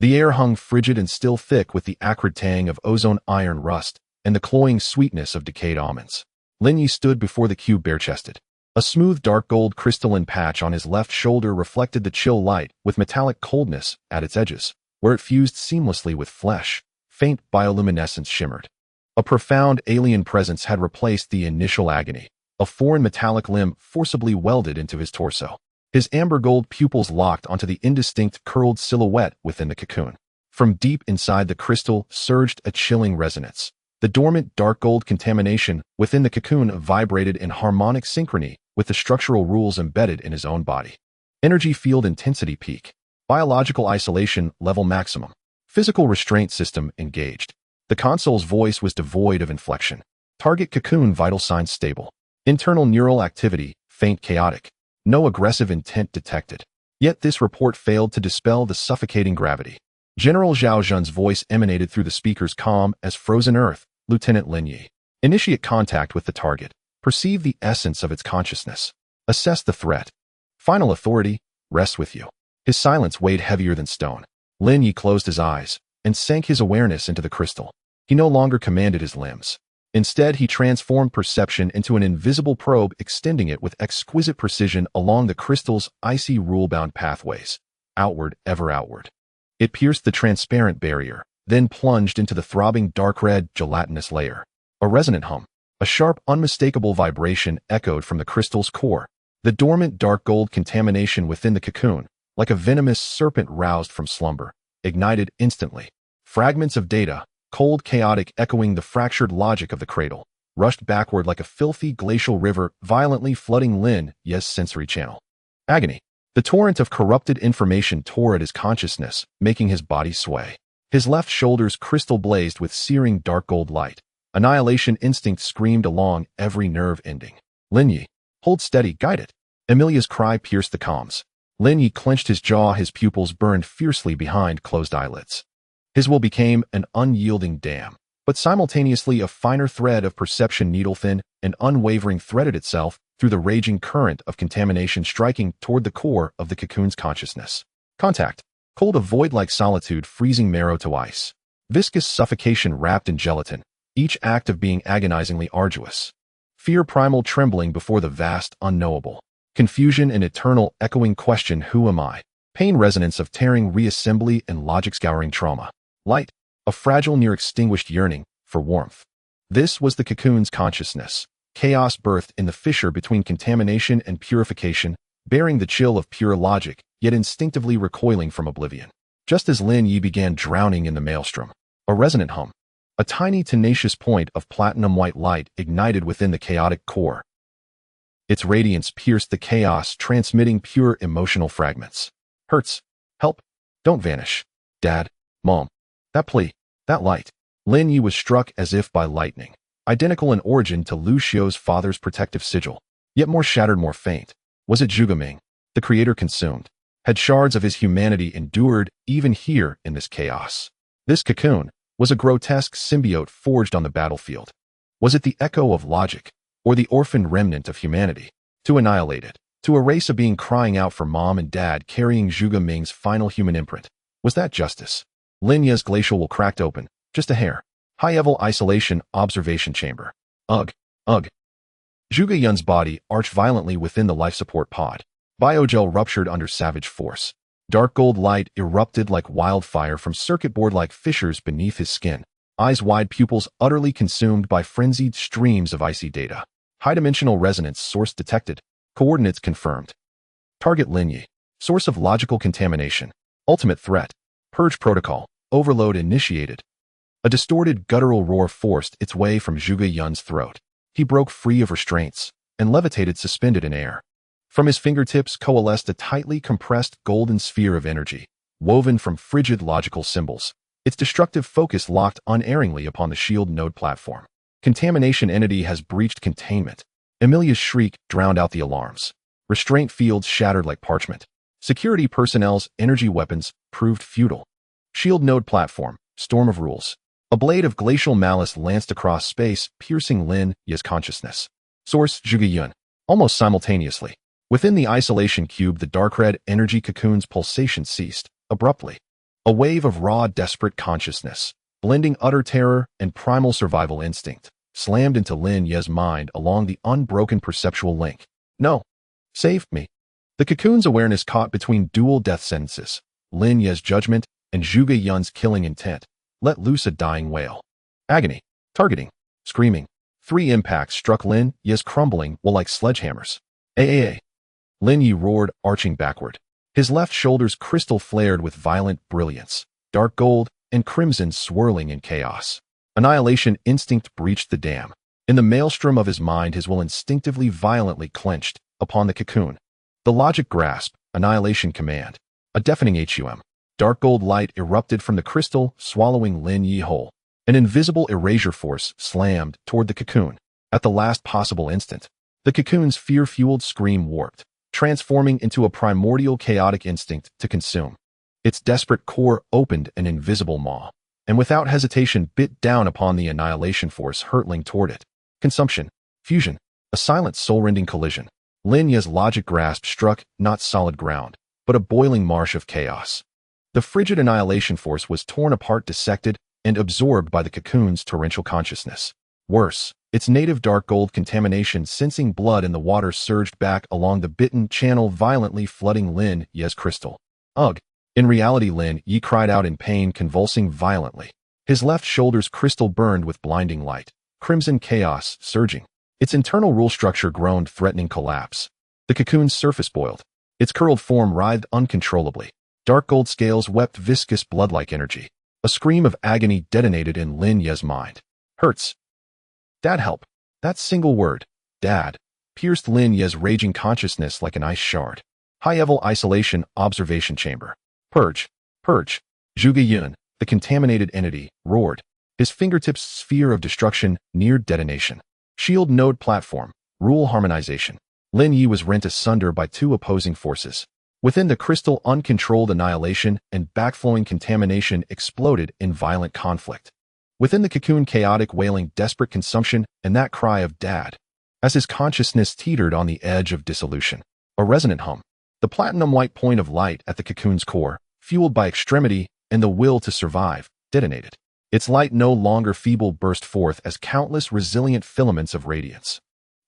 The air hung frigid and still thick with the acrid tang of ozone iron rust and the cloying sweetness of decayed almonds. Lin Yi stood before the cube bare-chested. A smooth dark gold crystalline patch on his left shoulder reflected the chill light with metallic coldness at its edges, where it fused seamlessly with flesh. Faint bioluminescence shimmered. A profound alien presence had replaced the initial agony. A foreign metallic limb forcibly welded into his torso. His amber gold pupils locked onto the indistinct curled silhouette within the cocoon. From deep inside the crystal surged a chilling resonance. The dormant dark gold contamination within the cocoon vibrated in harmonic synchrony with the structural rules embedded in his own body. Energy field intensity peak. Biological isolation level maximum. Physical restraint system engaged. The console's voice was devoid of inflection. Target cocoon vital signs stable. Internal neural activity faint chaotic. No aggressive intent detected. Yet this report failed to dispel the suffocating gravity. General Zhao Zhun's voice emanated through the speaker's calm as frozen earth. Lieutenant Lin Yi. Initiate contact with the target. Perceive the essence of its consciousness. Assess the threat. Final authority rests with you. His silence weighed heavier than stone. Lin Yi closed his eyes and sank his awareness into the crystal. He no longer commanded his limbs. Instead, he transformed perception into an invisible probe, extending it with exquisite precision along the crystal's icy rule-bound pathways. Outward, ever outward. It pierced the transparent barrier, then plunged into the throbbing dark red, gelatinous layer. A resonant hum. A sharp, unmistakable vibration echoed from the crystal's core. The dormant dark gold contamination within the cocoon, like a venomous serpent roused from slumber, ignited instantly. Fragments of data, cold chaotic echoing the fractured logic of the cradle, rushed backward like a filthy glacial river violently flooding Lin Yi's sensory channel. Agony. The torrent of corrupted information tore at his consciousness, making his body sway. His left shoulder's crystal blazed with searing dark gold light. Annihilation instinct screamed along every nerve ending. Lin Yi, hold steady, guide it. Emilia's cry pierced the comms. Lin Yi clenched his jaw, his pupils burned fiercely behind closed eyelids. His will became an unyielding dam, but simultaneously a finer thread of perception needle-thin and unwavering threaded itself through the raging current of contamination striking toward the core of the cocoon's consciousness. Contact. Cold, a void-like solitude freezing marrow to ice. Viscous suffocation wrapped in gelatin, each act of being agonizingly arduous. Fear primal trembling before the vast unknowable. Confusion and eternal echoing question, who am I? Pain resonance of tearing reassembly and logic scouring trauma. Light, a fragile near extinguished yearning for warmth. This was the cocoon's consciousness. Chaos birthed in the fissure between contamination and purification, bearing the chill of pure logic, yet instinctively recoiling from oblivion. Just as Lin Yi began drowning in the maelstrom, a resonant hum. A tiny tenacious point of platinum-white light ignited within the chaotic core. Its radiance pierced the chaos, transmitting pure emotional fragments. Hurts. Help. Don't vanish. Dad. Mom. That plea. That light. Lin Yi was struck as if by lightning. Identical in origin to Lu Xiu's father's protective sigil. Yet more shattered, more faint. Was it Zhuge Ming, the creator consumed? Had shards of his humanity endured even here in this chaos? This cocoon was a grotesque symbiote forged on the battlefield. Was it the echo of logic, or the orphaned remnant of humanity? To annihilate it, to erase a being crying out for mom and dad carrying Zhuge Ming's final human imprint. Was that justice? Lin Yi's glacial will cracked open, just a hair. High-level isolation observation chamber. Ugh. Ugh. Zhuge Yun's body arched violently within the life support pod. Biogel ruptured under savage force. Dark gold light erupted like wildfire from circuit board-like fissures beneath his skin. Eyes wide, pupils utterly consumed by frenzied streams of icy data. High-dimensional resonance source detected. Coordinates confirmed. Target Lin Yi. Source of logical contamination. Ultimate threat. Purge protocol. Overload initiated. A distorted guttural roar forced its way from Zhuge Yun's throat. He broke free of restraints and levitated suspended in air. From his fingertips coalesced a tightly compressed golden sphere of energy, woven from frigid logical symbols. Its destructive focus locked unerringly upon the shield node platform. Contamination entity has breached containment. Emilia's shriek drowned out the alarms. Restraint fields shattered like parchment. Security personnel's energy weapons proved futile. Shield node platform, storm of rules. A blade of glacial malice lanced across space, piercing Lin Yi's consciousness. Source Zhuge Yun. Almost simultaneously. Within the isolation cube, the dark red energy cocoon's pulsation ceased, abruptly. A wave of raw, desperate consciousness, blending utter terror and primal survival instinct, slammed into Lin Ye's mind along the unbroken perceptual link. No. Save me. The cocoon's awareness caught between dual death sentences, Lin Ye's judgment and Zhuge Yun's killing intent, let loose a dying wail. Agony. Targeting. Screaming. 3 impacts struck Lin Ye's crumbling will like sledgehammers. Aa. Lin Yi roared, arching backward. His left shoulder's crystal flared with violent brilliance, dark gold and crimson swirling in chaos. Annihilation instinct breached the dam. In the maelstrom of his mind, his will instinctively violently clenched upon the cocoon. The logic grasp, annihilation command. A deafening HUM. Dark gold light erupted from the crystal, swallowing Lin Yi whole. An invisible erasure force slammed toward the cocoon. At the last possible instant, the cocoon's fear-fueled scream warped, transforming into a primordial chaotic instinct to consume. Its desperate core opened an invisible maw, and without hesitation bit down upon the annihilation force hurtling toward it. Consumption. Fusion. A silent soul-rending collision. Lin Ye's logic grasp struck not solid ground, but a boiling marsh of chaos. The frigid annihilation force was torn apart, dissected, and absorbed by the cocoon's torrential consciousness. Worse, its native dark gold contamination, sensing blood in the water, surged back along the bitten channel, violently flooding Lin Ye's crystal. Ugh! In reality, Lin Yi cried out in pain, convulsing violently. His left shoulder's crystal burned with blinding light, crimson chaos surging. Its internal rule structure groaned, threatening collapse. The cocoon's surface boiled. Its curled form writhed uncontrollably. Dark gold scales wept viscous blood-like energy. A scream of agony detonated in Lin Ye's mind. Hurts. Dad, help. That single word, Dad, pierced Lin Ye's raging consciousness like an ice shard. High-level isolation observation chamber. Purge. Purge. Zhuge Yun, the contaminated entity, roared. His fingertips' sphere of destruction neared detonation. Shield node platform. Rule harmonization. Lin Yi was rent asunder by 2 opposing forces. Within the crystal, uncontrolled annihilation and backflowing contamination exploded in violent conflict. Within the cocoon, chaotic wailing, desperate consumption, and that cry of Dad. As his consciousness teetered on the edge of dissolution. A resonant hum. The platinum-white point of light at the cocoon's core, fueled by extremity and the will to survive, detonated. Its light, no longer feeble, burst forth as countless resilient filaments of radiance.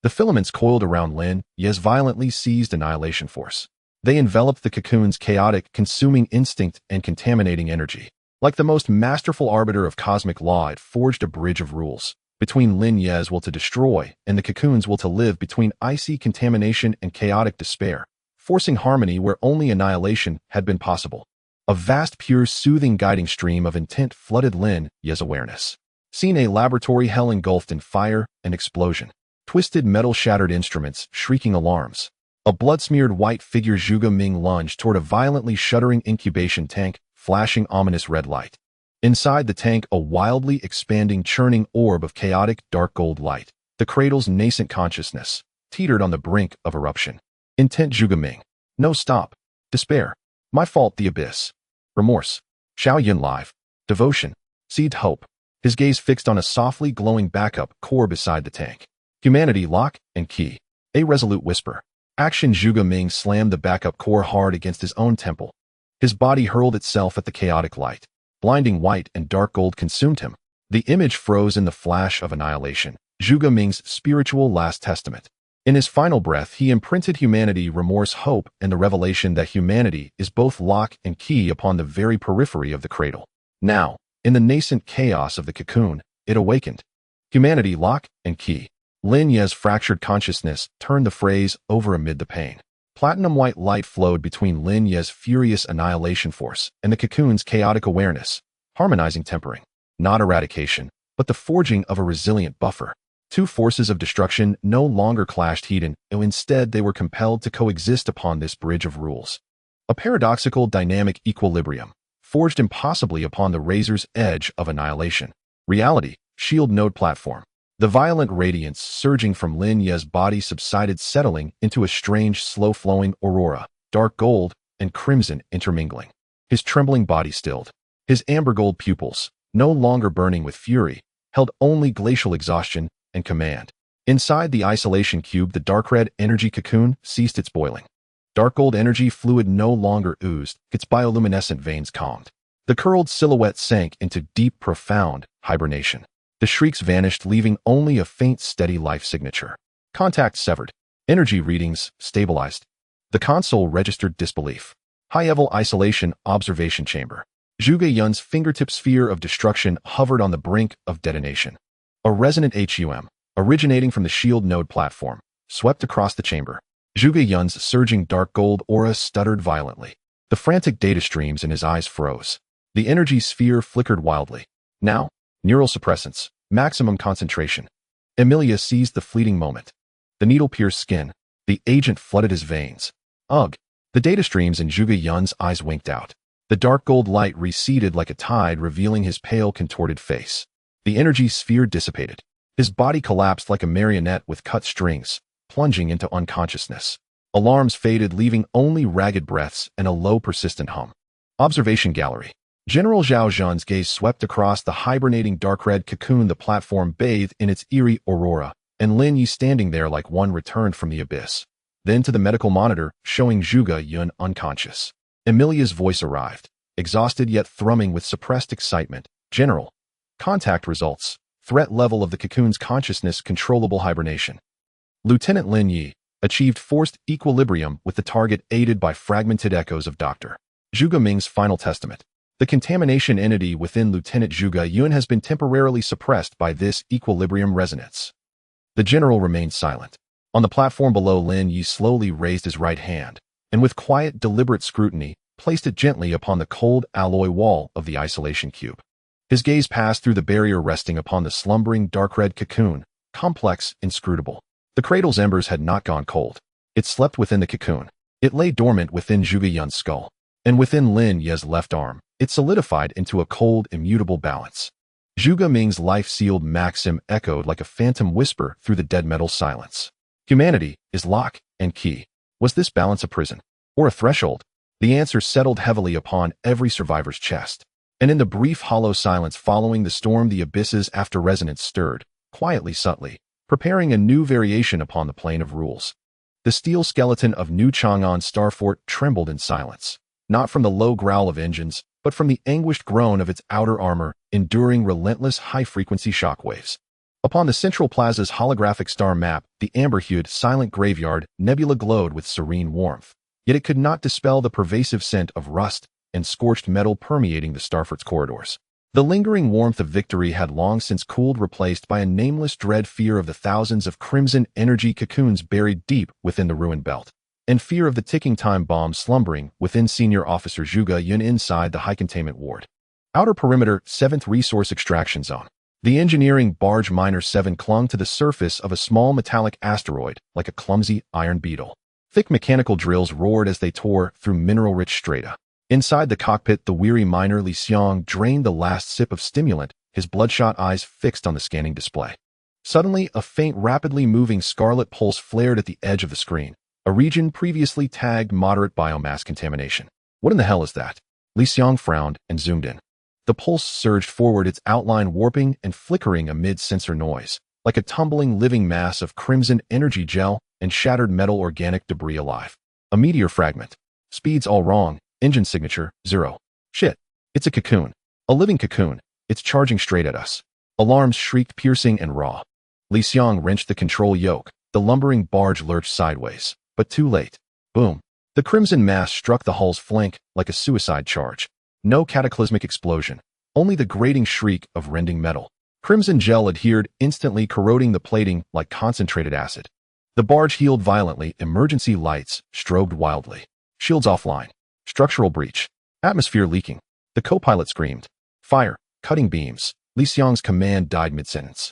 The filaments coiled around Lin Ye's violently seized annihilation force. They enveloped the cocoon's chaotic, consuming instinct and contaminating energy. Like the most masterful arbiter of cosmic law, it forged a bridge of rules between Lin Ye's will to destroy and the cocoon's will to live, between icy contamination and chaotic despair, forcing harmony where only annihilation had been possible. A vast, pure, soothing, guiding stream of intent flooded Lin Ye's awareness. Seen a laboratory hell engulfed in fire and explosion. Twisted metal, shattered instruments, shrieking alarms. A blood-smeared white figure, Zhuge Ming, lunged toward a violently shuddering incubation tank, flashing ominous red light. Inside the tank, a wildly expanding, churning orb of chaotic, dark gold light. The cradle's nascent consciousness teetered on the brink of eruption. Intent, Zhuge Ming. No, stop. Despair. My fault, the abyss. Remorse. Xiao Yun live. Devotion. Seed hope. His gaze fixed on a softly glowing backup core beside the tank. Humanity, lock and key. A resolute whisper. Action. Zhuge Ming slammed the backup core hard against his own temple. His body hurled itself at the chaotic light. Blinding white and dark gold consumed him. The image froze in the flash of annihilation. Zhuge Ming's spiritual last testament. In his final breath, he imprinted humanity, remorse, hope, and the revelation that humanity is both lock and key upon the very periphery of the cradle. Now, in the nascent chaos of the cocoon, it awakened. Humanity, lock and key. Lin Ye's fractured consciousness turned the phrase over amid the pain. Platinum-white light flowed between Lin Ye's furious annihilation force and the cocoon's chaotic awareness, harmonizing, tempering. Not eradication, but the forging of a resilient buffer. 2 forces of destruction no longer clashed heat, instead they were compelled to coexist upon this bridge of rules. A paradoxical dynamic equilibrium, forged impossibly upon the razor's edge of annihilation. Reality, shield node platform. The violent radiance surging from Lin Ye's body subsided, settling into a strange, slow-flowing aurora, dark gold and crimson intermingling. His trembling body stilled. His amber gold pupils, no longer burning with fury, held only glacial exhaustion and command. Inside the isolation cube, the dark red energy cocoon ceased its boiling. Dark gold energy fluid no longer oozed, its bioluminescent veins calmed. The curled silhouette sank into deep, profound hibernation. The shrieks vanished, leaving only a faint, steady life signature. Contact severed. Energy readings stabilized. The console registered disbelief. High-level isolation observation chamber. Zhuge Yun's fingertip sphere of destruction hovered on the brink of detonation. A resonant HUM, originating from the shield node platform, swept across the chamber. Zhuge Yun's surging dark gold aura stuttered violently. The frantic data streams in his eyes froze. The energy sphere flickered wildly. Now, neural suppressants, maximum concentration. Emilia seized the fleeting moment. The needle pierced skin. The agent flooded his veins. Ugh! The data streams in Zhuge Yun's eyes winked out. The dark gold light receded like a tide, revealing his pale, contorted face. The energy sphere dissipated. His body collapsed like a marionette with cut strings, plunging into unconsciousness. Alarms faded, leaving only ragged breaths and a low, persistent hum. Observation gallery. General Zhao Zhan's gaze swept across the hibernating dark red cocoon. The platform bathed in its eerie aurora, and Lin Yi standing there like one returned from the abyss. Then to the medical monitor, showing Zhuge Yun unconscious. Emilia's voice arrived, exhausted yet thrumming with suppressed excitement. General. Contact results. Threat level of the cocoon's consciousness, controllable hibernation. Lieutenant Lin Yi achieved forced equilibrium with the target, aided by fragmented echoes of Dr. Zhuge Ming's final testament. The contamination entity within Lieutenant Zhuge Yun has been temporarily suppressed by this equilibrium resonance. The general remained silent. On the platform below, Lin Yi slowly raised his right hand, and with quiet, deliberate scrutiny, placed it gently upon the cold alloy wall of the isolation cube. His gaze passed through the barrier, resting upon the slumbering dark red cocoon, complex, inscrutable. The cradle's embers had not gone cold. It slept within the cocoon. It lay dormant within Zhuge Yun's skull. And within Lin Yi's left arm, it solidified into a cold, immutable balance. Zhuge Ming's life-sealed maxim echoed like a phantom whisper through the dead metal silence. Humanity is lock and key. Was this balance a prison? Or a threshold? The answer settled heavily upon every survivor's chest. And in the brief, hollow silence following the storm, the abysses after resonance stirred, quietly, subtly, preparing a new variation upon the plane of rules. The steel skeleton of New Chang'an Starfort trembled in silence, not from the low growl of engines, but from the anguished groan of its outer armor, enduring relentless high-frequency shockwaves. Upon the central plaza's holographic star map, the amber-hued, silent graveyard nebula glowed with serene warmth, yet it could not dispel the pervasive scent of rust and scorched metal permeating the Starfort's corridors. The lingering warmth of victory had long since cooled, replaced by a nameless dread, fear of the thousands of crimson energy cocoons buried deep within the ruined belt, and fear of the ticking time bomb slumbering within Senior Officer Zhuge Yun inside the high containment ward. Outer perimeter, 7th Resource Extraction Zone. The engineering barge Miner 7 clung to the surface of a small metallic asteroid like a clumsy iron beetle. Thick mechanical drills roared as they tore through mineral-rich strata. Inside the cockpit, the weary miner Li Xiang drained the last sip of stimulant, his bloodshot eyes fixed on the scanning display. Suddenly, a faint, rapidly moving scarlet pulse flared at the edge of the screen, a region previously tagged moderate biomass contamination. What in the hell is that? Li Xiang frowned and zoomed in. The pulse surged forward, its outline warping and flickering amid sensor noise, like a tumbling living mass of crimson energy gel and shattered metal organic debris alive. A meteor fragment. Speeds all wrong. Engine signature, 0. Shit. It's a cocoon. A living cocoon. It's charging straight at us. Alarms shrieked, piercing and raw. Li Xiang wrenched the control yoke. The lumbering barge lurched sideways, but too late. Boom. The crimson mass struck the hull's flank like a suicide charge. No cataclysmic explosion, only the grating shriek of rending metal. Crimson gel adhered, instantly corroding the plating like concentrated acid. The barge heeled violently, emergency lights strobed wildly. Shields offline. Structural breach. Atmosphere leaking. The co-pilot screamed. Fire. Cutting beams. Li Xiang's command died mid-sentence.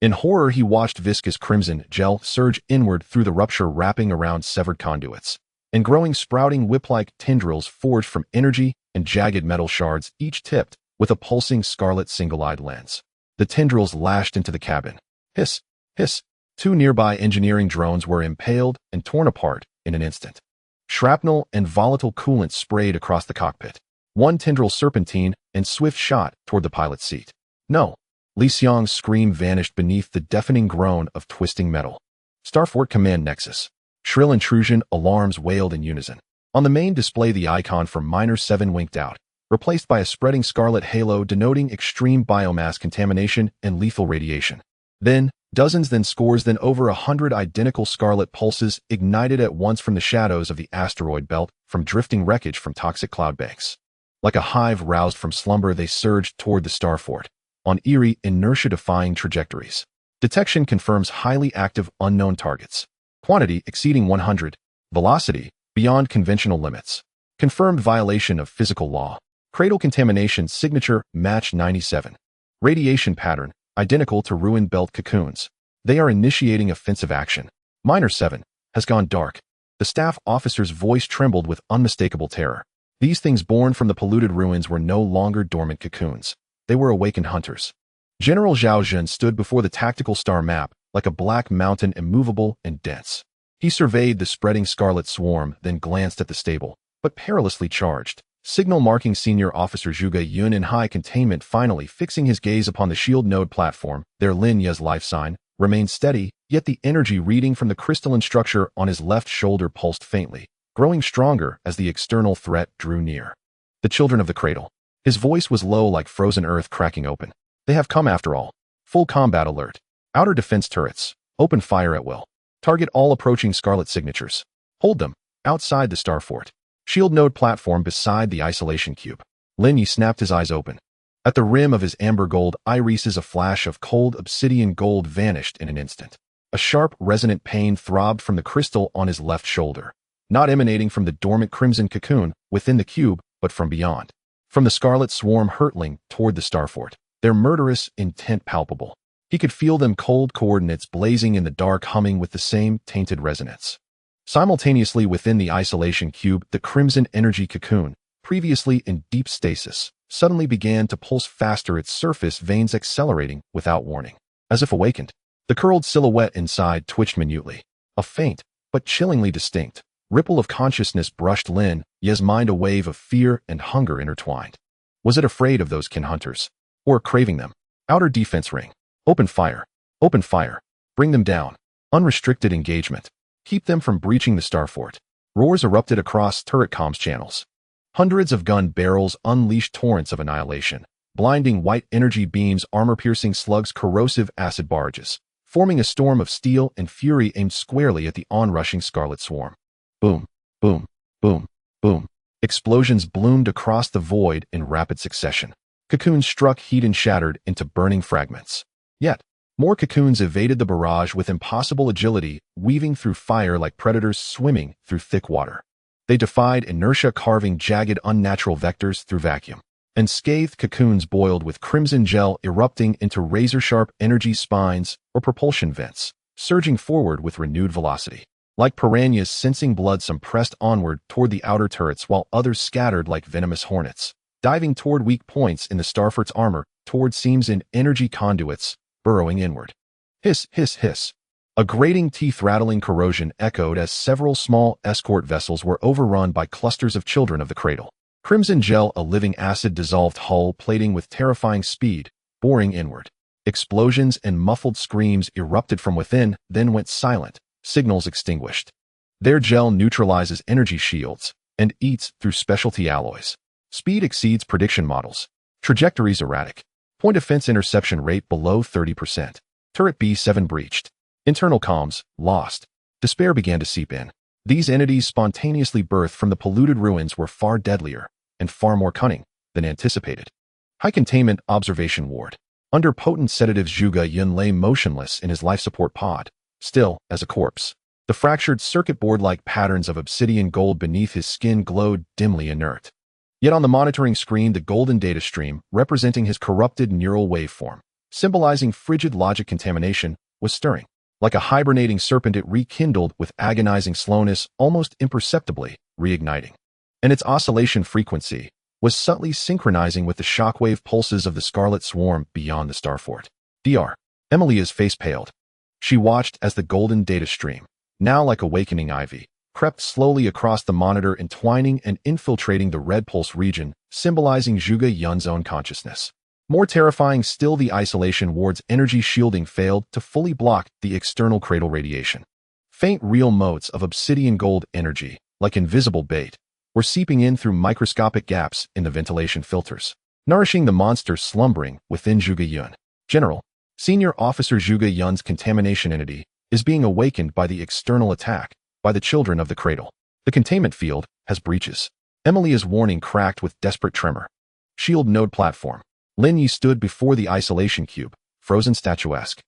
In horror, he watched viscous crimson gel surge inward through the rupture, wrapping around severed conduits, and growing, sprouting whip-like tendrils forged from energy and jagged metal shards, each tipped with a pulsing scarlet single-eyed lens. The tendrils lashed into the cabin. Hiss, hiss. 2 nearby engineering drones were impaled and torn apart in an instant. Shrapnel and volatile coolant sprayed across the cockpit. One tendril serpentine and swift shot toward the pilot's seat. No. Li Xiang's scream vanished beneath the deafening groan of twisting metal. Starfort Command Nexus. Shrill intrusion alarms wailed in unison. On the main display, the icon for Miner 7 winked out, replaced by a spreading scarlet halo denoting extreme biomass contamination and lethal radiation. Then, dozens then scores then over 100 identical scarlet pulses ignited at once from the shadows of the asteroid belt, from drifting wreckage from toxic cloud banks. Like a hive roused from slumber, they surged toward the star fort, on eerie, inertia-defying trajectories. Detection confirms highly active, unknown targets. Quantity exceeding 100. Velocity beyond conventional limits. Confirmed violation of physical law. Cradle contamination signature match 97. Radiation pattern identical to ruined belt cocoons. They are initiating offensive action. Minor 7 has gone dark. The staff officer's voice trembled with unmistakable terror. These things born from the polluted ruins were no longer dormant cocoons. They were awakened hunters. General Zhao Jun stood before the tactical star map, like a black mountain, immovable and dense. He surveyed the spreading scarlet swarm, then glanced at the stable, but perilously charged, signal marking Senior Officer Zhuge Yun in high containment, finally fixing his gaze upon the shield node platform. Their Lin Ye's life sign remained steady, yet the energy reading from the crystalline structure on his left shoulder pulsed faintly, growing stronger as the external threat drew near. The children of the cradle. His voice was low, like frozen earth cracking open. They have come after all. Full combat alert. Outer defense turrets. Open fire at will. Target all approaching scarlet signatures. Hold them. Outside the star fort. Shield node platform beside the isolation cube. Lin Yi snapped his eyes open. At the rim of his amber gold irises, a flash of cold obsidian gold vanished in an instant. A sharp, resonant pain throbbed from the crystal on his left shoulder, not emanating from the dormant crimson cocoon within the cube, but from beyond. From the scarlet swarm hurtling toward the star fort, their murderous intent palpable. He could feel them cold coordinates blazing in the dark, humming with the same tainted resonance. Simultaneously within the isolation cube, the crimson energy cocoon, previously in deep stasis, suddenly began to pulse faster, its surface veins accelerating without warning. As if awakened, the curled silhouette inside twitched minutely. A faint, but chillingly distinct, ripple of consciousness brushed Lin Ye's mind, a wave of fear and hunger intertwined. Was it afraid of those kin hunters? Or craving them? Outer defense ring. Open fire. Open fire. Bring them down. Unrestricted engagement. Keep them from breaching the star fort. Roars erupted across turret comms channels. Hundreds of gun barrels unleashed torrents of annihilation. Blinding white energy beams, armor-piercing slugs, corrosive acid barrages, forming a storm of steel and fury aimed squarely at the onrushing scarlet swarm. Boom, boom, boom, boom. Explosions bloomed across the void in rapid succession. Cocoons struck heat and shattered into burning fragments. Yet, more cocoons evaded the barrage with impossible agility, weaving through fire like predators swimming through thick water. They defied inertia, carving jagged, unnatural vectors through vacuum. Unscathed cocoons boiled with crimson gel, erupting into razor-sharp energy spines or propulsion vents, surging forward with renewed velocity. Like piranhas sensing blood, some pressed onward toward the outer turrets, while others scattered like venomous hornets, diving toward weak points in the starfort's armor, toward seams in energy conduits, burrowing inward. Hiss, hiss, hiss. A grating, teeth-rattling corrosion echoed as several small escort vessels were overrun by clusters of children of the cradle. Crimson gel, a living acid, dissolved hull plating with terrifying speed, boring inward. Explosions and muffled screams erupted from within, then went silent, signals extinguished. Their gel neutralizes energy shields and eats through specialty alloys. Speed exceeds prediction models. Trajectories erratic. Point of fence interception rate below 30%. Turret B7 breached. Internal comms lost. Despair began to seep in. These entities spontaneously birthed from the polluted ruins were far deadlier and far more cunning than anticipated. High containment observation ward. Under potent sedatives, Zhuge Yun lay motionless in his life support pod, still as a corpse. The fractured circuit board-like patterns of obsidian gold beneath his skin glowed dimly inert. Yet on the monitoring screen, the golden data stream, representing his corrupted neural waveform, symbolizing frigid logic contamination, was stirring. Like a hibernating serpent, it rekindled with agonizing slowness, almost imperceptibly reigniting. And its oscillation frequency was subtly synchronizing with the shockwave pulses of the scarlet swarm beyond the star fort. Dr. Emilia's face paled. She watched as the golden data stream, now like awakening ivy, crept slowly across the monitor, entwining and infiltrating the red pulse region, symbolizing Zhuge Yun's own consciousness. More terrifying still, the isolation ward's energy shielding failed to fully block the external cradle radiation. Faint real motes of obsidian gold energy, like invisible bait, were seeping in through microscopic gaps in the ventilation filters, nourishing the monster slumbering within Zhuge Yun. General, Senior Officer Zhuge Yun's contamination entity is being awakened by the external attack by the children of the cradle. The containment field has breaches. Emily's warning cracked with desperate tremor. Shield node platform. Lin Yi stood before the isolation cube, frozen statuesque.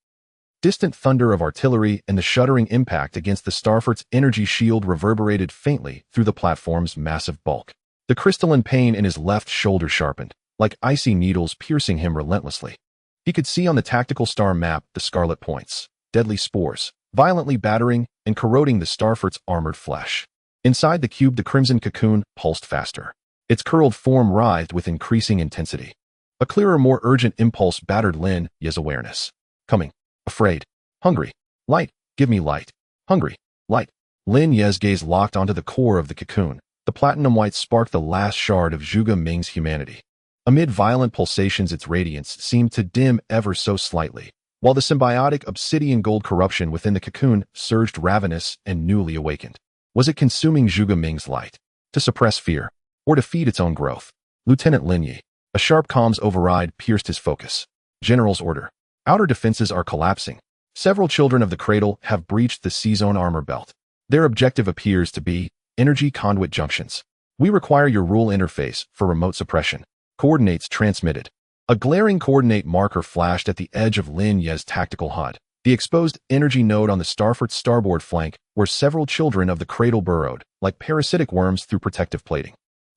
Distant thunder of artillery and the shuddering impact against the Starfort's energy shield reverberated faintly through the platform's massive bulk. The crystalline pain in his left shoulder sharpened, like icy needles piercing him relentlessly. He could see on the tactical star map the scarlet points, deadly spores, violently battering and corroding the Starfort's armored flesh. Inside the cube, the crimson cocoon pulsed faster. Its curled form writhed with increasing intensity. A clearer, more urgent impulse battered Lin Yi's awareness. Coming. Afraid. Hungry. Light. Give me light. Hungry. Light. Lin Yi's gaze locked onto the core of the cocoon. The platinum white sparked the last shard of Zhuge Ming's humanity. Amid violent pulsations, its radiance seemed to dim ever so slightly, while the symbiotic obsidian gold corruption within the cocoon surged ravenous and newly awakened. Was it consuming Zhuge Ming's light to suppress fear or to feed its own growth? Lieutenant Lin Yi. A sharp comms override pierced his focus. General's order. Outer defenses are collapsing. Several children of the cradle have breached the C-zone armor belt. Their objective appears to be energy conduit junctions. We require your rule interface for remote suppression. Coordinates transmitted. A glaring coordinate marker flashed at the edge of Lin Yi's tactical HUD. The exposed energy node on the Starfort's starboard flank, where several children of the cradle burrowed, like parasitic worms through protective plating.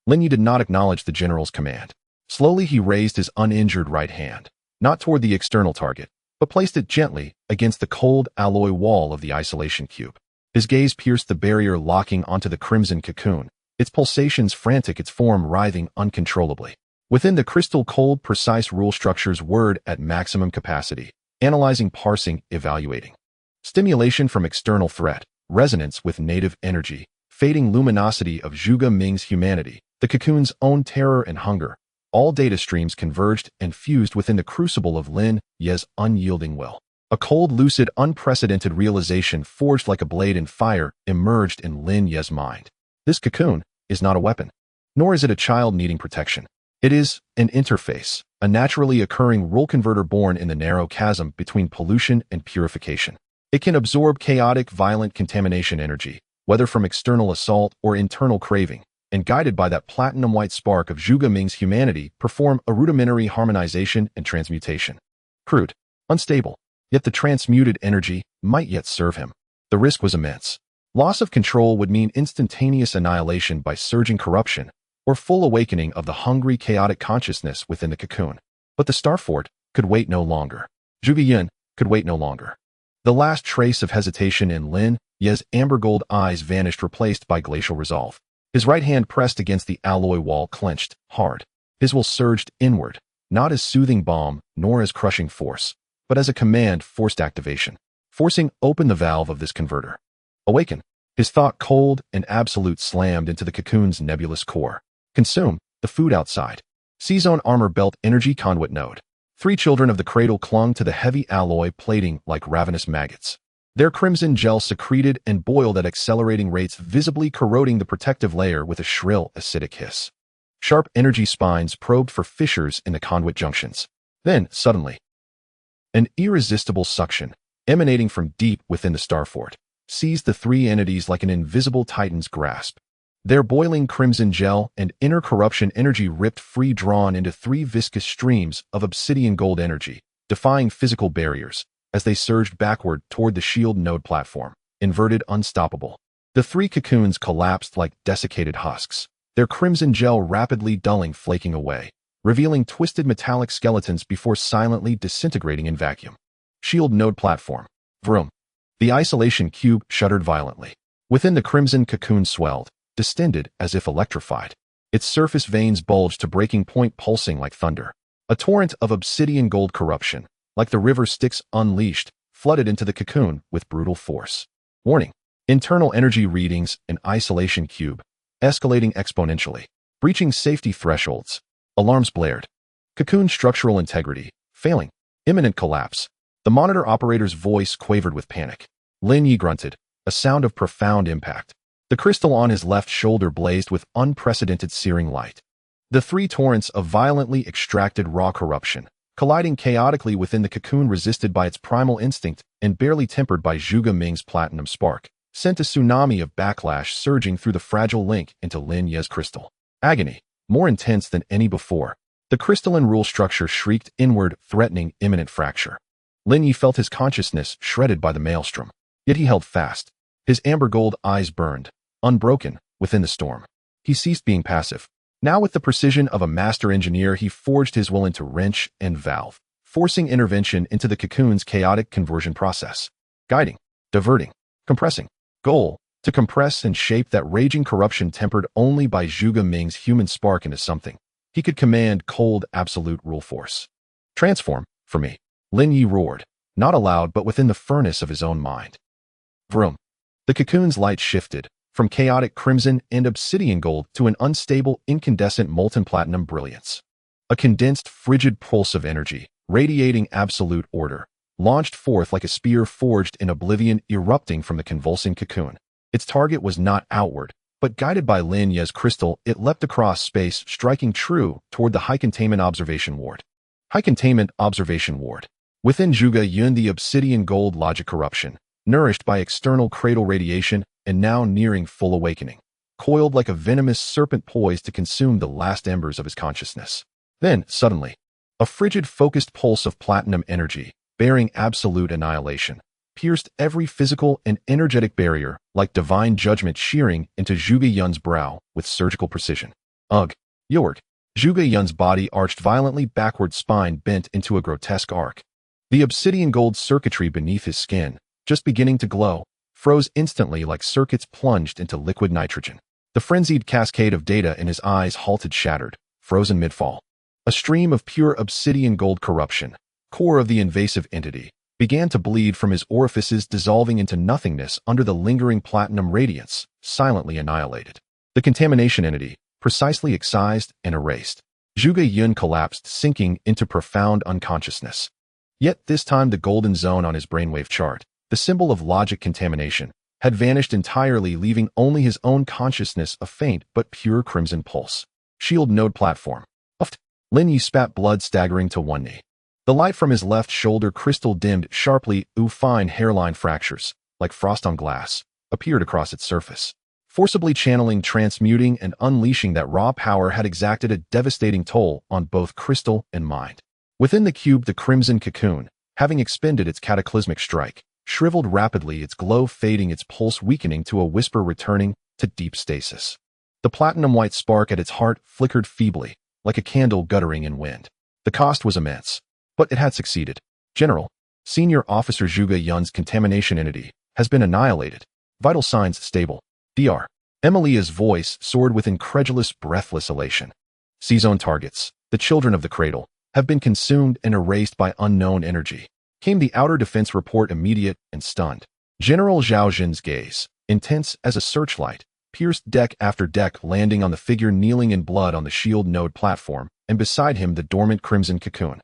Lin Yi did not acknowledge the general's command. Slowly he raised his uninjured right hand, not toward the external target, but placed it gently against the cold alloy wall of the isolation cube. His gaze pierced the barrier locking onto the crimson cocoon, its pulsations frantic, its form writhing uncontrollably. Within the crystal cold, precise rule structures whirred at maximum capacity, analyzing, parsing, evaluating. Stimulation from external threat, resonance with native energy, fading luminosity of Zhuge Ming's humanity, the cocoon's own terror and hunger. All data streams converged and fused within the crucible of Lin Yi's unyielding will. A cold, lucid, unprecedented realization forged like a blade in fire emerged in Lin Yi's mind. This cocoon is not a weapon, nor is it a child needing protection. It is an interface, a naturally occurring rule converter born in the narrow chasm between pollution and purification. It can absorb chaotic, violent contamination energy, whether from external assault or internal craving, and guided by that platinum-white spark of Zhuge Ming's humanity, perform a rudimentary harmonization and transmutation. Crude, unstable, yet the transmuted energy might yet serve him. The risk was immense. Loss of control would mean instantaneous annihilation by surging corruption, or full awakening of the hungry, chaotic consciousness within the cocoon. But the Starfort could wait no longer. Zhuge Yun could wait no longer. The last trace of hesitation in Lin Yi's amber gold eyes vanished, replaced by glacial resolve. His right hand pressed against the alloy wall, clenched, hard. His will surged inward, not as soothing balm, nor as crushing force, but as a command, forced activation, forcing open the valve of this converter. Awaken. His thought, cold and absolute, slammed into the cocoon's nebulous core. Consume the food outside. C-zone armor belt energy conduit node. 3 children of the cradle clung to the heavy alloy plating like ravenous maggots. Their crimson gel secreted and boiled at accelerating rates, visibly corroding the protective layer with a shrill, acidic hiss. Sharp energy spines probed for fissures in the conduit junctions. Then, suddenly, an irresistible suction, emanating from deep within the Starfort, seized the 3 entities like an invisible titan's grasp. Their boiling crimson gel and inner corruption energy ripped free, drawn into 3 viscous streams of obsidian gold energy, defying physical barriers, as they surged backward toward the shield node platform, inverted, unstoppable. The 3 cocoons collapsed like desiccated husks, their crimson gel rapidly dulling, flaking away, revealing twisted metallic skeletons before silently disintegrating in vacuum. Shield node platform. Vroom. The isolation cube shuddered violently. Within, the crimson cocoon swelled, distended as if electrified. Its surface veins bulged to breaking point, pulsing like thunder. A torrent of obsidian gold corruption, like the river Styx unleashed, flooded into the cocoon with brutal force. Warning. Internal energy readings in isolation cube, escalating exponentially, breaching safety thresholds. Alarms blared. Cocoon structural integrity, failing. Imminent collapse. The monitor operator's voice quavered with panic. Lin Yi grunted, a sound of profound impact. The crystal on his left shoulder blazed with unprecedented searing light. The three torrents of violently extracted raw corruption, colliding chaotically within the cocoon resisted by its primal instinct and barely tempered by Zhuge Ming's platinum spark, sent a tsunami of backlash surging through the fragile link into Lin Ye's crystal. Agony, more intense than any before. The crystalline rule structure shrieked inward, threatening imminent fracture. Lin Yi felt his consciousness shredded by the maelstrom. Yet he held fast. His amber-gold eyes burned, unbroken, within the storm. He ceased being passive. Now with the precision of a master engineer, he forged his will into wrench and valve, forcing intervention into the cocoon's chaotic conversion process. Guiding, diverting, compressing. Goal, to compress and shape that raging corruption tempered only by Zhuge Ming's human spark into something he could command cold, absolute rule force. Transform, for me, Lin Yi roared, not aloud but within the furnace of his own mind. Vroom. The cocoon's light shifted, from chaotic crimson and obsidian gold to an unstable, incandescent molten platinum brilliance. A condensed, frigid pulse of energy, radiating absolute order, launched forth like a spear forged in oblivion erupting from the convulsing cocoon. Its target was not outward, but guided by Lin Ye's crystal, it leapt across space, striking true toward the High Containment Observation Ward. High Containment Observation Ward. Within Zhuge Yun, the obsidian gold logic corruption, nourished by external cradle radiation and now nearing full awakening, coiled like a venomous serpent poised to consume the last embers of his consciousness. Then, suddenly, a frigid focused pulse of platinum energy, bearing absolute annihilation, pierced every physical and energetic barrier like divine judgment shearing into Zhuge Yun's brow with surgical precision. Ugh! York! Zhuge Yun's body arched violently backward, spine bent into a grotesque arc. The obsidian gold circuitry beneath his skin, just beginning to glow, froze instantly like circuits plunged into liquid nitrogen. The frenzied cascade of data in his eyes halted, shattered, frozen mid-fall. A stream of pure obsidian gold corruption, core of the invasive entity, began to bleed from his orifices, dissolving into nothingness under the lingering platinum radiance, silently annihilated. The contamination entity, precisely excised and erased. Zhuge Yun collapsed, sinking into profound unconsciousness. Yet this time the golden zone on his brainwave chart, the symbol of logic contamination, had vanished entirely, leaving only his own consciousness, a faint but pure crimson pulse. Shield node platform. Uffed. Lin Yi spat blood, staggering to one knee. The light from his left shoulder crystal dimmed sharply. Fine hairline fractures, like frost on glass, appeared across its surface, forcibly channeling, transmuting, and unleashing that raw power had exacted a devastating toll on both crystal and mind. Within the cube, the crimson cocoon, having expended its cataclysmic strike, shriveled rapidly, its glow fading, its pulse weakening to a whisper, returning to deep stasis. The platinum-white spark at its heart flickered feebly, like a candle guttering in wind. The cost was immense, but it had succeeded. General, Senior Officer Zhuge Yun's contamination entity has been annihilated. Vital signs stable. Dr. Emilia's voice soared with incredulous, breathless elation. C-zone targets, the children of the cradle, have been consumed and erased by unknown energy. Came the outer defense report, immediate and stunned. General Zhao Jin's gaze, intense as a searchlight, pierced deck after deck, landing on the figure kneeling in blood on the shield node platform, and beside him the dormant crimson cocoon.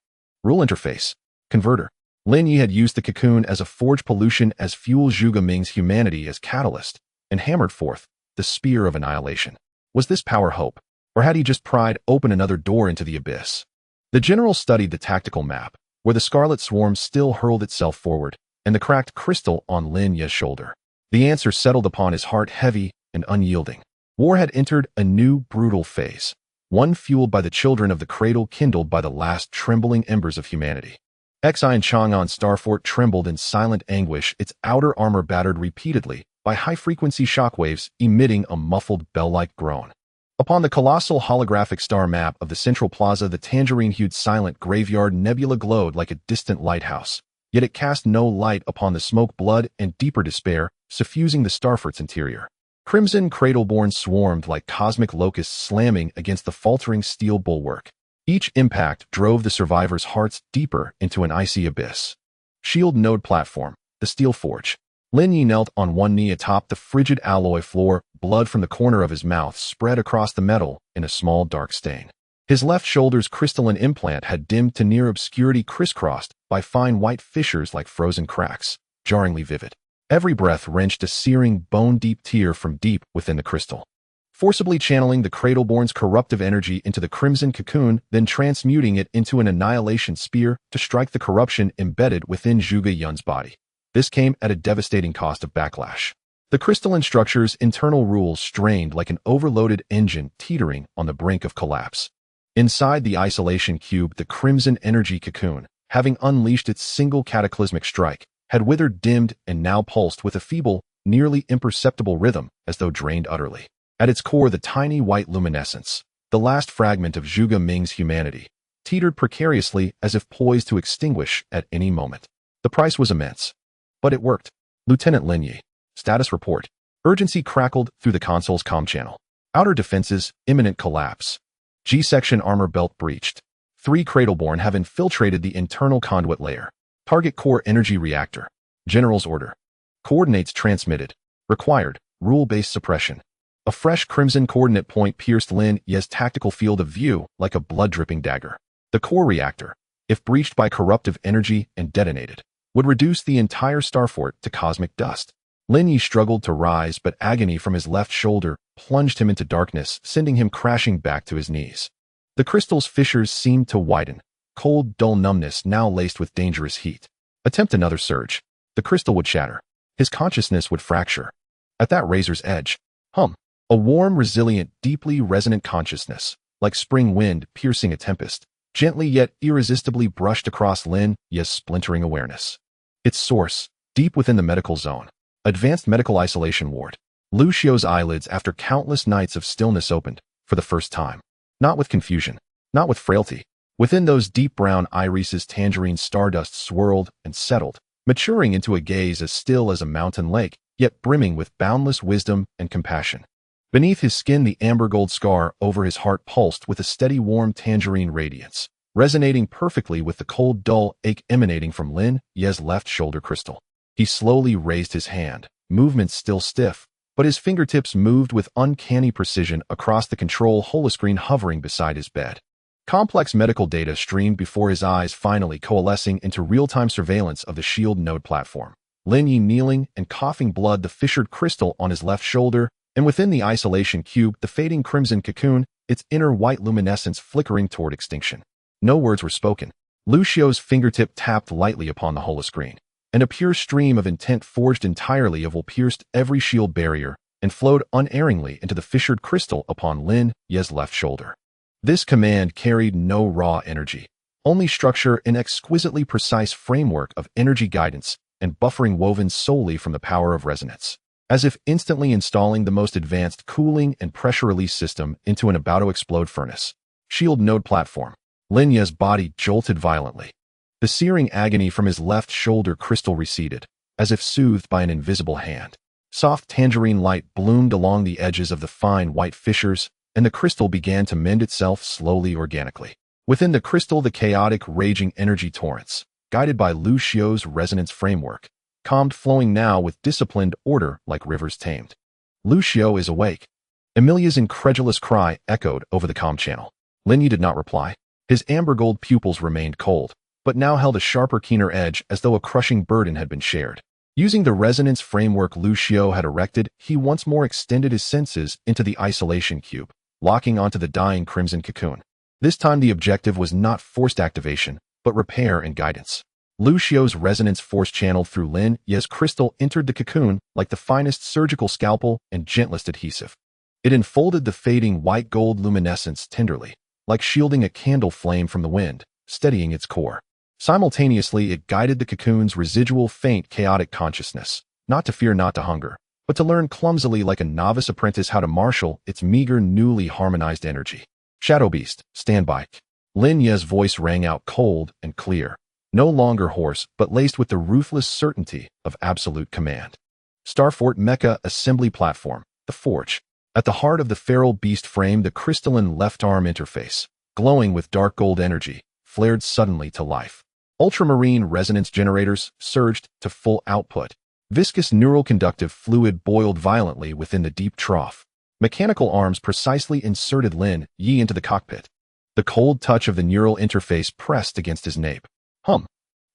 Rule interface. Converter. Lin Yi had used the cocoon as a forge, pollution as fuel, Zhuge Ming's humanity as catalyst, and hammered forth the spear of annihilation. Was this power hope, or had he just pried open another door into the abyss? The general studied the tactical map, where the scarlet swarm still hurled itself forward, and the cracked crystal on Lin Ye's shoulder. The answer settled upon his heart, heavy and unyielding. War had entered a new, brutal phase, one fueled by the children of the cradle, kindled by the last trembling embers of humanity. Xian Chang'an Starfort trembled in silent anguish, its outer armor battered repeatedly by high-frequency shockwaves, emitting a muffled bell-like groan. Upon the colossal holographic star map of the central plaza, the tangerine-hued silent graveyard nebula glowed like a distant lighthouse, yet it cast no light upon the smoke, blood, and deeper despair suffusing the Starfort's interior. Crimson cradleborn swarmed like cosmic locusts, slamming against the faltering steel bulwark. Each impact drove the survivors' hearts deeper into an icy abyss. Shield node platform, the steel forge. Lin Yi knelt on one knee atop the frigid alloy floor, blood from the corner of his mouth spread across the metal in a small dark stain. His left shoulder's crystalline implant had dimmed to near obscurity, crisscrossed by fine white fissures like frozen cracks, jarringly vivid. Every breath wrenched a searing, bone-deep tear from deep within the crystal, forcibly channeling the Cradleborn's corruptive energy into the crimson cocoon, then transmuting it into an annihilation spear to strike the corruption embedded within Zhuge Yun's body. This came at a devastating cost of backlash. The crystalline structure's internal rules strained like an overloaded engine teetering on the brink of collapse. Inside the isolation cube, the crimson energy cocoon, having unleashed its single cataclysmic strike, had withered, dimmed, and now pulsed with a feeble, nearly imperceptible rhythm, as though drained utterly. At its core, the tiny white luminescence, the last fragment of Zhuge Ming's humanity, teetered precariously as if poised to extinguish at any moment. The price was immense. But it worked. Lieutenant Lin Yi. Status report. Urgency crackled through the console's comm channel. Outer defenses, imminent collapse. G-section armor belt breached. 3 Cradleborn have infiltrated the internal conduit layer. Target core energy reactor. General's order. Coordinates transmitted. Required. Rule-based suppression. A fresh crimson coordinate point pierced Lin Yi's tactical field of view like a blood-dripping dagger. The core reactor, if breached by corruptive energy and detonated, would reduce the entire starfort to cosmic dust. Lin Yi struggled to rise, but agony from his left shoulder plunged him into darkness, sending him crashing back to his knees. The crystal's fissures seemed to widen, cold, dull numbness now laced with dangerous heat. Attempt another surge. The crystal would shatter. His consciousness would fracture. At that razor's edge, a warm, resilient, deeply resonant consciousness, like spring wind piercing a tempest, gently yet irresistibly brushed across Lin Yi's splintering awareness. Its source, deep within the medical zone. Advanced medical isolation ward. Lu Xiu's eyelids, after countless nights of stillness, opened, for the first time. Not with confusion, not with frailty. Within those deep brown irises, tangerine stardust swirled and settled, maturing into a gaze as still as a mountain lake, yet brimming with boundless wisdom and compassion. Beneath his skin, the amber gold scar over his heart pulsed with a steady, warm tangerine radiance, resonating perfectly with the cold, dull ache emanating from Lin Yi's left shoulder crystal. He slowly raised his hand, movements still stiff, but his fingertips moved with uncanny precision across the control holoscreen hovering beside his bed. Complex medical data streamed before his eyes, finally coalescing into real-time surveillance of the shield node platform. Lin Yi kneeling and coughing blood, the fissured crystal on his left shoulder, and within the isolation cube, the fading crimson cocoon, its inner white luminescence flickering toward extinction. No words were spoken. Lu Xiu's fingertip tapped lightly upon the holoscreen, and a pure stream of intent forged entirely of will pierced every shield barrier and flowed unerringly into the fissured crystal upon Lin Yi's left shoulder. This command carried no raw energy, only structure, an exquisitely precise framework of energy guidance and buffering woven solely from the power of resonance. As if instantly installing the most advanced cooling and pressure release system into an about-to-explode furnace. Shield node platform. Lin Yi's body jolted violently. The searing agony from his left shoulder crystal receded, as if soothed by an invisible hand. Soft tangerine light bloomed along the edges of the fine white fissures, and the crystal began to mend itself slowly, organically. Within the crystal, the chaotic, raging energy torrents, guided by Lu Xiu's resonance framework, calmed, flowing now with disciplined order like rivers tamed. Lu Xiu is awake. Emilia's incredulous cry echoed over the comm channel. Lin Yi did not reply. His amber gold pupils remained cold, but now held a sharper, keener edge, as though a crushing burden had been shared. Using the resonance framework Lu Xiu had erected, he once more extended his senses into the isolation cube, locking onto the dying crimson cocoon. This time the objective was not forced activation, but repair and guidance. Lu Xiu's resonance force channeled through Lin Yi's crystal entered the cocoon like the finest surgical scalpel and gentlest adhesive. It enfolded the fading white gold luminescence tenderly, like shielding a candle flame from the wind, steadying its core. Simultaneously, it guided the cocoon's residual faint, chaotic consciousness, not to fear, not to hunger, but to learn clumsily like a novice apprentice how to marshal its meager, newly harmonized energy. Shadow Beast, stand by. Lin Yi's voice rang out cold and clear, no longer hoarse, but laced with the ruthless certainty of absolute command. Starfort Mecha Assembly Platform, the Forge. At the heart of the feral beast frame, the crystalline left arm interface, glowing with dark gold energy, flared suddenly to life. Ultramarine resonance generators surged to full output. Viscous neural conductive fluid boiled violently within the deep trough. Mechanical arms precisely inserted Lin Yi into the cockpit. The cold touch of the neural interface pressed against his nape.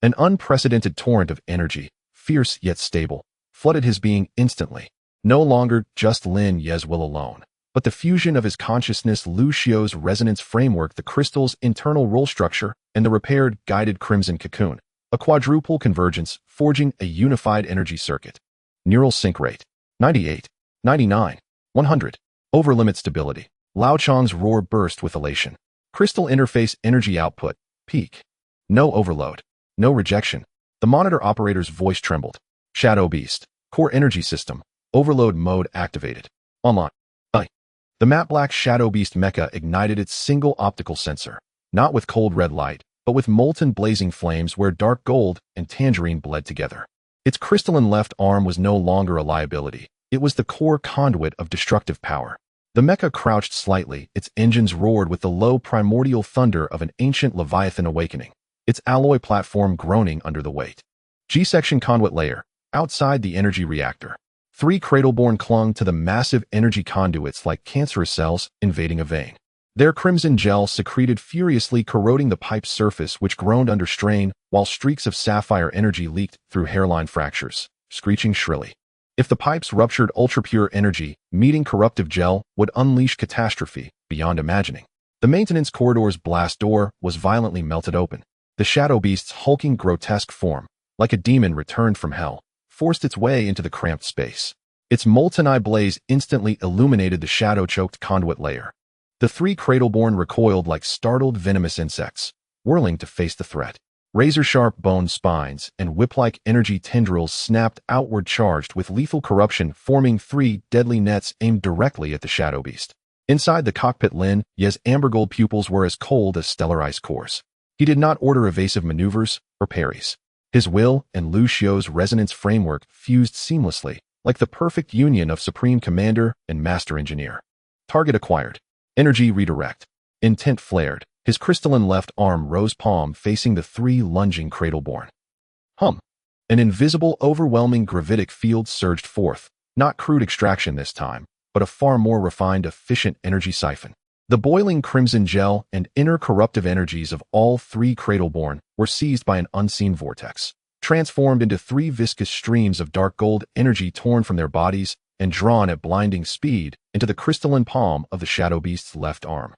An unprecedented torrent of energy, fierce yet stable, flooded his being instantly. No longer just Lin Ye's will alone, but the fusion of his consciousness, Lucio's resonance framework, the crystal's internal role structure, and the repaired, guided crimson cocoon. A quadruple convergence, forging a unified energy circuit. Neural sync rate. 98. 99. 100. Over-limit stability. Lao Chang's roar burst with elation. Crystal interface energy output. Peak. No overload. No rejection. The monitor operator's voice trembled. Shadow Beast. Core energy system. Overload mode activated. Online. The matte black Shadow Beast mecha ignited its single optical sensor, not with cold red light, but with molten blazing flames where dark gold and tangerine bled together. Its crystalline left arm was no longer a liability. It was the core conduit of destructive power. The mecha crouched slightly, its engines roared with the low primordial thunder of an ancient Leviathan awakening, its alloy platform groaning under the weight. G-section conduit layer, outside the energy reactor. 3 Cradleborn clung to the massive energy conduits like cancerous cells invading a vein. Their crimson gel secreted furiously, corroding the pipe's surface, which groaned under strain, while streaks of sapphire energy leaked through hairline fractures, screeching shrilly. If the pipes ruptured, ultra-pure energy, meeting corruptive gel, would unleash catastrophe beyond imagining. The maintenance corridor's blast door was violently melted open. The Shadow Beast's hulking, grotesque form, like a demon returned from hell, forced its way into the cramped space. Its molten eye blaze instantly illuminated the shadow-choked conduit layer. The 3 Cradleborn recoiled like startled venomous insects, whirling to face the threat. Razor-sharp bone spines and whip-like energy tendrils snapped outward, charged with lethal corruption, forming 3 deadly nets aimed directly at the Shadow Beast. Inside the cockpit, Lin Ye's amber-gold pupils were as cold as stellar ice cores. He did not order evasive maneuvers or parries. His will and Lucio's resonance framework fused seamlessly, like the perfect union of Supreme Commander and Master Engineer. Target acquired. Energy redirect. Intent flared. His crystalline left arm rose, palm facing the 3 lunging Cradleborn. An invisible, overwhelming gravitic field surged forth, not crude extraction this time, but a far more refined, efficient energy siphon. The boiling crimson gel and inner corruptive energies of all 3 Cradleborn were seized by an unseen vortex, transformed into 3 viscous streams of dark gold energy torn from their bodies and drawn at blinding speed into the crystalline palm of the Shadow Beast's left arm.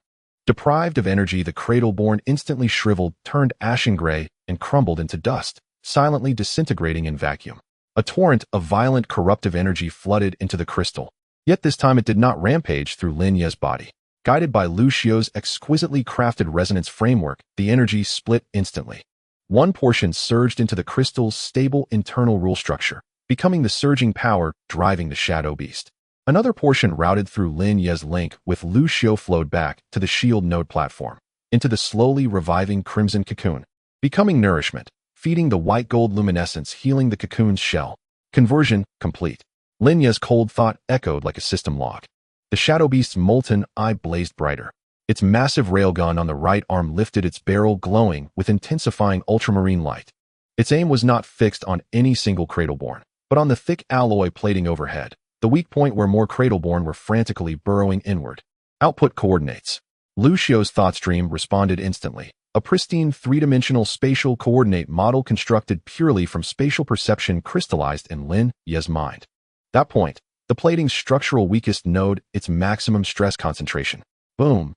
Deprived of energy, the Cradleborn instantly shriveled, turned ashen gray, and crumbled into dust, silently disintegrating in vacuum. A torrent of violent corruptive energy flooded into the crystal, yet this time it did not rampage through Lin Ye's body. Guided by Lucio's exquisitely crafted resonance framework, the energy split instantly. One portion surged into the crystal's stable internal rule structure, becoming the surging power driving the Shadow Beast. Another portion routed through Lin Ye's link with Lucio, flowed back to the shield node platform, into the slowly reviving crimson cocoon, becoming nourishment, feeding the white gold luminescence, healing the cocoon's shell. Conversion complete. Lin Ye's cold thought echoed like a system log. The Shadow Beast's molten eye blazed brighter. Its massive railgun on the right arm lifted, its barrel glowing with intensifying ultramarine light. Its aim was not fixed on any single Cradleborn, but on the thick alloy plating overhead, the weak point where more Cradleborn were frantically burrowing inward. Output coordinates. Lucio's thought stream responded instantly. A pristine 3-dimensional spatial coordinate model constructed purely from spatial perception crystallized in Lin Ye's mind. That point, the plating's structural weakest node, its maximum stress concentration. Boom.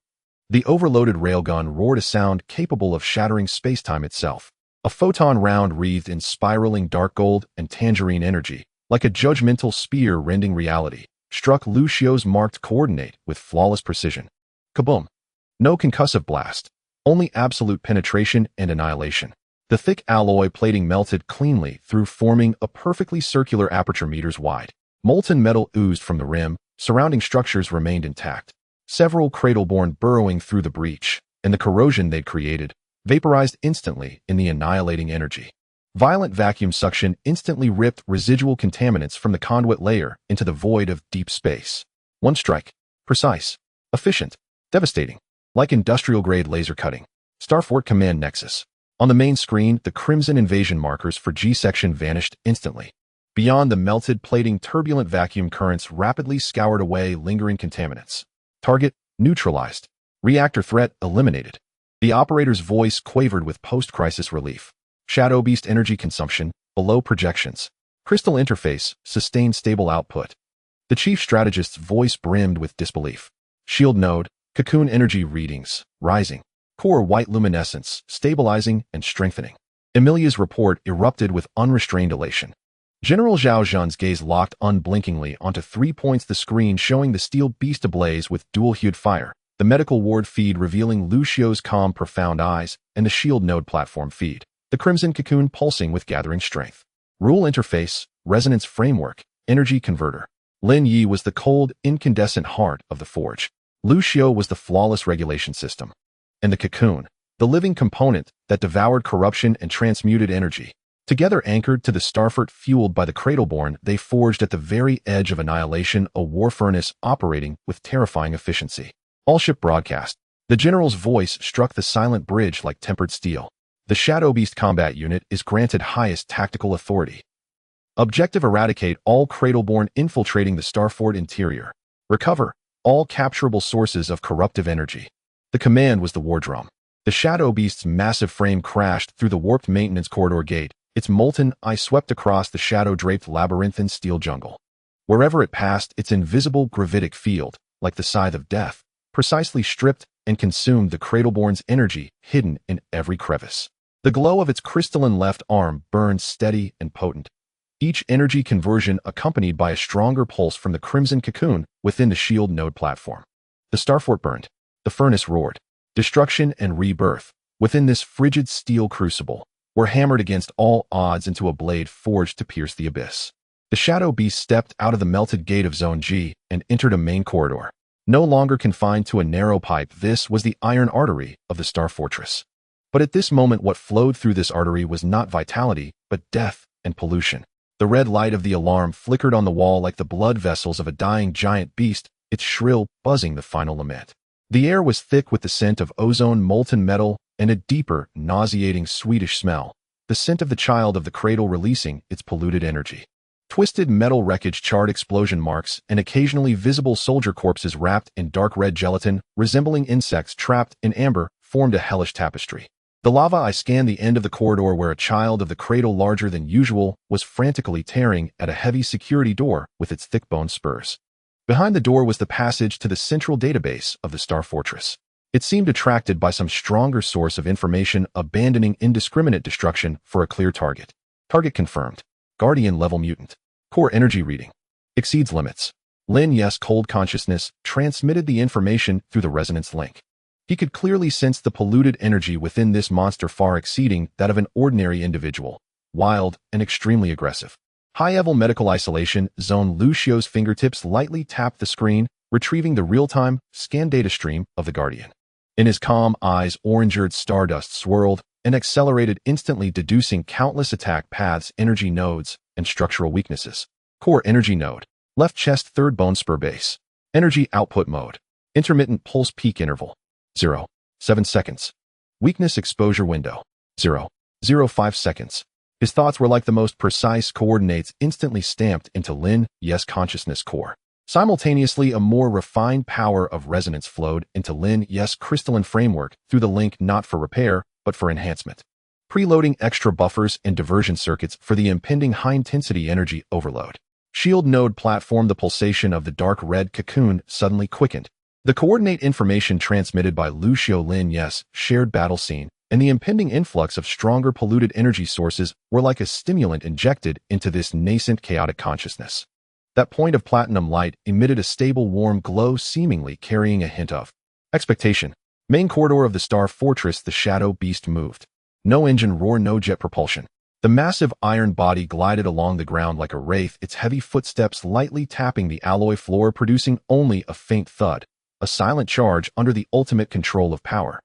The overloaded railgun roared a sound capable of shattering spacetime itself. A photon round wreathed in spiraling dark gold and tangerine energy, like a judgmental spear rending reality, struck Lucio's marked coordinate with flawless precision. Kaboom. No concussive blast, only absolute penetration and annihilation. The thick alloy plating melted cleanly through, forming a perfectly circular aperture meters wide. Molten metal oozed from the rim, surrounding structures remained intact. Several Cradleborn burrowing through the breach, and the corrosion they'd created vaporized instantly in the annihilating energy. Violent vacuum suction instantly ripped residual contaminants from the conduit layer into the void of deep space. One strike. Precise. Efficient. Devastating. Like industrial-grade laser cutting. Starfort Command Nexus. On the main screen, the crimson invasion markers for G-section vanished instantly. Beyond the melted plating, turbulent vacuum currents rapidly scoured away lingering contaminants. Target neutralized. Reactor threat eliminated. The operator's voice quavered with post-crisis relief. Shadow Beast energy consumption below projections. Crystal interface, sustained stable output. The chief strategist's voice brimmed with disbelief. Shield node, cocoon energy readings, rising. Core white luminescence, stabilizing and strengthening. Emilia's report erupted with unrestrained elation. General Zhao Zhan's gaze locked unblinkingly onto 3 points the screen showing the steel beast ablaze with dual-hued fire, the medical ward feed revealing Lucio's calm, profound eyes, and the shield node platform feed, the crimson cocoon pulsing with gathering strength. Rule interface, resonance framework, energy converter. Lin Yi was the cold, incandescent heart of the forge. Lucio was the flawless regulation system. And the cocoon, the living component that devoured corruption and transmuted energy. Together anchored to the starfort fueled by the Cradleborn, they forged at the very edge of annihilation a war furnace operating with terrifying efficiency. All ship broadcast. The general's voice struck the silent bridge like tempered steel. The Shadow Beast combat unit is granted highest tactical authority. Objective: eradicate all Cradleborn infiltrating the starfort interior. Recover all capturable sources of corruptive energy. The command was the war drum. The Shadow Beast's massive frame crashed through the warped maintenance corridor gate, its molten eye swept across the shadow-draped labyrinthine steel jungle. Wherever it passed, its invisible gravitic field, like the scythe of death, precisely stripped and consumed the Cradleborn's energy hidden in every crevice. The glow of its crystalline left arm burned steady and potent, each energy conversion accompanied by a stronger pulse from the crimson cocoon within the shield node platform. The starfort burned. The furnace roared. Destruction and rebirth, within this frigid steel crucible, were hammered against all odds into a blade forged to pierce the abyss. The Shadow Beast stepped out of the melted gate of Zone G and entered a main corridor. No longer confined to a narrow pipe, this was the iron artery of the Star Fortress. But at this moment what flowed through this artery was not vitality, but death and pollution. The red light of the alarm flickered on the wall like the blood vessels of a dying giant beast, its shrill buzzing the final lament. The air was thick with the scent of ozone, molten metal, and a deeper, nauseating Swedish smell, the scent of the child of the cradle releasing its polluted energy. Twisted metal wreckage, charred explosion marks, and occasionally visible soldier corpses wrapped in dark red gelatin, resembling insects trapped in amber, formed a hellish tapestry. The lava eye scanned the end of the corridor where a child of the cradle larger than usual was frantically tearing at a heavy security door with its thick-boned spurs. Behind the door was the passage to the central database of the Star Fortress. It seemed attracted by some stronger source of information, abandoning indiscriminate destruction for a clear target. Target confirmed. Guardian-level mutant. Core energy reading. Exceeds limits. Lin Yi's cold consciousness transmitted the information through the resonance link. He could clearly sense the polluted energy within this monster far exceeding that of an ordinary individual, wild and extremely aggressive. High-level medical isolation zone. Lucio's fingertips lightly tapped the screen, retrieving the real-time scan data stream of the Guardian. In his calm eyes, orange-eared stardust swirled and accelerated, instantly deducing countless attack paths, energy nodes, and structural weaknesses. Core energy node. Left chest, third bone spur base. Energy output mode. Intermittent pulse peak interval. 0.7 seconds. Weakness exposure window. 0.05 seconds. His thoughts were like the most precise coordinates instantly stamped into Lin Yi's consciousness core. Simultaneously, a more refined power of resonance flowed into Lin Yi's crystalline framework through the link, not for repair, but for enhancement. Preloading extra buffers and diversion circuits for the impending high-intensity energy overload. Shield node platform. The pulsation of the dark red cocoon suddenly quickened. The coordinate information transmitted by Lucio Lin Yi's shared battle scene and the impending influx of stronger polluted energy sources were like a stimulant injected into this nascent chaotic consciousness. That point of platinum light emitted a stable warm glow, seemingly carrying a hint of expectation. Main corridor of the Star Fortress. The Shadow Beast moved. No engine roar, no jet propulsion. The massive iron body glided along the ground like a wraith, its heavy footsteps lightly tapping the alloy floor, producing only a faint thud, a silent charge under the ultimate control of power.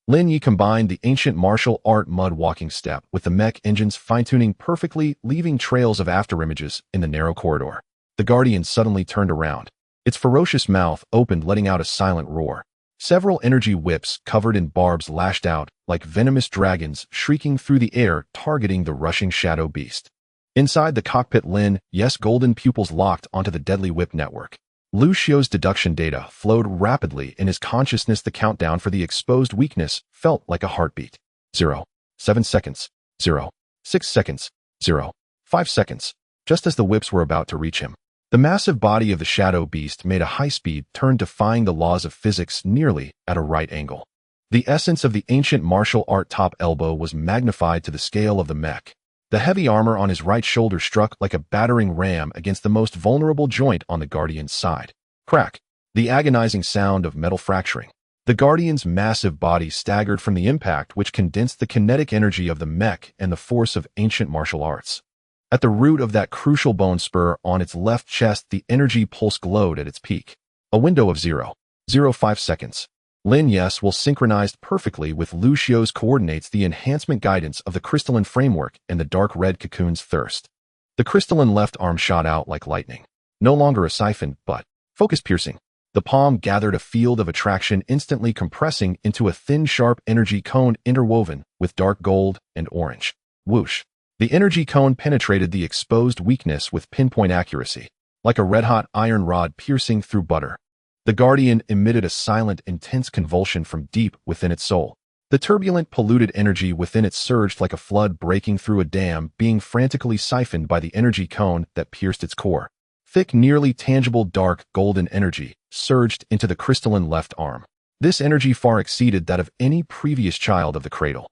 Lin Yi combined the ancient martial art mud walking step with the mech engines fine-tuning perfectly, leaving trails of afterimages in the narrow corridor. The Guardian suddenly turned around. Its ferocious mouth opened, letting out a silent roar. Several energy whips covered in barbs lashed out like venomous dragons, shrieking through the air, targeting the rushing Shadow Beast. Inside the cockpit, Lin Yi's golden pupils locked onto the deadly whip network. Lucio's deduction data flowed rapidly in his consciousness. The countdown for the exposed weakness felt like a heartbeat. 0.7 seconds. 0.6 seconds. 0.5 seconds. just as the whips were about to reach him. The massive body of the shadow beast made a high-speed turn, defying the laws of physics nearly at a right angle. The essence of the ancient martial art top elbow was magnified to the scale of the mech. The heavy armor on his right shoulder struck like a battering ram against the most vulnerable joint on the Guardian's side. Crack! The agonizing sound of metal fracturing. The Guardian's massive body staggered from the impact, which condensed the kinetic energy of the mech and the force of ancient martial arts. At the root of that crucial bone spur on its left chest, the energy pulse glowed at its peak. A window of 0.05 seconds. Lin Yes will synchronized perfectly with Lucio's coordinates, the enhancement guidance of the crystalline framework and the dark red cocoon's thirst. The crystalline left arm shot out like lightning. No longer a siphon, but focus-piercing. The palm gathered a field of attraction, instantly compressing into a thin, sharp energy cone interwoven with dark gold and orange. Whoosh! The energy cone penetrated the exposed weakness with pinpoint accuracy, like a red-hot iron rod piercing through butter. The Guardian emitted a silent, intense convulsion from deep within its soul. The turbulent, polluted energy within it surged like a flood breaking through a dam, being frantically siphoned by the energy cone that pierced its core. Thick, nearly tangible, dark, golden energy surged into the crystalline left arm. This energy far exceeded that of any previous child of the cradle.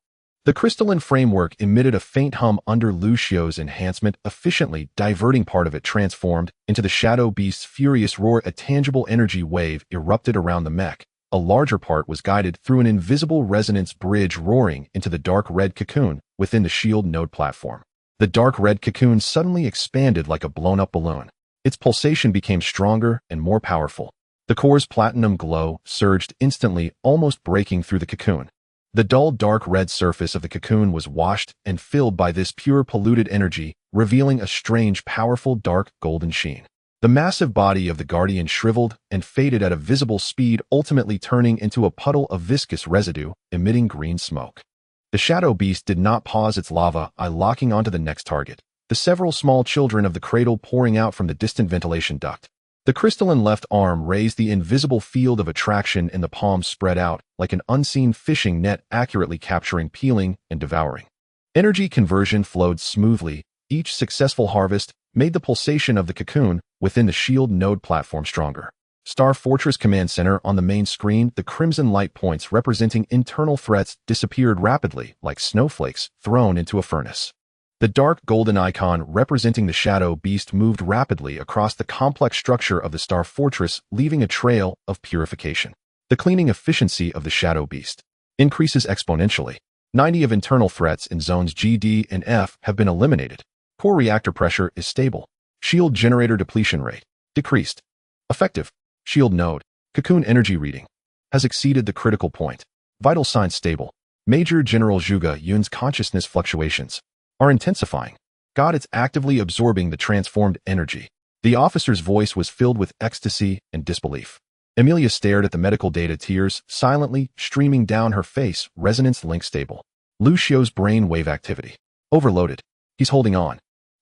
The crystalline framework emitted a faint hum under Lucio's enhancement, efficiently diverting part of it transformed into the shadow beast's furious roar. A tangible energy wave erupted around the mech. A larger part was guided through an invisible resonance bridge, roaring into the dark red cocoon within the shield node platform. The dark red cocoon suddenly expanded like a blown-up balloon. Its pulsation became stronger and more powerful. The core's platinum glow surged instantly, almost breaking through the cocoon. The dull dark red surface of the cocoon was washed and filled by this pure polluted energy, revealing a strange, powerful dark golden sheen. The massive body of the Guardian shriveled and faded at a visible speed, ultimately turning into a puddle of viscous residue, emitting green smoke. The shadow beast did not pause its lava eye, locking onto the next target, the several small children of the cradle pouring out from the distant ventilation duct. The crystalline left arm raised, the invisible field of attraction in the palm spread out like an unseen fishing net, accurately capturing, peeling, and devouring. Energy conversion flowed smoothly. Each successful harvest made the pulsation of the cocoon within the shield node platform stronger. Star Fortress Command Center on the main screen, the crimson light points representing internal threats disappeared rapidly like snowflakes thrown into a furnace. The dark golden icon representing the shadow beast moved rapidly across the complex structure of the Star Fortress, leaving a trail of purification. The cleaning efficiency of the shadow beast increases exponentially. 90 of internal threats in zones G, D, and F have been eliminated. Core reactor pressure is stable. Shield generator depletion rate decreased. Effective shield node cocoon energy reading has exceeded the critical point. Vital signs stable. Major General Zhuge Yun's consciousness fluctuations are intensifying. God, it's actively absorbing the transformed energy. The officer's voice was filled with ecstasy and disbelief. Emilia stared at the medical data, tears silently streaming down her face. Resonance link stable. Lucio's brain wave activity overloaded. He's holding on.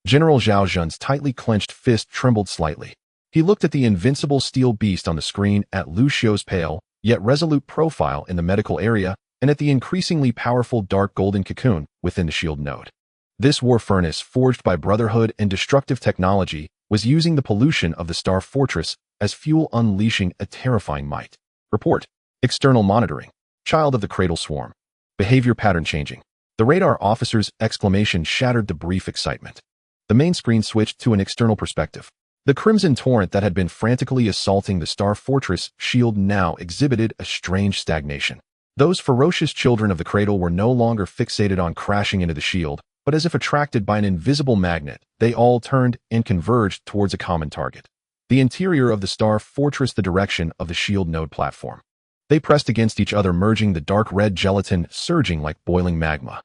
General Zhao Zhun's tightly clenched fist trembled slightly. He looked at the invincible steel beast on the screen, at Lucio's pale, yet resolute profile in the medical area, and at the increasingly powerful dark golden cocoon within the shield node. This war furnace, forged by Brotherhood and destructive technology, was using the pollution of the Star Fortress as fuel, unleashing a terrifying might. Report. External monitoring. Child of the Cradle swarm. Behavior pattern changing. The radar officer's exclamation shattered the brief excitement. The main screen switched to an external perspective. The crimson torrent that had been frantically assaulting the Star Fortress shield now exhibited a strange stagnation. Those ferocious children of the cradle were no longer fixated on crashing into the shield, but as if attracted by an invisible magnet, they all turned and converged towards a common target. The interior of the Star Fortress, the direction of the shield node platform. They pressed against each other, merging, the dark red gelatin surging like boiling magma.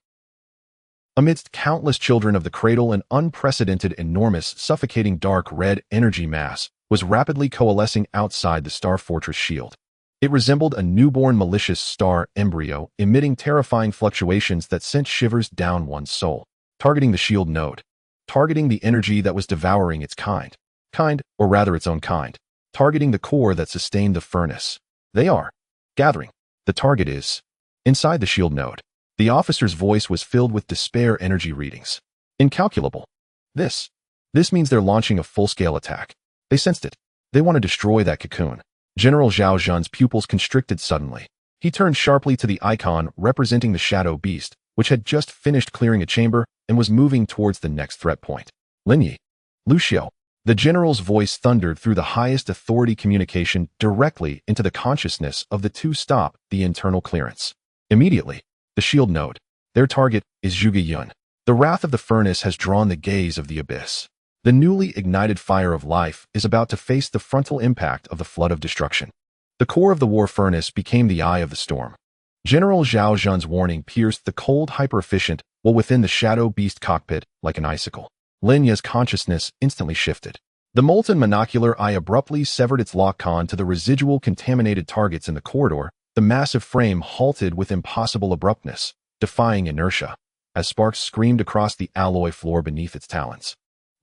Amidst countless children of the cradle, an unprecedented, enormous, suffocating dark red energy mass was rapidly coalescing outside the Star Fortress shield. It resembled a newborn malicious star embryo, emitting terrifying fluctuations that sent shivers down one's soul. Targeting the shield node. Targeting the energy that was devouring its kind, or rather its own kind. Targeting the core that sustained the furnace. They are gathering. The target is inside the shield node. The officer's voice was filled with despair. Energy readings incalculable. This This means they're launching a full-scale attack. They sensed it. They want to destroy that cocoon. General Zhao Zhun's pupils constricted suddenly. He turned sharply to the icon representing the shadow beast, which had just finished clearing a chamber and was moving towards the next threat point. Lin Yi. Lucio. The general's voice thundered through the highest authority communication directly into the consciousness of the two. Stop the internal clearance. Immediately. The shield node. Their target is Zhuge Yun. The wrath of the furnace has drawn the gaze of the abyss. The newly ignited fire of life is about to face the frontal impact of the flood of destruction. The core of the war furnace became the eye of the storm. General Zhao Zhun's warning pierced the cold hyper-efficient while within the shadow beast cockpit like an icicle. Lin Yi's consciousness instantly shifted. The molten monocular eye abruptly severed its lock-on to the residual contaminated targets in the corridor. The massive frame halted with impossible abruptness, defying inertia, as sparks screamed across the alloy floor beneath its talons.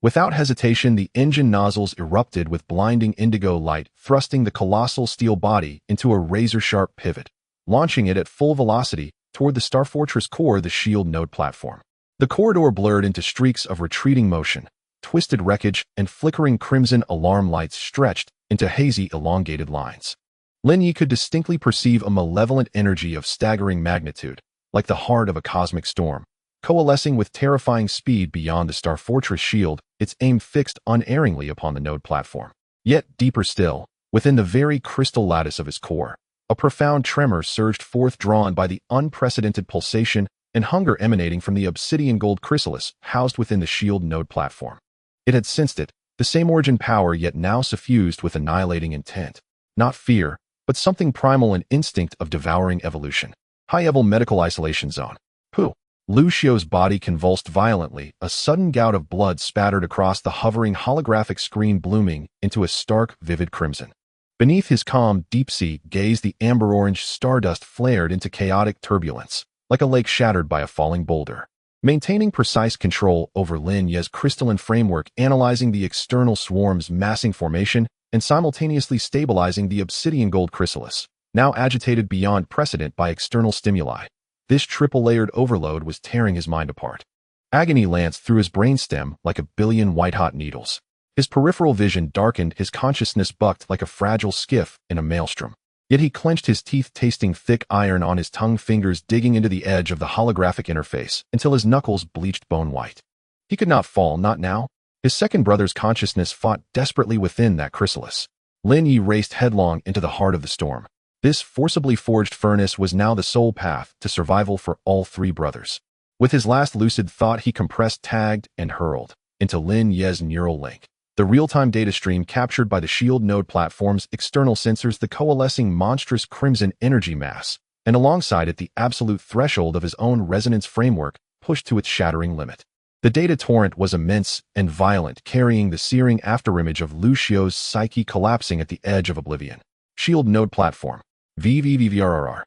Without hesitation, the engine nozzles erupted with blinding indigo light, thrusting the colossal steel body into a razor-sharp pivot, launching it at full velocity toward the Star Fortress core, the shield node platform. The corridor blurred into streaks of retreating motion, twisted wreckage, and flickering crimson alarm lights stretched into hazy, elongated lines. Lin Yi could distinctly perceive a malevolent energy of staggering magnitude, like the heart of a cosmic storm, coalescing with terrifying speed beyond the Star Fortress shield, its aim fixed unerringly upon the node platform. Yet deeper still, within the very crystal lattice of its core, a profound tremor surged forth, drawn by the unprecedented pulsation and hunger emanating from the obsidian gold chrysalis housed within the shield node platform. It had sensed it, the same origin power, yet now suffused with annihilating intent. Not fear, but something primal, an instinct of devouring evolution. High-level medical isolation zone. Pooh. Lucio's body convulsed violently, a sudden gout of blood spattered across the hovering holographic screen, blooming into a stark, vivid crimson. Beneath his calm, deep-sea gaze, the amber-orange stardust flared into chaotic turbulence, like a lake shattered by a falling boulder. Maintaining precise control over Lin Yi's crystalline framework, analyzing the external swarm's massing formation, and simultaneously stabilizing the obsidian gold chrysalis, now agitated beyond precedent by external stimuli. This triple-layered overload was tearing his mind apart. Agony lanced through his brainstem like a billion white-hot needles. His peripheral vision darkened, his consciousness bucked like a fragile skiff in a maelstrom. Yet he clenched his teeth, tasting thick iron on his tongue, fingers digging into the edge of the holographic interface until his knuckles bleached bone white. He could not fall, not now. His second brother's consciousness fought desperately within that chrysalis. Lin Yi raced headlong into the heart of the storm. This forcibly forged furnace was now the sole path to survival for all three brothers. With his last lucid thought, he compressed, tagged, and hurled into Lin Yi's neural link. The real-time data stream captured by the shield node platform's external sensors, the coalescing monstrous crimson energy mass, and alongside it the absolute threshold of his own resonance framework pushed to its shattering limit. The data torrent was immense and violent, carrying the searing afterimage of Lucio's psyche collapsing at the edge of oblivion. Shield node platform. VVVVRRR.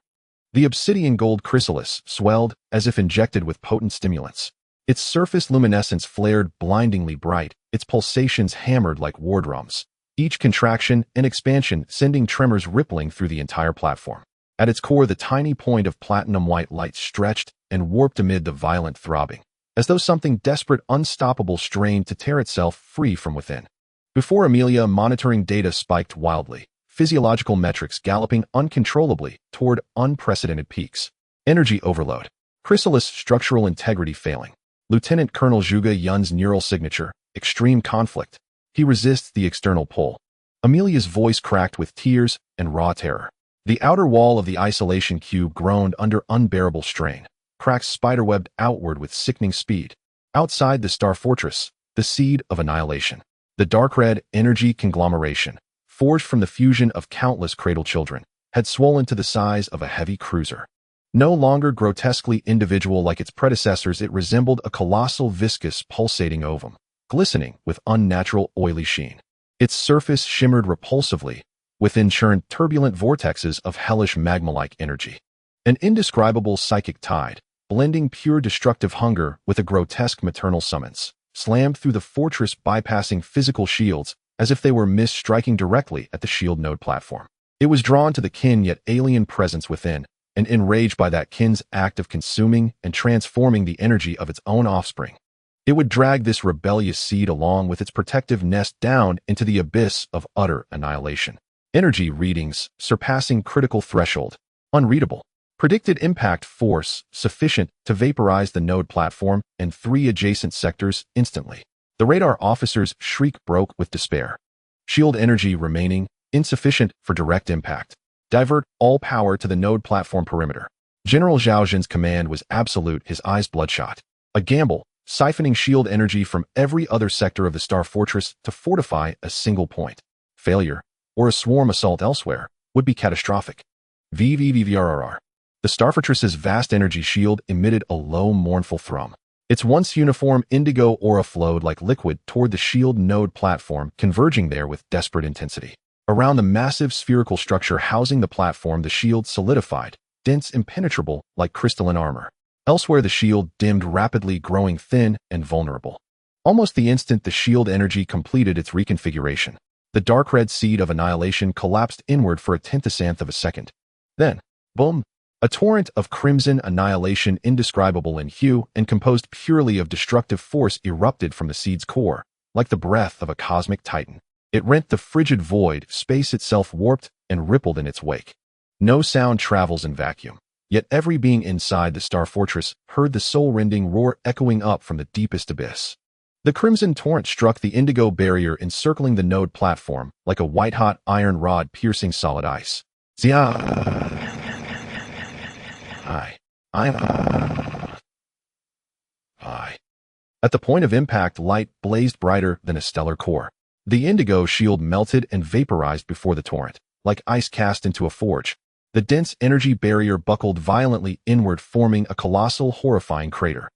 The obsidian gold chrysalis swelled as if injected with potent stimulants. Its surface luminescence flared blindingly bright, its pulsations hammered like war drums, each contraction and expansion sending tremors rippling through the entire platform. At its core, the tiny point of platinum-white light stretched and warped amid the violent throbbing, as though something desperate, unstoppable strained to tear itself free from within. Before Amelia, monitoring data spiked wildly, physiological metrics galloping uncontrollably toward unprecedented peaks. Energy overload. Chrysalis structural integrity failing. Lieutenant Colonel Zhuge Yun's neural signature. Extreme conflict. He resists the external pull. Amelia's voice cracked with tears and raw terror. The outer wall of the isolation cube groaned under unbearable strain. Cracks spiderwebbed outward with sickening speed. Outside the Star Fortress, the seed of annihilation. The dark red energy conglomeration, forged from the fusion of countless cradle children, had swollen to the size of a heavy cruiser. No longer grotesquely individual like its predecessors, it resembled a colossal, viscous, pulsating ovum, glistening with unnatural oily sheen. Its surface shimmered repulsively, within churned turbulent vortexes of hellish magma-like energy. An indescribable psychic tide, blending pure destructive hunger with a grotesque maternal summons, slammed through the fortress, bypassing physical shields as if they were mist, striking directly at the shield node platform. It was drawn to the kin yet alien presence within, and enraged by that kin's act of consuming and transforming the energy of its own offspring. It would drag this rebellious seed along with its protective nest down into the abyss of utter annihilation. Energy readings surpassing critical threshold. Unreadable. Predicted impact force sufficient to vaporize the node platform and 3 adjacent sectors instantly. The radar officer's shriek broke with despair. Shield energy remaining insufficient for direct impact. Divert all power to the node platform perimeter. General Zhao Zhen's command was absolute, his eyes bloodshot. A gamble, siphoning shield energy from every other sector of the Star Fortress to fortify a single point. Failure, or a swarm assault elsewhere, would be catastrophic. VVVVRRR. The Star Fortress's vast energy shield emitted a low, mournful thrum. Its once uniform indigo aura flowed like liquid toward the shield node platform, converging there with desperate intensity. Around the massive spherical structure housing the platform, the shield solidified, dense, impenetrable, like crystalline armor. Elsewhere, the shield dimmed rapidly, growing thin and vulnerable. Almost the instant the shield energy completed its reconfiguration, the dark red seed of annihilation collapsed inward for a tenthesanthe of a second. Then, boom! A torrent of crimson annihilation indescribable in hue and composed purely of destructive force erupted from the seed's core, like the breath of a cosmic titan. It rent the frigid void, space itself warped and rippled in its wake. No sound travels in vacuum, yet every being inside the Star Fortress heard the soul-rending roar echoing up from the deepest abyss. The crimson torrent struck the indigo barrier encircling the node platform like a white-hot iron rod piercing solid ice. Zia! At the point of impact, light blazed brighter than a stellar core. The indigo shield melted and vaporized before the torrent, like ice cast into a forge. The dense energy barrier buckled violently inward, forming a colossal, horrifying crater.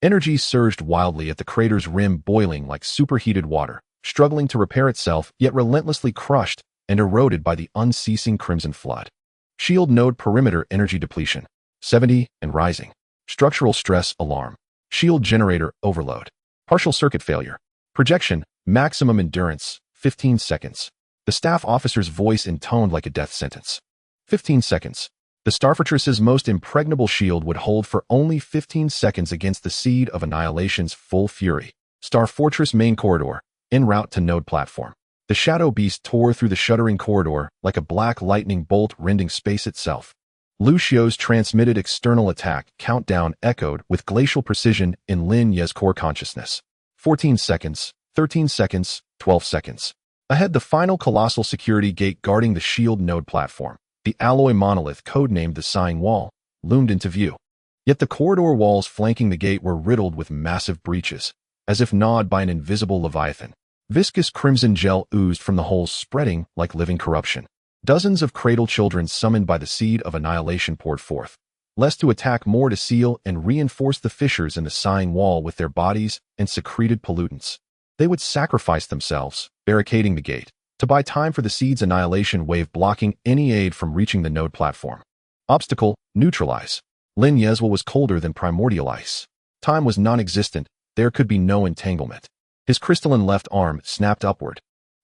Energy surged wildly at the crater's rim, boiling like superheated water, struggling to repair itself, yet relentlessly crushed and eroded by the unceasing crimson flood. Shield node perimeter energy depletion. 70 and rising. Structural stress alarm. Shield generator overload. Partial circuit failure. Projection, maximum endurance, 15 seconds. The staff officer's voice intoned like a death sentence. 15 seconds. The Star Fortress's most impregnable shield would hold for only 15 seconds against the seed of annihilation's full fury. Star Fortress main corridor, en route to node platform. The shadow beast tore through the shuddering corridor like a black lightning bolt, rending space itself. Lucio's transmitted external attack countdown echoed with glacial precision in Lin Ye's core consciousness. 14 seconds, 13 seconds, 12 seconds. Ahead, the final colossal security gate guarding the shield node platform, the alloy monolith codenamed the Sighing Wall, loomed into view. Yet the corridor walls flanking the gate were riddled with massive breaches, as if gnawed by an invisible leviathan. Viscous crimson gel oozed from the holes, spreading like living corruption. Dozens of cradle children summoned by the seed of annihilation poured forth, less to attack, more to seal and reinforce the fissures in the Sighing Wall with their bodies and secreted pollutants. They would sacrifice themselves, barricading the gate, to buy time for the seed's annihilation wave, blocking any aid from reaching the node platform. Obstacle, neutralize. Lin Yezwell was colder than primordial ice. Time was non-existent, there could be no entanglement. His crystalline left arm snapped upward.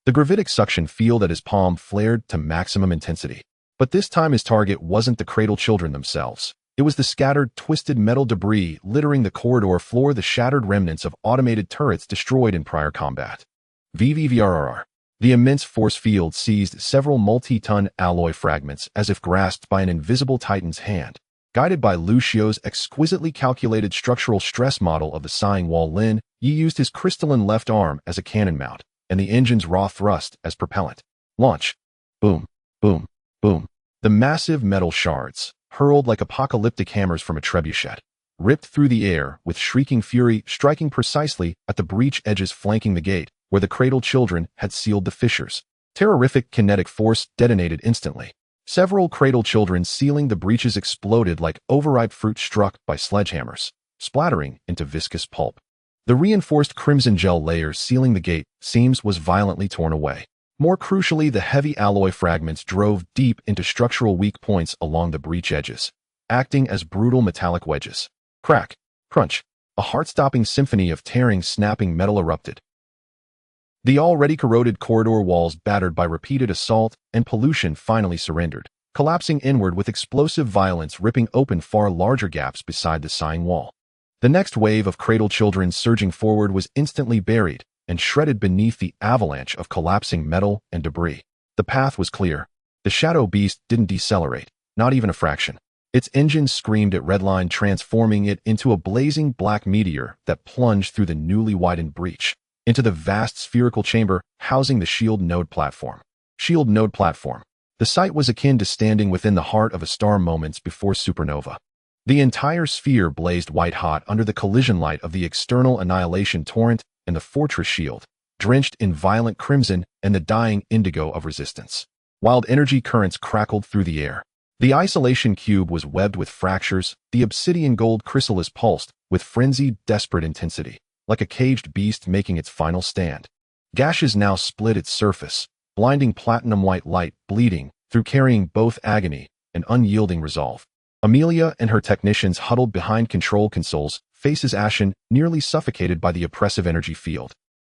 The gravitic suction field at his palm flared to maximum intensity. But this time his target wasn't the cradle children themselves. It was the scattered, twisted metal debris littering the corridor floor, the shattered remnants of automated turrets destroyed in prior combat. VVVRRR. The immense force field seized several multi-ton alloy fragments as if grasped by an invisible titan's hand. Guided by Lucio's exquisitely calculated structural stress model of the Sighing Wall, Lin Yi used his crystalline left arm as a cannon mount, and the engine's raw thrust as propellant. Launch. Boom, boom, boom. The massive metal shards, hurled like apocalyptic hammers from a trebuchet, ripped through the air with shrieking fury, striking precisely at the breach edges flanking the gate, where the cradle children had sealed the fissures. Terrific kinetic force detonated instantly. Several cradle children sealing the breaches exploded like overripe fruit struck by sledgehammers, splattering into viscous pulp. The reinforced crimson gel layer sealing the gate seams was violently torn away. More crucially, the heavy alloy fragments drove deep into structural weak points along the breach edges, acting as brutal metallic wedges. Crack, crunch, a heart-stopping symphony of tearing, snapping metal erupted. The already corroded corridor walls, battered by repeated assault and pollution, finally surrendered, collapsing inward with explosive violence, ripping open far larger gaps beside the Sighing Wall. The next wave of cradle children surging forward was instantly buried and shredded beneath the avalanche of collapsing metal and debris. The path was clear. The shadow beast didn't decelerate, not even a fraction. Its engine screamed at redline, transforming it into a blazing black meteor that plunged through the newly widened breach into the vast spherical chamber housing the shield node platform. Shield node platform. The site was akin to standing within the heart of a star moments before supernova. The entire sphere blazed white-hot under the collision light of the external annihilation torrent and the fortress shield, drenched in violent crimson and the dying indigo of resistance. Wild energy currents crackled through the air. The isolation cube was webbed with fractures, the obsidian gold chrysalis pulsed with frenzied, desperate intensity, like a caged beast making its final stand. Gashes now split its surface, blinding platinum-white light bleeding through, carrying both agony and unyielding resolve. Amelia and her technicians huddled behind control consoles, faces ashen, nearly suffocated by the oppressive energy field.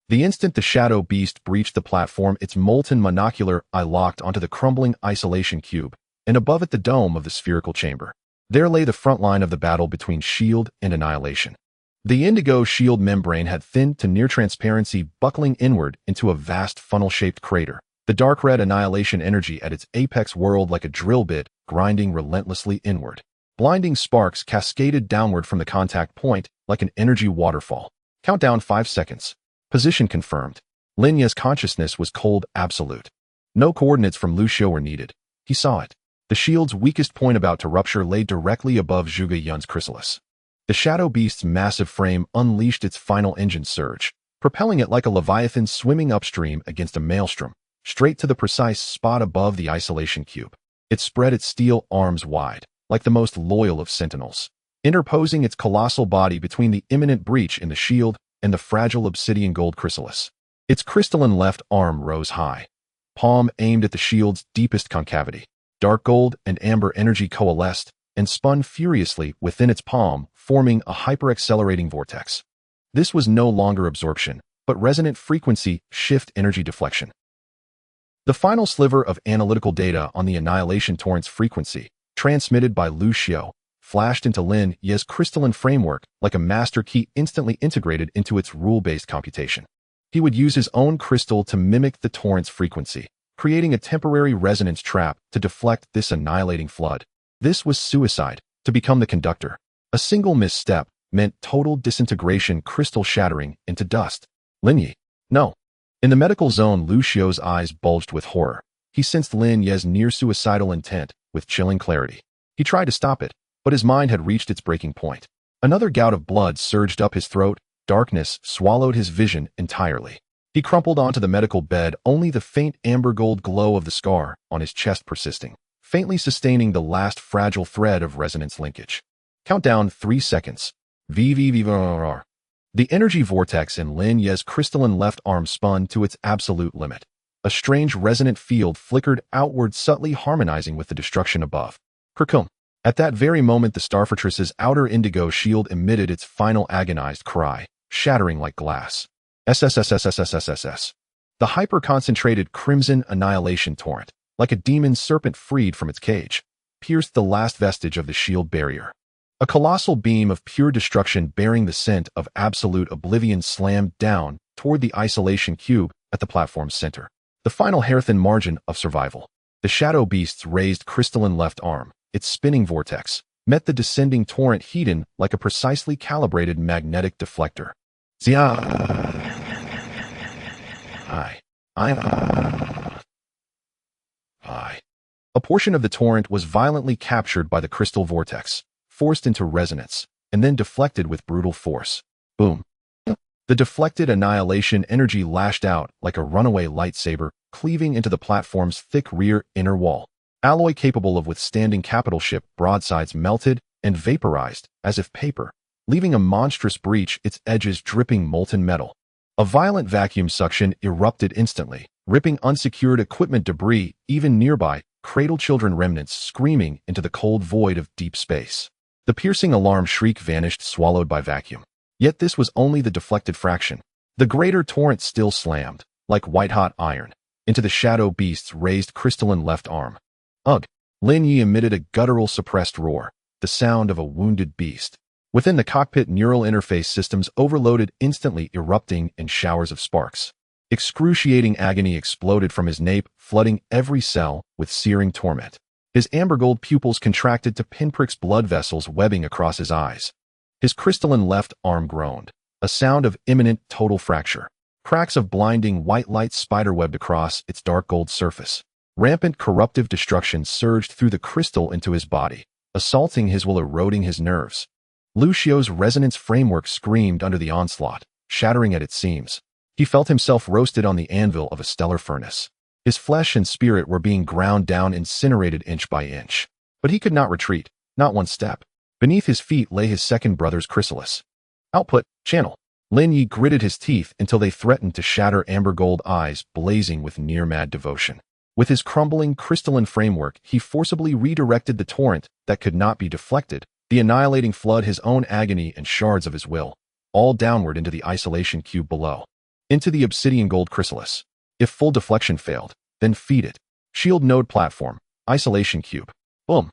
The instant the shadow beast breached the platform, its molten monocular eye locked onto the crumbling isolation cube, and above it the dome of the spherical chamber. There lay the front line of the battle between shield and annihilation. The indigo shield membrane had thinned to near transparency, buckling inward into a vast funnel-shaped crater. The dark red annihilation energy at its apex whirled like a drill bit, grinding relentlessly inward. Blinding sparks cascaded downward from the contact point like an energy waterfall. Countdown 5 seconds. Position confirmed. Linya's consciousness was cold absolute. No coordinates from Lucio were needed. He saw it. The shield's weakest point about to rupture lay directly above Zhuge Yun's chrysalis. The shadow beast's massive frame unleashed its final engine surge, propelling it like a leviathan swimming upstream against a maelstrom, straight to the precise spot above the isolation cube. It spread its steel arms wide, like the most loyal of sentinels, interposing its colossal body between the imminent breach in the shield and the fragile obsidian gold chrysalis. Its crystalline left arm rose high, palm aimed at the shield's deepest concavity. Dark gold and amber energy coalesced and spun furiously within its palm, forming a hyper-accelerating vortex. This was no longer absorption, but resonant frequency shift energy deflection. The final sliver of analytical data on the annihilation torrent's frequency, transmitted by Lucio, flashed into Lin Ye's crystalline framework like a master key instantly integrated into its rule-based computation. He would use his own crystal to mimic the torrent's frequency, creating a temporary resonance trap to deflect this annihilating flood. This was suicide, to become the conductor. A single misstep meant total disintegration, crystal shattering into dust. Lin Ye. No. In the medical zone, Lucio's eyes bulged with horror. He sensed Lin Ye's near-suicidal intent with chilling clarity. He tried to stop it, but his mind had reached its breaking point. Another gout of blood surged up his throat. Darkness swallowed his vision entirely. He crumpled onto the medical bed, only the faint amber gold glow of the scar on his chest persisting, faintly sustaining the last fragile thread of resonance linkage. Countdown 3 seconds. VVVVRR. The energy vortex in Lin Ye's crystalline left arm spun to its absolute limit. A strange resonant field flickered outward, subtly harmonizing with the destruction above. Kerkum. At that very moment, the Starfortress's outer indigo shield emitted its final agonized cry, shattering like glass. SSSSSSSSS. The hyper-concentrated crimson annihilation torrent, like a demon serpent freed from its cage, pierced the last vestige of the shield barrier. A colossal beam of pure destruction bearing the scent of absolute oblivion slammed down toward the isolation cube at the platform's center. The final hair-thin margin of survival. The shadow beast's raised crystalline left arm, its spinning vortex, met the descending torrent heated like a precisely calibrated magnetic deflector. Zia. A portion of the torrent was violently captured by the crystal vortex, forced into resonance, and then deflected with brutal force. Boom. The deflected annihilation energy lashed out like a runaway lightsaber, cleaving into the platform's thick rear inner wall. Alloy capable of withstanding capital ship broadsides melted and vaporized as if paper, leaving a monstrous breach, its edges dripping molten metal. A violent vacuum suction erupted instantly, ripping unsecured equipment debris, even nearby, cradle children remnants screaming into the cold void of deep space. The piercing alarm shriek vanished, swallowed by vacuum. Yet this was only the deflected fraction. The greater torrent still slammed, like white-hot iron, into the shadow beast's raised crystalline left arm. Ugh! Lin Yi emitted a guttural suppressed roar, the sound of a wounded beast. Within the cockpit, neural interface systems overloaded, instantly erupting in showers of sparks. Excruciating agony exploded from his nape, flooding every cell with searing torment. His amber-gold pupils contracted to pinpricks, blood vessels webbing across his eyes. His crystalline left arm groaned, a sound of imminent total fracture. Cracks of blinding white light spiderwebbed across its dark gold surface. Rampant corruptive destruction surged through the crystal into his body, assaulting his will, eroding his nerves. Lucio's resonance framework screamed under the onslaught, shattering at its seams. He felt himself roasted on the anvil of a stellar furnace. His flesh and spirit were being ground down, incinerated inch by inch. But he could not retreat, not one step. Beneath his feet lay his second brother's chrysalis. Output, channel. Lin Yi gritted his teeth until they threatened to shatter, amber gold eyes blazing with near-mad devotion. With his crumbling crystalline framework, he forcibly redirected the torrent that could not be deflected, the annihilating flood, his own agony and shards of his will, all downward into the isolation cube below. Into the obsidian gold chrysalis. If full deflection failed, then feed it. Shield node platform, isolation cube. Boom.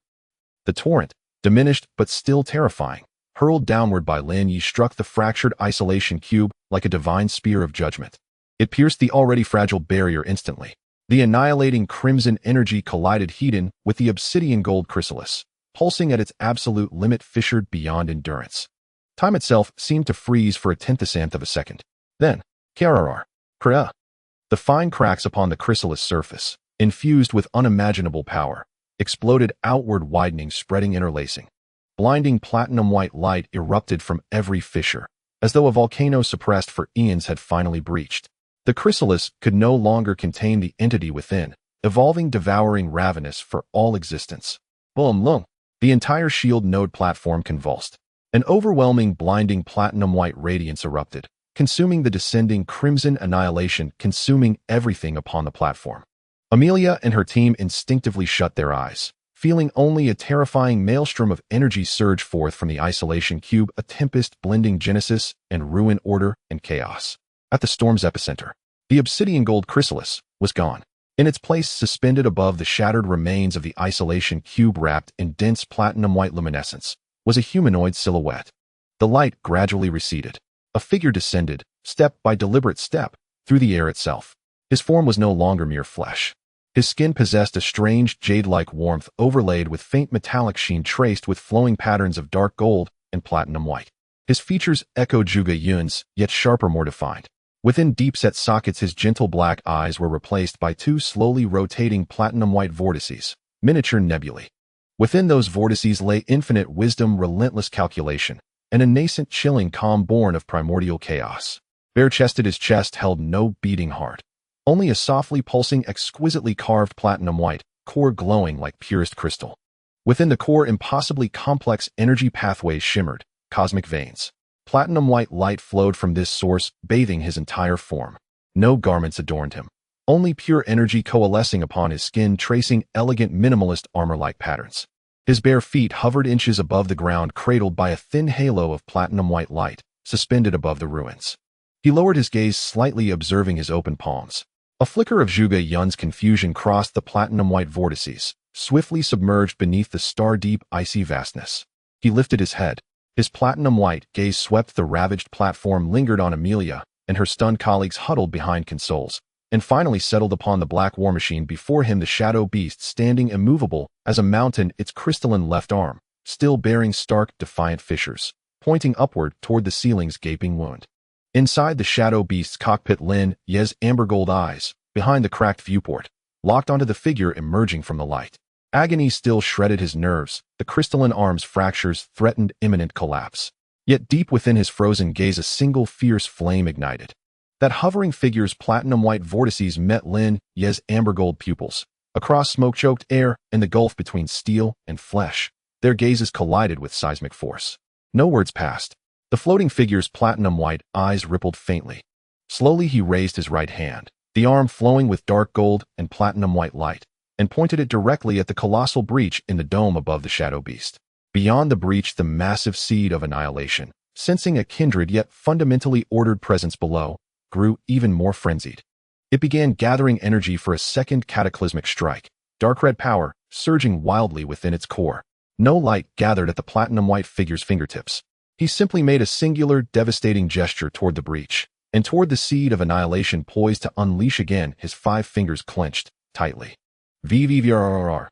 The torrent, diminished but still terrifying, hurled downward by Lin Yi, struck the fractured isolation cube like a divine spear of judgment. It pierced the already fragile barrier instantly. The annihilating crimson energy collided heat-in with the obsidian gold chrysalis, pulsing at its absolute limit, fissured beyond endurance. Time itself seemed to freeze for a tenthescent of a second. Then, krrr, krrr. The fine cracks upon the chrysalis surface, infused with unimaginable power, exploded outward, widening, spreading, interlacing. Blinding platinum-white light erupted from every fissure, as though a volcano suppressed for eons had finally breached. The chrysalis could no longer contain the entity within, evolving, devouring, ravenous for all existence. Boom, lung. The entire shield node platform convulsed. An overwhelming, blinding platinum-white radiance erupted, consuming the descending crimson annihilation, consuming everything upon the platform. Amelia and her team instinctively shut their eyes, feeling only a terrifying maelstrom of energy surge forth from the isolation cube, a tempest blending genesis and ruin, order and chaos. At the storm's epicenter, the obsidian gold chrysalis was gone. In its place, suspended above the shattered remains of the isolation cube, wrapped in dense platinum-white luminescence, was a humanoid silhouette. The light gradually receded. A figure descended, step by deliberate step, through the air itself. His form was no longer mere flesh. His skin possessed a strange jade-like warmth, overlaid with faint metallic sheen, traced with flowing patterns of dark gold and platinum white. His features echoed Zhuge Yun's, yet sharper, more defined. Within deep-set sockets, his gentle black eyes were replaced by two slowly rotating platinum-white vortices, miniature nebulae. Within those vortices lay infinite wisdom, relentless calculation, and a nascent, chilling calm born of primordial chaos. Bare-chested, his chest held no beating heart. Only a softly pulsing, exquisitely carved platinum-white core glowing like purest crystal. Within the core, impossibly complex energy pathways shimmered, cosmic veins. Platinum-white light flowed from this source, bathing his entire form. No garments adorned him. Only pure energy coalescing upon his skin, tracing elegant, minimalist, armor-like patterns. His bare feet hovered inches above the ground, cradled by a thin halo of platinum-white light, suspended above the ruins. He lowered his gaze slightly, observing his open palms. A flicker of Zhuge Yun's confusion crossed the platinum-white vortices, swiftly submerged beneath the star-deep, icy vastness. He lifted his head. His platinum-white gaze swept the ravaged platform, lingered on Amelia and her stunned colleagues huddled behind consoles, and finally settled upon the black war machine before him, the shadow beast standing immovable as a mountain, its crystalline left arm still bearing stark, defiant fissures, pointing upward toward the ceiling's gaping wound. Inside the shadow beast's cockpit, Lin Yi's amber-gold eyes, behind the cracked viewport, locked onto the figure emerging from the light. Agony still shredded his nerves, the crystalline arm's fractures threatened imminent collapse. Yet deep within his frozen gaze, a single fierce flame ignited. That hovering figure's platinum-white vortices met Lin Yi's amber-gold pupils. Across smoke-choked air and the gulf between steel and flesh, their gazes collided with seismic force. No words passed. The floating figure's platinum-white eyes rippled faintly. Slowly he raised his right hand, the arm flowing with dark gold and platinum-white light, and pointed it directly at the colossal breach in the dome above the shadow beast. Beyond the breach, the massive seed of annihilation, sensing a kindred yet fundamentally ordered presence below, grew even more frenzied. It began gathering energy for a second cataclysmic strike, dark red power surging wildly within its core. No light gathered at the platinum-white figure's fingertips. He simply made a singular, devastating gesture toward the breach, and toward the seed of annihilation poised to unleash again, his 5 fingers clenched tightly. VVVRRR.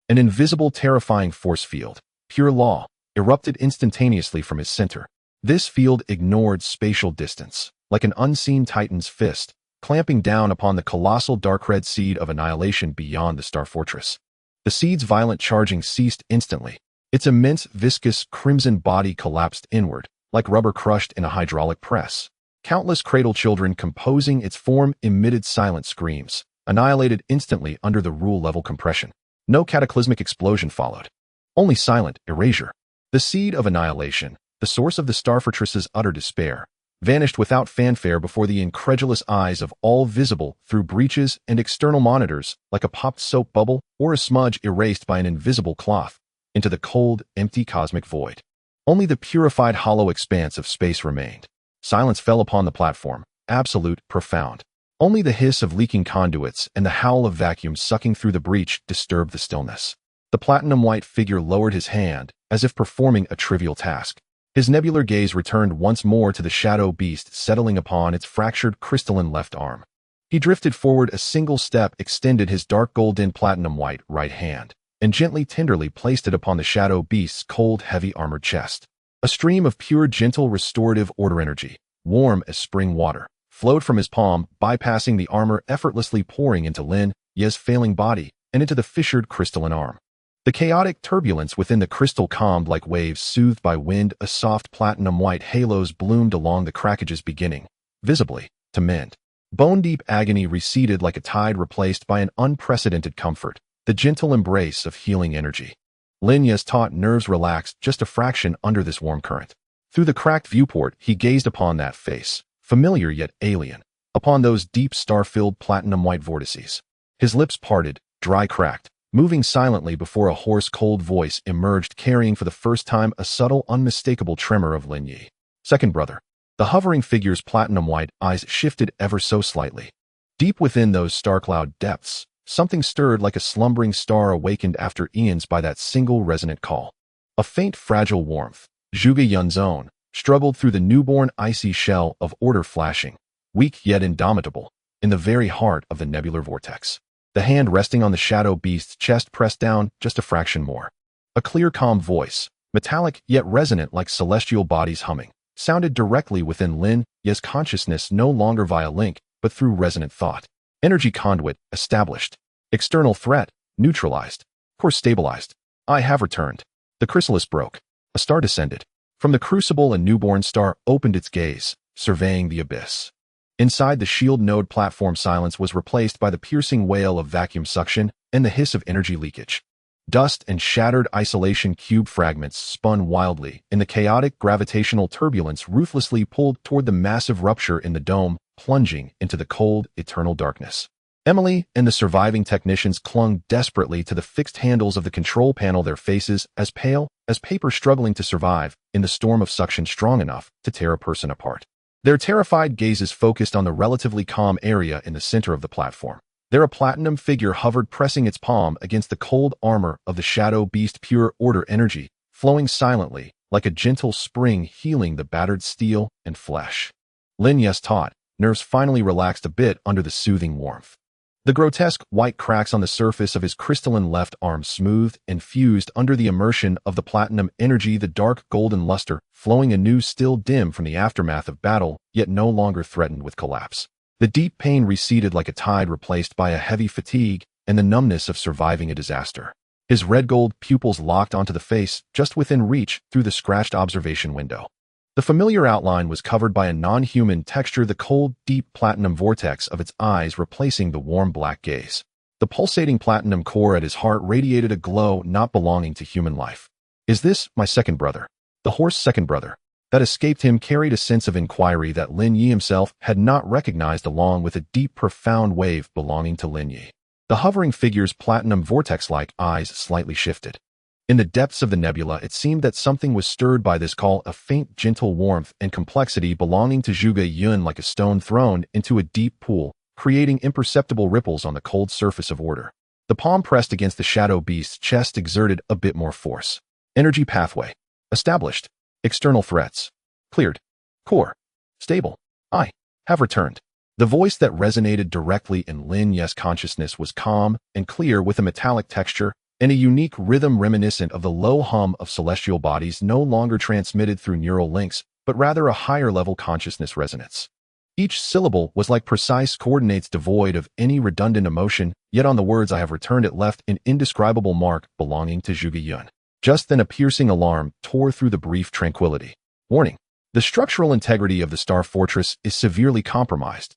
An invisible, terrifying force field, pure law, erupted instantaneously from his center. This field ignored spatial distance, like an unseen titan's fist, clamping down upon the colossal dark red seed of annihilation beyond the star fortress. The seed's violent charging ceased instantly. Its immense, viscous, crimson body collapsed inward, like rubber crushed in a hydraulic press. Countless cradle children composing its form emitted silent screams, annihilated instantly under the rule-level compression. No cataclysmic explosion followed. Only silent erasure. The seed of annihilation, the source of the star fortress's utter despair, vanished without fanfare before the incredulous eyes of all visible through breaches and external monitors, like a popped soap bubble or a smudge erased by an invisible cloth, into the cold, empty cosmic void. Only the purified hollow expanse of space remained. Silence fell upon the platform, absolute, profound. Only the hiss of leaking conduits and the howl of vacuum sucking through the breach disturbed the stillness. The platinum-white figure lowered his hand, as if performing a trivial task. His nebular gaze returned once more to the shadow beast settling upon its fractured crystalline left arm. He drifted forward a single step, extended his dark golden platinum-white right hand, and gently, tenderly placed it upon the shadow beast's cold, heavy armored chest. A stream of pure, gentle, restorative order energy, warm as spring water, flowed from his palm, bypassing the armor, effortlessly pouring into Lin Ye's failing body and into the fissured crystalline arm. The chaotic turbulence within the crystal calmed like waves soothed by wind. A soft platinum-white halos bloomed along the crackages, beginning, visibly, to mend. Bone-deep agony receded like a tide replaced by an unprecedented comfort, the gentle embrace of healing energy. Lin Ye's taut nerves relaxed just a fraction under this warm current. Through the cracked viewport, he gazed upon that face, familiar yet alien, upon those deep star-filled platinum-white vortices. His lips parted, dry, cracked, moving silently before a hoarse, cold voice emerged, carrying for the first time a subtle, unmistakable tremor of Lin Ye. Second brother. The hovering figure's platinum-white eyes shifted ever so slightly. Deep within those star-cloud depths, something stirred like a slumbering star awakened after eons by that single resonant call. A faint, fragile warmth, Zhuge Yun's own, struggled through the newborn icy shell of order, flashing, weak yet indomitable, in the very heart of the nebular vortex. The hand resting on the shadow beast's chest pressed down just a fraction more. A clear, calm voice, metallic yet resonant like celestial bodies humming, sounded directly within Lin Ye's consciousness, no longer via link, but through resonant thought. Energy conduit established. External threat neutralized. Course stabilized. I have returned. The chrysalis broke. A star descended. From the crucible, a newborn star opened its gaze, surveying the abyss. Inside the shield node platform, silence was replaced by the piercing wail of vacuum suction and the hiss of energy leakage. Dust and shattered isolation cube fragments spun wildly in the chaotic gravitational turbulence, ruthlessly pulled toward the massive rupture in the dome, plunging into the cold, eternal darkness. Emily and the surviving technicians clung desperately to the fixed handles of the control panel, their faces as pale as paper, struggling to survive in the storm of suction strong enough to tear a person apart. Their terrified gazes focused on the relatively calm area in the center of the platform. There a platinum figure hovered, pressing its palm against the cold armor of the shadow beast, pure order energy, flowing silently, like a gentle spring healing the battered steel and flesh. Lin Ye's taut nerves finally relaxed a bit under the soothing warmth. The grotesque white cracks on the surface of his crystalline left arm smoothed and fused under the immersion of the platinum energy, the dark golden luster flowing anew, still dim from the aftermath of battle, yet no longer threatened with collapse. The deep pain receded like a tide, replaced by a heavy fatigue and the numbness of surviving a disaster. His red-gold pupils locked onto the face just within reach through the scratched observation window. The familiar outline was covered by a non-human texture, the cold, deep platinum vortex of its eyes replacing the warm black gaze. The pulsating platinum core at his heart radiated a glow not belonging to human life. Is this my second brother? The hoarse second brother that escaped him carried a sense of inquiry that Lin Ye himself had not recognized, along with a deep, profound wave belonging to Lin Ye. The hovering figure's platinum vortex-like eyes slightly shifted. In the depths of the nebula, it seemed that something was stirred by this call, a faint, gentle warmth and complexity belonging to Zhuge Yun, like a stone thrown into a deep pool, creating imperceptible ripples on the cold surface of order. The palm pressed against the shadow beast's chest exerted a bit more force. Energy pathway established. External threats. Cleared. Core. Stable. I have returned. The voice that resonated directly in Lin Yi's consciousness was calm and clear with a metallic texture and a unique rhythm reminiscent of the low hum of celestial bodies no longer transmitted through neural links, but rather a higher-level consciousness resonance. Each syllable was like precise coordinates devoid of any redundant emotion, yet on the words "I have returned" it left an indescribable mark belonging to Zhuge Yun. Just then a piercing alarm tore through the brief tranquility. Warning. The structural integrity of the Star Fortress is severely compromised.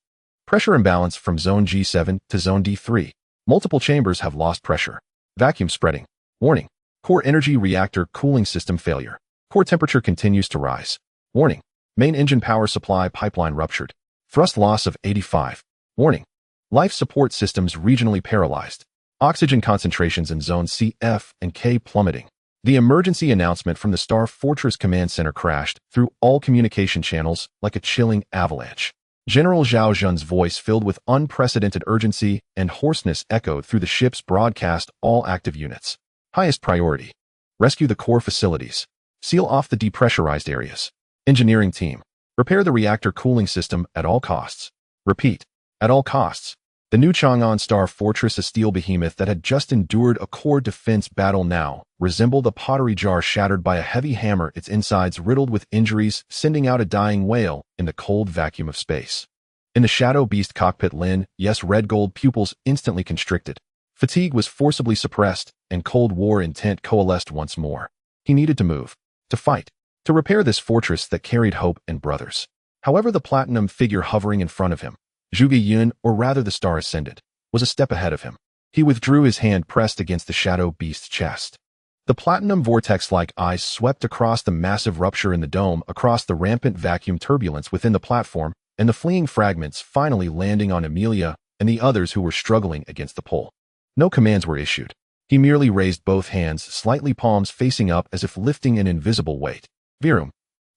Pressure imbalance from Zone G7 to Zone D3. Multiple chambers have lost pressure. Vacuum spreading. Warning. Core energy reactor cooling system failure. Core temperature continues to rise. Warning. Main engine power supply pipeline ruptured. Thrust loss of 85. Warning. Life support systems regionally paralyzed. Oxygen concentrations in Zone C, F, and K plummeting. The emergency announcement from the Star Fortress Command Center crashed through all communication channels like a chilling avalanche. General Zhao Zhun's voice, filled with unprecedented urgency and hoarseness, echoed through the ship's broadcast. All active units. Highest priority. Rescue the core facilities. Seal off the depressurized areas. Engineering team. Repair the reactor cooling system at all costs. Repeat. At all costs. The new Chang'an Star Fortress, a steel behemoth that had just endured a core defense battle, now resembled a pottery jar shattered by a heavy hammer, its insides riddled with injuries, sending out a dying wail in the cold vacuum of space. In the Shadow Beast cockpit, Lin Yi's red gold pupils instantly constricted. Fatigue was forcibly suppressed, and Cold War intent coalesced once more. He needed to move. To fight. To repair this fortress that carried hope and brothers. However, the platinum figure hovering in front of him, Zhuge Yun, or rather the Star Ascendant, was a step ahead of him. He withdrew, his hand pressed against the Shadow Beast's chest. The platinum vortex-like eyes swept across the massive rupture in the dome, across the rampant vacuum turbulence within the platform, and the fleeing fragments finally landing on Amelia and the others who were struggling against the pull. No commands were issued. He merely raised both hands, slightly palms facing up, as if lifting an invisible weight. Virum.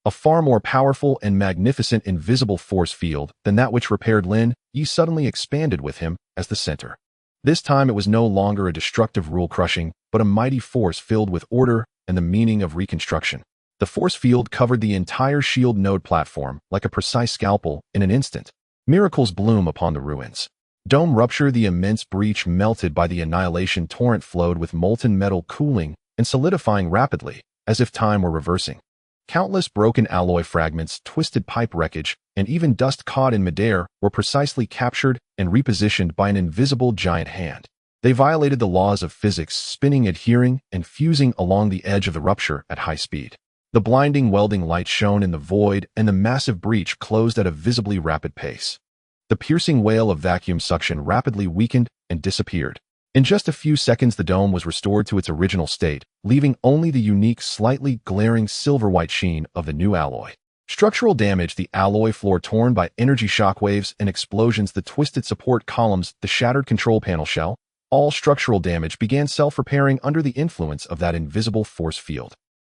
A far more powerful and magnificent invisible force field than that which repaired Lin Yi suddenly expanded with him as the center. This time it was no longer a destructive rule-crushing, but a mighty force filled with order and the meaning of reconstruction. The force field covered the entire shield node platform like a precise scalpel in an instant. Miracles bloom upon the ruins. Dome rupture, the immense breach melted by the annihilation torrent flowed with molten metal cooling and solidifying rapidly, as if time were reversing. Countless broken alloy fragments, twisted pipe wreckage, and even dust caught in midair were precisely captured and repositioned by an invisible giant hand. They violated the laws of physics, spinning, adhering, and fusing along the edge of the rupture at high speed. The blinding welding light shone in the void, and the massive breach closed at a visibly rapid pace. The piercing wail of vacuum suction rapidly weakened and disappeared. In just a few seconds, the dome was restored to its original state, leaving only the unique, slightly glaring silver-white sheen of the new alloy. Structural damage: the alloy floor torn by energy shockwaves and explosions, the twisted support columns, the shattered control panel shell. All structural damage began self-repairing under the influence of that invisible force field.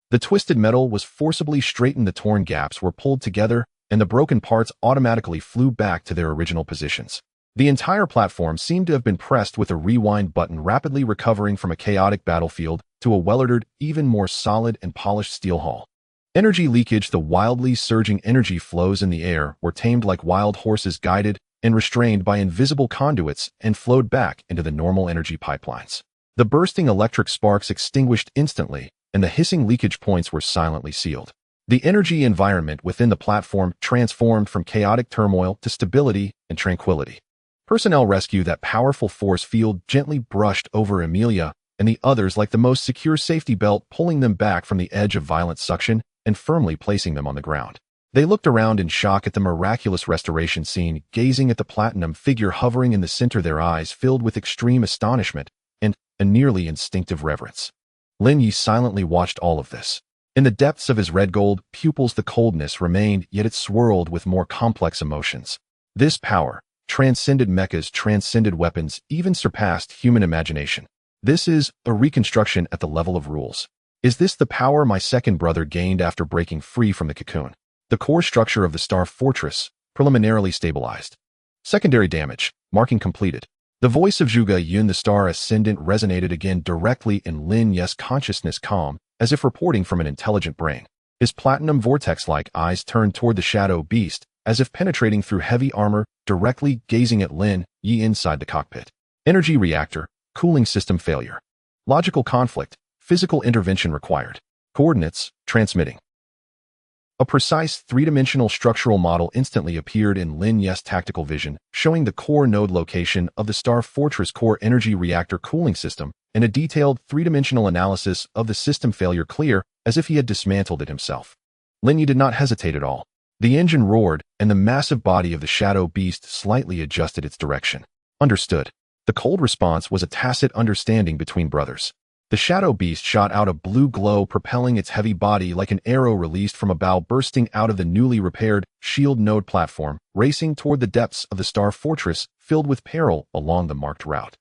The twisted metal was forcibly straightened, the torn gaps were pulled together, and the broken parts automatically flew back to their original positions. The entire platform seemed to have been pressed with a rewind button, rapidly recovering from a chaotic battlefield to a well-ordered, even more solid and polished steel hull. Energy leakage: the wildly surging energy flows in the air were tamed like wild horses, guided and restrained by invisible conduits, and flowed back into the normal energy pipelines. The bursting electric sparks extinguished instantly, and the hissing leakage points were silently sealed. The energy environment within the platform transformed from chaotic turmoil to stability and tranquility. Personnel rescue: that powerful force field gently brushed over Amelia and the others like the most secure safety belt, pulling them back from the edge of violent suction and firmly placing them on the ground. They looked around in shock at the miraculous restoration scene, gazing at the platinum figure hovering in the center, their eyes filled with extreme astonishment and a nearly instinctive reverence. Lin Yi silently watched all of this. In the depths of his red gold pupils the coldness remained, yet it swirled with more complex emotions. This power transcended mechas, transcended weapons, even surpassed human imagination. This is a reconstruction at the level of rules. Is this the power my second brother gained after breaking free from the cocoon? The core structure of the Star Fortress, preliminarily stabilized. Secondary damage, marking completed. The voice of Zhuge Yun, the Star Ascendant, resonated again directly in Lin Yi's consciousness, calm, as if reporting from an intelligent brain. His platinum vortex-like eyes turned toward the shadow beast, as if penetrating through heavy armor, directly gazing at Lin Yi inside the cockpit. Energy reactor, cooling system failure. Logical conflict, physical intervention required. Coordinates, transmitting. A precise three-dimensional structural model instantly appeared in Lin Yi's tactical vision, showing the core node location of the Star Fortress core energy reactor cooling system, and a detailed three-dimensional analysis of the system failure clear as if he had dismantled it himself. Lin Yi did not hesitate at all. The engine roared, and the massive body of the shadow beast slightly adjusted its direction. Understood. The cold response was a tacit understanding between brothers. The shadow beast shot out a blue glow, propelling its heavy body like an arrow released from a bow, bursting out of the newly repaired shield node platform, racing toward the depths of the Star Fortress, filled with peril along the marked route.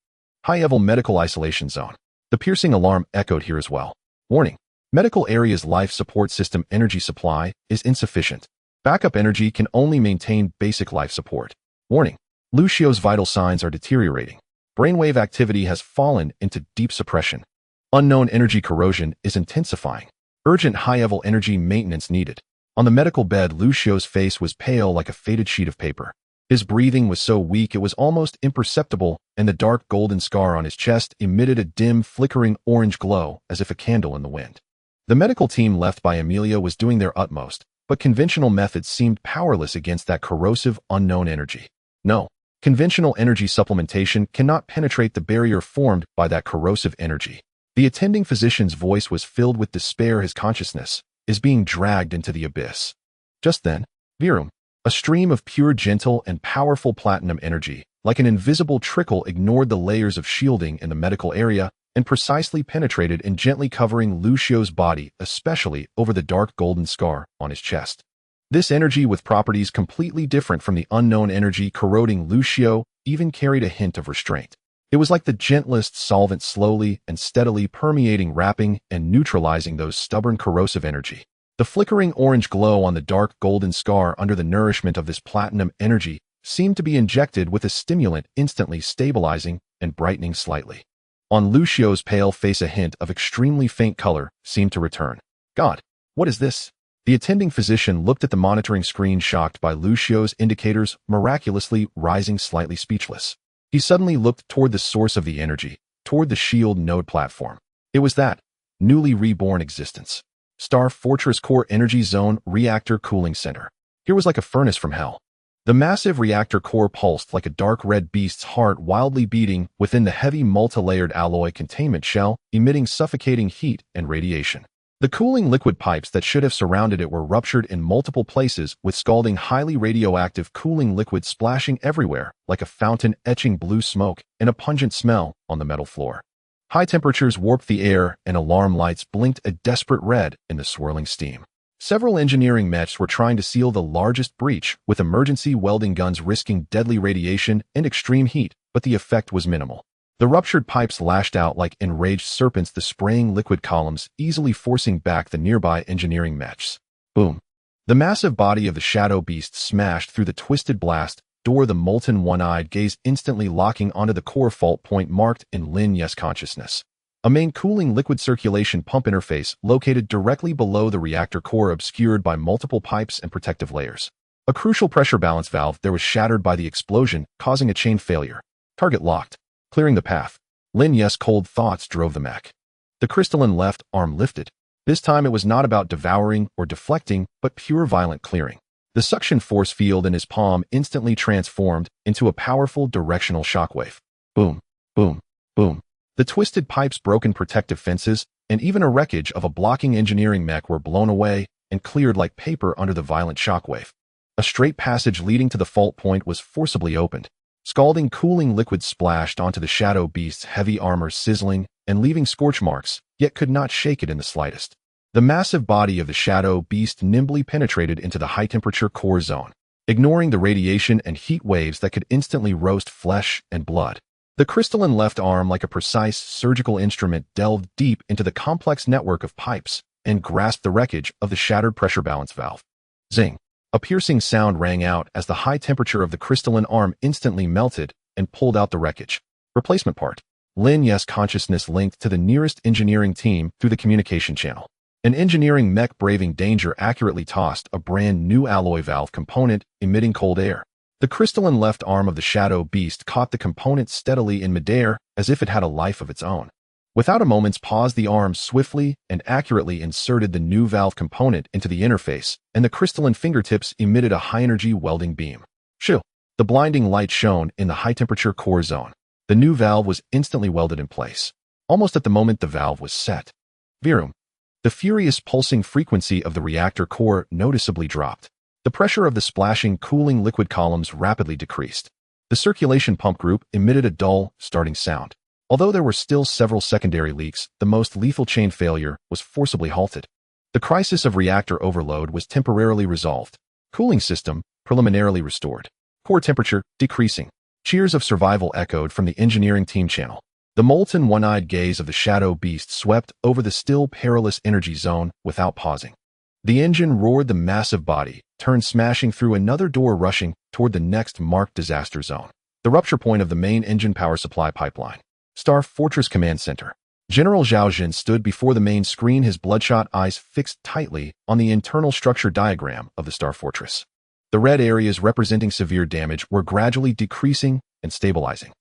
High-level medical isolation zone. The piercing alarm echoed here as well. Warning. Medical area's life support system energy supply is insufficient. Backup energy can only maintain basic life support. Warning. Lucio's vital signs are deteriorating. Brainwave activity has fallen into deep suppression. Unknown energy corrosion is intensifying. Urgent high-level energy maintenance needed. On the medical bed, Lucio's face was pale like a faded sheet of paper. His breathing was so weak it was almost imperceptible, and the dark golden scar on his chest emitted a dim, flickering orange glow as if a candle in the wind. The medical team left by Amelia was doing their utmost, but conventional methods seemed powerless against that corrosive, unknown energy. No, conventional energy supplementation cannot penetrate the barrier formed by that corrosive energy. The attending physician's voice was filled with despair. His consciousness is being dragged into the abyss. Just then, Virum, a stream of pure, gentle, and powerful platinum energy, like an invisible trickle, ignored the layers of shielding in the medical area and precisely penetrated and gently covering Lucio's body, especially over the dark golden scar on his chest. This energy, with properties completely different from the unknown energy corroding Lucio, even carried a hint of restraint. It was like the gentlest solvent, slowly and steadily permeating, wrapping and neutralizing those stubborn corrosive energy. The flickering orange glow on the dark golden scar under the nourishment of this platinum energy seemed to be injected with a stimulant, instantly stabilizing and brightening slightly. On Lucio's pale face, a hint of extremely faint color seemed to return. God, what is this? The attending physician looked at the monitoring screen, shocked by Lucio's indicators miraculously rising, slightly speechless. He suddenly looked toward the source of the energy, toward the shield node platform. It was that newly reborn existence. Star Fortress Core Energy Zone Reactor Cooling Center. Here was like a furnace from hell. The massive reactor core pulsed like a dark red beast's heart, wildly beating within the heavy multi-layered alloy containment shell, emitting suffocating heat and radiation. The cooling liquid pipes that should have surrounded it were ruptured in multiple places, with scalding, highly radioactive cooling liquid splashing everywhere, like a fountain etching blue smoke and a pungent smell on the metal floor. High temperatures warped the air, and alarm lights blinked a desperate red in the swirling steam. Several engineering mechs were trying to seal the largest breach with emergency welding guns, risking deadly radiation and extreme heat, but the effect was minimal. The ruptured pipes lashed out like enraged serpents, the spraying liquid columns easily forcing back the nearby engineering mechs. Boom. The massive body of the shadow beast smashed through the twisted blast door, the molten one-eyed gaze instantly locking onto the core fault point marked in Lin Yi's consciousness. A main cooling liquid circulation pump interface located directly below the reactor core, obscured by multiple pipes and protective layers. A crucial pressure balance valve there was shattered by the explosion, causing a chain failure. Target locked. Clearing the path. Lin Yi's cold thoughts drove the mech. The crystalline left arm lifted. This time it was not about devouring or deflecting, but pure violent clearing. The suction force field in his palm instantly transformed into a powerful directional shockwave. Boom, boom, boom. The twisted pipes, broken protective fences, and even a wreckage of a blocking engineering mech were blown away and cleared like paper under the violent shockwave. A straight passage leading to the fault point was forcibly opened. Scalding cooling liquid splashed onto the shadow beast's heavy armor, sizzling and leaving scorch marks, yet could not shake it in the slightest. The massive body of the shadow beast nimbly penetrated into the high-temperature core zone, ignoring the radiation and heat waves that could instantly roast flesh and blood. The crystalline left arm, like a precise surgical instrument, delved deep into the complex network of pipes and grasped the wreckage of the shattered pressure balance valve. Zing! A piercing sound rang out as the high temperature of the crystalline arm instantly melted and pulled out the wreckage. Replacement part. Lin Yi's consciousness linked to the nearest engineering team through the communication channel. An engineering mech braving danger accurately tossed a brand new alloy valve component emitting cold air. The crystalline left arm of the shadow beast caught the component steadily in midair as if it had a life of its own. Without a moment's pause, the arm swiftly and accurately inserted the new valve component into the interface, and the crystalline fingertips emitted a high-energy welding beam. Shoo! The blinding light shone in the high-temperature core zone. The new valve was instantly welded in place. Almost at the moment the valve was set. Virum. The furious pulsing frequency of the reactor core noticeably dropped. The pressure of the splashing, cooling liquid columns rapidly decreased. The circulation pump group emitted a dull, starting sound. Although there were still several secondary leaks, the most lethal chain failure was forcibly halted. The crisis of reactor overload was temporarily resolved. Cooling system preliminarily restored. Core temperature decreasing. Cheers of survival echoed from the engineering team channel. The molten one-eyed gaze of the shadow beast swept over the still perilous energy zone without pausing. The engine roared, the massive body turned smashing through another door, rushing toward the next marked disaster zone. The rupture point of the main engine power supply pipeline. Star Fortress Command Center. General Zhao Jin stood before the main screen, his bloodshot eyes fixed tightly on the internal structure diagram of the Star Fortress. The red areas representing severe damage were gradually decreasing and stabilizing.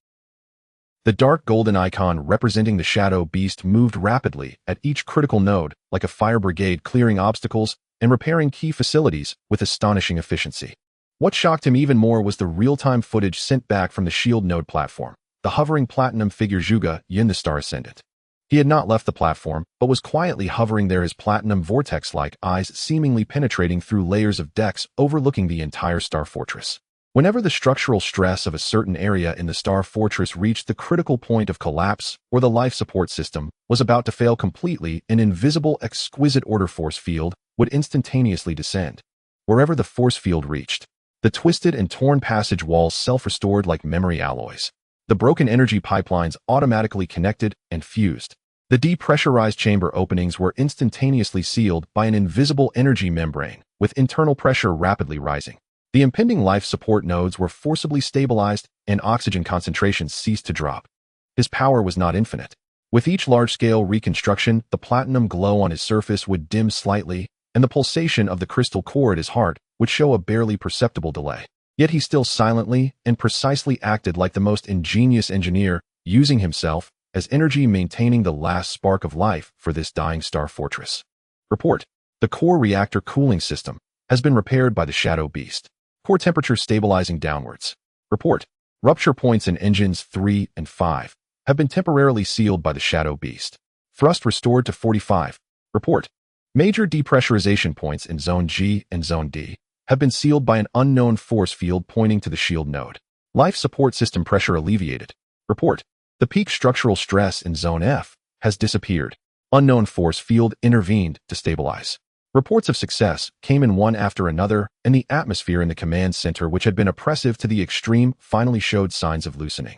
The dark golden icon representing the shadow beast moved rapidly at each critical node, like a fire brigade clearing obstacles and repairing key facilities with astonishing efficiency. What shocked him even more was the real-time footage sent back from the shield node platform. The hovering platinum figure Zhuge Yin, the Star Ascendant. He had not left the platform, but was quietly hovering there, his platinum vortex-like eyes seemingly penetrating through layers of decks overlooking the entire Star Fortress. Whenever the structural stress of a certain area in the Star Fortress reached the critical point of collapse, or the life support system was about to fail completely, an invisible, exquisite order force field would instantaneously descend. Wherever the force field reached, the twisted and torn passage walls self-restored like memory alloys. The broken energy pipelines automatically connected and fused. The depressurized chamber openings were instantaneously sealed by an invisible energy membrane, with internal pressure rapidly rising. The impending life support nodes were forcibly stabilized, and oxygen concentrations ceased to drop. His power was not infinite. With each large-scale reconstruction, the platinum glow on his surface would dim slightly, and the pulsation of the crystal core at his heart would show a barely perceptible delay. Yet he still silently and precisely acted like the most ingenious engineer, using himself as energy, maintaining the last spark of life for this dying Star Fortress. Report. The core reactor cooling system has been repaired by the Shadow Beast. Core temperature stabilizing downwards. Report. Rupture points in engines 3 and 5 have been temporarily sealed by the Shadow Beast. Thrust restored to 45. Report. Major depressurization points in Zone G and Zone D have been sealed by an unknown force field pointing to the shield node. Life support system pressure alleviated. Report. The peak structural stress in Zone F has disappeared. Unknown force field intervened to stabilize. Reports of success came in one after another, and the atmosphere in the command center, which had been oppressive to the extreme, finally showed signs of loosening.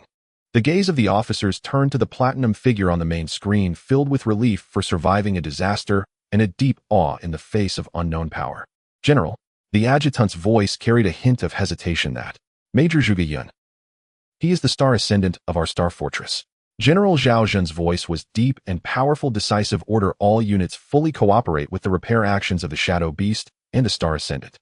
The gaze of the officers turned to the platinum figure on the main screen, filled with relief for surviving a disaster and a deep awe in the face of unknown power. General. The adjutant's voice carried a hint of hesitation. That Major Zhuge Yun. He is the Star Ascendant of our Star Fortress. General Zhao Jun's voice was deep and powerful. Decisive order. All units fully cooperate with the repair actions of the Shadow Beast and the Star Ascendant.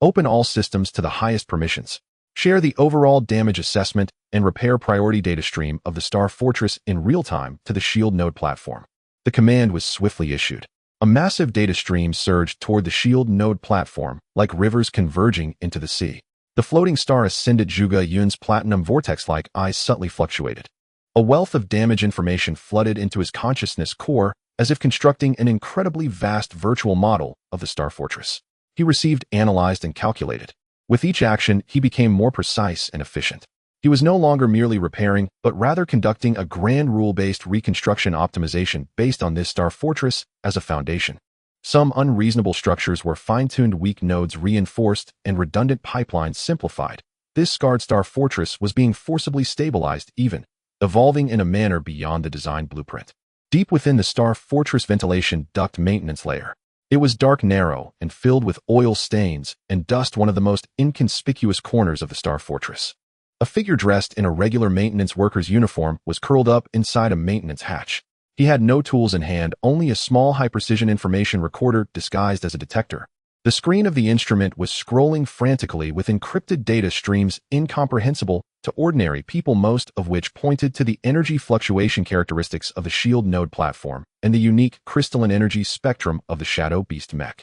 Open all systems to the highest permissions. Share the overall damage assessment and repair priority data stream of the Star Fortress in real time to the shield node platform. The command was swiftly issued. A massive data stream surged toward the shield node platform, like rivers converging into the sea. The floating Star Ascendant Zhuge Yun's platinum vortex-like eyes subtly fluctuated. A wealth of damage information flooded into his consciousness core, as if constructing an incredibly vast virtual model of the Star Fortress. He received, analyzed, and calculated. With each action, he became more precise and efficient. He was no longer merely repairing, but rather conducting a grand rule-based reconstruction optimization based on this Star Fortress as a foundation. Some unreasonable structures were fine-tuned, weak nodes reinforced, and redundant pipelines simplified. This scarred Star Fortress was being forcibly stabilized, even evolving in a manner beyond the design blueprint. Deep within the Star Fortress ventilation duct maintenance layer, it was dark, narrow, and filled with oil stains and dust, one of the most inconspicuous corners of the Star Fortress. A figure dressed in a regular maintenance worker's uniform was curled up inside a maintenance hatch. He had no tools in hand, only a small high-precision information recorder disguised as a detector. The screen of the instrument was scrolling frantically with encrypted data streams incomprehensible to ordinary people, most of which pointed to the energy fluctuation characteristics of the shield node platform and the unique crystalline energy spectrum of the Shadow Beast mech.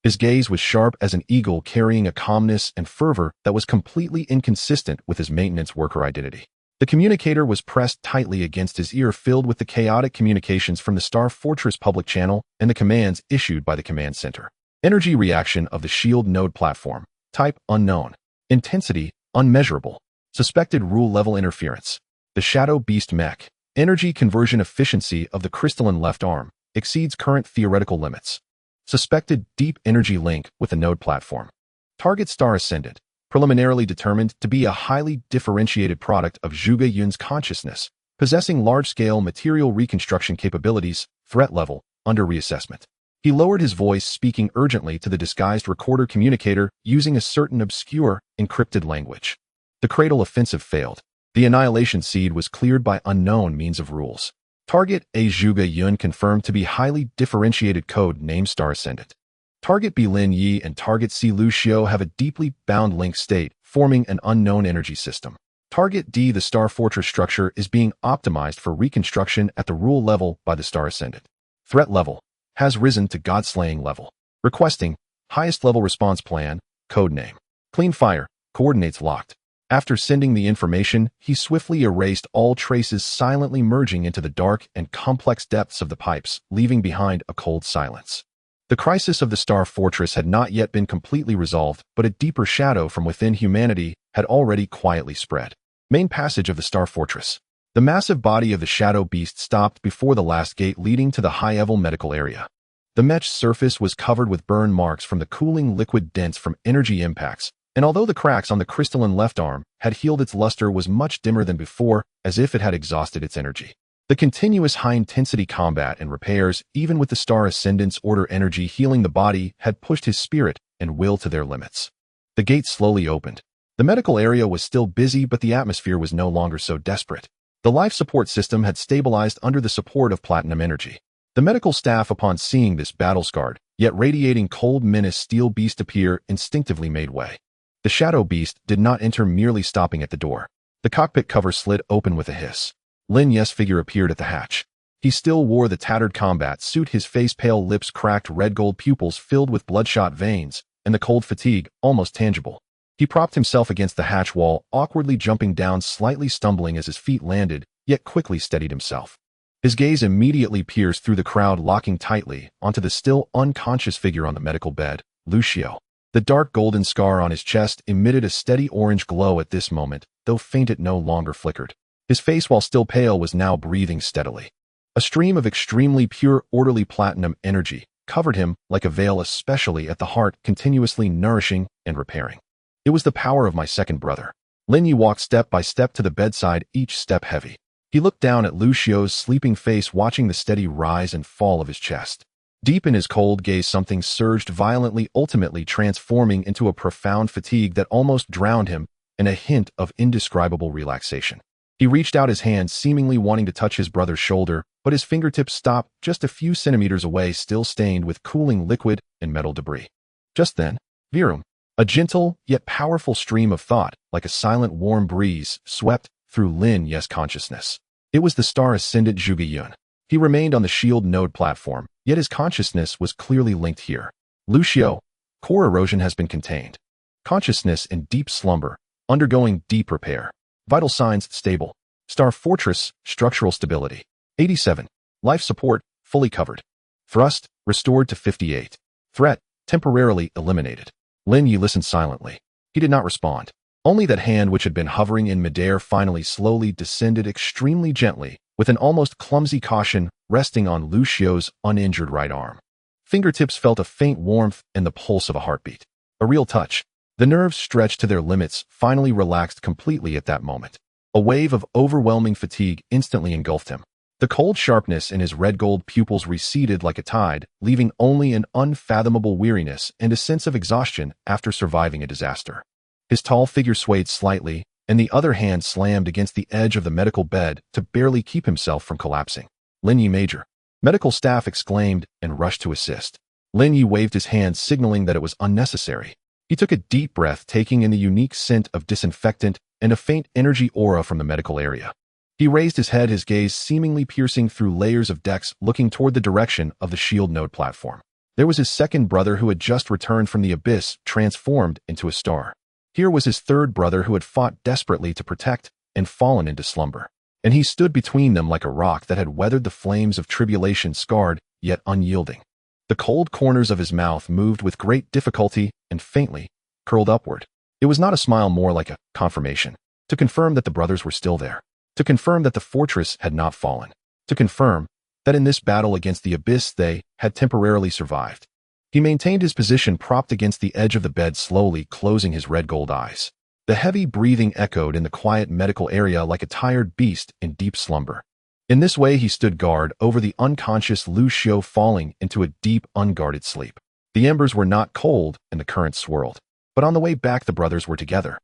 His gaze was sharp as an eagle, carrying a calmness and fervor that was completely inconsistent with his maintenance worker identity. The communicator was pressed tightly against his ear, filled with the chaotic communications from the Star Fortress public channel and the commands issued by the command center. Energy reaction of the shield node platform. Type unknown. Intensity unmeasurable. Suspected rule-level interference. The Shadow Beast mech. Energy conversion efficiency of the crystalline left arm exceeds current theoretical limits. Suspected deep energy link with the node platform. Target star ascendant. Preliminarily determined to be a highly differentiated product of Zhuge Yun's consciousness, possessing large-scale material reconstruction capabilities. Threat level under reassessment. He lowered his voice, speaking urgently to the disguised recorder communicator using a certain obscure, encrypted language. The cradle offensive failed. The annihilation seed was cleared by unknown means of rules. Target A. Zhuge Yun confirmed to be highly differentiated, code name Star Ascendant. Target B. Lin Yi and Target C. Lu Xiao have a deeply bound link state, forming an unknown energy system. Target D. The Star Fortress structure is being optimized for reconstruction at the rule level by the Star Ascendant. Threat level has risen to God-slaying level. Requesting highest level response plan, codename. Clean fire, coordinates locked. After sending the information, he swiftly erased all traces, silently merging into the dark and complex depths of the pipes, leaving behind a cold silence. The crisis of the Star Fortress had not yet been completely resolved, but a deeper shadow from within humanity had already quietly spread. Main passage of the Star Fortress. The massive body of the Shadow Beast stopped before the last gate leading to the high-level medical area. The mech's surface was covered with burn marks from the cooling liquid dents from energy impacts, and although the cracks on the crystalline left arm had healed, its luster was much dimmer than before, as if it had exhausted its energy. The continuous high-intensity combat and repairs, even with the Star Ascendant's order energy healing the body, had pushed his spirit and will to their limits. The gate slowly opened. The medical area was still busy, but the atmosphere was no longer so desperate. The life support system had stabilized under the support of platinum energy. The medical staff, upon seeing this battle-scarred, yet radiating cold menace steel beast appear, instinctively made way. The Shadow Beast did not enter, merely stopping at the door. The cockpit cover slid open with a hiss. Lin Yi's figure appeared at the hatch. He still wore the tattered combat suit, his face pale, lips cracked, red gold pupils filled with bloodshot veins, and the cold fatigue almost tangible. He propped himself against the hatch wall, awkwardly jumping down, slightly stumbling as his feet landed, yet quickly steadied himself. His gaze immediately pierced through the crowd, locking tightly onto the still unconscious figure on the medical bed, Lu Xiao. The dark golden scar on his chest emitted a steady orange glow at this moment, though faint it no longer flickered. His face, while still pale, was now breathing steadily. A stream of extremely pure, orderly platinum energy covered him like a veil, especially at the heart, continuously nourishing and repairing. It was the power of my second brother. Lin Yi walked step by step to the bedside, each step heavy. He looked down at Lu Xiao's sleeping face, watching the steady rise and fall of his chest. Deep in his cold gaze, something surged violently, ultimately transforming into a profound fatigue that almost drowned him, and a hint of indescribable relaxation. He reached out his hand, seemingly wanting to touch his brother's shoulder, but his fingertips stopped just a few centimeters away, still stained with cooling liquid and metal debris. Just then, Virum, a gentle yet powerful stream of thought, like a silent warm breeze, swept through Lin Yi's consciousness. It was the Star Ascendant Zhuge Yun. He remained on the shield node platform, yet his consciousness was clearly linked here. Lu Xiao, core erosion has been contained. Consciousness in deep slumber, undergoing deep repair. Vital signs stable. Star Fortress, structural stability. 87. Life support, fully covered. Thrust, restored to 58. Threat, temporarily eliminated. Lin Yi listened silently. He did not respond. Only that hand which had been hovering in midair finally slowly descended extremely gently, with an almost clumsy caution resting on Lu Xiao's uninjured right arm. Fingertips felt a faint warmth and the pulse of a heartbeat. A real touch. The nerves, stretched to their limits, finally relaxed completely at that moment. A wave of overwhelming fatigue instantly engulfed him. The cold sharpness in his red gold pupils receded like a tide, leaving only an unfathomable weariness and a sense of exhaustion after surviving a disaster. His tall figure swayed slightly, and the other hand slammed against the edge of the medical bed to barely keep himself from collapsing. Lin Yi Major. Medical staff exclaimed and rushed to assist. Lin Yi waved his hand, signaling that it was unnecessary. He took a deep breath, taking in the unique scent of disinfectant and a faint energy aura from the medical area. He raised his head, his gaze seemingly piercing through layers of decks, looking toward the direction of the shield node platform. There was his second brother who had just returned from the abyss, transformed into a star. Here was his third brother who had fought desperately to protect and fallen into slumber. And he stood between them like a rock that had weathered the flames of tribulation, scarred yet unyielding. The cold corners of his mouth moved with great difficulty and faintly curled upward. It was not a smile, more like a confirmation, to confirm that the brothers were still there, to confirm that the fortress had not fallen, to confirm that in this battle against the abyss they had temporarily survived. He maintained his position, propped against the edge of the bed, slowly closing his red-gold eyes. The heavy breathing echoed in the quiet medical area like a tired beast in deep slumber. In this way he stood guard over the unconscious Lu Xiu, falling into a deep, unguarded sleep. The embers were not cold and the current swirled, but on the way back the brothers were together.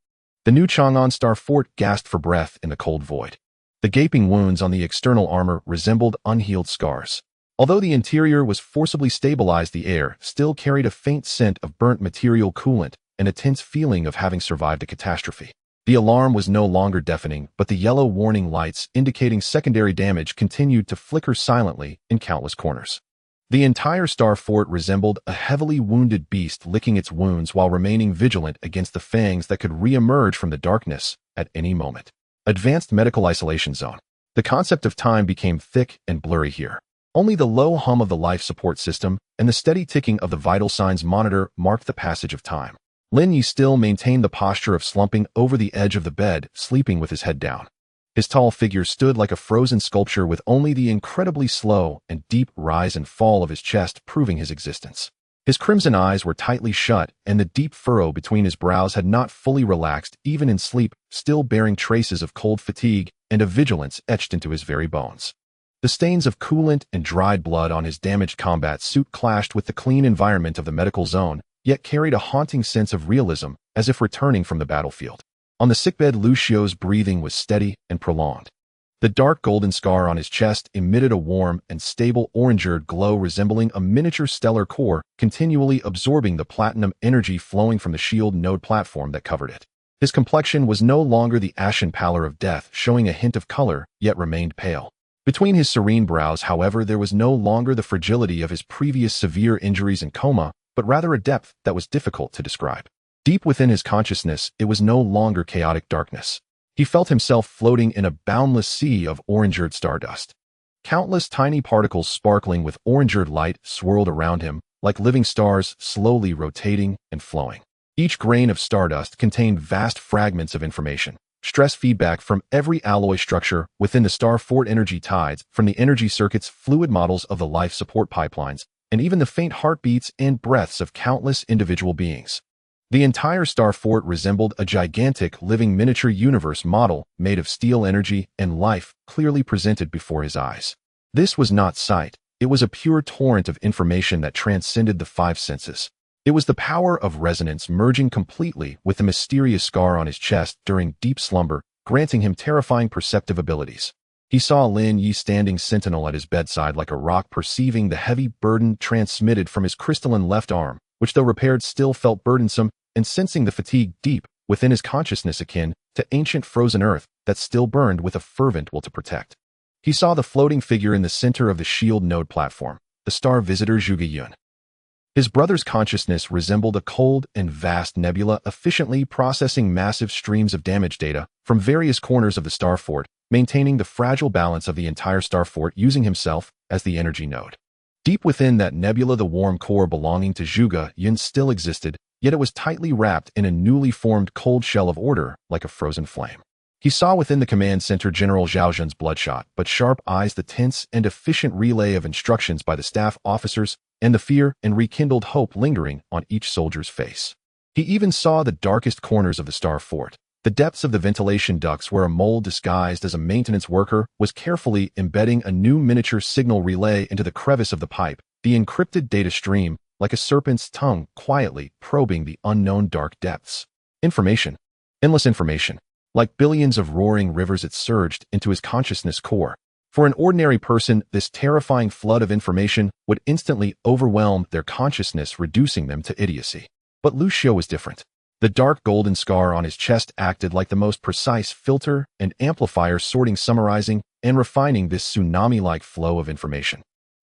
The new Chang'an Star Fort gasped for breath in the cold void. The gaping wounds on the external armor resembled unhealed scars. Although the interior was forcibly stabilized, the air still carried a faint scent of burnt material, coolant, and a tense feeling of having survived a catastrophe. The alarm was no longer deafening, but the yellow warning lights indicating secondary damage continued to flicker silently in countless corners. The entire Star Fort resembled a heavily wounded beast licking its wounds while remaining vigilant against the fangs that could re-emerge from the darkness at any moment. Advanced Medical Isolation Zone. The concept of time became thick and blurry here. Only the low hum of the life support system and the steady ticking of the vital signs monitor marked the passage of time. Lin Yi still maintained the posture of slumping over the edge of the bed, sleeping with his head down. His tall figure stood like a frozen sculpture, with only the incredibly slow and deep rise and fall of his chest proving his existence. His crimson eyes were tightly shut, and the deep furrow between his brows had not fully relaxed, even in sleep, still bearing traces of cold fatigue and of vigilance etched into his very bones. The stains of coolant and dried blood on his damaged combat suit clashed with the clean environment of the medical zone, yet carried a haunting sense of realism, as if returning from the battlefield. On the sickbed, Lu Xiu's breathing was steady and prolonged. The dark golden scar on his chest emitted a warm and stable orange-red glow resembling a miniature stellar core, continually absorbing the platinum energy flowing from the shield node platform that covered it. His complexion was no longer the ashen pallor of death, showing a hint of color, yet remained pale. Between his serene brows, however, there was no longer the fragility of his previous severe injuries and coma, but rather a depth that was difficult to describe. Deep within his consciousness, it was no longer chaotic darkness. He felt himself floating in a boundless sea of orange-red stardust. Countless tiny particles sparkling with orange-red light swirled around him, like living stars slowly rotating and flowing. Each grain of stardust contained vast fragments of information, stress feedback from every alloy structure within the Star Fort, energy tides from the energy circuits, fluid models of the life support pipelines, and even the faint heartbeats and breaths of countless individual beings. The entire Star Fort resembled a gigantic living miniature universe model made of steel, energy, and life clearly presented before his eyes. This was not sight. It was a pure torrent of information that transcended the five senses. It was the power of resonance merging completely with the mysterious scar on his chest during deep slumber, granting him terrifying perceptive abilities. He saw Lin Yi standing sentinel at his bedside like a rock, perceiving the heavy burden transmitted from his crystalline left arm, which though repaired still felt burdensome, and sensing the fatigue deep within his consciousness akin to ancient frozen earth that still burned with a fervent will to protect. He saw the floating figure in the center of the shield node platform, the star visitor Zhuge Yun. His brother's consciousness resembled a cold and vast nebula, efficiently processing massive streams of damage data from various corners of the Star Fort, maintaining the fragile balance of the entire Star Fort, using himself as the energy node. Deep within that nebula, the warm core belonging to Zhuge Yun still existed, yet it was tightly wrapped in a newly formed cold shell of order, like a frozen flame. He saw within the command center General Zhao Zhen's bloodshot but sharp eyes, the tense and efficient relay of instructions by the staff officers, and the fear and rekindled hope lingering on each soldier's face. He even saw the darkest corners of the Star Fort, the depths of the ventilation ducts where a mole disguised as a maintenance worker was carefully embedding a new miniature signal relay into the crevice of the pipe, the encrypted data stream, like a serpent's tongue, quietly probing the unknown dark depths. Information. Endless information. Like billions of roaring rivers, it surged into his consciousness core, For an ordinary person, this terrifying flood of information would instantly overwhelm their consciousness, reducing them to idiocy. But Lucio was different. The dark golden scar on his chest acted like the most precise filter and amplifier, sorting, summarizing, and refining this tsunami-like flow of information.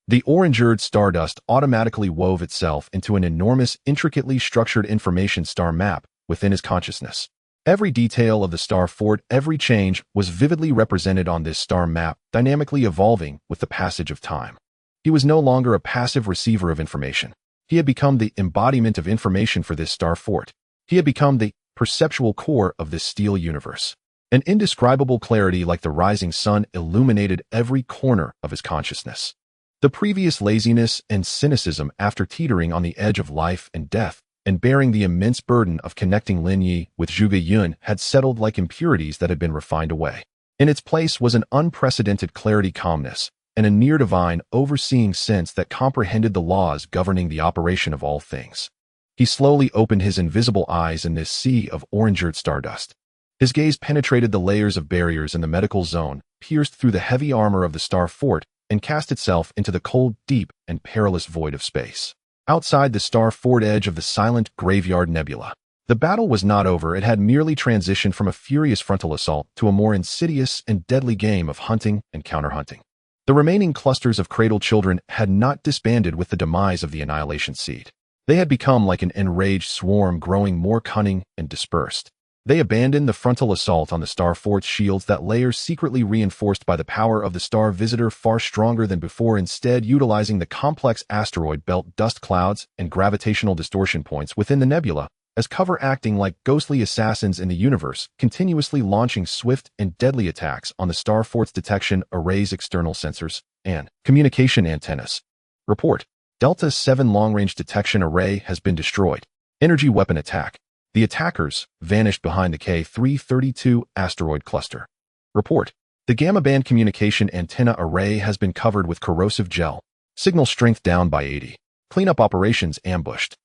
The orange-eyed stardust automatically wove itself into an enormous, intricately structured information star map within his consciousness. Every detail of the star fort, every change, was vividly represented on this star map, dynamically evolving with the passage of time. He was no longer a passive receiver of information. He had become the embodiment of information for this star fort. He had become the perceptual core of this steel universe. An indescribable clarity like the rising sun illuminated every corner of his consciousness. The previous laziness and cynicism, after teetering on the edge of life and death, and bearing the immense burden of connecting Lin Yi with Zhuge Yun, had settled like impurities that had been refined away. In its place was an unprecedented clarity, calmness, and a near-divine, overseeing sense that comprehended the laws governing the operation of all things. He slowly opened his invisible eyes in this sea of orange-eyed stardust. His gaze penetrated the layers of barriers in the medical zone, pierced through the heavy armor of the star fort, and cast itself into the cold, deep, and perilous void of space. Outside the star fort edge of the silent graveyard nebula, the battle was not over. It had merely transitioned from a furious frontal assault to a more insidious and deadly game of hunting and counter-hunting. The remaining clusters of cradled children had not disbanded with the demise of the annihilation seed. They had become like an enraged swarm, growing more cunning and dispersed. They abandoned the frontal assault on the star fort's shields, that layer secretly reinforced by the power of the star visitor far stronger than before, instead utilizing the complex asteroid belt, dust clouds, and gravitational distortion points within the nebula as cover, acting like ghostly assassins in the universe, continuously launching swift and deadly attacks on the star fort's detection arrays, external sensors, and communication antennas. Report: Delta 7 long-range detection array has been destroyed. Energy weapon attack. The attackers vanished behind the K332 asteroid cluster. Report: the gamma band communication antenna array has been covered with corrosive gel. Signal strength down by 80. Cleanup operations ambushed.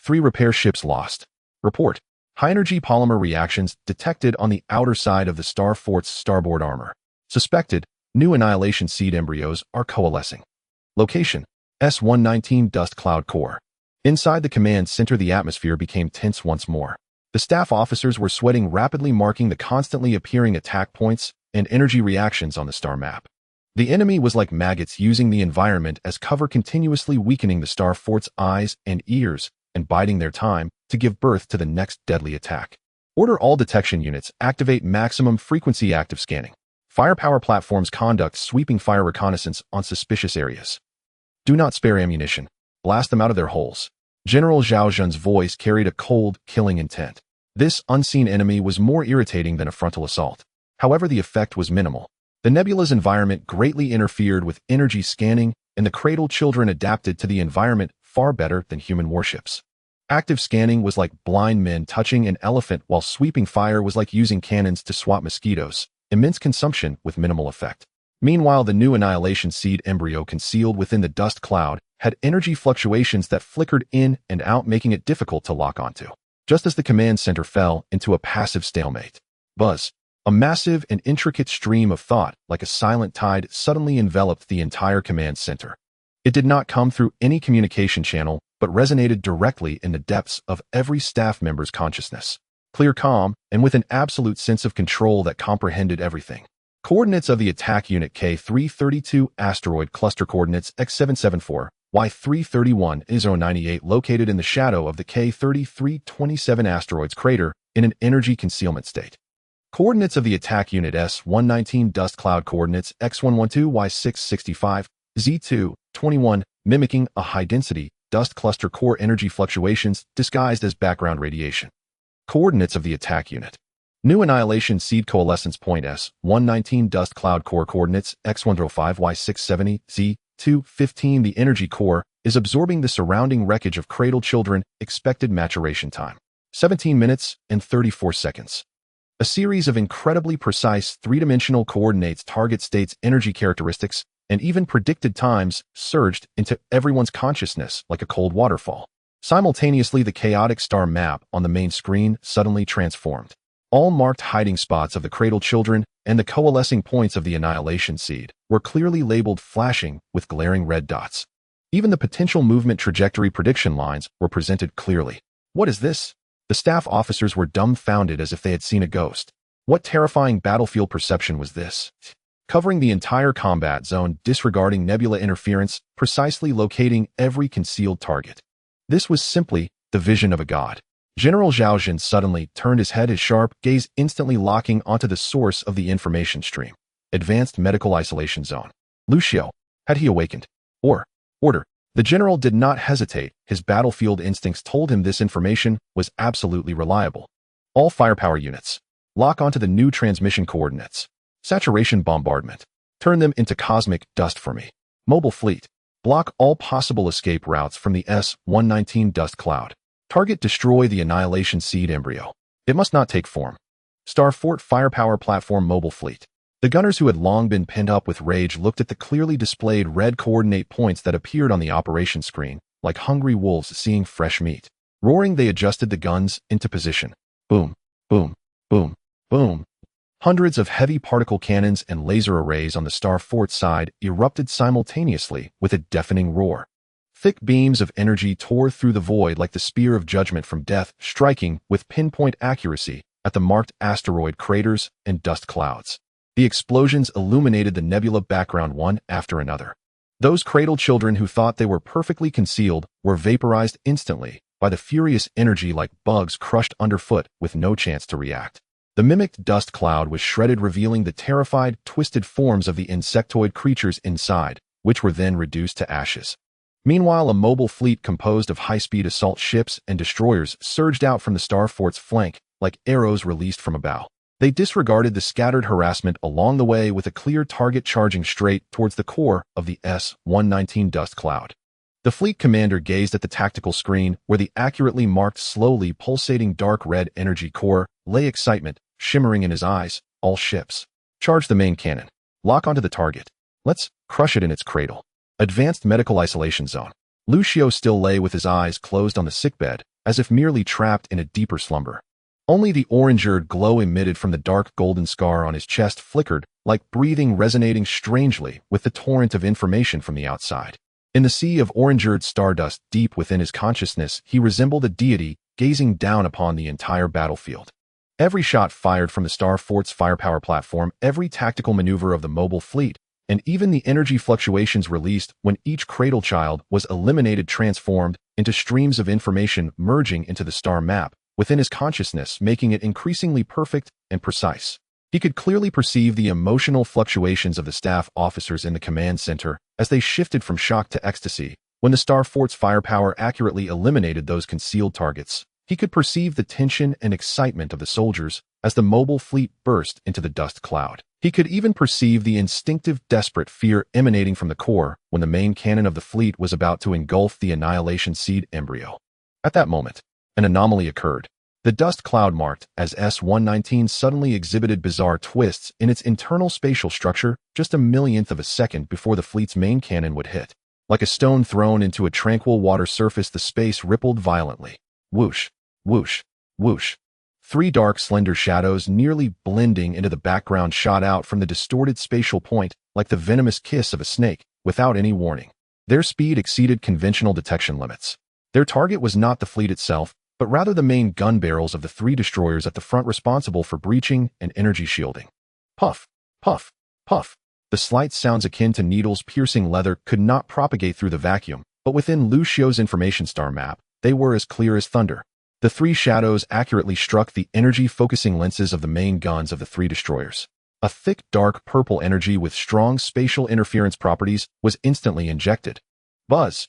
3 repair ships lost. Report: high-energy polymer reactions detected on the outer side of the star fort's starboard armor. Suspected new annihilation seed embryos are coalescing. Location: S-119 dust cloud core. Inside the command center, the atmosphere became tense once more. The staff officers were sweating rapidly, marking the constantly appearing attack points and energy reactions on the star map. The enemy was like maggots, using the environment as cover, continuously weakening the star fort's eyes and ears and biding their time to give birth to the next deadly attack. Order all detection units, activate maximum frequency active scanning. Firepower platforms conduct sweeping fire reconnaissance on suspicious areas. Do not spare ammunition. Blast them out of their holes. General Zhao Zhen's voice carried a cold, killing intent. This unseen enemy was more irritating than a frontal assault. However, the effect was minimal. The nebula's environment greatly interfered with energy scanning, and the cradled children adapted to the environment far better than human warships. Active scanning was like blind men touching an elephant, while sweeping fire was like using cannons to swat mosquitoes. Immense consumption with minimal effect. Meanwhile, the new annihilation seed embryo concealed within the dust cloud had energy fluctuations that flickered in and out, making it difficult to lock onto. Just as the command center fell into a passive stalemate, buzz, a massive and intricate stream of thought, like a silent tide, suddenly enveloped the entire command center. It did not come through any communication channel, but resonated directly in the depths of every staff member's consciousness. Clear, calm, and with an absolute sense of control that comprehended everything. Coordinates of the attack unit: K332 asteroid cluster coordinates X774, Y331 ISO98, located in the shadow of the K3327 asteroid's crater in an energy concealment state. Coordinates of the attack unit: S119 dust cloud coordinates X112 Y665 Z221, mimicking a high-density dust cluster core, energy fluctuations disguised as background radiation. Coordinates of the attack unit: new annihilation seed coalescence point S119 dust cloud core coordinates X105 Y670 Z215. The energy core is absorbing the surrounding wreckage of cradled children. Expected maturation time: 17 minutes and 34 seconds. A series of incredibly precise three-dimensional coordinates, target states, energy characteristics, and even predicted times surged into everyone's consciousness like a cold waterfall. Simultaneously, the chaotic star map on the main screen suddenly transformed. All marked hiding spots of the cradle children and the coalescing points of the annihilation seed were clearly labeled flashing with glaring red dots. Even the potential movement trajectory prediction lines were presented clearly. What is this? The staff officers were dumbfounded as if they had seen a ghost. What terrifying battlefield perception was this? Covering the entire combat zone, disregarding nebula interference, precisely locating every concealed target. This was simply the vision of a god. General Zhao Jin suddenly turned his head, his sharp gaze instantly locking onto the source of the information stream. Advanced Medical Isolation Zone. Lucio, had he awakened? Order. The general did not hesitate. His battlefield instincts told him this information was absolutely reliable. All firepower units, lock onto the new transmission coordinates. Saturation bombardment. Turn them into cosmic dust for me. Mobile fleet, block all possible escape routes from the S-119 dust cloud. Target destroy the annihilation seed embryo. It must not take form. Starfort firepower platform mobile fleet. The gunners who had long been pinned up with rage looked at the clearly displayed red coordinate points that appeared on the operation screen, like hungry wolves seeing fresh meat. Roaring, they adjusted the guns into position. Boom, boom, boom, boom. Hundreds of heavy particle cannons and laser arrays on the Starfort side erupted simultaneously with a deafening roar. Thick beams of energy tore through the void like the spear of judgment from death, striking with pinpoint accuracy at the marked asteroid craters and dust clouds. The explosions illuminated the nebula background one after another. Those cradle children who thought they were perfectly concealed were vaporized instantly by the furious energy like bugs crushed underfoot with no chance to react. The mimicked dust cloud was shredded, revealing the terrified, twisted forms of the insectoid creatures inside, which were then reduced to ashes. Meanwhile, a mobile fleet composed of high-speed assault ships and destroyers surged out from the Starfort's flank like arrows released from a bow. They disregarded the scattered harassment along the way with a clear target charging straight towards the core of the S-119 dust cloud. The fleet commander gazed at the tactical screen where the accurately marked, slowly pulsating dark red energy core lay, excitement shimmering in his eyes. All ships, charge the main cannon. Lock onto the target. Let's crush it in its cradle. Advanced Medical Isolation Zone. Lucio still lay with his eyes closed on the sickbed, as if merely trapped in a deeper slumber. Only the orange-eared glow emitted from the dark golden scar on his chest flickered, like breathing, resonating strangely with the torrent of information from the outside. In the sea of orange-eared stardust deep within his consciousness, he resembled a deity gazing down upon the entire battlefield. Every shot fired from the Starfort's firepower platform, every tactical maneuver of the mobile fleet, and even the energy fluctuations released when each cradle child was eliminated transformed into streams of information merging into the star map within his consciousness, making it increasingly perfect and precise. He could clearly perceive the emotional fluctuations of the staff officers in the command center as they shifted from shock to ecstasy. When the Starfort's firepower accurately eliminated those concealed targets, he could perceive the tension and excitement of the soldiers as the mobile fleet burst into the dust cloud. He could even perceive the instinctive, desperate fear emanating from the core when the main cannon of the fleet was about to engulf the annihilation seed embryo. At that moment, an anomaly occurred. The dust cloud marked as S-119 suddenly exhibited bizarre twists in its internal spatial structure just a millionth of a second before the fleet's main cannon would hit. Like a stone thrown into a tranquil water surface, the space rippled violently. Whoosh, whoosh, whoosh. Three dark, slender shadows nearly blending into the background shot out from the distorted spatial point like the venomous kiss of a snake without any warning. Their speed exceeded conventional detection limits. Their target was not the fleet itself, but rather the main gun barrels of the three destroyers at the front responsible for breaching and energy shielding. Puff, puff, puff. The slight sounds akin to needles piercing leather could not propagate through the vacuum, but within Lucio's information star map, they were as clear as thunder. The three shadows accurately struck the energy-focusing lenses of the main guns of the three destroyers. A thick, dark purple energy with strong spatial interference properties was instantly injected. Buzz!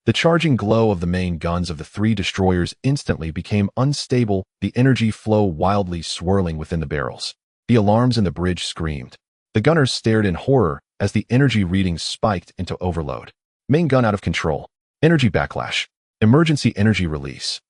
The charging glow of the main guns of the three destroyers instantly became unstable, the energy flow wildly swirling within the barrels. The alarms in the bridge screamed. The gunners stared in horror as the energy readings spiked into overload. Main gun out of control. Energy backlash. Emergency energy release.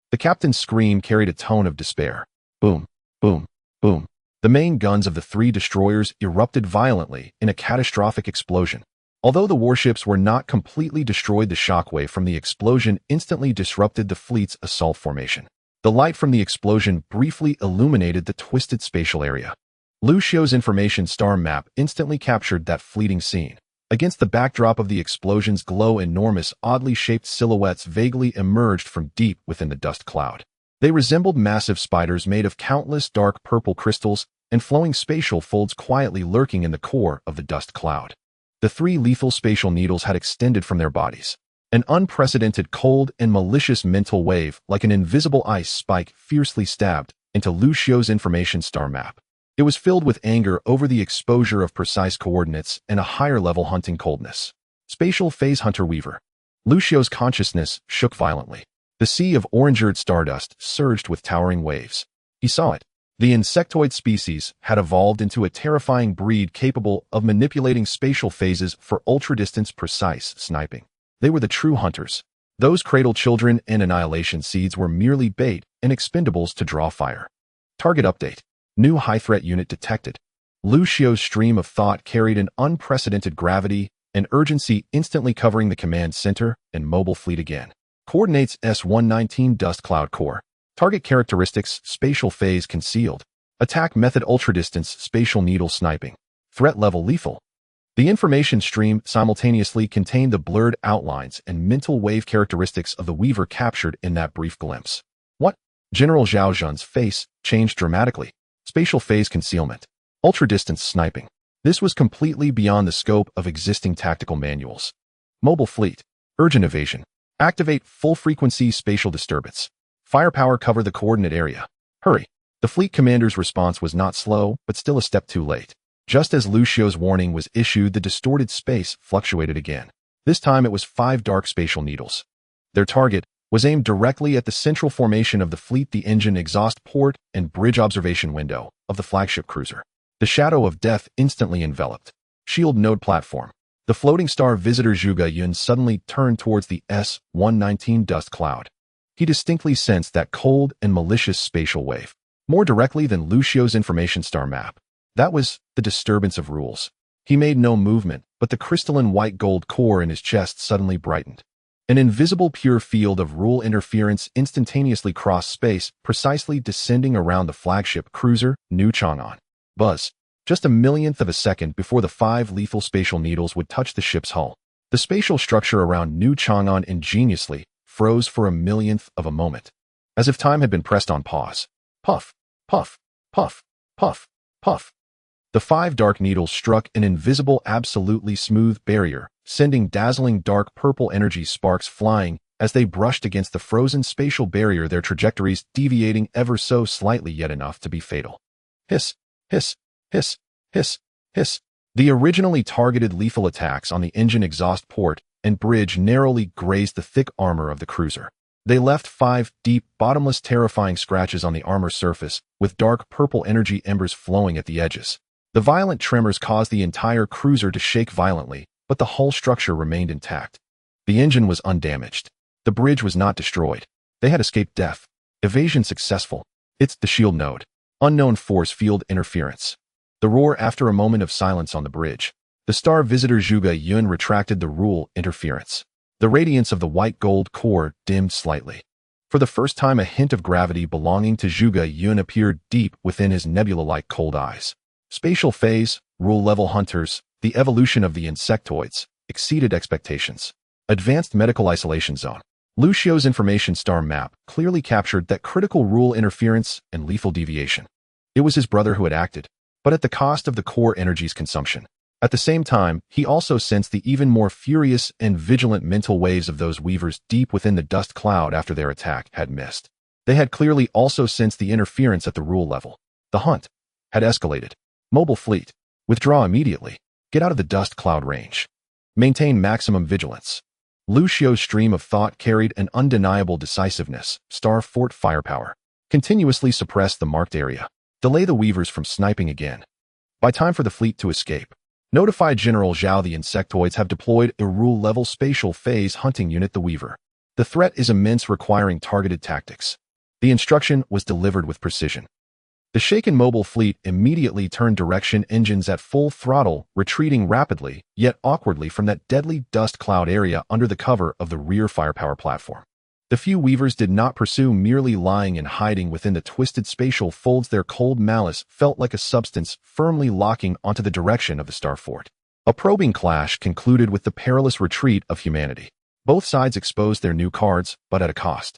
The captain's scream carried a tone of despair. Boom, boom, boom. The main guns of the three destroyers erupted violently in a catastrophic explosion. Although the warships were not completely destroyed, the shockwave from the explosion instantly disrupted the fleet's assault formation. The light from the explosion briefly illuminated the twisted spatial area. Lu Xiu's information star map instantly captured that fleeting scene. Against the backdrop of the explosion's glow, enormous, oddly shaped silhouettes vaguely emerged from deep within the dust cloud. They resembled massive spiders made of countless dark purple crystals and flowing spatial folds quietly lurking in the core of the dust cloud. The three lethal spatial needles had extended from their bodies. An unprecedented cold and malicious mental wave, like an invisible ice spike, fiercely stabbed into Lu Xiu's information star map. It was filled with anger over the exposure of precise coordinates and a higher-level hunting coldness. Spatial phase Hunter Weaver. Lu Xiu's consciousness shook violently. The sea of orange-eared stardust surged with towering waves. He saw it. The insectoid species had evolved into a terrifying breed capable of manipulating spatial phases for ultra-distance precise sniping. They were the true hunters. Those cradle children and annihilation seeds were merely bait and expendables to draw fire. Target update. New high-threat unit detected. Lu Xiu's stream of thought carried an unprecedented gravity and urgency, instantly covering the command center and mobile fleet again. Coordinates S-119 Dust Cloud Core. Target characteristics: spatial phase concealed. Attack method: ultra-distance spatial needle sniping. Threat level: lethal. The information stream simultaneously contained the blurred outlines and mental wave characteristics of the Weaver captured in that brief glimpse. What? General Zhao Zhen's face changed dramatically. Spatial phase concealment. Ultra-distance sniping. This was completely beyond the scope of existing tactical manuals. Mobile fleet. Urgent evasion. Activate full-frequency spatial disturbance. Firepower: cover the coordinate area. Hurry. The fleet commander's response was not slow, but still a step too late. Just as Lu Xiu's warning was issued, the distorted space fluctuated again. This time it was 5 dark spatial needles. Their target was aimed directly at the central formation of the fleet, the engine, exhaust port, and bridge observation window of the flagship cruiser. The shadow of death instantly enveloped. Shield node platform. The floating star visitor Zhuge Yun suddenly turned towards the S-119 dust cloud. He distinctly sensed that cold and malicious spatial wave, more directly than Lu Xiu's information star map. That was the disturbance of rules. He made no movement, but the crystalline white gold core in his chest suddenly brightened. An invisible pure field of rule interference instantaneously crossed space, precisely descending around the flagship cruiser, New Chang'an. Buzz. Just a millionth of a second before the 5 lethal spatial needles would touch the ship's hull. The spatial structure around New Chang'an ingeniously froze for a millionth of a moment, as if time had been pressed on pause. Puff, puff, puff, puff, puff. The 5 dark needles struck an invisible, absolutely smooth barrier, sending dazzling dark purple energy sparks flying as they brushed against the frozen spatial barrier, their trajectories deviating ever so slightly, yet enough to be fatal. Hiss, hiss, hiss, hiss, hiss. The originally targeted lethal attacks on the engine, exhaust port, and bridge narrowly grazed the thick armor of the cruiser. They left 5 deep, bottomless, terrifying scratches on the armor surface, with dark purple energy embers flowing at the edges. The violent tremors caused the entire cruiser to shake violently, but the hull structure remained intact. The engine was undamaged. The bridge was not destroyed. They had escaped death. Evasion successful. It's the shield node. Unknown force field interference. The roar after a moment of silence on the bridge. The star visitor Zhuge Yun retracted the rule interference. The radiance of the white gold core dimmed slightly. For the first time, a hint of gravity belonging to Zhuge Yun appeared deep within his nebula-like cold eyes. Spatial phase, rule level hunters, the evolution of the insectoids, exceeded expectations. Advanced medical isolation zone. Lu Xiu's information star map clearly captured that critical rule interference and lethal deviation. It was his brother who had acted, but at the cost of the core energy's consumption. At the same time, he also sensed the even more furious and vigilant mental waves of those weavers deep within the dust cloud after their attack had missed. They had clearly also sensed the interference at the rule level. The hunt had escalated. Mobile fleet. Withdraw immediately. Get out of the dust cloud range. Maintain maximum vigilance. Lu Xiu's stream of thought carried an undeniable decisiveness. Star fort firepower. Continuously suppress the marked area. Delay the weavers from sniping again. By time for the fleet to escape. Notify General Zhao the insectoids have deployed a rule-level spatial phase hunting unit, the Weaver. The threat is immense, requiring targeted tactics. The instruction was delivered with precision. The shaken mobile fleet immediately turned direction, engines at full throttle, retreating rapidly, yet awkwardly, from that deadly dust cloud area under the cover of the rear firepower platform. The few weavers did not pursue merely lying and hiding within the twisted spatial folds. Their cold malice felt like a substance firmly locking onto the direction of the star fort. A probing clash concluded with the perilous retreat of humanity. Both sides exposed their new cards, but at a cost.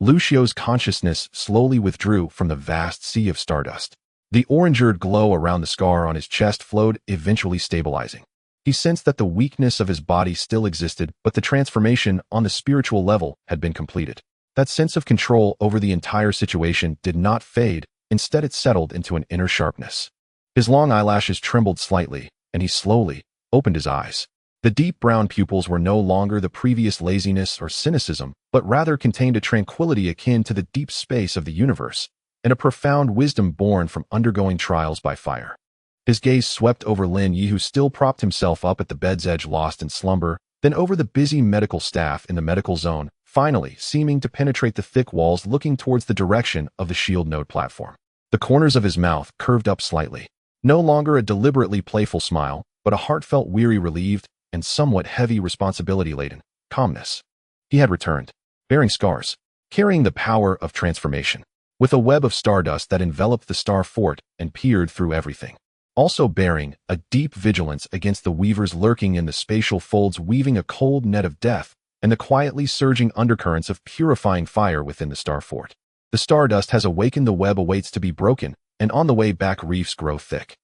Lucio's consciousness slowly withdrew from the vast sea of stardust. The orange-eared glow around the scar on his chest flowed, eventually stabilizing. He sensed that the weakness of his body still existed, but the transformation on the spiritual level had been completed. That sense of control over the entire situation did not fade, instead it settled into an inner sharpness. His long eyelashes trembled slightly, and he slowly opened his eyes. The deep brown pupils were no longer the previous laziness or cynicism, but rather contained a tranquility akin to the deep space of the universe, and a profound wisdom born from undergoing trials by fire. His gaze swept over Lin Yi, who still propped himself up at the bed's edge lost in slumber, then over the busy medical staff in the medical zone, finally seeming to penetrate the thick walls looking towards the direction of the shield node platform. The corners of his mouth curved up slightly. No longer a deliberately playful smile, but a heartfelt weary relieved and somewhat heavy responsibility-laden calmness. He had returned, bearing scars, carrying the power of transformation, with a web of stardust that enveloped the star fort and peered through everything. Also bearing a deep vigilance against the weavers lurking in the spatial folds, weaving a cold net of death and the quietly surging undercurrents of purifying fire within the star fort. The stardust has awakened, the web awaits to be broken, and on the way back reefs grow thick.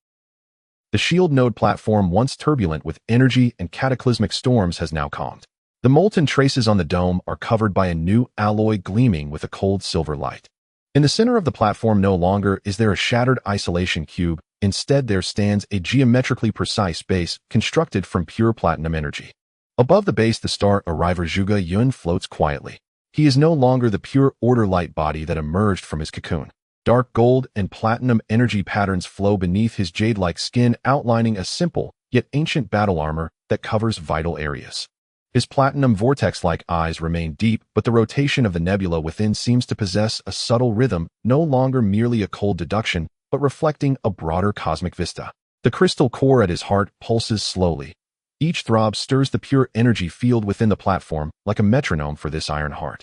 The shield node platform, once turbulent with energy and cataclysmic storms, has now calmed. The molten traces on the dome are covered by a new alloy gleaming with a cold silver light. In the center of the platform, no longer is there a shattered isolation cube. Instead, there stands a geometrically precise base constructed from pure platinum energy. Above the base, the star arriver Zhuge Yun floats quietly. He is no longer the pure order light body that emerged from his cocoon. Dark gold and platinum energy patterns flow beneath his jade-like skin, outlining a simple yet ancient battle armor that covers vital areas. His platinum vortex-like eyes remain deep, but the rotation of the nebula within seems to possess a subtle rhythm, no longer merely a cold deduction, but reflecting a broader cosmic vista. The crystal core at his heart pulses slowly. Each throb stirs the pure energy field within the platform, like a metronome for this iron heart.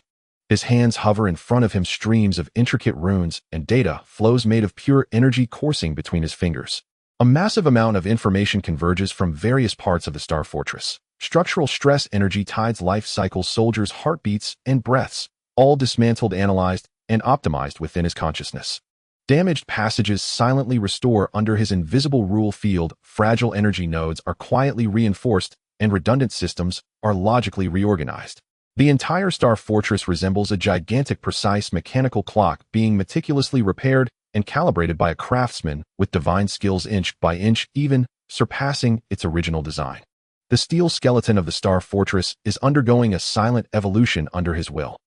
His hands hover in front of him, streams of intricate runes and data flows made of pure energy coursing between his fingers. A massive amount of information converges from various parts of the star fortress. Structural stress, energy tides, life cycles, soldiers' heartbeats, and breaths, all dismantled, analyzed, and optimized within his consciousness. Damaged passages silently restore under his invisible rule field, fragile energy nodes are quietly reinforced, and redundant systems are logically reorganized. The entire star fortress resembles a gigantic, precise mechanical clock being meticulously repaired and calibrated by a craftsman with divine skills, inch by inch, even surpassing its original design. The steel skeleton of the star fortress is undergoing a silent evolution under his will.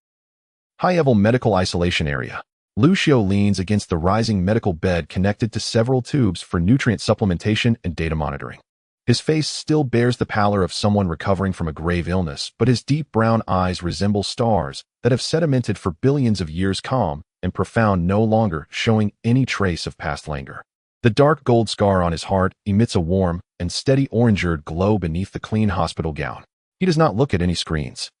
High-level medical isolation area. Lucio leans against the rising medical bed connected to several tubes for nutrient supplementation and data monitoring. His face still bears the pallor of someone recovering from a grave illness, but his deep brown eyes resemble stars that have sedimented for billions of years, calm and profound, no longer showing any trace of past languor. The dark gold scar on his heart emits a warm and steady orange-eared glow beneath the clean hospital gown. He does not look at any screens.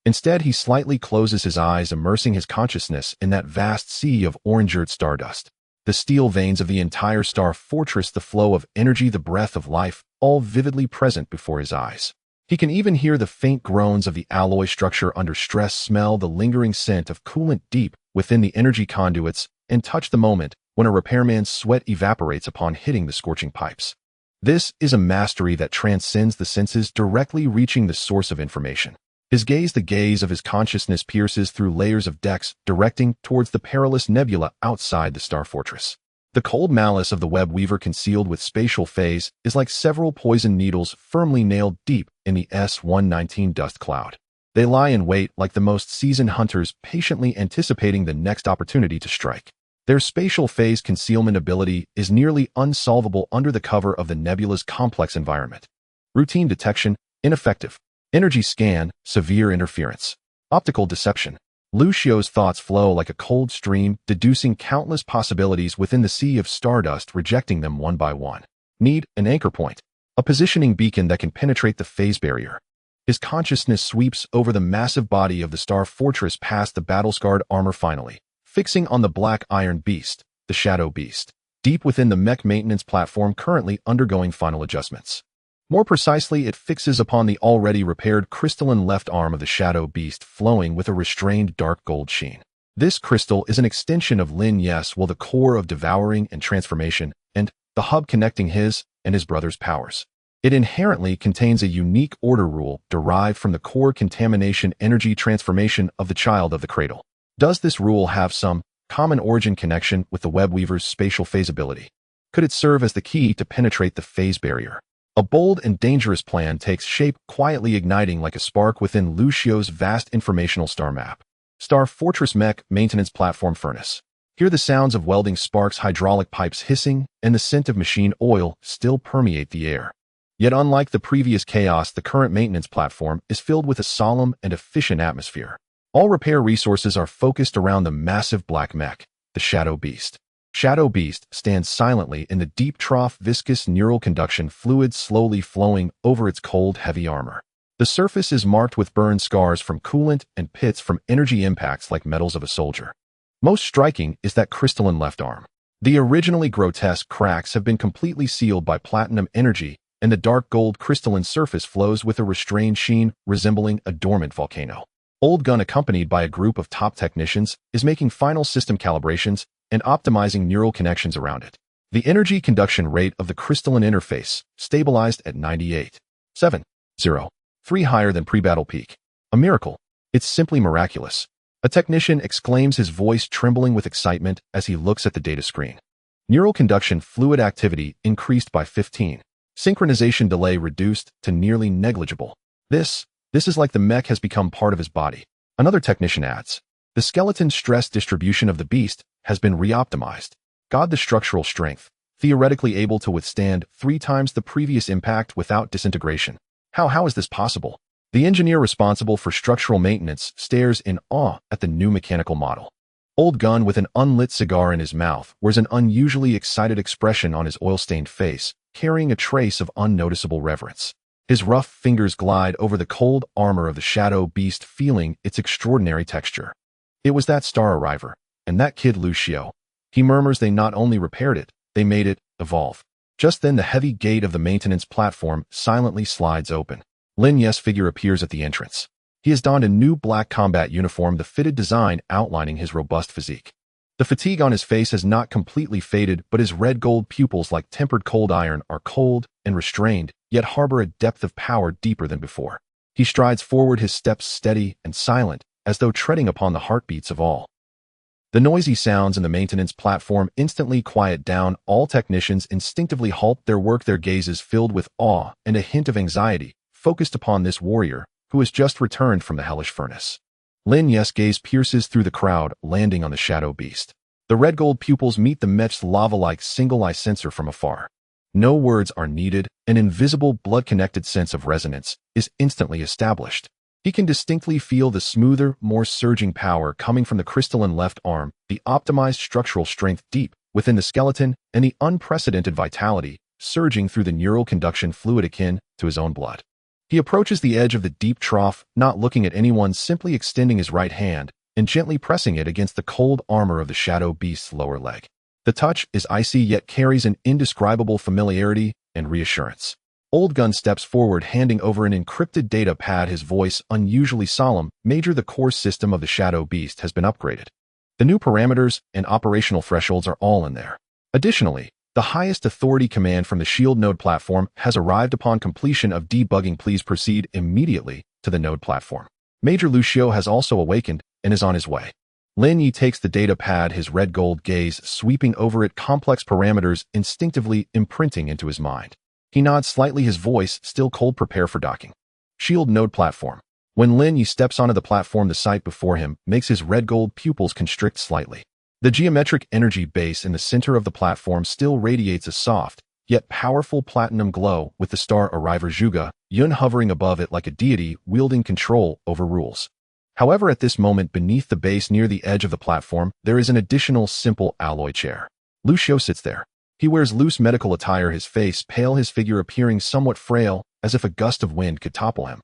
Instead, he slightly closes his eyes, immersing his consciousness in that vast sea of orange-eared stardust. The steel veins of the entire star fortress, the flow of energy, the breath of life, all vividly present before his eyes. He can even hear the faint groans of the alloy structure under stress, smell the lingering scent of coolant deep within the energy conduits, and touch the moment when a repairman's sweat evaporates upon hitting the scorching pipes. This is a mastery that transcends the senses, directly reaching the source of information. His gaze, the gaze of his consciousness, pierces through layers of decks, directing towards the perilous nebula outside the star fortress. The cold malice of the web weaver, concealed with spatial phase, is like several poisoned needles firmly nailed deep in the S-119 dust cloud. They lie in wait like the most seasoned hunters, patiently anticipating the next opportunity to strike. Their spatial phase concealment ability is nearly unsolvable under the cover of the nebula's complex environment. Routine detection, ineffective. Energy scan, severe interference. Optical deception. Lucio's thoughts flow like a cold stream, deducing countless possibilities within the sea of stardust, rejecting them one by one. Need an anchor point. A positioning beacon that can penetrate the phase barrier. His consciousness sweeps over the massive body of the Star Fortress past the battle-scarred armor finally, fixing on the black iron beast, the Shadow Beast, deep within the mech maintenance platform currently undergoing final adjustments. More precisely, it fixes upon the already repaired crystalline left arm of the Shadow Beast flowing with a restrained dark gold sheen. This crystal is an extension of Lin Yes, the core of devouring and transformation, and the hub connecting his and his brother's powers. It inherently contains a unique order rule derived from the core contamination energy transformation of the child of the cradle. Does this rule have some common origin connection with the webweaver's spatial phasability? Could it serve as the key to penetrate the phase barrier? A bold and dangerous plan takes shape, quietly igniting like a spark within Lucio's vast informational star map. Star Fortress Mech Maintenance Platform Furnace. Hear the sounds of welding sparks, hydraulic pipes hissing, and the scent of machine oil still permeate the air. Yet unlike the previous chaos, the current maintenance platform is filled with a solemn and efficient atmosphere. All repair resources are focused around the massive black mech, the Shadow Beast. Shadow Beast stands silently in the deep trough, viscous neural conduction fluid slowly flowing over its cold, heavy armor. The surface is marked with burn scars from coolant and pits from energy impacts like medals of a soldier. Most striking is that crystalline left arm. The originally grotesque cracks have been completely sealed by platinum energy, and the dark gold crystalline surface flows with a restrained sheen resembling a dormant volcano. Old Gun, accompanied by a group of top technicians, is making final system calibrations and optimizing neural connections around it. The energy conduction rate of the crystalline interface stabilized at 98.703, higher than pre-battle peak. A miracle. It's simply miraculous. A technician exclaims, his voice trembling with excitement as he looks at the data screen. Neural conduction fluid activity increased by 15. Synchronization delay reduced to nearly negligible. This is like the mech has become part of his body. Another technician adds, the skeleton stress distribution of the beast has been re-optimized. God, the structural strength, theoretically able to withstand 3 times the previous impact without disintegration. How is this possible? The engineer responsible for structural maintenance stares in awe at the new mechanical model. Old Gun, with an unlit cigar in his mouth, wears an unusually excited expression on his oil-stained face, carrying a trace of unnoticeable reverence. His rough fingers glide over the cold armor of the Shadow Beast, feeling its extraordinary texture. It was that star arriver, and that kid Lucio. He murmurs, they not only repaired it, they made it evolve. Just then the heavy gate of the maintenance platform silently slides open. Lin Yes' figure appears at the entrance. He has donned a new black combat uniform, the fitted design outlining his robust physique. The fatigue on his face has not completely faded, but his red gold pupils, like tempered cold iron, are cold and restrained, yet harbor a depth of power deeper than before. He strides forward, his steps steady and silent, as though treading upon the heartbeats of all. The noisy sounds in the maintenance platform instantly quiet down. All technicians instinctively halt their work, their gazes filled with awe and a hint of anxiety, focused upon this warrior, who has just returned from the hellish furnace. Lin Yes' gaze pierces through the crowd, landing on the Shadow Beast. The red gold pupils meet the mech's lava-like single-eye sensor from afar. No words are needed, an invisible blood-connected sense of resonance is instantly established. He can distinctly feel the smoother, more surging power coming from the crystalline left arm, the optimized structural strength deep within the skeleton, and the unprecedented vitality surging through the neural conduction fluid akin to his own blood. He approaches the edge of the deep trough, not looking at anyone, simply extending his right hand and gently pressing it against the cold armor of the Shadow Beast's lower leg. The touch is icy, yet carries an indescribable familiarity and reassurance. Old Gun steps forward, handing over an encrypted data pad, his voice unusually solemn. Major, the core system of the Shadow Beast has been upgraded. The new parameters and operational thresholds are all in there. Additionally, the highest authority command from the shield node platform has arrived. Upon completion of debugging, please proceed immediately to the node platform. Major Lucio has also awakened and is on his way. Lin Yi takes the data pad, his red gold gaze sweeping over it, complex parameters instinctively imprinting into his mind. He nods slightly, his voice still cold. Prepare for docking. Shield node platform. When Lin Yi steps onto the platform, the sight before him makes his red gold pupils constrict slightly. The geometric energy base in the center of the platform still radiates a soft, yet powerful platinum glow, with the star arriver Zhuge Yun hovering above it like a deity wielding control over rules. However, at this moment, beneath the base near the edge of the platform, there is an additional simple alloy chair. Lucio sits there. He wears loose medical attire, his face pale, his figure appearing somewhat frail, as if a gust of wind could topple him.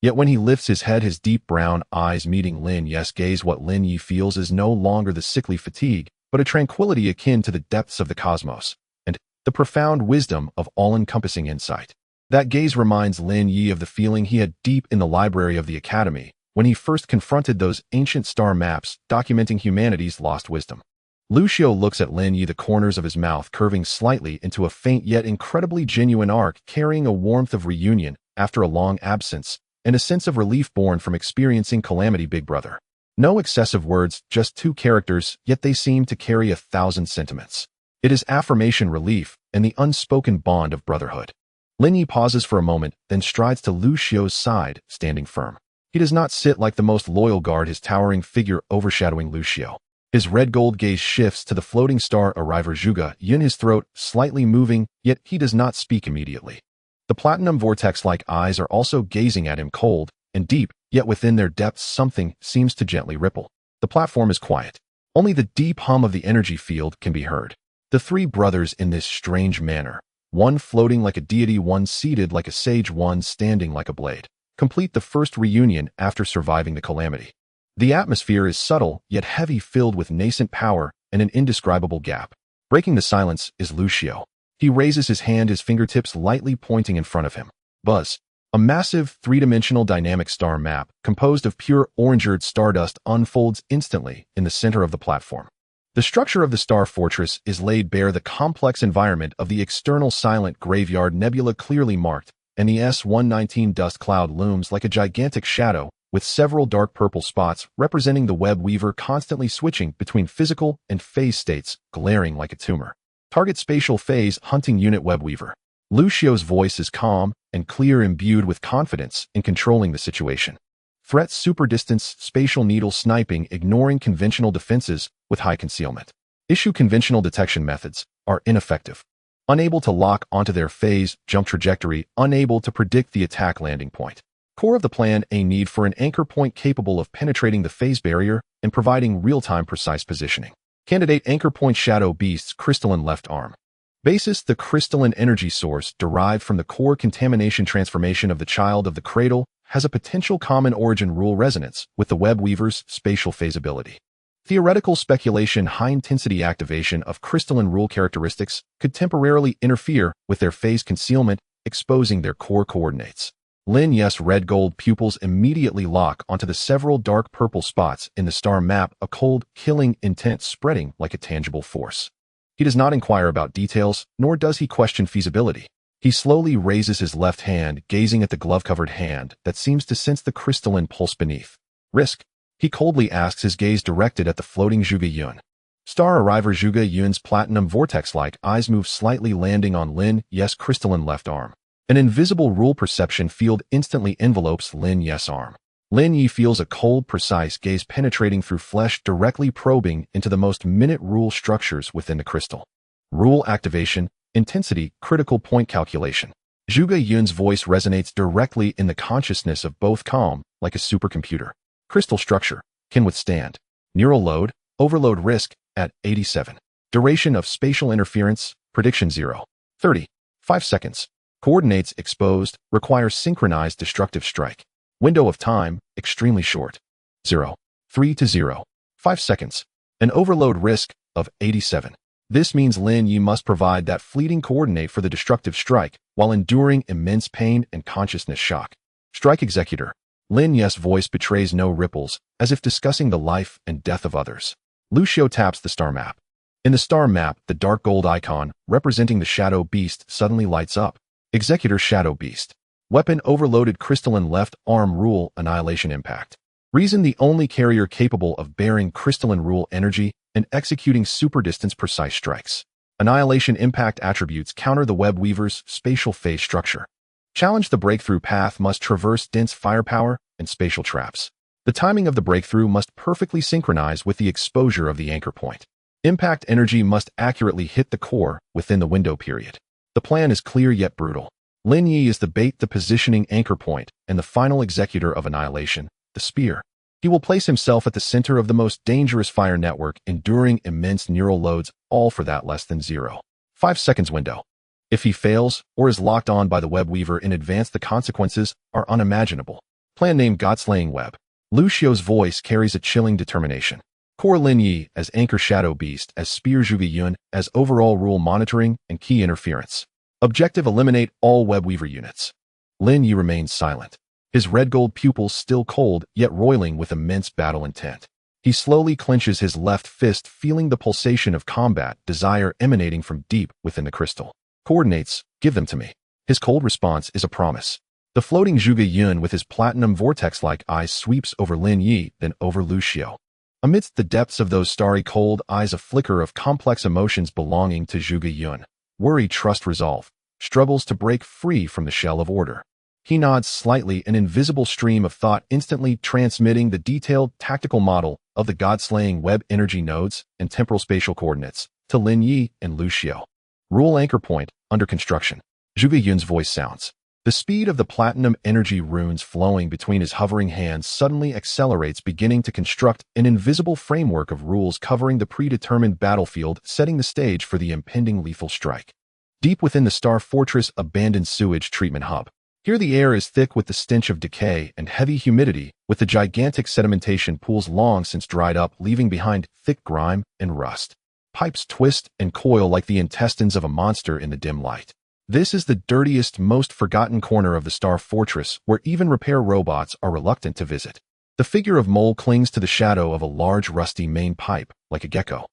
Yet when he lifts his head, his deep brown eyes meeting Lin Yi's gaze, what Lin Yi feels is no longer the sickly fatigue, but a tranquility akin to the depths of the cosmos, and the profound wisdom of all-encompassing insight. That gaze reminds Lin Yi of the feeling he had deep in the library of the Academy, when he first confronted those ancient star maps documenting humanity's lost wisdom. Lucio looks at Lin Yi, the corners of his mouth curving slightly into a faint yet incredibly genuine arc, carrying a warmth of reunion after a long absence, and a sense of relief born from experiencing calamity. Big brother. No excessive words, just two characters, yet they seem to carry 1,000 sentiments. It is affirmation, relief, and the unspoken bond of brotherhood. Lin Yi pauses for a moment, then strides to Lucio's side, standing firm. He does not sit like the most loyal guard, his towering figure overshadowing Lucio. His red-gold gaze shifts to the floating star arriver Zhuge Yun, his throat slightly moving, yet he does not speak immediately. The platinum vortex-like eyes are also gazing at him, cold and deep, yet within their depths something seems to gently ripple. The platform is quiet. Only the deep hum of the energy field can be heard. The three brothers in this strange manner, one floating like a deity, one seated like a sage, one standing like a blade, complete the first reunion after surviving the calamity. The atmosphere is subtle yet heavy, filled with nascent power and an indescribable gap. Breaking the silence is Lucio. He raises his hand, his fingertips lightly pointing in front of him. Buzz. A massive, three-dimensional dynamic star map, composed of pure orange-earth stardust, unfolds instantly in the center of the platform. The structure of the star fortress is laid bare, the complex environment of the external silent graveyard nebula clearly marked, and the S-119 dust cloud looms like a gigantic shadow, with several dark purple spots representing the web weaver constantly switching between physical and phase states, glaring like a tumor. Target spatial phase hunting unit web weaver. Lucio's voice is calm and clear, imbued with confidence in controlling the situation. Threat: super distance spatial needle sniping, ignoring conventional defenses with high concealment. Issue: conventional detection methods are ineffective. Unable to lock onto their phase jump trajectory, unable to predict the attack landing point. Core of the plan: a need for an anchor point capable of penetrating the phase barrier and providing real-time precise positioning. Candidate: anchor point shadow beast's crystalline left arm. Basis: the crystalline energy source derived from the core contamination transformation of the child of the cradle has a potential common origin rule resonance with the web weaver's spatial phase ability. Theoretical speculation: high-intensity activation of crystalline rule characteristics could temporarily interfere with their phase concealment, exposing their core coordinates. Lin Yi's red-gold pupils immediately lock onto the several dark purple spots in the star map, a cold, killing intent spreading like a tangible force. He does not inquire about details, nor does he question feasibility. He slowly raises his left hand, gazing at the glove-covered hand that seems to sense the crystalline pulse beneath. Risk? He coldly asks, his gaze directed at the floating Zhuge Yun. Star arriver Zhuge Yun's platinum vortex-like eyes move slightly, landing on Lin Yi's crystalline left arm. An invisible rule perception field instantly envelopes Lin Yi's arm. Lin Yi feels a cold, precise gaze penetrating through flesh, directly probing into the most minute rule structures within the crystal. Rule activation, intensity, critical point calculation. Zhuge Yun's voice resonates directly in the consciousness of both, calm, like a supercomputer. Crystal structure, can withstand. Neural load, overload risk, at 87. Duration of spatial interference, prediction 0. 30. 5 seconds. Coordinates exposed, requires synchronized destructive strike. Window of time, extremely short. 0. 3 to 0. 5 seconds. An overload risk of 87. This means Lin Yi must provide that fleeting coordinate for the destructive strike while enduring immense pain and consciousness shock. Strike executor. Lin Yi's voice betrays no ripples, as if discussing the life and death of others. Lucio taps the star map. In the star map, the dark gold icon, representing the shadow beast, suddenly lights up. Executor: shadow beast. Weapon: overloaded crystalline left arm rule annihilation impact. Reason: the only carrier capable of bearing crystalline rule energy and executing super distance precise strikes. Annihilation impact attributes: counter the web weaver's spatial phase structure. Challenge: the breakthrough path must traverse dense firepower and spatial traps. The timing of the breakthrough must perfectly synchronize with the exposure of the anchor point. Impact energy must accurately hit the core within the window period. The plan is clear yet brutal. Lin Yi is the bait, the positioning anchor point, and the final executor of annihilation, the spear. He will place himself at the center of the most dangerous fire network, enduring immense neural loads, all for that less than 0. 5 seconds window. If he fails, or is locked on by the web weaver in advance, the consequences are unimaginable. Plan name Godslaying Web. Lu Xiu's voice carries a chilling determination. Core Lin Yi as Anchor Shadow Beast, as Spear Zhuge Yun, as Overall Rule Monitoring and Key Interference. Objective: eliminate all Webweaver units. Lin Yi remains silent. His red-gold pupils still cold, yet roiling with immense battle intent. He slowly clenches his left fist, feeling the pulsation of combat desire emanating from deep within the crystal. Coordinates, give them to me. His cold response is a promise. The floating Zhuge Yun with his platinum vortex-like eyes sweeps over Lin Yi, then over Lu Xiu. Amidst the depths of those starry cold eyes, a flicker of complex emotions belonging to Zhuge Yun. Worry, trust, resolve. Struggles to break free from the shell of order. He nods slightly, an invisible stream of thought instantly transmitting the detailed tactical model of the God-slaying web energy nodes and temporal spatial coordinates to Lin Yi and Lu Xiu. Rule anchor point, under construction. Zhuge Yun's voice sounds. The speed of the platinum energy runes flowing between his hovering hands suddenly accelerates, beginning to construct an invisible framework of rules covering the predetermined battlefield, setting the stage for the impending lethal strike. Deep within the Star Fortress abandoned sewage treatment hub. Here the air is thick with the stench of decay and heavy humidity, with the gigantic sedimentation pools long since dried up, leaving behind thick grime and rust. Pipes twist and coil like the intestines of a monster in the dim light. This is the dirtiest, most forgotten corner of the Star Fortress, where even repair robots are reluctant to visit. The figure of Mole clings to the shadow of a large rusty main pipe, like a gecko.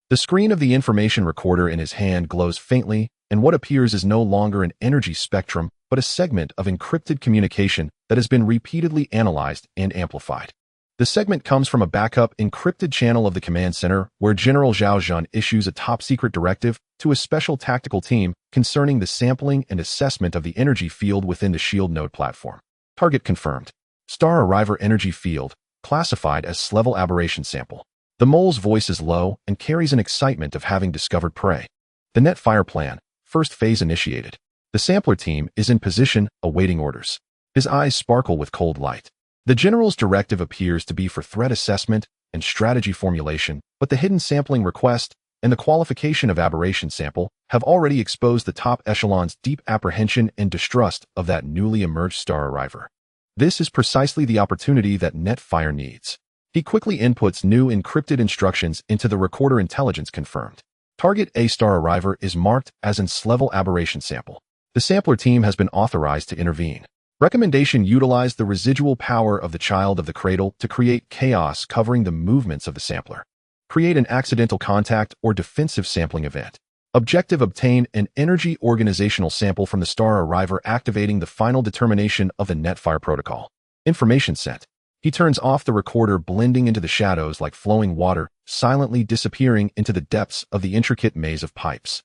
The screen of the information recorder in his hand glows faintly, and what appears is no longer an energy spectrum, but a segment of encrypted communication that has been repeatedly analyzed and amplified. The segment comes from a backup encrypted channel of the command center, where General Zhao Zhan issues a top-secret directive to a special tactical team concerning the sampling and assessment of the energy field within the shield node platform. Target confirmed. Star Arriver energy field, classified as Slevel aberration sample. The mole's voice is low and carries an excitement of having discovered prey. The net fire plan, first phase initiated. The sampler team is in position, awaiting orders. His eyes sparkle with cold light. The general's directive appears to be for threat assessment and strategy formulation, but the hidden sampling request and the qualification of aberration sample have already exposed the top echelon's deep apprehension and distrust of that newly emerged Star Arriver. This is precisely the opportunity that Netfire needs. He quickly inputs new encrypted instructions into the recorder. Intelligence confirmed. Target A Star Arriver is marked as an Slevel aberration sample. The sampler team has been authorized to intervene. Recommendation: utilize the residual power of the Child of the Cradle to create chaos covering the movements of the sampler. Create an accidental contact or defensive sampling event. Objective: obtain an energy organizational sample from the Star Arriver, activating the final determination of the Netfire protocol. Information sent. He turns off the recorder, blending into the shadows like flowing water, silently disappearing into the depths of the intricate maze of pipes.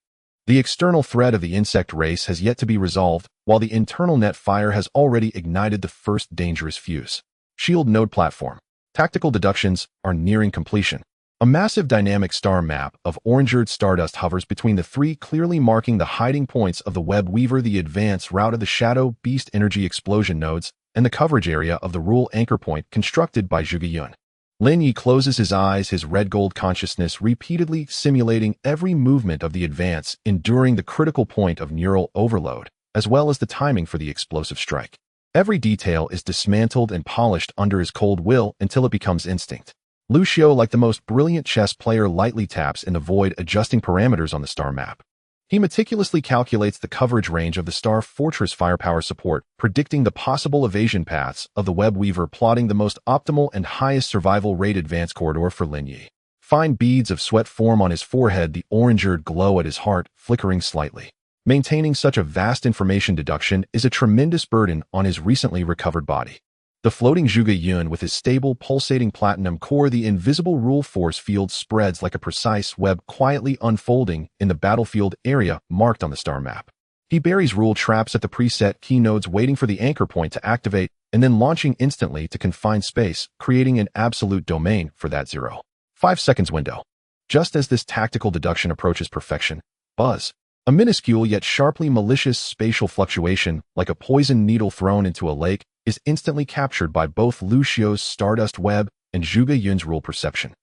The external threat of the insect race has yet to be resolved, while the internal net fire has already ignited the first dangerous fuse. Shield node platform. Tactical deductions are nearing completion. A massive dynamic star map of orangered stardust hovers between the three, clearly marking the hiding points of the Web Weaver, the advance route of the Shadow Beast energy explosion nodes, and the coverage area of the Rule anchor point constructed by Zhuge Yun. Lin Yi closes his eyes, his red gold consciousness repeatedly simulating every movement of the advance, enduring the critical point of neural overload, as well as the timing for the explosive strike. Every detail is dismantled and polished under his cold will until it becomes instinct. Lu Xiu, like the most brilliant chess player, lightly taps in the void, adjusting parameters on the star map. He meticulously calculates the coverage range of the Star Fortress firepower support, predicting the possible evasion paths of the Web Weaver, plotting the most optimal and highest survival rate advance corridor for Lin Yi. Fine beads of sweat form on his forehead, the orangered glow at his heart flickering slightly. Maintaining such a vast information deduction is a tremendous burden on his recently recovered body. The floating Zhuge Yun with his stable, pulsating platinum core, the invisible rule force field spreads like a precise web, quietly unfolding in the battlefield area marked on the star map. He buries rule traps at the preset key nodes, waiting for the anchor point to activate, and then launching instantly to confine space, creating an absolute domain for that 0.5 seconds window. Just as this tactical deduction approaches perfection, buzz. A minuscule yet sharply malicious spatial fluctuation, like a poisoned needle thrown into a lake, is instantly captured by both Lu Xiu's stardust web and Zhuge Yun's rule perception.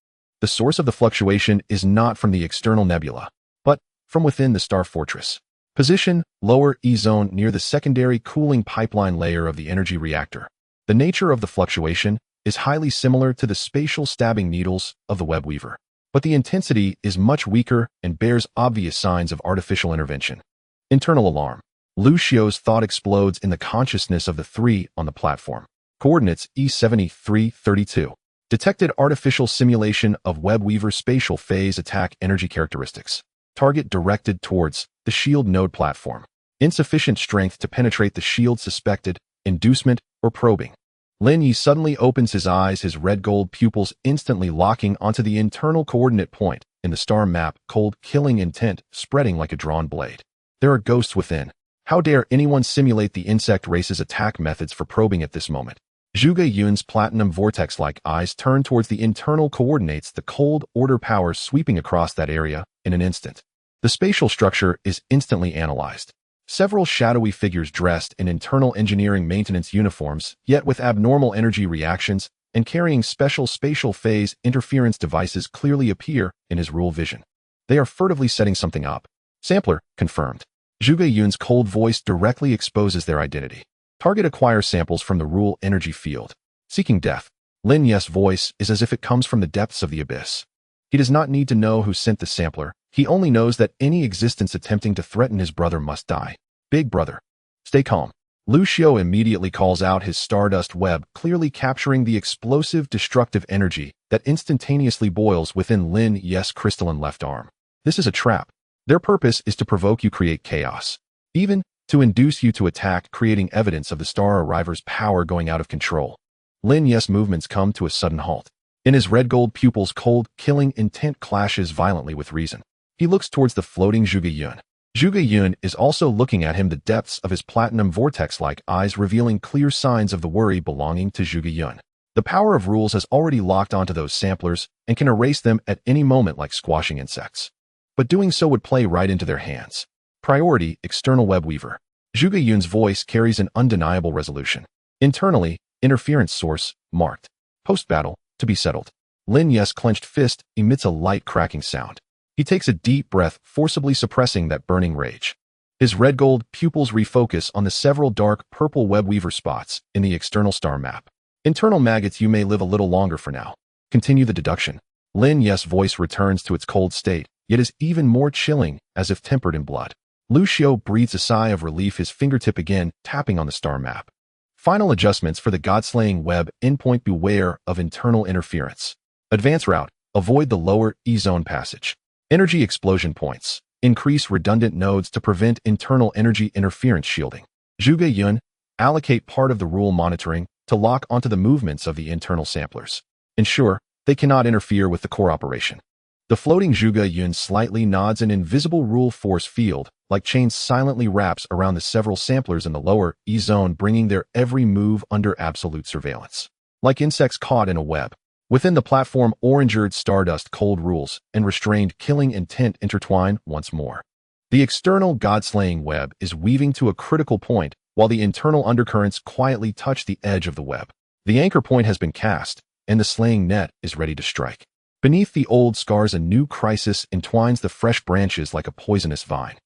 The source of the fluctuation is not from the external nebula, but from within the Star Fortress. Position, lower E-zone near the secondary cooling pipeline layer of the energy reactor. The nature of the fluctuation is highly similar to the spatial stabbing needles of the web weaver, but the intensity is much weaker and bears obvious signs of artificial intervention. Internal alarm. Lucio's thought explodes in the consciousness of the three on the platform. Coordinates E7332. Detected artificial simulation of web weaver spatial phase attack energy characteristics. Target directed towards the shield node platform. Insufficient strength to penetrate the shield suspected, inducement, or probing. Lin Yi suddenly opens his eyes, his red-gold pupils instantly locking onto the internal coordinate point in the star map, cold, killing intent spreading like a drawn blade. There are ghosts within. How dare anyone simulate the insect race's attack methods for probing at this moment? Zhuge Yun's platinum vortex-like eyes turn towards the internal coordinates, the cold order power sweeping across that area in an instant. The spatial structure is instantly analyzed. Several shadowy figures dressed in internal engineering maintenance uniforms, yet with abnormal energy reactions and carrying special spatial phase interference devices clearly appear in his rule vision. They are furtively setting something up. Sampler, confirmed. Zhuge Yun's cold voice directly exposes their identity. Target acquire samples from the rule energy field. Seeking death. Lin Yi's voice is as if it comes from the depths of the abyss. He does not need to know who sent the sampler. He only knows that any existence attempting to threaten his brother must die. Big brother. Stay calm. Lucio immediately calls out his stardust web, clearly capturing the explosive, destructive energy that instantaneously boils within Lin Yi's crystalline left arm. This is a trap. Their purpose is to provoke you create chaos. Even to induce you to attack, creating evidence of the star arriver's power going out of control. Lin Yi's movements come to a sudden halt. In his red-gold pupils, cold, killing intent clashes violently with reason. He looks towards the floating Zhuge Yun. Zhuge Yun is also looking at him, the depths of his platinum vortex-like eyes revealing clear signs of the worry belonging to Zhuge Yun. The power of rules has already locked onto those samplers and can erase them at any moment like squashing insects. But doing so would play right into their hands. Priority, external web weaver. Zhuge Yun's voice carries an undeniable resolution. Internally, interference source, marked. Post-battle, to be settled. Lin Yi's clenched fist emits a light cracking sound. He takes a deep breath, forcibly suppressing that burning rage. His red-gold pupils refocus on the several dark purple web weaver spots in the external star map. Internal maggots, you may live a little longer for now. Continue the deduction. Lin Yi's voice returns to its cold state, yet is even more chilling, as if tempered in blood. Lucio breathes a sigh of relief, his fingertip again tapping on the star map. Final adjustments for the god-slaying web endpoint. Beware of internal interference. Advance route. Avoid the lower E-zone passage. Energy explosion points. Increase redundant nodes to prevent internal energy interference shielding. Zhuge Yun, allocate part of the rule monitoring to lock onto the movements of the internal samplers. Ensure they cannot interfere with the core operation. The floating Zhuge Yun slightly nods. An invisible rule force field, like chains, silently wraps around the several samplers in the lower E-zone, bringing their every move under absolute surveillance. Like insects caught in a web. Within the platform, orange-eared stardust, cold rules, and restrained killing intent intertwine once more. The external god-slaying web is weaving to a critical point, while the internal undercurrents quietly touch the edge of the web. The anchor point has been cast, and the slaying net is ready to strike. Beneath the old scars, a new crisis entwines the fresh branches like a poisonous vine.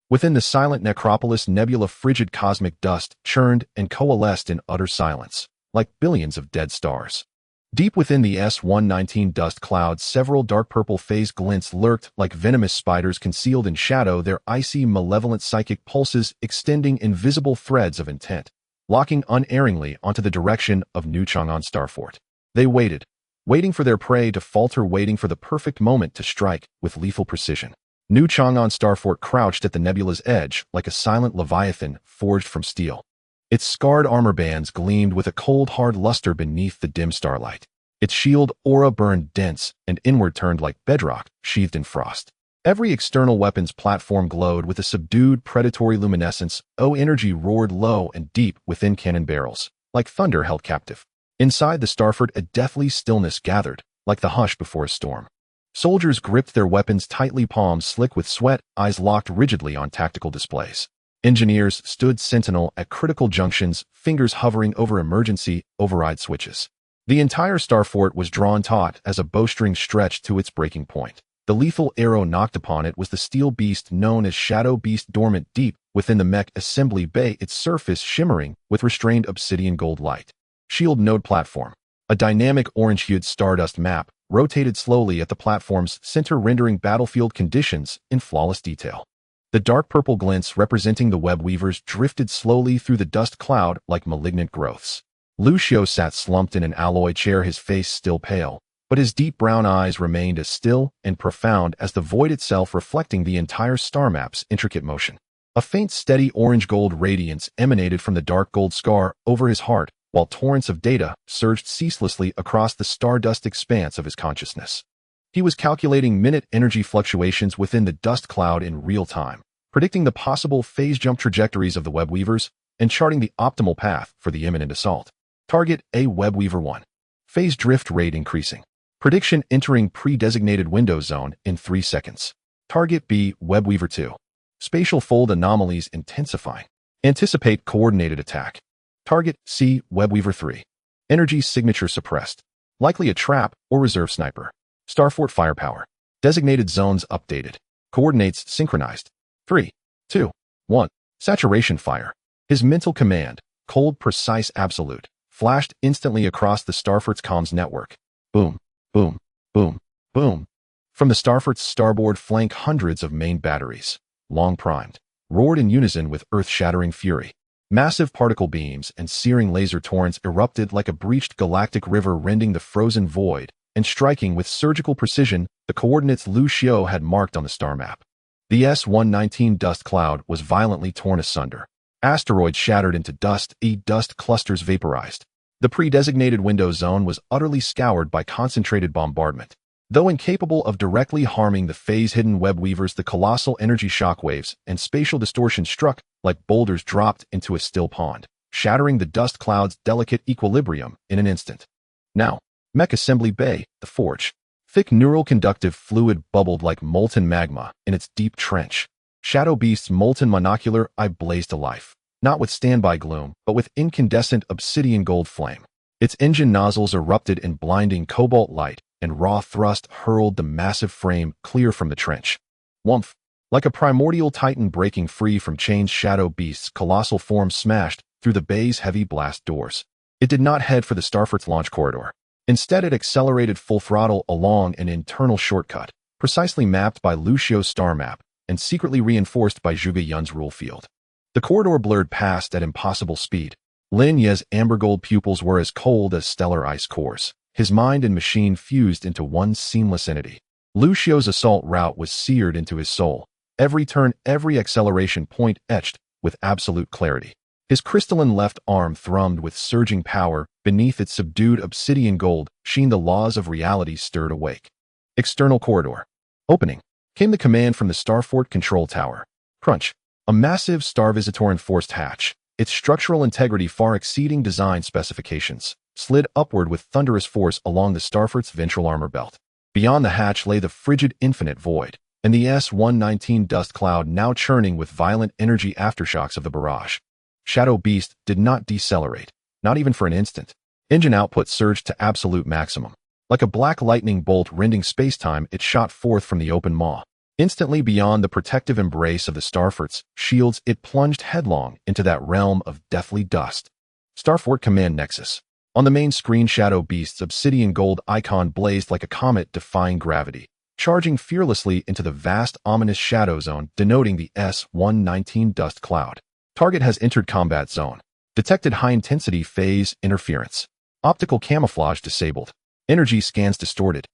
Within the silent necropolis nebula, frigid cosmic dust churned and coalesced in utter silence, like billions of dead stars. Deep within the S-119 dust clouds, several dark purple phase glints lurked like venomous spiders concealed in shadow, their icy, malevolent psychic pulses extending invisible threads of intent, locking unerringly onto the direction of New Chang'an Starfort. They waited, waiting for their prey to falter, waiting for the perfect moment to strike with lethal precision. New Chang'an Starfort crouched at the nebula's edge like a silent leviathan forged from steel. Its scarred armor bands gleamed with a cold, hard luster beneath the dim starlight. Its shield aura burned dense and inward, turned like bedrock, sheathed in frost. Every external weapons platform glowed with a subdued, predatory luminescence. Energy roared low and deep within cannon barrels, like thunder held captive. Inside the Starfort, a deathly stillness gathered, like the hush before a storm. Soldiers gripped their weapons tightly, palms slick with sweat, eyes locked rigidly on tactical displays. Engineers stood sentinel at critical junctions, fingers hovering over emergency override switches. The entire Starfort was drawn taut as a bowstring stretched to its breaking point. The lethal arrow knocked upon it was the steel beast known as Shadow Beast, dormant deep within the mech assembly bay, its surface shimmering with restrained obsidian gold light. Shield node platform. A dynamic orange-hued stardust map rotated slowly at the platform's center, rendering battlefield conditions in flawless detail. The dark purple glints representing the web weavers drifted slowly through the dust cloud like malignant growths. Lucio sat slumped in an alloy chair, his face still pale, but his deep brown eyes remained as still and profound as the void itself, reflecting the entire star map's intricate motion. A faint, steady orange-gold radiance emanated from the dark gold scar over his heart, while torrents of data surged ceaselessly across the stardust expanse of his consciousness. He was calculating minute energy fluctuations within the dust cloud in real time, predicting the possible phase jump trajectories of the web weavers and charting the optimal path for the imminent assault. Target A, Web Weaver 1. Phase drift rate increasing. Prediction entering pre-designated window zone in 3 seconds. Target B, Web Weaver 2. Spatial fold anomalies intensifying. Anticipate coordinated attack. Target C, Web Weaver 3. Energy signature suppressed. Likely a trap or reserve sniper. Starfort firepower. Designated zones updated. Coordinates synchronized. 3, 2, 1. Saturation fire. His mental command, cold, precise, absolute, flashed instantly across the Starfort's comms network. Boom, boom, boom, boom. From the Starfort's starboard flank, hundreds of main batteries, long primed, roared in unison with earth-shattering fury. Massive particle beams and searing laser torrents erupted like a breached galactic river, rending the frozen void and striking with surgical precision the coordinates Lucio had marked on the star map. The S-119 dust cloud was violently torn asunder. Asteroids shattered into dust, dust clusters vaporized. The pre-designated window zone was utterly scoured by concentrated bombardment. Though incapable of directly harming the phase-hidden web weavers, the colossal energy shockwaves and spatial distortion struck like boulders dropped into a still pond, shattering the dust cloud's delicate equilibrium in an instant. Now, Mech Assembly Bay, the forge. Thick neural conductive fluid bubbled like molten magma in its deep trench. Shadow Beast's molten monocular eye blazed to life, not with standby gloom, but with incandescent obsidian gold flame. Its engine nozzles erupted in blinding cobalt light, and raw thrust hurled the massive frame clear from the trench. Whumph! Like a primordial titan breaking free from chains, Shadow Beast's colossal form smashed through the bay's heavy blast doors. It did not head for the Starfort's launch corridor. Instead, it accelerated full throttle along an internal shortcut, precisely mapped by Lucio's star map and secretly reinforced by Zhuge Yun's rule field. The corridor blurred past at impossible speed. Lin Ye's amber-gold pupils were as cold as stellar ice cores. His mind and machine fused into one seamless entity. Lucio's assault route was seared into his soul, every turn, every acceleration point etched with absolute clarity. His crystalline left arm thrummed with surging power. Beneath its subdued obsidian gold sheen, the laws of reality stirred awake. External corridor. Opening. Came the command from the Starfort control tower. Crunch. A massive star visitor enforced hatch, its structural integrity far exceeding design specifications, slid upward with thunderous force along the Starfort's ventral armor belt. Beyond the hatch lay the frigid infinite void, and the S-119 dust cloud now churning with violent energy aftershocks of the barrage. Shadow Beast did not decelerate, not even for an instant. Engine output surged to absolute maximum. Like a black lightning bolt rending spacetime, it shot forth from the open maw. Instantly beyond the protective embrace of the Starfort's shields, it plunged headlong into that realm of deathly dust. Starfort Command Nexus. On the main screen, Shadow Beast's obsidian gold icon blazed like a comet defying gravity, charging fearlessly into the vast ominous shadow zone denoting the S-119 dust cloud. Target has entered combat zone. Detected high-intensity phase interference. Optical camouflage disabled. Energy scans distorted.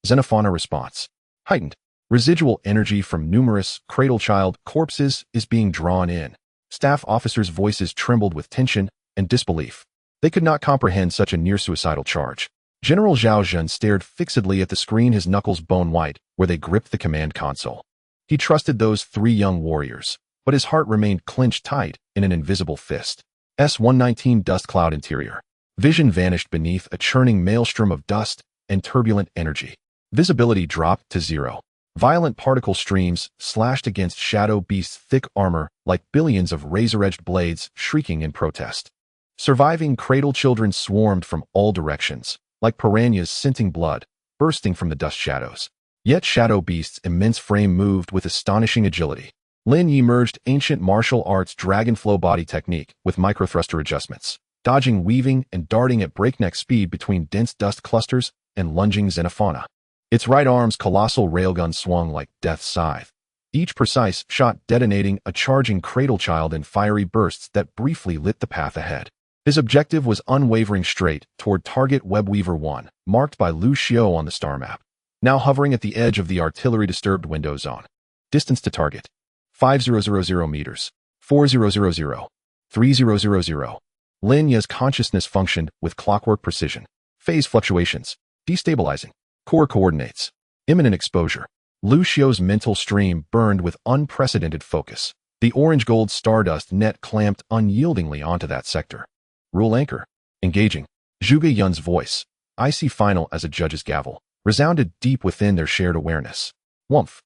Xenofauna response heightened. Residual energy from numerous cradle-child corpses is being drawn in. Staff officers' voices trembled with tension and disbelief. They could not comprehend such a near-suicidal charge. General Zhao Zhen stared fixedly at the screen, his knuckles bone white where they gripped the command console. He trusted those 3 young warriors, but his heart remained clenched tight in an invisible fist. S-119 dust cloud interior. Vision vanished beneath a churning maelstrom of dust and turbulent energy. Visibility dropped to 0. Violent particle streams slashed against Shadow Beast's thick armor like billions of razor-edged blades shrieking in protest. Surviving cradle children swarmed from all directions, like piranhas scenting blood, bursting from the dust shadows. Yet Shadow Beast's immense frame moved with astonishing agility. Lin Yi merged ancient martial arts dragon flow body technique with microthruster adjustments, dodging, weaving, and darting at breakneck speed between dense dust clusters and lunging xenofauna. Its right arm's colossal railgun swung like death's scythe, each precise shot detonating a charging cradle child in fiery bursts that briefly lit the path ahead. His objective was unwavering straight toward target Webweaver 1, marked by Lu Xiao on the star map, now hovering at the edge of the artillery-disturbed window zone. Distance to target: 5000 meters, 4000, 3000. Lin Yi's consciousness functioned with clockwork precision. Phase fluctuations, destabilizing. Core coordinates, imminent exposure. Lu Xiao's mental stream burned with unprecedented focus. The orange-gold stardust net clamped unyieldingly onto that sector. Rule anchor. Engaging. Zhuge Yun's voice, icy final as a judge's gavel, resounded deep within their shared awareness. Whumph.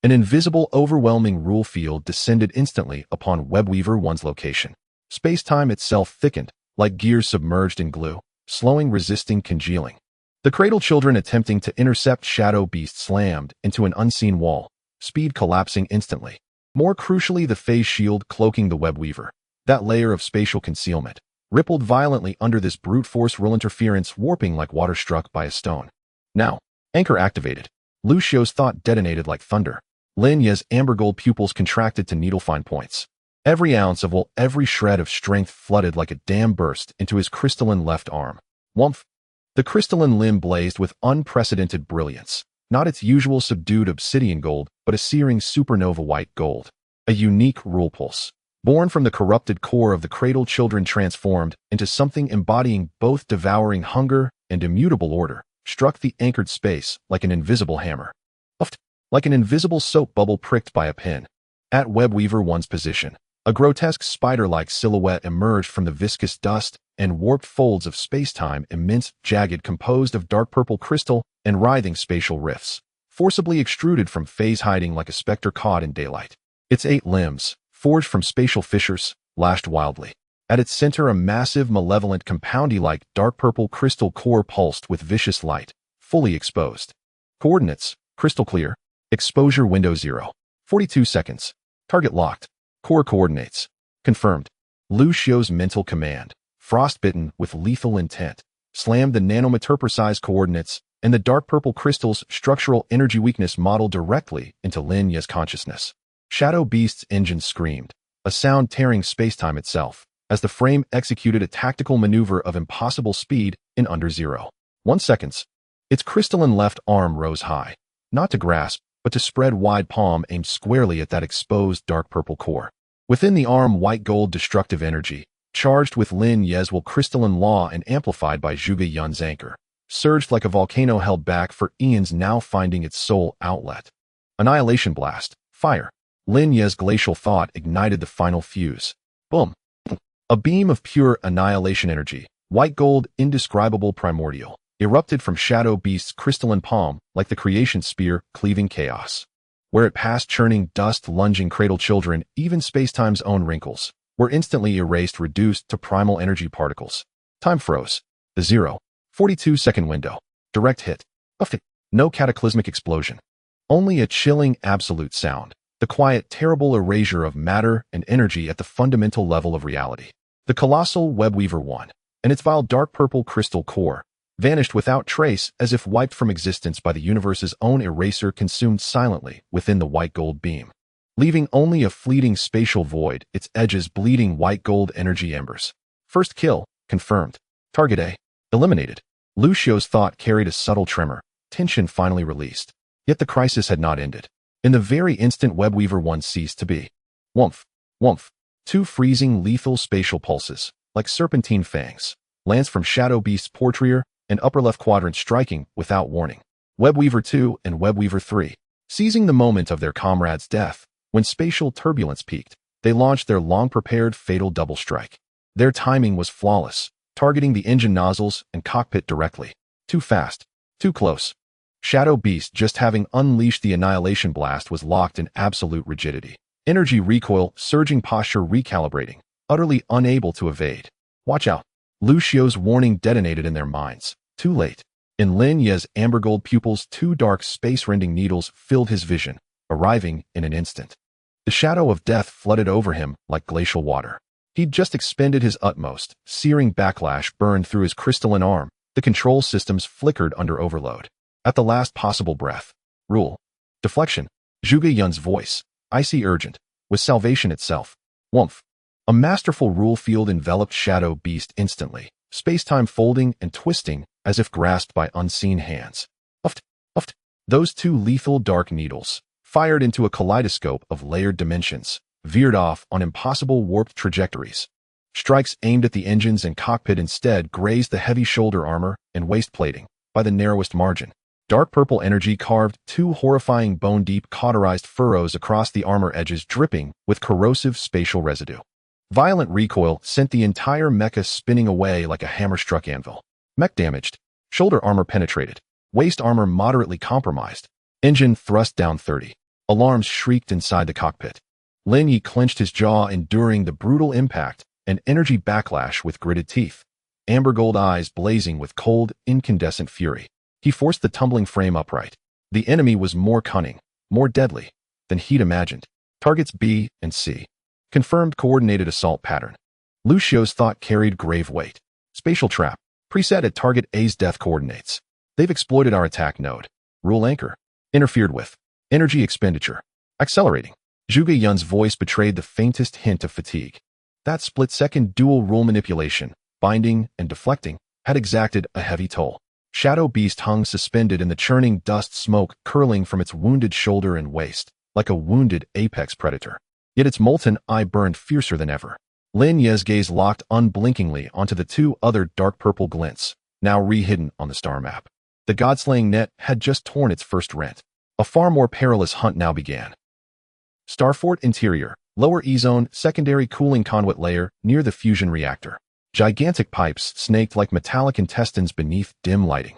An invisible, overwhelming rule field descended instantly upon Webweaver 1's location. Space-time itself thickened, like gears submerged in glue, slowing, resisting, congealing. The cradle children attempting to intercept Shadow Beast slammed into an unseen wall, speed collapsing instantly. More crucially, the phase shield cloaking the Webweaver, that layer of spatial concealment, rippled violently under this brute force rule interference, warping like water struck by a stone. Now, anchor activated. Lu Xiao's thought detonated like thunder. Lin Yi's amber gold pupils contracted to needle-fine points. Every ounce of will, every shred of strength flooded like a dam burst into his crystalline left arm. Whumph. The crystalline limb blazed with unprecedented brilliance, not its usual subdued obsidian gold, but a searing supernova white gold. A unique rule pulse, born from the corrupted core of the cradle children, transformed into something embodying both devouring hunger and immutable order, struck the anchored space like an invisible hammer. Uffed, like an invisible soap bubble pricked by a pin. At Webweaver 1's position, a grotesque spider-like silhouette emerged from the viscous dust and warped folds of space-time, immense, jagged, composed of dark purple crystal and writhing spatial rifts, forcibly extruded from phase hiding like a specter caught in daylight. Its 8 limbs, forged from spatial fissures, lashed wildly. At its center, a massive, malevolent, compoundy-like dark purple crystal core pulsed with vicious light, fully exposed. Coordinates: crystal clear. Exposure window 0. 42 seconds. Target locked. Core coordinates: confirmed. Lu Xiao's mental command, frostbitten with lethal intent, slammed the nanometer-precise coordinates and the dark purple crystal's structural energy weakness model directly into Lin Yi's consciousness. Shadow Beast's engine screamed, a sound tearing spacetime itself, as the frame executed a tactical maneuver of impossible speed in under 0.1 seconds. Its crystalline left arm rose high, not to grasp, but to spread wide palm aimed squarely at that exposed dark purple core. Within the arm, white gold destructive energy, charged with Lin Yi's will, crystalline law and amplified by Zhuge Yun's anchor, surged like a volcano held back for eons, now finding its sole outlet. Annihilation blast. Fire. Lin Yi's glacial thought ignited the final fuse. Boom. A beam of pure annihilation energy, white gold, indescribable, primordial, erupted from Shadow Beast's crystalline palm like the creation spear cleaving chaos. Where it passed, churning dust, lunging cradle children, even spacetime's own wrinkles, were instantly erased, reduced to primal energy particles. Time froze. The 0.42-second window. Direct hit. No cataclysmic explosion. Only a chilling, absolute sound. The quiet, terrible erasure of matter and energy at the fundamental level of reality. The colossal Webweaver 1, and its vile dark purple crystal core, vanished without trace, as if wiped from existence by the universe's own eraser, consumed silently within the white gold beam, leaving only a fleeting spatial void, its edges bleeding white gold energy embers. First kill, confirmed. Target A, eliminated. Lu Xiao's thought carried a subtle tremor, tension finally released. Yet the crisis had not ended. In the very instant Webweaver 1 ceased to be. Whumph, whumph. 2 freezing, lethal spatial pulses, like serpentine fangs, lanced from Shadow Beast's portrier and upper left quadrant, striking without warning Webweaver 2 and Webweaver 3. Seizing the moment of their comrade's death, when spatial turbulence peaked, they launched their long-prepared fatal double strike. Their timing was flawless, targeting the engine nozzles and cockpit directly. Too fast, too close. Shadow Beast, just having unleashed the annihilation blast, was locked in absolute rigidity. Energy recoil, surging posture recalibrating, utterly unable to evade. Watch out. Lu Xiao's warning detonated in their minds. Too late. In Lin Ye's amber-gold pupils, two dark space-rending needles filled his vision, arriving in an instant. The shadow of death flooded over him like glacial water. He'd just expended his utmost, searing backlash burned through his crystalline arm. The control systems flickered under overload. At the last possible breath, rule. Deflection. Zhuge Yun's voice, icy urgent, was salvation itself. Woomph. A masterful rule field enveloped Shadow Beast instantly, space-time folding and twisting as if grasped by unseen hands. Uft, uft. Those two lethal dark needles, fired into a kaleidoscope of layered dimensions, veered off on impossible warped trajectories. Strikes aimed at the engines and cockpit instead grazed the heavy shoulder armor and waist plating by the narrowest margin. Dark purple energy carved two horrifying bone-deep cauterized furrows across the armor edges, dripping with corrosive spatial residue. Violent recoil sent the entire mecha spinning away like a hammer-struck anvil. Mech damaged. Shoulder armor penetrated. Waist armor moderately compromised. Engine thrust down 30. Alarms shrieked inside the cockpit. Lin Yi clenched his jaw, enduring the brutal impact, an energy backlash with gritted teeth. Amber gold eyes blazing with cold, incandescent fury. He forced the tumbling frame upright. The enemy was more cunning, more deadly than he'd imagined. Targets B and C. Confirmed coordinated assault pattern. Lucio's thought carried grave weight. Spatial trap. Preset at target A's death coordinates. They've exploited our attack node. Rule anchor. Interfered with. Energy expenditure. Accelerating. Zhuge Yun's voice betrayed the faintest hint of fatigue. That split-second dual rule manipulation, binding and deflecting, had exacted a heavy toll. Shadow Beast hung suspended in the churning dust smoke curling from its wounded shoulder and waist, like a wounded apex predator. Yet its molten eye burned fiercer than ever. Lin Ye's gaze locked unblinkingly onto the two other dark purple glints, now re-hidden on the star map. The god-slaying net had just torn its first rent. A far more perilous hunt now began. Starfort interior, lower E-zone, secondary cooling conduit layer near the fusion reactor. Gigantic pipes snaked like metallic intestines beneath dim lighting.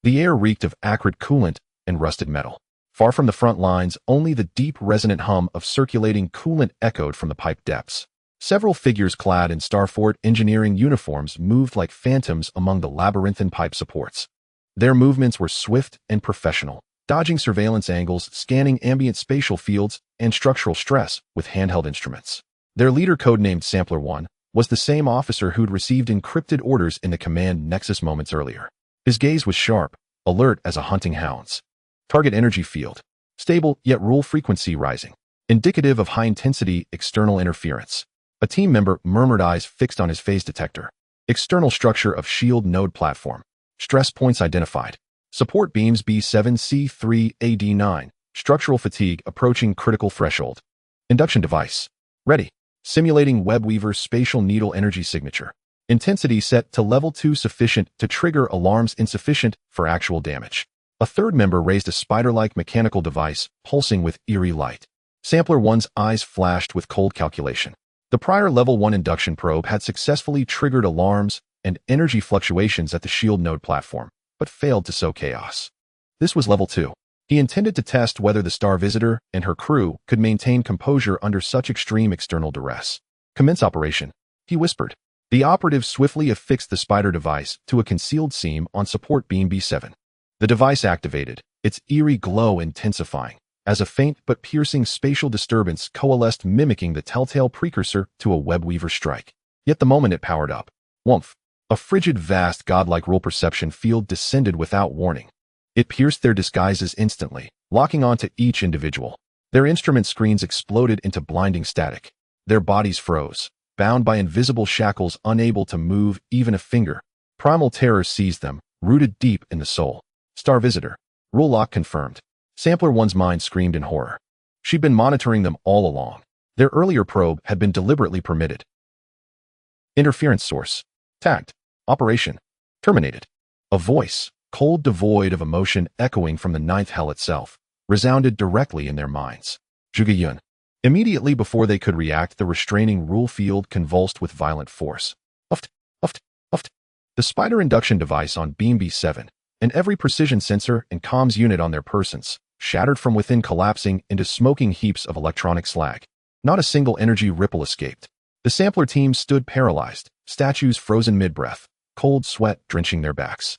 The air reeked of acrid coolant and rusted metal. Far from the front lines, only the deep resonant hum of circulating coolant echoed from the pipe depths. Several figures clad in Starfort engineering uniforms moved like phantoms among the labyrinthine pipe supports. Their movements were swift and professional, dodging surveillance angles, scanning ambient spatial fields, and structural stress with handheld instruments. Their leader, codenamed Sampler 1, was the same officer who'd received encrypted orders in the command nexus moments earlier. His gaze was sharp, alert as a hunting hound's. Target energy field. Stable, yet rule frequency rising. Indicative of high-intensity external interference. A team member murmured, eyes fixed on his phase detector. External structure of shield node platform. Stress points identified. Support beams B7C3 AD9. Structural fatigue approaching critical threshold. Induction device. Ready. Simulating Webweaver's spatial needle energy signature. Intensity set to level 2, sufficient to trigger alarms, insufficient for actual damage. A third member raised a spider-like mechanical device, pulsing with eerie light. Sampler 1's eyes flashed with cold calculation. The prior level 1 induction probe had successfully triggered alarms and energy fluctuations at the shield node platform, but failed to sow chaos. This was level 2. He intended to test whether the Star Visitor and her crew could maintain composure under such extreme external duress. Commence operation, he whispered. The operative swiftly affixed the spider device to a concealed seam on support beam B7. The device activated, its eerie glow intensifying, as a faint but piercing spatial disturbance coalesced, mimicking the telltale precursor to a Webweaver strike. Yet the moment it powered up, woomph, a frigid, vast, godlike rule perception field descended without warning. It pierced their disguises instantly, locking onto each individual. Their instrument screens exploded into blinding static. Their bodies froze, bound by invisible shackles, unable to move even a finger. Primal terror seized them, rooted deep in the soul. Star Visitor. Rule lock confirmed. Sampler 1's mind screamed in horror. She'd been monitoring them all along. Their earlier probe had been deliberately permitted. Interference source. Tagged. Operation. Terminated. A voice, cold, devoid of emotion, echoing from the ninth hell itself, resounded directly in their minds. Zhuge Yun. Immediately before they could react, the restraining rule field convulsed with violent force. Uft, uft, uft. The spider induction device on beam B7, and every precision sensor and comms unit on their persons, shattered from within, collapsing into smoking heaps of electronic slag. Not a single energy ripple escaped. The sampler team stood paralyzed, statues frozen mid-breath, cold sweat drenching their backs.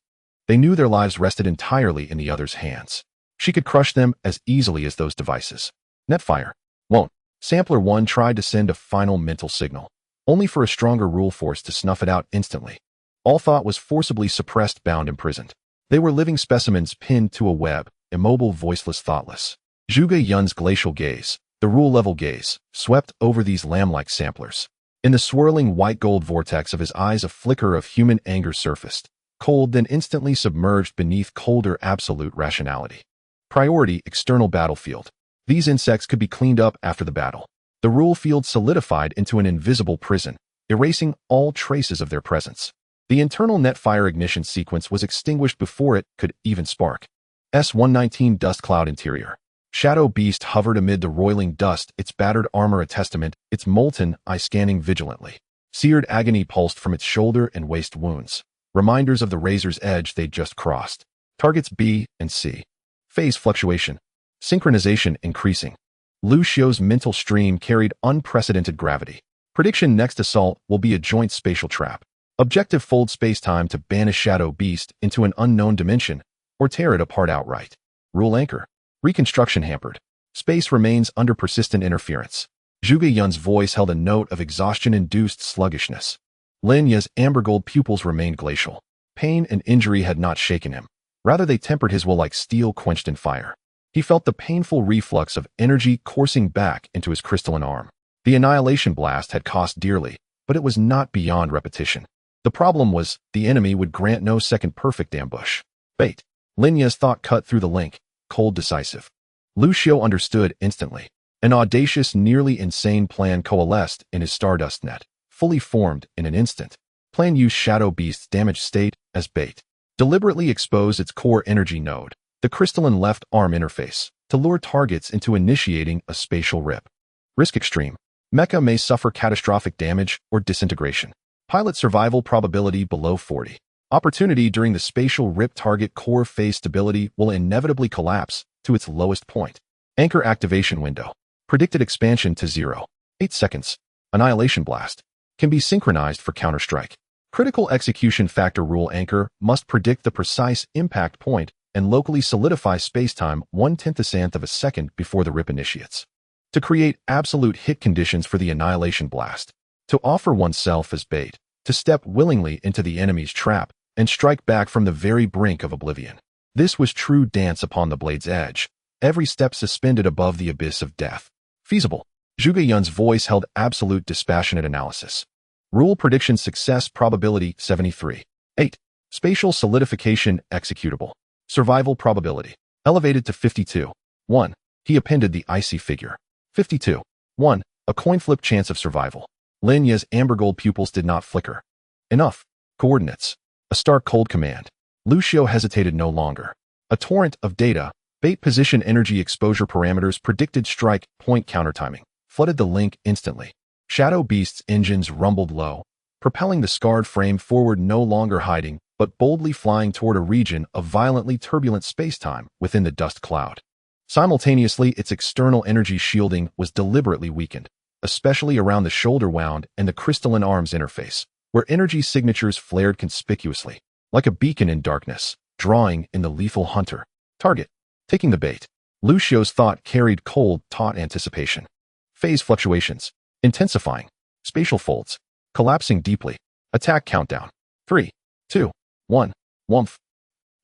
They knew their lives rested entirely in the other's hands. She could crush them as easily as those devices. Netfire. Won't. Sampler 1 tried to send a final mental signal, only for a stronger rule force to snuff it out instantly. All thought was forcibly suppressed, bound, imprisoned. They were living specimens pinned to a web, immobile, voiceless, thoughtless. Zhuge Yun's glacial gaze, the rule-level gaze, swept over these lamb-like samplers. In the swirling white-gold vortex of his eyes, a flicker of human anger surfaced, cold, then instantly submerged beneath colder absolute rationality. Priority: external battlefield. These insects could be cleaned up after the battle. The rule field solidified into an invisible prison, erasing all traces of their presence. The internal netfire ignition sequence was extinguished before it could even spark. S-119 dust cloud interior. Shadow Beast hovered amid the roiling dust, its battered armor a testament, its molten eye scanning vigilantly. Seared agony pulsed from its shoulder and waist wounds, reminders of the razor's edge they'd just crossed. Targets B and C. Phase fluctuation. Synchronization increasing. Lu Xiu's mental stream carried unprecedented gravity. Prediction: next assault will be a joint spatial trap. Objective: fold spacetime to banish Shadow Beast into an unknown dimension, or tear it apart outright. Rule anchor. Reconstruction hampered. Space remains under persistent interference. Zhuge Yun's voice held a note of exhaustion-induced sluggishness. Lin Ye's amber-gold pupils remained glacial. Pain and injury had not shaken him. Rather, they tempered his will like steel quenched in fire. He felt the painful reflux of energy coursing back into his crystalline arm. The annihilation blast had cost dearly, but it was not beyond repetition. The problem was, the enemy would grant no second perfect ambush. Bait. Lin Ye's thought cut through the link, cold, decisive. Lu Xiu understood instantly. An audacious, nearly insane plan coalesced in his stardust net, fully formed in an instant. Plan: use Shadow Beast's damaged state as bait. Deliberately expose its core energy node, the crystalline left arm interface, to lure targets into initiating a spatial rip. Risk extreme. Mecha may suffer catastrophic damage or disintegration. Pilot survival probability below 40. Opportunity: during the spatial rip, target core phase stability will inevitably collapse to its lowest point. Anchor activation window. Predicted expansion to 0. 8 seconds. Annihilation blast. Can be synchronized for counterstrike. Critical execution factor rule: anchor must predict the precise impact point and locally solidify spacetime 1/10th of a second before the rip initiates. To create absolute hit conditions for the annihilation blast. To offer oneself as bait. To step willingly into the enemy's trap and strike back from the very brink of oblivion. This was true dance upon the blade's edge, every step suspended above the abyss of death. Feasible. Zhuge Yun's voice held absolute dispassionate analysis. Rule prediction success probability 73. 8. Spatial solidification executable. Survival probability elevated to 52. 1. He appended the icy figure. 52. 1. A coin flip chance of survival. Lin Ye's amber-gold pupils did not flicker. Enough. Coordinates. A stark cold command. Lu Xiu hesitated no longer. A torrent of data, bait position, energy exposure parameters, predicted strike point countertiming, flooded the link instantly. Shadow Beast's engines rumbled low, propelling the scarred frame forward, no longer hiding, but boldly flying toward a region of violently turbulent spacetime within the dust cloud. Simultaneously, its external energy shielding was deliberately weakened, especially around the shoulder wound and the crystalline arms interface, where energy signatures flared conspicuously, like a beacon in darkness, drawing in the lethal hunter. Target. Taking the bait. Lu Xiu's thought carried cold, taut anticipation. Phase fluctuations. Intensifying. Spatial folds. Collapsing deeply. Attack countdown. 3, 2, 1. Whumph.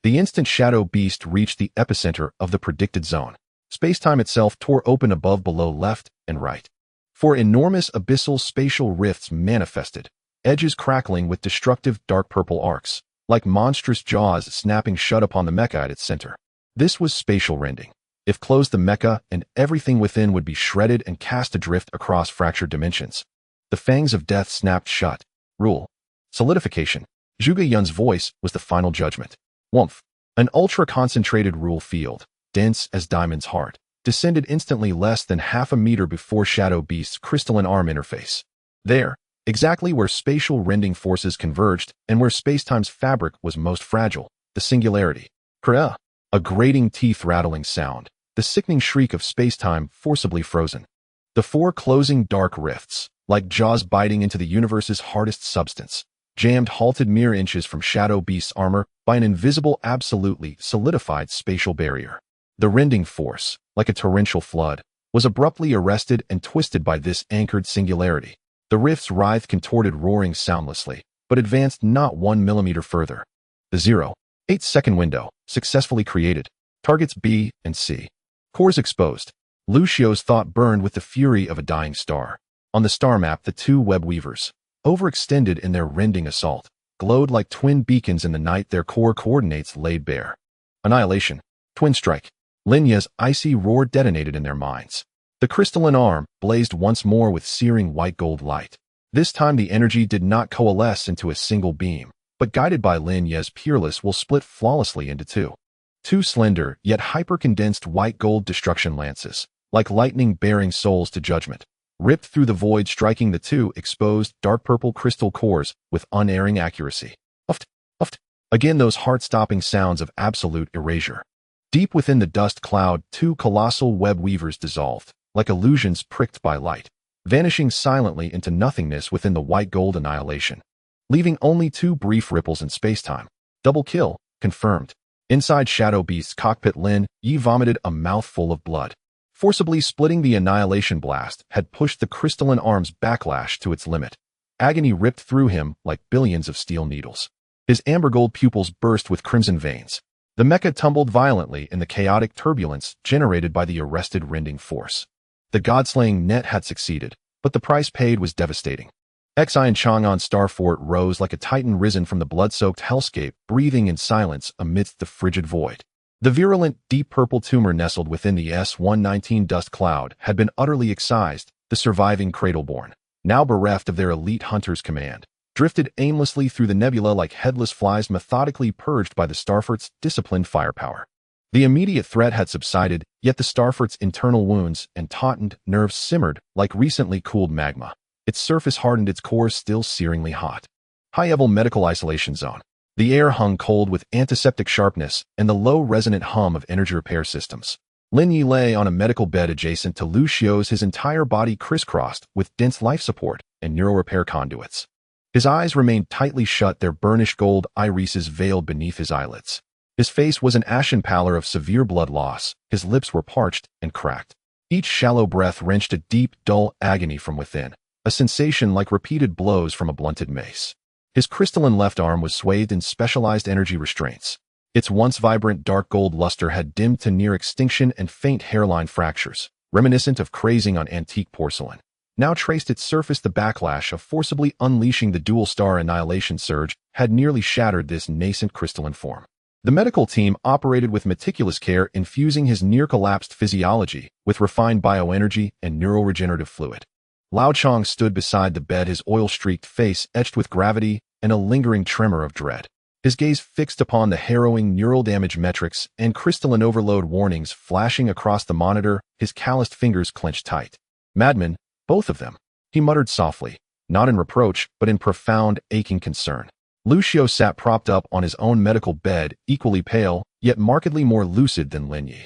The instant Shadow Beast reached the epicenter of the predicted zone, spacetime itself tore open above, below, left, and right. Four enormous abyssal spatial rifts manifested, edges crackling with destructive dark purple arcs, like monstrous jaws snapping shut upon the mecha at its center. This was spatial rending. If closed, the mecha and everything within would be shredded and cast adrift across fractured dimensions. The fangs of death snapped shut. Rule. Solidification. Zhuge Yun's voice was the final judgment. Whumph. An ultra-concentrated rule field, dense as Diamond's heart, descended instantly less than half a meter before Shadow Beast's crystalline arm interface. There, exactly where spatial rending forces converged and where spacetime's fabric was most fragile, the singularity. Kra. A grating, teeth-rattling sound, the sickening shriek of spacetime forcibly frozen. The four closing dark rifts, like jaws biting into the universe's hardest substance, jammed halted mere inches from Shadow Beast's armor by an invisible, absolutely solidified spatial barrier. The rending force, like a torrential flood, was abruptly arrested and twisted by this anchored singularity. The rift's writhe contorted, roaring soundlessly, but advanced not 1 millimeter further. The 0.8-second window, successfully created. Targets B and C. Cores exposed. Lucio's thought burned with the fury of a dying star. On the star map, the two web weavers, overextended in their rending assault, glowed like twin beacons in the night, their core coordinates laid bare. Annihilation. Twin strike. Lin Ye's icy roar detonated in their minds. The crystalline arm blazed once more with searing white-gold light. This time the energy did not coalesce into a single beam, but guided by Lin Ye's peerless will split flawlessly into two slender, yet hyper-condensed white-gold destruction lances, like lightning-bearing souls to judgment, ripped through the void, striking the two exposed, dark-purple crystal cores with unerring accuracy. Uft, uft. Again those heart-stopping sounds of absolute erasure. Deep within the dust cloud, two colossal web weavers dissolved, like illusions pricked by light, vanishing silently into nothingness within the white-gold annihilation, leaving only two brief ripples in spacetime. Double kill, confirmed. Inside Shadow Beast's cockpit, Lin Yi vomited a mouthful of blood. Forcibly splitting the annihilation blast had pushed the crystalline arm's backlash to its limit. Agony ripped through him like billions of steel needles. His amber-gold pupils burst with crimson veins. The mecha tumbled violently in the chaotic turbulence generated by the arrested rending force. The god-slaying net had succeeded, but the price paid was devastating. Xi and Chang'an Starfort rose like a titan risen from the blood-soaked hellscape, breathing in silence amidst the frigid void. The virulent, deep purple tumor nestled within the S-119 dust cloud had been utterly excised. The surviving Cradleborn, now bereft of their elite hunter's command, drifted aimlessly through the nebula like headless flies methodically purged by the Starfort's disciplined firepower. The immediate threat had subsided, yet the Starfort's internal wounds and tautened nerves simmered like recently cooled magma. Its surface hardened, its cores still searingly hot. High-level medical isolation zone. The air hung cold with antiseptic sharpness and the low resonant hum of energy repair systems. Lin Yi lay on a medical bed adjacent to Lucio's, his entire body crisscrossed with dense life support and neural repair conduits. His eyes remained tightly shut, their burnished gold irises veiled beneath his eyelids. His face was an ashen pallor of severe blood loss. His lips were parched and cracked. Each shallow breath wrenched a deep, dull agony from within, a sensation like repeated blows from a blunted mace. His crystalline left arm was swathed in specialized energy restraints. Its once vibrant dark gold luster had dimmed to near extinction, and faint hairline fractures, reminiscent of crazing on antique porcelain, now traced its surface. The backlash of forcibly unleashing the dual-star annihilation surge had nearly shattered this nascent crystalline form. The medical team operated with meticulous care, infusing his near-collapsed physiology with refined bioenergy and neuroregenerative fluid. Lao Chong stood beside the bed, his oil-streaked face etched with gravity and a lingering tremor of dread. His gaze fixed upon the harrowing neural damage metrics and crystalline overload warnings flashing across the monitor, his calloused fingers clenched tight. Madmen, both of them, he muttered softly, not in reproach, but in profound, aching concern. Lucio sat propped up on his own medical bed, equally pale, yet markedly more lucid than Lin Yi.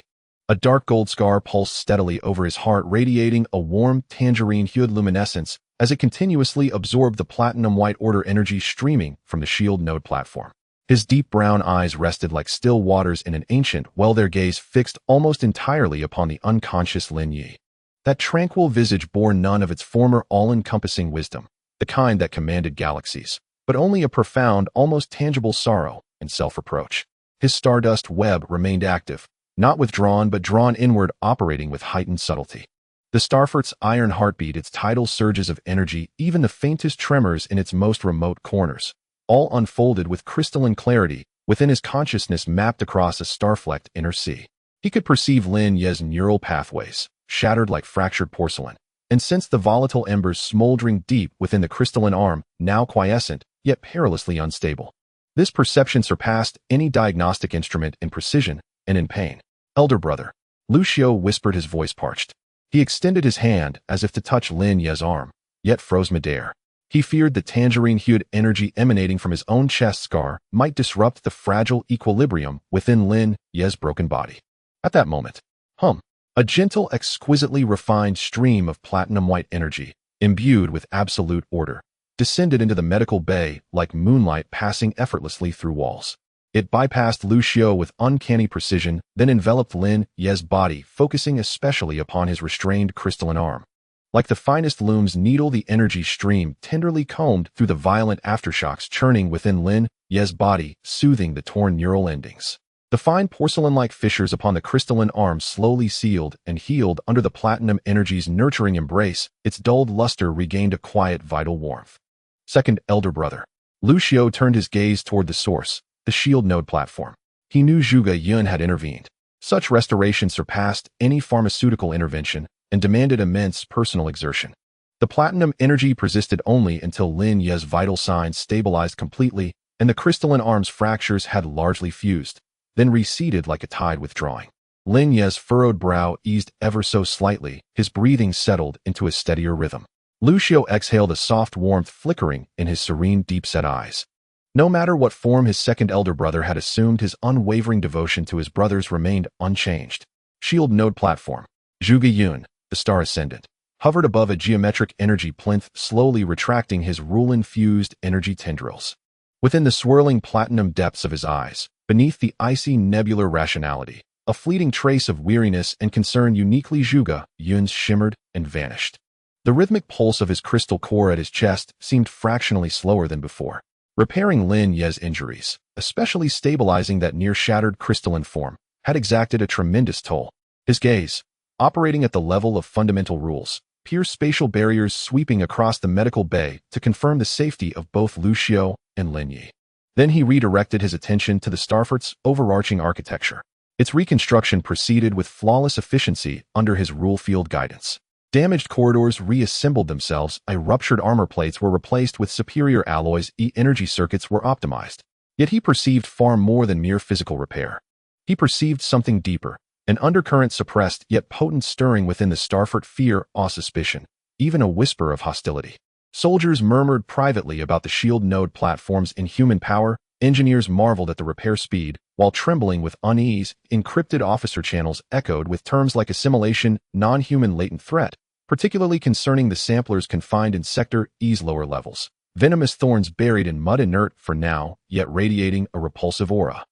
A dark gold scar pulsed steadily over his heart, radiating a warm, tangerine-hued luminescence as it continuously absorbed the platinum-white order energy streaming from the shield node platform. His deep brown eyes rested like still waters in an ancient well, their gaze fixed almost entirely upon the unconscious Lin Yi. That tranquil visage bore none of its former all-encompassing wisdom, the kind that commanded galaxies, but only a profound, almost tangible sorrow and self-reproach. His stardust web remained active, not withdrawn but drawn inward, operating with heightened subtlety. The Starfort's iron heartbeat, its tidal surges of energy, even the faintest tremors in its most remote corners, all unfolded with crystalline clarity within his consciousness, mapped across a star-flecked inner sea. He could perceive Lin Ye's neural pathways, shattered like fractured porcelain, and sensed the volatile embers smoldering deep within the crystalline arm, now quiescent, yet perilously unstable. This perception surpassed any diagnostic instrument in precision and in pain. "Elder brother," Lucio whispered, his voice parched. He extended his hand as if to touch Lin Ye's arm, yet froze midair. He feared the tangerine-hued energy emanating from his own chest scar might disrupt the fragile equilibrium within Lin Ye's broken body. At that moment, a gentle, exquisitely refined stream of platinum-white energy, imbued with absolute order, descended into the medical bay like moonlight passing effortlessly through walls. It bypassed Lu Xiao with uncanny precision, then enveloped Lin Ye's body, focusing especially upon his restrained crystalline arm. Like the finest loom's needle, the energy stream tenderly combed through the violent aftershocks churning within Lin Ye's body, soothing the torn neural endings. The fine porcelain-like fissures upon the crystalline arm slowly sealed and healed under the platinum energy's nurturing embrace. Its dulled luster regained a quiet, vital warmth. Second elder brother. Lu Xiao turned his gaze toward the source, the shield node platform. He knew Zhuge Yun had intervened. Such restoration surpassed any pharmaceutical intervention and demanded immense personal exertion. The platinum energy persisted only until Lin Ye's vital signs stabilized completely and the crystalline arm's fractures had largely fused, then receded like a tide withdrawing. Lin Ye's furrowed brow eased ever so slightly, his breathing settled into a steadier rhythm. Lu Xiao exhaled a soft warmth flickering in his serene, deep-set eyes. No matter what form his second elder brother had assumed, his unwavering devotion to his brothers remained unchanged. Shield node platform. Zhuge Yun, the star ascendant, hovered above a geometric energy plinth, slowly retracting his rule-infused energy tendrils. Within the swirling platinum depths of his eyes, beneath the icy nebular rationality, a fleeting trace of weariness and concern uniquely Zhuge Yun's shimmered and vanished. The rhythmic pulse of his crystal core at his chest seemed fractionally slower than before. Repairing Lin Ye's injuries, especially stabilizing that near-shattered crystalline form, had exacted a tremendous toll. His gaze, operating at the level of fundamental rules, pierced spatial barriers sweeping across the medical bay to confirm the safety of both Lu Xiao and Lin Yi. Then he redirected his attention to the Starfort's overarching architecture. Its reconstruction proceeded with flawless efficiency under his rule field guidance. Damaged corridors reassembled themselves, ruptured armor plates were replaced with superior alloys, energy circuits were optimized. Yet he perceived far more than mere physical repair. He perceived something deeper, an undercurrent suppressed yet potent stirring within the Starfort, fear, awe, suspicion, even a whisper of hostility. Soldiers murmured privately about the shield node platform's inhuman power, engineers marveled at the repair speed, while trembling with unease, encrypted officer channels echoed with terms like assimilation, non-human latent threat, particularly concerning the samplers confined in Sector E's lower levels. Venomous thorns buried in mud, inert for now, yet radiating a repulsive aura.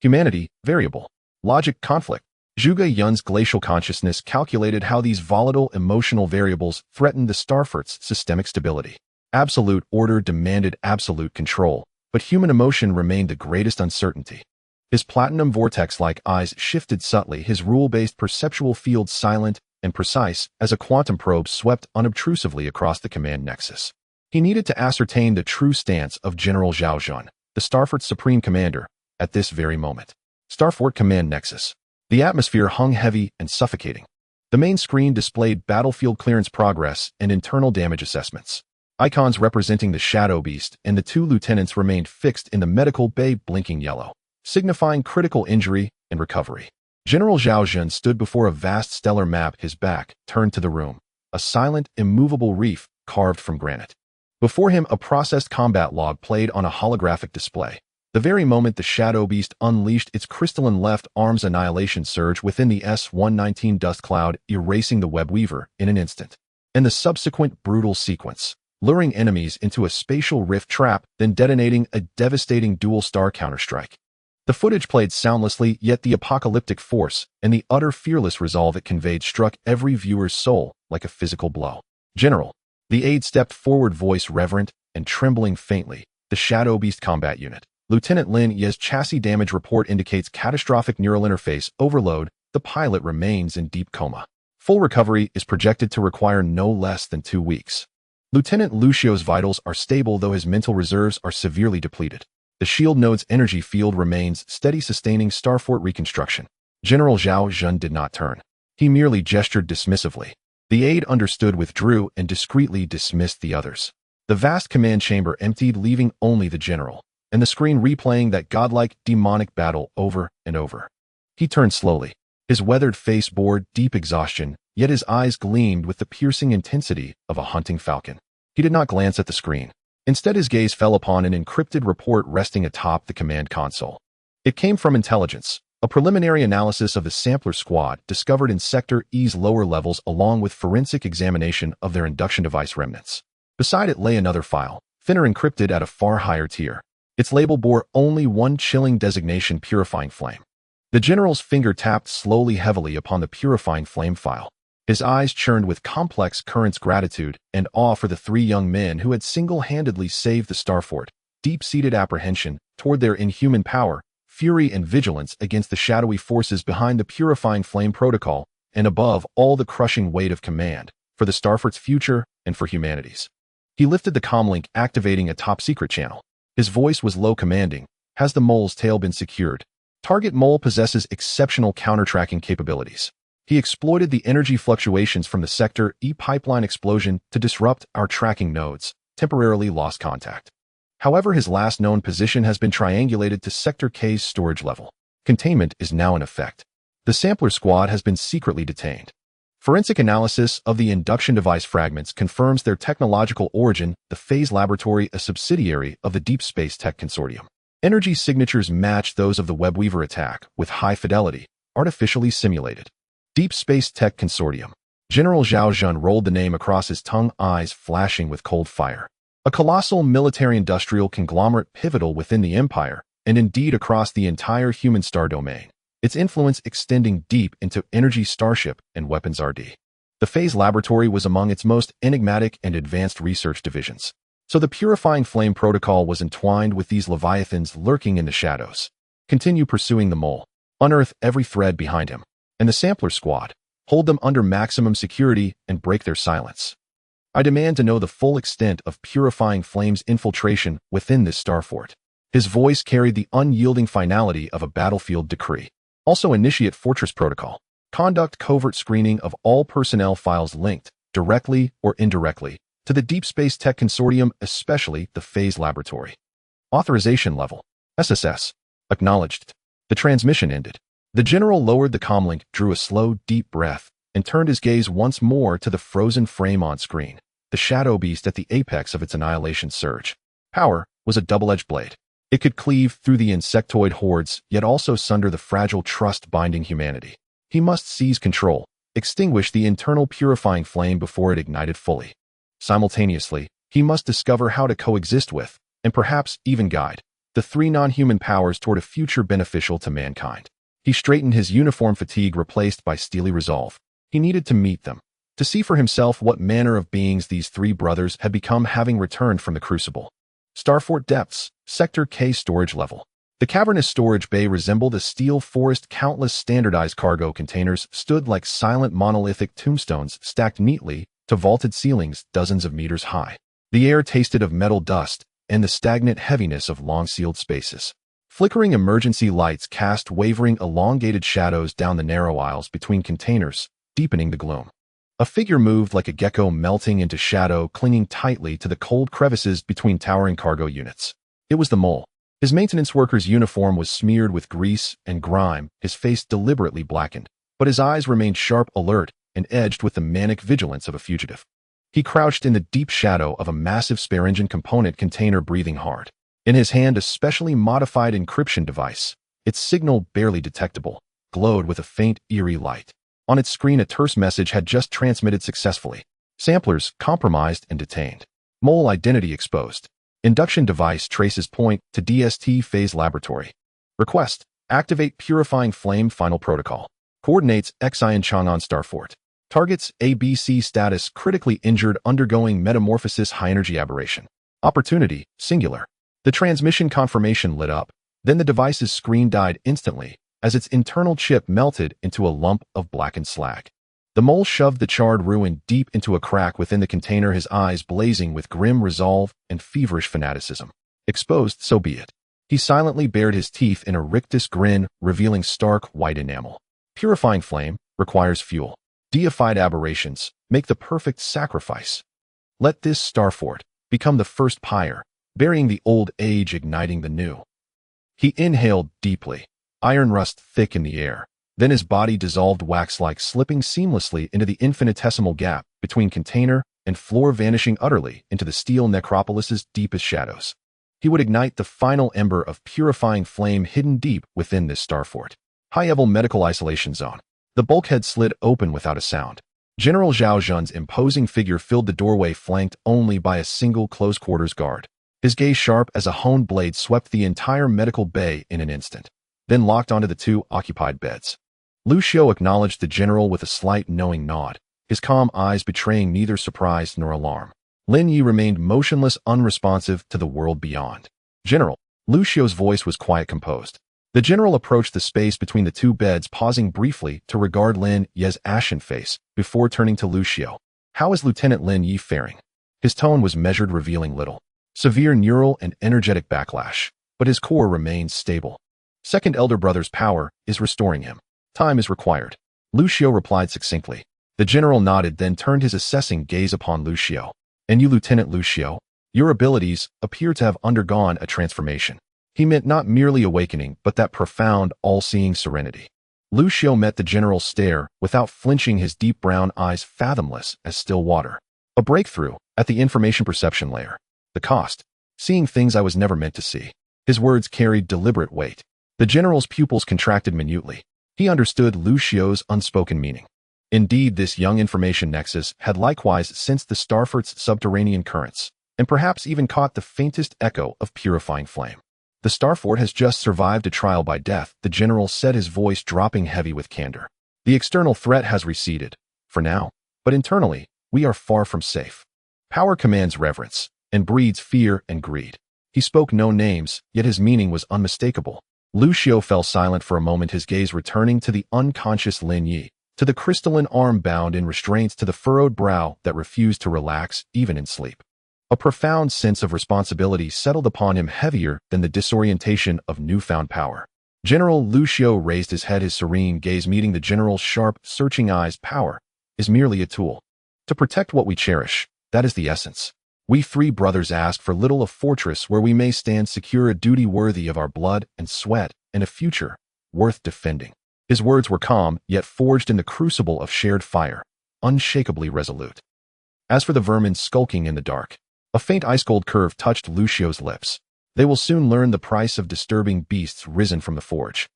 Humanity, variable. Logic, conflict. Zhuge Yun's glacial consciousness calculated how these volatile emotional variables threatened the Starfort's systemic stability. Absolute order demanded absolute control, but human emotion remained the greatest uncertainty. His platinum vortex-like eyes shifted subtly, his rule-based perceptual field silent and precise as a quantum probe swept unobtrusively across the command nexus. He needed to ascertain the true stance of General Zhao Zhan, the Starfort's supreme commander, at this very moment. Starfort Command Nexus. The atmosphere hung heavy and suffocating. The main screen displayed battlefield clearance progress and internal damage assessments. Icons representing the Shadow Beast and the two lieutenants remained fixed in the medical bay, blinking yellow, signifying critical injury and recovery. General Zhao Zhan stood before a vast stellar map, his back turned to the room, a silent, immovable reef carved from granite. Before him, a processed combat log played on a holographic display. The very moment the Shadow Beast unleashed its crystalline left arm's annihilation surge within the S-119 dust cloud, erasing the web weaver in an instant. And the subsequent brutal sequence, luring enemies into a spatial rift trap, then detonating a devastating dual-star counterstrike. The footage played soundlessly, yet the apocalyptic force and the utter fearless resolve it conveyed struck every viewer's soul like a physical blow. General. The aide stepped forward, voice reverent and trembling faintly. The Shadow Beast Combat Unit. Lieutenant Lin Ye's chassis damage report indicates catastrophic neural interface overload. The pilot remains in deep coma. Full recovery is projected to require no less than 2 weeks. Lieutenant Lu Xiao's vitals are stable, though his mental reserves are severely depleted. The shield node's energy field remains steady, sustaining Starfort reconstruction. General Zhao Zhan did not turn. He merely gestured dismissively. The aide understood, withdrew, and discreetly dismissed the others. The vast command chamber emptied, leaving only the general, and the screen replaying that godlike, demonic battle over and over. He turned slowly. His weathered face bore deep exhaustion, yet his eyes gleamed with the piercing intensity of a hunting falcon. He did not glance at the screen. Instead, his gaze fell upon an encrypted report resting atop the command console. It came from intelligence, a preliminary analysis of the sampler squad discovered in Sector E's lower levels, along with forensic examination of their induction device remnants. Beside it lay another file, thinner encrypted at a far higher tier. Its label bore only one chilling designation: purifying flame. The general's finger tapped slowly heavily upon the purifying flame file. His eyes churned with complex currents: gratitude and awe for the three young men who had single-handedly saved the Starfort, deep-seated apprehension toward their inhuman power, fury and vigilance against the shadowy forces behind the purifying flame protocol, and above all the crushing weight of command for the Starfort's future and for humanity's. He lifted the comlink, activating a top-secret channel. His voice was low, commanding. Has the mole's tail been secured? Target mole possesses exceptional counter-tracking capabilities. He exploited the energy fluctuations from the Sector E pipeline explosion to disrupt our tracking nodes, temporarily lost contact. However, his last known position has been triangulated to Sector K's storage level. Containment is now in effect. The sampler squad has been secretly detained. Forensic analysis of the induction device fragments confirms their technological origin: the Phase Laboratory, a subsidiary of the Deep Space Tech Consortium. Energy signatures match those of the Webweaver attack with high fidelity, artificially simulated. Deep Space Tech Consortium. General Zhao Jun rolled the name across his tongue, eyes flashing with cold fire. A colossal military-industrial conglomerate pivotal within the Empire, and indeed across the entire human star domain, its influence extending deep into energy, starship, and weapons R&D. The Phase Laboratory was among its most enigmatic and advanced research divisions. So the Purifying Flame Protocol was entwined with these leviathans lurking in the shadows. Continue pursuing the mole. Unearth every thread behind him. And the Sampler Squad. Hold them under maximum security and break their silence. I demand to know the full extent of Purifying Flame's infiltration within this Starfort. His voice carried the unyielding finality of a battlefield decree. Also initiate Fortress Protocol. Conduct covert screening of all personnel files linked, directly or indirectly, to the Deep Space Tech Consortium, especially the Phase Laboratory. Authorization level. SSS. Acknowledged. The transmission ended. The general lowered the comlink, drew a slow, deep breath, and turned his gaze once more to the frozen frame on screen, the shadow beast at the apex of its annihilation surge. Power was a double-edged blade. It could cleave through the insectoid hordes, yet also sunder the fragile trust binding humanity. He must seize control, extinguish the internal purifying flame before it ignited fully. Simultaneously, he must discover how to coexist with, and perhaps even guide, the three non-human powers toward a future beneficial to mankind. He straightened his uniform, fatigue replaced by steely resolve. He needed to meet them, to see for himself what manner of beings these three brothers had become having returned from the Crucible. Starfort depths, Sector K storage level. The cavernous storage bay resembled a steel forest. Countless standardized cargo containers stood like silent monolithic tombstones stacked neatly to vaulted ceilings dozens of meters high. The air tasted of metal dust and the stagnant heaviness of long-sealed spaces. Flickering emergency lights cast wavering, elongated shadows down the narrow aisles between containers, deepening the gloom. A figure moved like a gecko, melting into shadow, clinging tightly to the cold crevices between towering cargo units. It was the mole. His maintenance worker's uniform was smeared with grease and grime, his face deliberately blackened, but his eyes remained sharp, alert, and edged with the manic vigilance of a fugitive. He crouched in the deep shadow of a massive spare engine component container, breathing hard. In his hand, a specially modified encryption device, its signal barely detectable, glowed with a faint, eerie light. On its screen, a terse message had just transmitted successfully. Samplers compromised and detained. Mole identity exposed. Induction device traces point to DST Phase Laboratory. Request: activate Purifying Flame Final Protocol. Coordinates: Xian Chang'an Starfort. Targets: ABC. Status: critically injured, undergoing metamorphosis, high-energy aberration. Opportunity: singular. The transmission confirmation lit up, then the device's screen died instantly as its internal chip melted into a lump of blackened slag. The mole shoved the charred ruin deep into a crack within the container, his eyes blazing with grim resolve and feverish fanaticism. Exposed, so be it. He silently bared his teeth in a rictus grin, revealing stark white enamel. Purifying flame requires fuel. Deified aberrations make the perfect sacrifice. Let this Starfort become the first pyre, burying the old age, igniting the new. He inhaled deeply, iron rust thick in the air. Then his body dissolved wax-like, slipping seamlessly into the infinitesimal gap between container and floor, vanishing utterly into the steel necropolis's deepest shadows. He would ignite the final ember of purifying flame hidden deep within this Starfort. High-level medical isolation zone. The bulkhead slid open without a sound. General Zhao Jun's imposing figure filled the doorway, flanked only by a single close-quarters guard. His gaze sharp as a honed blade swept the entire medical bay in an instant, then locked onto the two occupied beds. Lucio acknowledged the general with a slight knowing nod, his calm eyes betraying neither surprise nor alarm. Lin Yi remained motionless, unresponsive to the world beyond. "General." Lucio's voice was quiet, composed. The general approached the space between the two beds, pausing briefly to regard Lin Yi's ashen face before turning to Lucio. "How is Lieutenant Lin Yi faring?" His tone was measured, revealing little. Severe neural and energetic backlash, but his core remains stable. Second elder brother's power is restoring him. Time is required. Lucio replied succinctly. The general nodded, then turned his assessing gaze upon Lucio. "And you, Lieutenant Lucio? Your abilities appear to have undergone a transformation." He meant not merely awakening, but that profound, all-seeing serenity. Lucio met the general's stare without flinching, his deep brown eyes fathomless as still water. "A breakthrough at the information perception layer. The cost? Seeing things I was never meant to see." His words carried deliberate weight. The general's pupils contracted minutely. He understood Lucio's unspoken meaning. Indeed, this young information nexus had likewise sensed the Starfort's subterranean currents, and perhaps even caught the faintest echo of purifying flame. "The Starfort has just survived a trial by death," the general said, his voice dropping heavy with candor. "The external threat has receded, for now, but internally, we are far from safe. Power commands reverence, and breeds fear and greed." He spoke no names, yet his meaning was unmistakable. Lucio fell silent for a moment, his gaze returning to the unconscious Lin Yi, to the crystalline arm bound in restraints, to the furrowed brow that refused to relax even in sleep. A profound sense of responsibility settled upon him, heavier than the disorientation of newfound power. General Lucio raised his head, his serene gaze meeting the general's sharp, searching eyes. "Power is merely a tool. To protect what we cherish, that is the essence. We three brothers ask for little: a fortress where we may stand secure, a duty worthy of our blood and sweat, and a future worth defending." His words were calm, yet forged in the crucible of shared fire, unshakably resolute. As for the vermin skulking in the dark, a faint ice-cold curve touched Lucio's lips. "They will soon learn the price of disturbing beasts risen from the forge."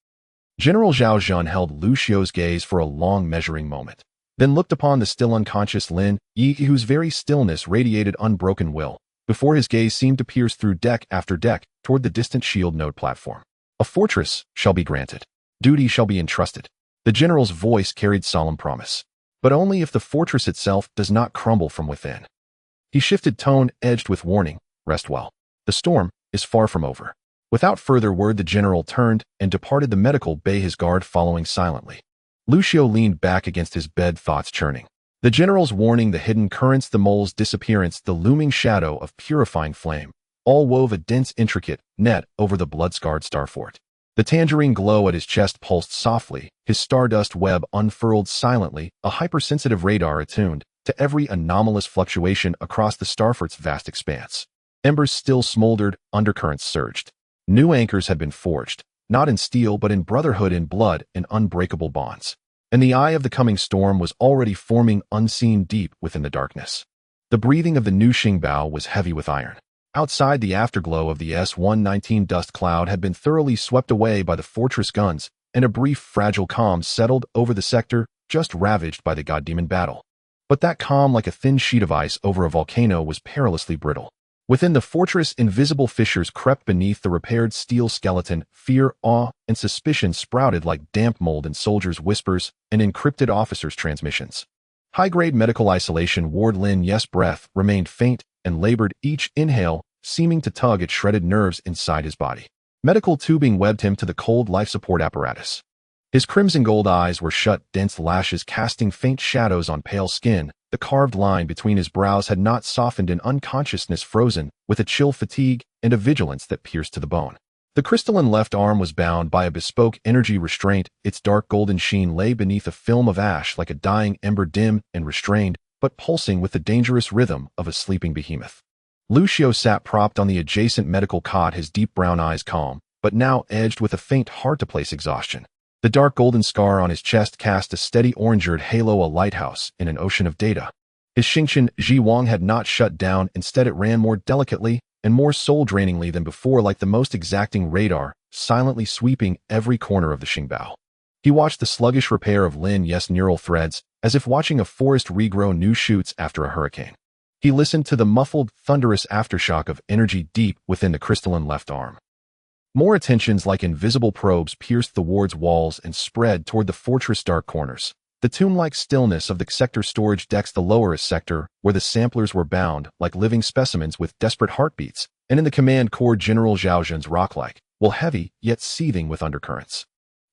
General Zhao Zhan held Lucio's gaze for a long, measuring moment, then looked upon the still unconscious Lin Yi, whose very stillness radiated unbroken will, before his gaze seemed to pierce through deck after deck toward the distant shield node platform. "A fortress shall be granted. Duty shall be entrusted." The general's voice carried solemn promise. "But only if the fortress itself does not crumble from within." He shifted tone, edged with warning. "Rest well. The storm is far from over." Without further word, the general turned and departed the medical bay, his guard following silently. Lucio leaned back against his bed, thoughts churning. The general's warning, the hidden currents, the mole's disappearance, the looming shadow of purifying flame, all wove a dense, intricate net over the blood-scarred Starfort. The tangerine glow at his chest pulsed softly, his stardust web unfurled silently, a hypersensitive radar attuned to every anomalous fluctuation across the Starfort's vast expanse. Embers still smoldered, undercurrents surged. New anchors had been forged, not in steel but in brotherhood, in blood, in unbreakable bonds. And the eye of the coming storm was already forming, unseen deep within the darkness. The breathing of the new Xingbao was heavy with iron. Outside, the afterglow of the S-119 dust cloud had been thoroughly swept away by the fortress guns, and a brief, fragile calm settled over the sector just ravaged by the god-demon battle. But that calm, like a thin sheet of ice over a volcano, was perilously brittle. Within the fortress, invisible fissures crept beneath the repaired steel skeleton. Fear, awe, and suspicion sprouted like damp mold in soldiers' whispers and encrypted officers' transmissions. High-grade medical isolation ward. Lin Yi's breath remained faint and labored, each inhale seeming to tug at shredded nerves inside his body. Medical tubing webbed him to the cold life support apparatus. His crimson gold eyes were shut, dense lashes casting faint shadows on pale skin. The carved line between his brows had not softened in unconsciousness, frozen with a chill fatigue and a vigilance that pierced to the bone. The crystalline left arm was bound by a bespoke energy restraint. Its dark golden sheen lay beneath a film of ash like a dying ember, dim and restrained, but pulsing with the dangerous rhythm of a sleeping behemoth. Lucio sat propped on the adjacent medical cot, his deep brown eyes calm, but now edged with a faint, hard-to-place exhaustion. The dark golden scar on his chest cast a steady orangered halo, a lighthouse in an ocean of data. His Xingqian Ji Wang had not shut down, instead it ran more delicately and more soul-drainingly than before, like the most exacting radar, silently sweeping every corner of the Xingbao. He watched the sluggish repair of Lin Yi's neural threads, as if watching a forest regrow new shoots after a hurricane. He listened to the muffled, thunderous aftershock of energy deep within the crystalline left arm. More attentions like invisible probes pierced the ward's walls and spread toward the fortress' dark corners. The tomb-like stillness of the sector storage decks, the lowerest sector, where the samplers were bound like living specimens with desperate heartbeats, and in the command core General Zhaozhen's rock-like, while heavy, yet seething with undercurrents.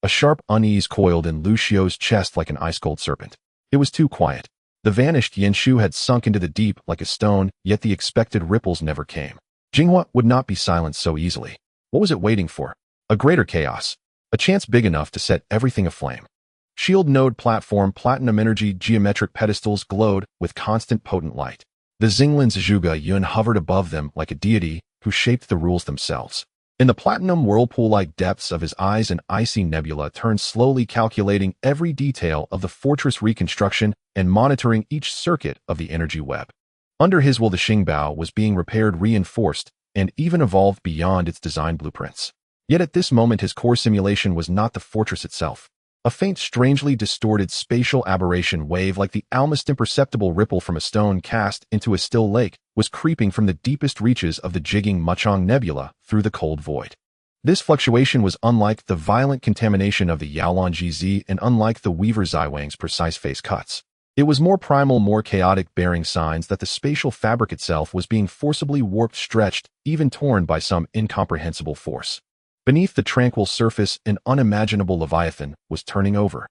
A sharp unease coiled in Lucio's chest like an ice-cold serpent. It was too quiet. The vanished Yanshu had sunk into the deep like a stone, yet the expected ripples never came. Jinghua would not be silenced so easily. What was it waiting for? A greater chaos. A chance big enough to set everything aflame. Shield node platform platinum energy geometric pedestals glowed with constant potent light. The Xinglan's Zhuge Yun hovered above them like a deity who shaped the rules themselves. In the platinum whirlpool-like depths of his eyes, an icy nebula turned slowly, calculating every detail of the fortress reconstruction and monitoring each circuit of the energy web. Under his will, the Xingbao was being repaired, reinforced, and even evolved beyond its design blueprints. Yet at this moment his core simulation was not the fortress itself. A faint, strangely distorted spatial aberration wave like the almost imperceptible ripple from a stone cast into a still lake was creeping from the deepest reaches of the jigging Muchang Nebula through the cold void. This fluctuation was unlike the violent contamination of the Yaolong GZ and unlike the Weaver Zaiwang's precise face cuts. It was more primal, more chaotic, bearing signs that the spatial fabric itself was being forcibly warped, stretched, even torn by some incomprehensible force. Beneath the tranquil surface, an unimaginable leviathan was turning over.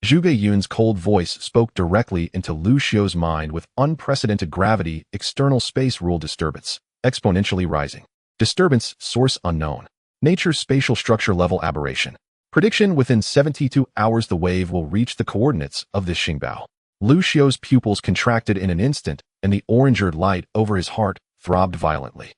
Zhuge Yun's cold voice spoke directly into Lu Xiu's mind with unprecedented gravity. External space rule disturbance, exponentially rising. Disturbance, source unknown. Nature spatial structure level aberration. Prediction: within 72 hours the wave will reach the coordinates of this Xingbao. Lu Xiu's pupils contracted in an instant, and the orangered light over his heart throbbed violently.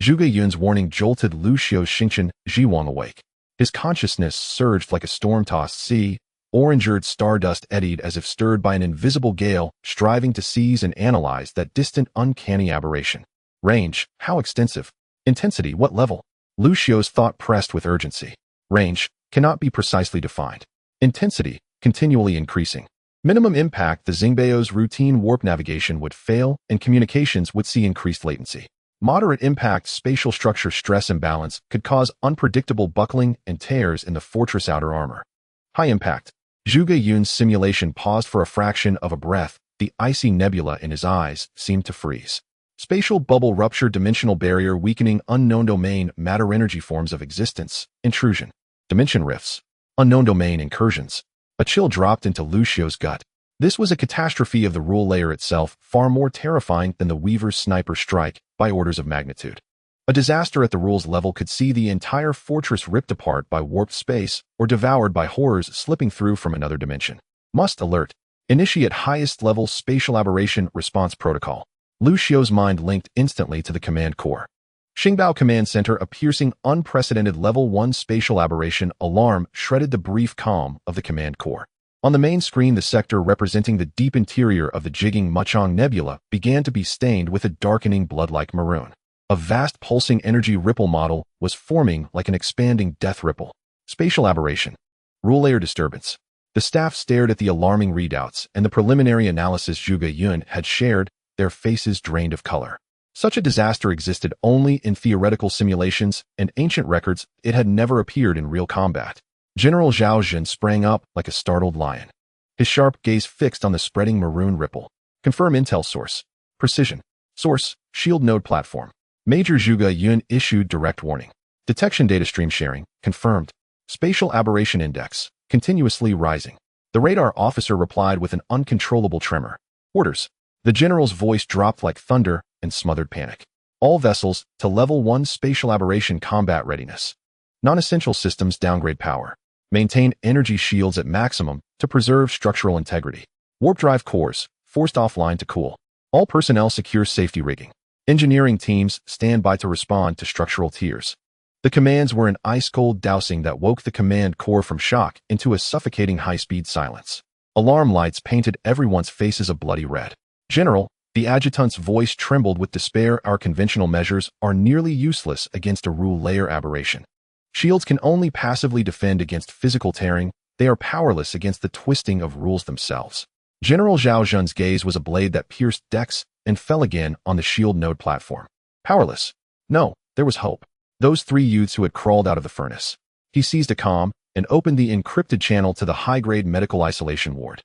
Zhuge Yun's warning jolted Lu Xiu's Xingchen Zhiwang awake. His consciousness surged like a storm-tossed sea. Orangered stardust eddied as if stirred by an invisible gale, striving to seize and analyze that distant, uncanny aberration. Range, how extensive? Intensity, what level? Lu Xiu's thought pressed with urgency. Range cannot be precisely defined. Intensity, continually increasing. Minimum impact: the Xingbao's routine warp navigation would fail, and communications would see increased latency. Moderate impact: spatial structure stress imbalance could cause unpredictable buckling and tears in the fortress outer armor. High impact. Zhuge Yun's simulation paused for a fraction of a breath. The icy nebula in his eyes seemed to freeze. Spatial bubble rupture, dimensional barrier weakening, unknown domain, matter energy forms of existence, intrusion, dimension rifts, unknown domain incursions. A chill dropped into Lu Xiu's gut. This was a catastrophe of the rule layer itself, far more terrifying than the Weaver's sniper strike, by orders of magnitude. A disaster at the rules level could see the entire fortress ripped apart by warped space or devoured by horrors slipping through from another dimension. Must alert. Initiate highest level spatial aberration response protocol. Lu Xiu's mind linked instantly to the command core. Xingbao Command Center. A piercing, unprecedented level 1 spatial aberration alarm shredded the brief calm of the command core. On the main screen, the sector representing the deep interior of the jigging Muchang Nebula began to be stained with a darkening blood-like maroon. A vast pulsing energy ripple model was forming like an expanding death ripple. Spatial aberration. Rule layer disturbance. The staff stared at the alarming readouts and the preliminary analysis Zhuge Yun had shared, their faces drained of color. Such a disaster existed only in theoretical simulations and ancient records. It had never appeared in real combat. General Zhaozhen sprang up like a startled lion. His sharp gaze fixed on the spreading maroon ripple. Confirm intel source. Precision. Source, shield node platform. Major Zhuge Yun issued direct warning. Detection data stream sharing, confirmed. Spatial aberration index, continuously rising. The radar officer replied with an uncontrollable tremor. Orders. The general's voice dropped like thunder and smothered panic. All vessels to level 1 spatial aberration combat readiness. Non-essential systems downgrade power. Maintain energy shields at maximum to preserve structural integrity. Warp drive cores forced offline to cool. All personnel secure safety rigging. Engineering teams stand by to respond to structural tears. The commands were an ice-cold dousing that woke the command core from shock into a suffocating high-speed silence. Alarm lights painted everyone's faces a bloody red. General, the adjutant's voice trembled with despair. Our conventional measures are nearly useless against a rule layer aberration. Shields can only passively defend against physical tearing. They are powerless against the twisting of rules themselves. General Zhaozhen's gaze was a blade that pierced decks and fell again on the shield node platform. Powerless. No, there was hope. Those three youths who had crawled out of the furnace. He seized a comm and opened the encrypted channel to the high-grade medical isolation ward.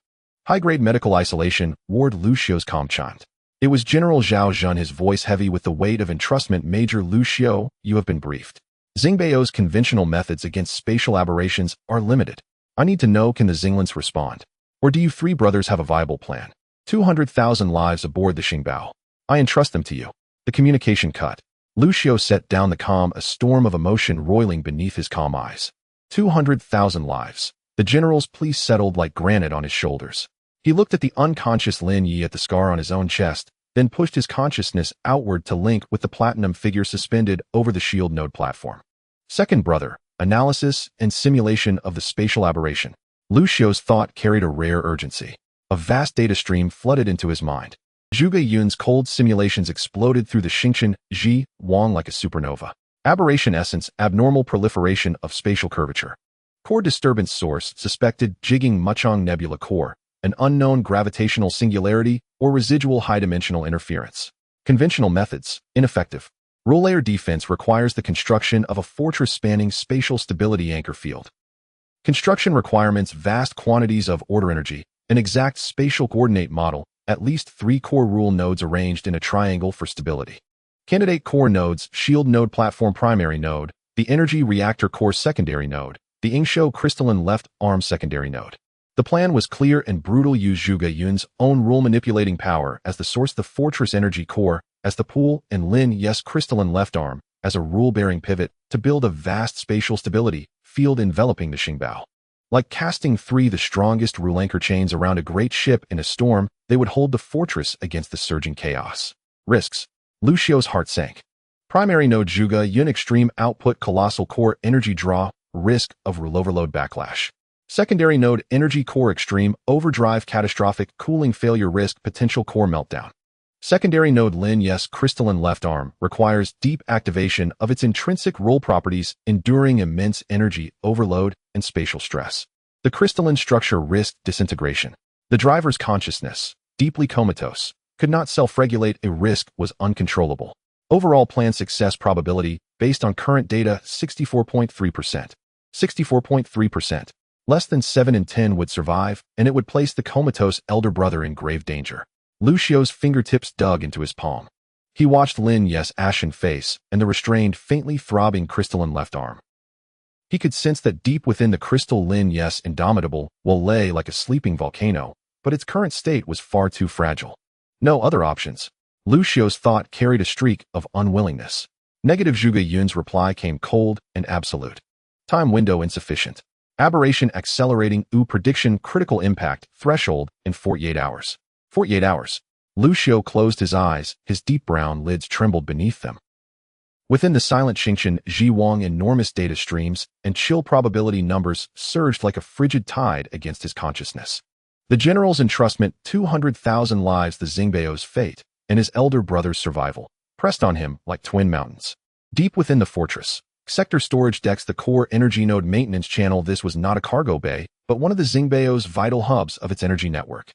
High-grade medical isolation ward. Lucio's comm chimed. It was General Zhao Jun, his voice heavy with the weight of entrustment. Major Lucio, you have been briefed. Xingbeo's conventional methods against spatial aberrations are limited. I need to know, can the Xinglings respond? Or do you three brothers have a viable plan? 200,000 lives aboard the Xingbao. I entrust them to you. The communication cut. Lucio set down the comm, a storm of emotion roiling beneath his calm eyes. 200,000 lives. The general's plea settled like granite on his shoulders. He looked at the unconscious Lin Yi, at the scar on his own chest, then pushed his consciousness outward to link with the platinum figure suspended over the shield node platform. Second brother, analysis and simulation of the spatial aberration. Lucio's thought carried a rare urgency. A vast data stream flooded into his mind. Zhuge Yun's cold simulations exploded through the Xingqian Ji Wang like a supernova. Aberration essence, abnormal proliferation of spatial curvature. Core disturbance source, suspected Jigging Muchong Nebula core, an unknown gravitational singularity or residual high-dimensional interference. Conventional methods, ineffective. Rule layer defense requires the construction of a fortress-spanning spatial stability anchor field. Construction requirements vast quantities of order energy, an exact spatial coordinate model, at least 3 core rule nodes arranged in a triangle for stability. Candidate core nodes, shield node platform primary node, the energy reactor core secondary node, the Ingshou crystalline left arm secondary node. The plan was clear and brutal. Use Zhuge Yun's own rule manipulating power as the source, the fortress energy core as the pool, and Lin Yi's crystalline left arm as a rule-bearing pivot to build a vast spatial stability field enveloping the Xingbao. Like casting the strongest rule anchor chains around a great ship in a storm, they would hold the fortress against the surging chaos. Risks. Lucio's heart sank. Primary node Zhuge Yun extreme output colossal core energy draw, risk of rule overload backlash. Secondary node energy core extreme overdrive catastrophic cooling failure risk potential core meltdown. Secondary node Lin Yi's crystalline left arm requires deep activation of its intrinsic role properties, enduring immense energy overload and spatial stress. The crystalline structure risked disintegration. The driver's consciousness, deeply comatose, could not self-regulate. A risk was uncontrollable. Overall plan success probability, based on current data, 64.3%. 64.3%. Less than 7 in 10 would survive, and it would place the comatose elder brother in grave danger. Lucio's fingertips dug into his palm. He watched Lin Yi's ashen face and the restrained, faintly throbbing crystalline left arm. He could sense that deep within the crystal Lin Yi's indomitable will lay like a sleeping volcano, but its current state was far too fragile. No other options. Lucio's thought carried a streak of unwillingness. Negative. Zhuge Yun's reply came cold and absolute. Time window insufficient. Aberration accelerating. Prediction critical impact threshold in 48 hours. 48 hours. Lucio closed his eyes, his deep brown lids trembled beneath them. Within the silent Xingqian Ji Wang, enormous data streams and chill probability numbers surged like a frigid tide against his consciousness. The general's entrustment, 200,000 lives, the Xingbeo's fate, and his elder brother's survival, pressed on him like twin mountains. Deep within the fortress, sector storage decks, the core energy node maintenance channel. This was not a cargo bay, but one of the Xingbeo's vital hubs of its energy network.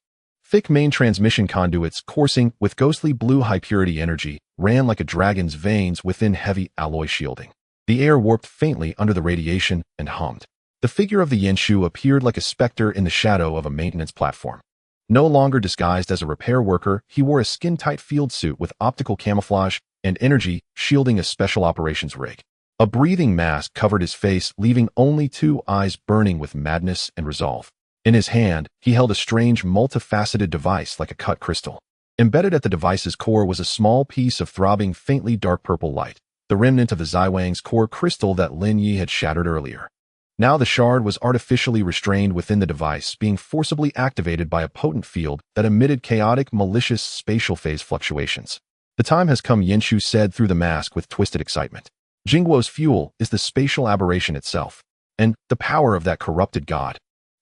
Thick main transmission conduits coursing with ghostly blue high-purity energy ran like a dragon's veins within heavy alloy shielding. The air warped faintly under the radiation and hummed. The figure of the Yanshu appeared like a specter in the shadow of a maintenance platform. No longer disguised as a repair worker, he wore a skin-tight field suit with optical camouflage and energy shielding, a special operations rig. A breathing mask covered his face, leaving only 2 eyes burning with madness and resolve. In his hand, he held a strange, multifaceted device like a cut crystal. Embedded at the device's core was a small piece of throbbing, faintly dark purple light, the remnant of the Zaiwang's core crystal that Lin Yi had shattered earlier. Now the shard was artificially restrained within the device, being forcibly activated by a potent field that emitted chaotic, malicious spatial phase fluctuations. The time has come, Yanshu said through the mask with twisted excitement. Jingguo's fuel is the spatial aberration itself, and the power of that corrupted god.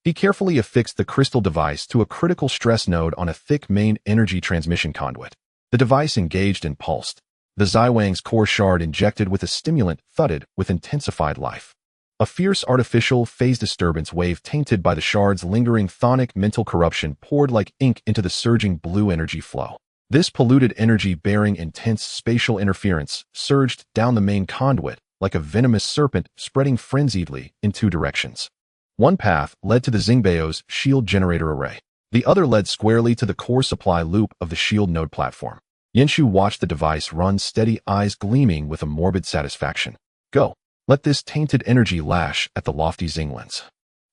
He carefully affixed the crystal device to a critical stress node on a thick main energy transmission conduit. The device engaged and pulsed. The Zaiwang's core shard, injected with a stimulant, thudded with intensified life. A fierce artificial phase disturbance wave tainted by the shard's lingering chthonic mental corruption poured like ink into the surging blue energy flow. This polluted energy bearing intense spatial interference surged down the main conduit like a venomous serpent spreading frenziedly in two directions. One path led to the Xingbeo's shield generator array. The other led squarely to the core supply loop of the shield node platform. Yanshu watched the device run, steady eyes gleaming with a morbid satisfaction. Go. Let this tainted energy lash at the lofty Xinglins.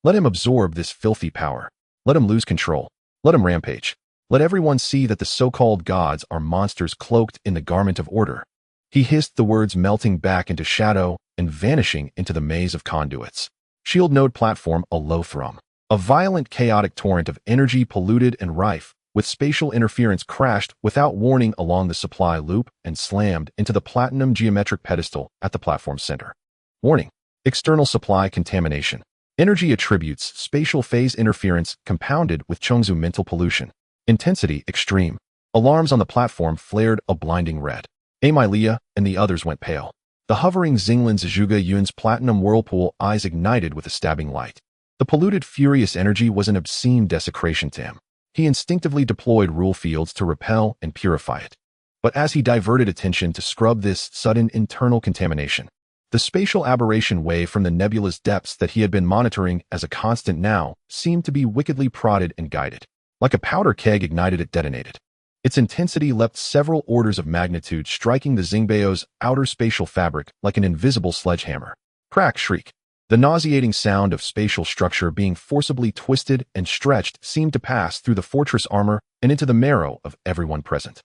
Let him absorb this filthy power. Let him lose control. Let him rampage. Let everyone see that the so-called gods are monsters cloaked in the garment of order. He hissed, the words melting back into shadow and vanishing into the maze of conduits. Shield node platform, a low thrum. A violent, chaotic torrent of energy, polluted and rife with spatial interference, crashed without warning along the supply loop and slammed into the platinum geometric pedestal at the platform's center. Warning: external supply contamination. Energy attributes, spatial phase interference compounded with Chengzu mental pollution. Intensity extreme. Alarms on the platform flared a blinding red. Emilia and the others went pale. The hovering Xinglin's Zhuge Yun's platinum whirlpool eyes ignited with a stabbing light. The polluted, furious energy was an obscene desecration to him. He instinctively deployed rule fields to repel and purify it. But as he diverted attention to scrub this sudden internal contamination, the spatial aberration wave from the nebula's depths that he had been monitoring as a constant now seemed to be wickedly prodded and guided. Like a powder keg ignited, it detonated. Its intensity leapt several orders of magnitude, striking the Xingbeo's outer spatial fabric like an invisible sledgehammer. Crack, shriek. The nauseating sound of spatial structure being forcibly twisted and stretched seemed to pass through the fortress armor and into the marrow of everyone present.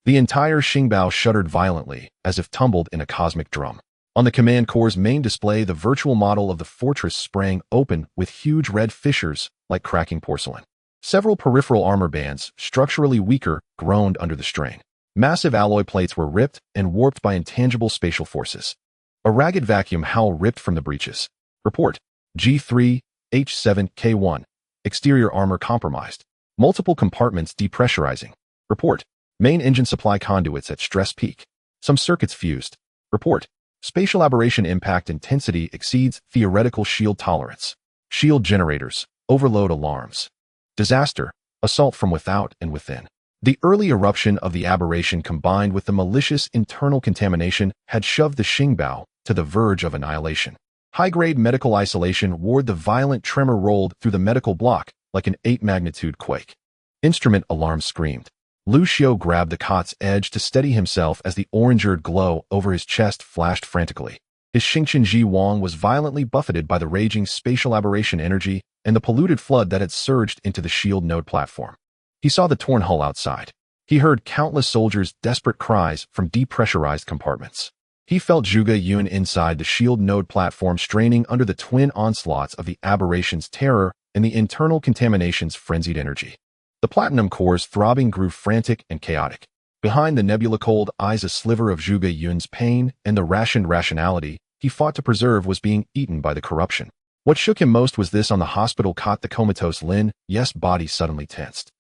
The entire Xingbao shuddered violently, as if tumbled in a cosmic drum. On the command core's main display, the virtual model of the fortress sprang open with huge red fissures like cracking porcelain. Several peripheral armor bands, structurally weaker, groaned under the strain. Massive alloy plates were ripped and warped by intangible spatial forces. A ragged vacuum howl ripped from the breaches. Report: G3, H7, K1. Exterior armor compromised. Multiple compartments depressurizing. Report: main engine supply conduits at stress peak. Some circuits fused. Report: spatial aberration impact intensity exceeds theoretical shield tolerance. Shield generators. Overload alarms. Disaster. Assault from without and within. The early eruption of the aberration combined with the malicious internal contamination had shoved the Xingbao to the verge of annihilation. High-grade medical isolation ward. The violent tremor rolled through the medical block like an 8-magnitude quake. Instrument alarm screamed. Lu Xiu grabbed the cot's edge to steady himself as the orange-eared glow over his chest flashed frantically. His Xingqian Ji Wang was violently buffeted by the raging spatial aberration energy and the polluted flood that had surged into the shield node platform. He saw the torn hull outside. He heard countless soldiers' desperate cries from depressurized compartments. He felt Zhuge Yun inside the shield node platform straining under the twin onslaughts of the aberration's terror and the internal contamination's frenzied energy. The platinum core's throbbing grew frantic and chaotic. Behind the nebula-cold eyes, a sliver of Zhuge Yun's pain and the rationed rationality he fought to preserve was being eaten by the corruption. What shook him most was this: on the hospital cot, the comatose Lin Yes body suddenly tensed.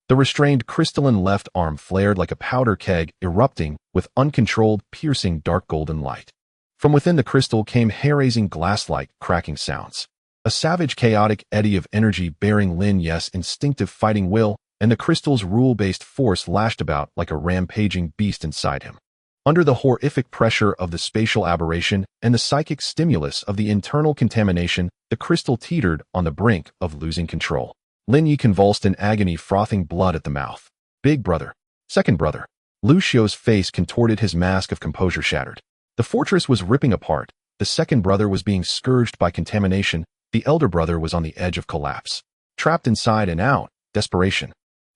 The restrained crystalline left arm flared like a powder keg, erupting with uncontrolled, piercing dark golden light. From within the crystal came hair-raising glass-like cracking sounds. A savage, chaotic eddy of energy bearing Lin Yes' instinctive fighting will and the crystal's rule-based force lashed about like a rampaging beast inside him. Under the horrific pressure of the spatial aberration and the psychic stimulus of the internal contamination, the crystal teetered on the brink of losing control. Lin Yi convulsed in agony, frothing blood at the mouth. Big brother. Second brother. Lu Xiu's face contorted, his mask of composure shattered. The fortress was ripping apart. The second brother was being scourged by contamination. The elder brother was on the edge of collapse. Trapped inside and out. Desperation.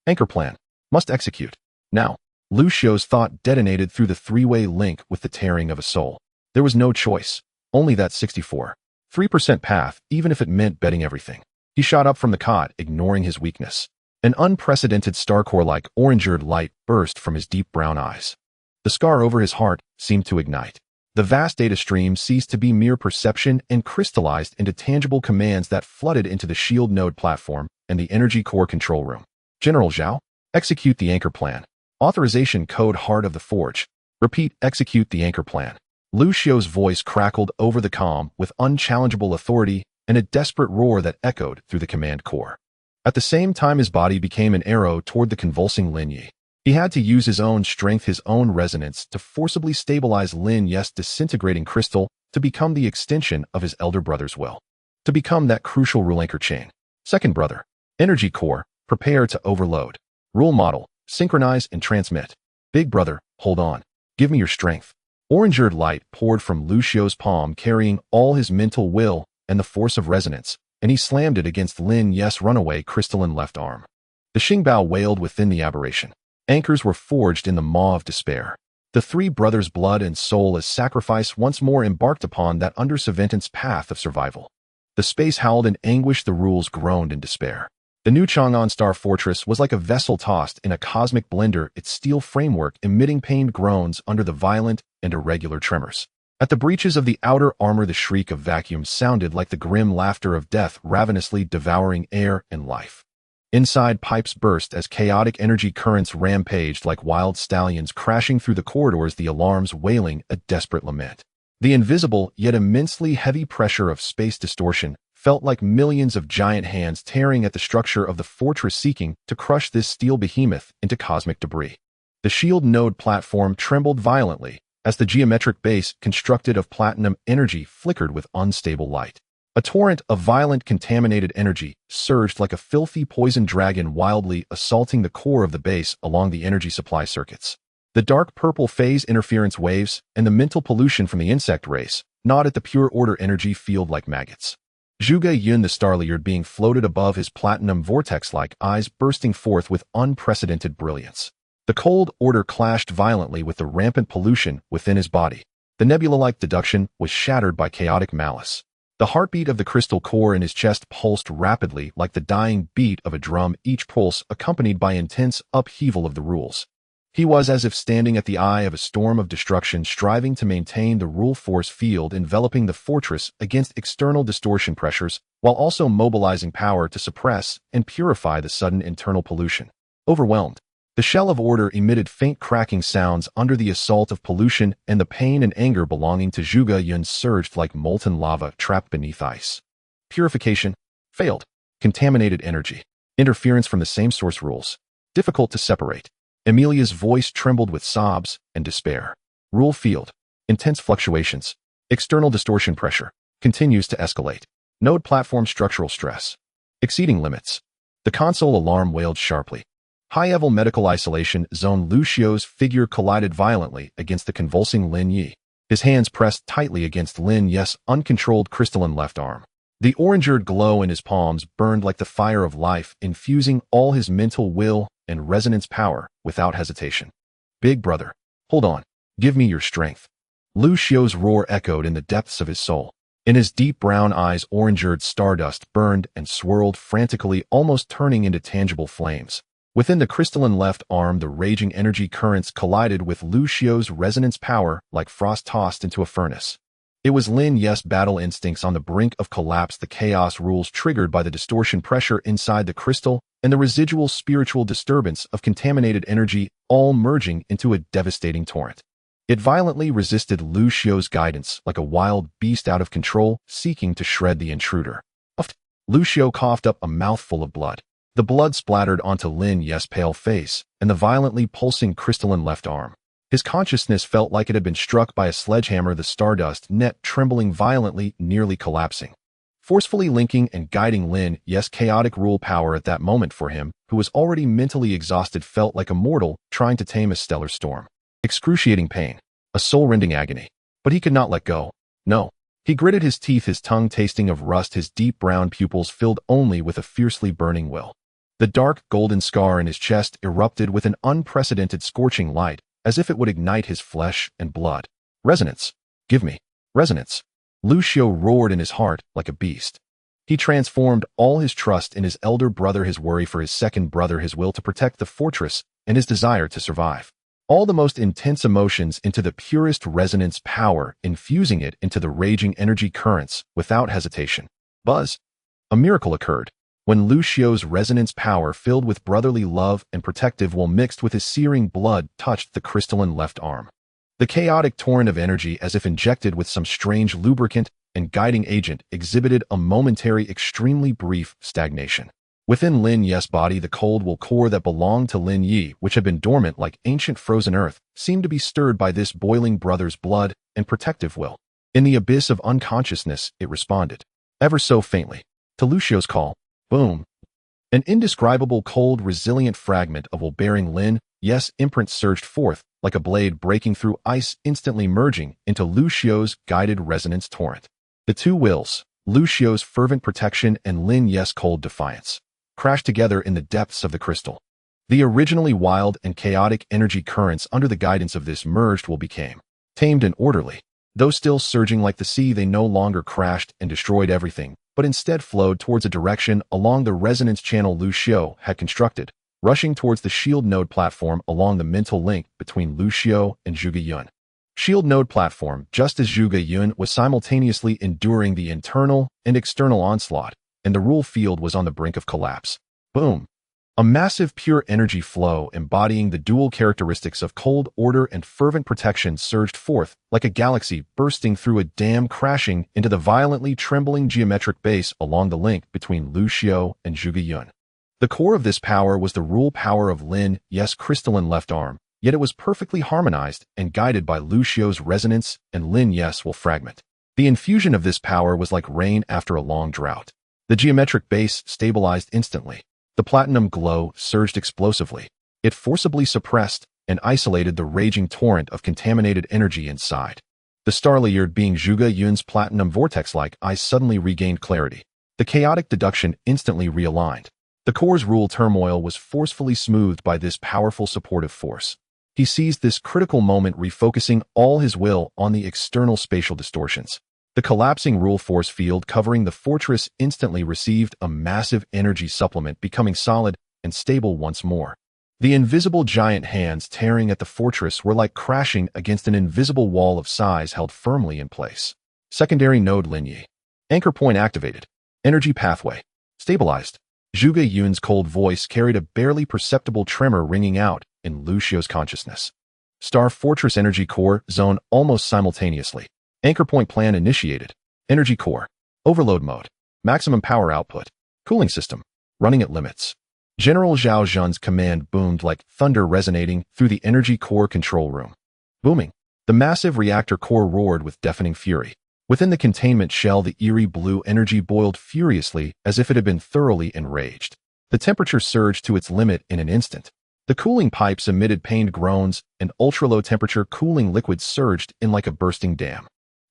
Anchor plan. Must execute. Now. Lu Xiu's thought detonated through the three-way link with the tearing of a soul. There was no choice. Only that 64.3% path, even if it meant betting everything. He shot up from the cot, ignoring his weakness. An unprecedented starcore-like orange-eared light burst from his deep brown eyes. The scar over his heart seemed to ignite. The vast data stream ceased to be mere perception and crystallized into tangible commands that flooded into the shield node platform and the energy core control room. General Zhao, execute the anchor plan. Authorization code Heart of the Forge. Repeat, execute the anchor plan. Lu Xiu's voice crackled over the comm with unchallengeable authority and a desperate roar that echoed through the command core. At the same time, his body became an arrow toward the convulsing Lin Yi. He had to use his own strength, his own resonance, to forcibly stabilize Lin Yes's disintegrating crystal to become the extension of his elder brother's will, to become that crucial rule anchor chain. Second brother, energy core, prepare to overload. Rule model, synchronize and transmit. Big brother, hold on. Give me your strength. Orange-eared light poured from Lucio's palm, carrying all his mental will and the force of resonance, and he slammed it against Lin Yes's runaway crystalline left arm. The Xingbao wailed within the aberration. Anchors were forged in the maw of despair. The three brothers' blood and soul as sacrifice once more embarked upon that under-sentence path of survival. The space howled in anguish, the rules groaned in despair. The new Chang'an Star Fortress was like a vessel tossed in a cosmic blender, its steel framework emitting pained groans under the violent and irregular tremors. At the breaches of the outer armor, the shriek of vacuum sounded like the grim laughter of death ravenously devouring air and life. Inside, pipes burst as chaotic energy currents rampaged like wild stallions crashing through the corridors, the alarms wailing a desperate lament. The invisible yet immensely heavy pressure of space distortion felt like millions of giant hands tearing at the structure of the fortress, seeking to crush this steel behemoth into cosmic debris. The shield node platform trembled violently as the geometric base constructed of platinum energy flickered with unstable light. A torrent of violent contaminated energy surged like a filthy poison dragon, wildly assaulting the core of the base along the energy supply circuits. The dark purple phase interference waves and the mental pollution from the insect race gnawed at the pure order energy field like maggots. Zhuge Yun, the Starliard, being floated above, his platinum vortex-like eyes bursting forth with unprecedented brilliance. The cold order clashed violently with the rampant pollution within his body. The nebula-like deduction was shattered by chaotic malice. The heartbeat of the crystal core in his chest pulsed rapidly like the dying beat of a drum, each pulse accompanied by intense upheaval of the rules. He was as if standing at the eye of a storm of destruction, striving to maintain the rule force field enveloping the fortress against external distortion pressures, while also mobilizing power to suppress and purify the sudden internal pollution. Overwhelmed, the shell of order emitted faint cracking sounds under the assault of pollution, and the pain and anger belonging to Zhuge Yun surged like molten lava trapped beneath ice. Purification failed. Contaminated energy. Interference from the same source rules. Difficult to separate. Emilia's voice trembled with sobs and despair. Rule field. Intense fluctuations. External distortion pressure. Continues to escalate. Node platform structural stress. Exceeding limits. The console alarm wailed sharply. High-level medical isolation zone. Lucio's figure collided violently against the convulsing Lin Yi. His hands pressed tightly against Lin Yi's uncontrolled crystalline left arm. The orange-eared glow in his palms burned like the fire of life, infusing all his mental will and resonance power without hesitation. Big brother, hold on. Give me your strength. Lucio's roar echoed in the depths of his soul. In his deep brown eyes, orange-eared stardust burned and swirled frantically, almost turning into tangible flames. Within the crystalline left arm, the raging energy currents collided with Lucio's resonance power like frost tossed into a furnace. It was Lin Yi's battle instincts on the brink of collapse, the chaos rules triggered by the distortion pressure inside the crystal, and the residual spiritual disturbance of contaminated energy, all merging into a devastating torrent. It violently resisted Lucio's guidance like a wild beast out of control, seeking to shred the intruder. Lucio coughed up a mouthful of blood. The blood splattered onto Lin Yi's pale face and the violently pulsing crystalline left arm. His consciousness felt like it had been struck by a sledgehammer, the stardust net trembling violently, nearly collapsing. Forcefully linking and guiding Lin Yi's chaotic rule power at that moment for him, who was already mentally exhausted, felt like a mortal trying to tame a stellar storm. Excruciating pain. A soul-rending agony. But he could not let go. No. He gritted his teeth, his tongue tasting of rust, his deep brown pupils filled only with a fiercely burning will. The dark golden scar in his chest erupted with an unprecedented scorching light, as if it would ignite his flesh and blood. Resonance. Give me. Resonance. Lucio roared in his heart like a beast. He transformed all his trust in his elder brother, his worry for his second brother, his will to protect the fortress, and his desire to survive. All the most intense emotions into the purest resonance power, infusing it into the raging energy currents without hesitation. Buzz. A miracle occurred. When Lucio's resonance power, filled with brotherly love and protective will mixed with his searing blood, touched the crystalline left arm. The chaotic torrent of energy, as if injected with some strange lubricant and guiding agent, exhibited a momentary, extremely brief stagnation. Within Lin Ye's body, the cold will core that belonged to Lin Yi, which had been dormant like ancient frozen earth, seemed to be stirred by this boiling brother's blood and protective will. In the abyss of unconsciousness, it responded, ever so faintly, to Lucio's call. Boom. An indescribable, cold, resilient fragment of will bearing Lin Ye's imprint surged forth, like a blade breaking through ice, instantly merging into Lucio's guided resonance torrent. The two wills, Lucio's fervent protection and Lin Ye's cold defiance, crashed together in the depths of the crystal. The originally wild and chaotic energy currents under the guidance of this merged will became tamed and orderly. Though still surging like the sea, they no longer crashed and destroyed everything, but instead flowed towards a direction along the resonance channel Lucio had constructed, rushing towards the shield node platform along the mental link between Lucio and Zhuge Yun. Shield node platform, just as Zhuge Yun was simultaneously enduring the internal and external onslaught, and the rule field was on the brink of collapse. Boom. A massive pure energy flow embodying the dual characteristics of cold order and fervent protection surged forth, like a galaxy bursting through a dam, crashing into the violently trembling geometric base along the link between Lucio and Zhuge Yun. The core of this power was the rule power of Lin Ye's crystalline left arm, yet it was perfectly harmonized and guided by Lucio's resonance and Lin Ye's will fragment. The infusion of this power was like rain after a long drought. The geometric base stabilized instantly. The platinum glow surged explosively. It forcibly suppressed and isolated the raging torrent of contaminated energy inside. The star-layered being Zhuge Yun's platinum vortex-like eyes suddenly regained clarity. The chaotic deduction instantly realigned. The core's rule turmoil was forcefully smoothed by this powerful supportive force. He seized this critical moment, refocusing all his will on the external spatial distortions. The collapsing rule force field covering the fortress instantly received a massive energy supplement, becoming solid and stable once more. The invisible giant hands tearing at the fortress were like crashing against an invisible wall of size held firmly in place. Secondary node Lin Yi. Anchor point activated. Energy pathway stabilized. Zhuge Yun's cold voice carried a barely perceptible tremor ringing out in Lucio's consciousness. Star Fortress Energy Core Zone almost simultaneously. Anchor point plan initiated. Energy core. Overload mode. Maximum power output. Cooling system. Running at limits. General Zhao Zhun's command boomed like thunder resonating through the energy core control room. Booming. The massive reactor core roared with deafening fury. Within the containment shell, the eerie blue energy boiled furiously as if it had been thoroughly enraged. The temperature surged to its limit in an instant. The cooling pipes emitted pained groans, and ultra-low temperature cooling liquids surged in like a bursting dam.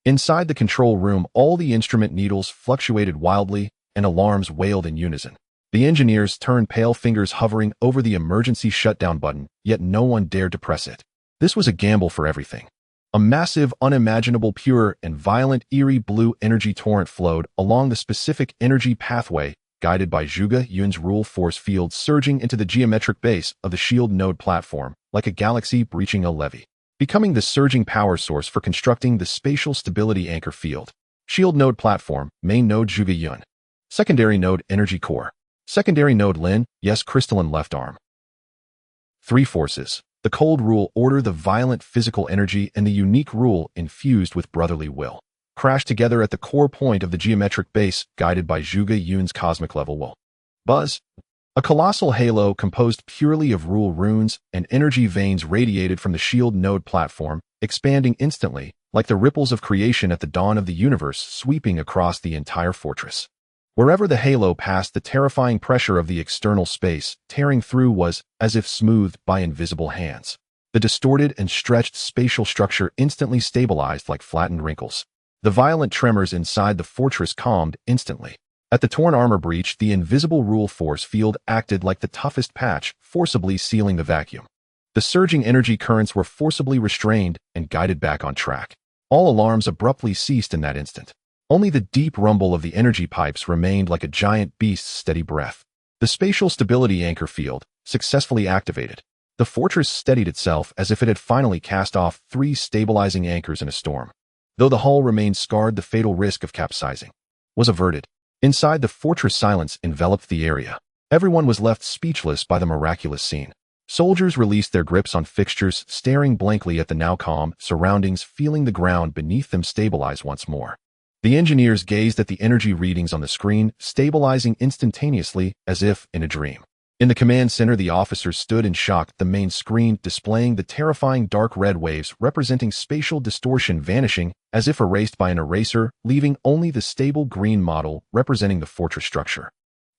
Inside the control room, all the instrument needles fluctuated wildly, and alarms wailed in unison. The engineers turned pale, fingers hovering over the emergency shutdown button, yet no one dared to press it. This was a gamble for everything. A massive, unimaginable, pure, and violent, eerie blue energy torrent flowed along the specific energy pathway, guided by Zhuge Yun's rule force field, surging into the geometric base of the shield node platform, like a galaxy breaching a levee, becoming the surging power source for constructing the spatial stability anchor field. Shield node platform, main node Zhuge Yun. Secondary node energy core. Secondary node Lin Ye's crystalline left arm. Three forces. The cold rule order, the violent physical energy, and the unique rule infused with brotherly will crashed together at the core point of the geometric base, guided by Zhuge Yun's cosmic level will. Buzz. A colossal halo composed purely of rule runes and energy veins radiated from the shield node platform, expanding instantly, like the ripples of creation at the dawn of the universe, sweeping across the entire fortress. Wherever the halo passed, the terrifying pressure of the external space tearing through was as if smoothed by invisible hands. The distorted and stretched spatial structure instantly stabilized like flattened wrinkles. The violent tremors inside the fortress calmed instantly. At the torn armor breach, the invisible rule force field acted like the toughest patch, forcibly sealing the vacuum. The surging energy currents were forcibly restrained and guided back on track. All alarms abruptly ceased in that instant. Only the deep rumble of the energy pipes remained like a giant beast's steady breath. The spatial stability anchor field, successfully activated. The fortress steadied itself as if it had finally cast off 3 stabilizing anchors in a storm. Though the hull remained scarred, the fatal risk of capsizing was averted. Inside, the fortress, silence enveloped the area. Everyone was left speechless by the miraculous scene. Soldiers released their grips on fixtures, staring blankly at the now calm surroundings, feeling the ground beneath them stabilize once more. The engineers gazed at the energy readings on the screen, stabilizing instantaneously as if in a dream. In the command center, the officers stood in shock, the main screen displaying the terrifying dark red waves representing spatial distortion vanishing as if erased by an eraser, leaving only the stable green model representing the fortress structure.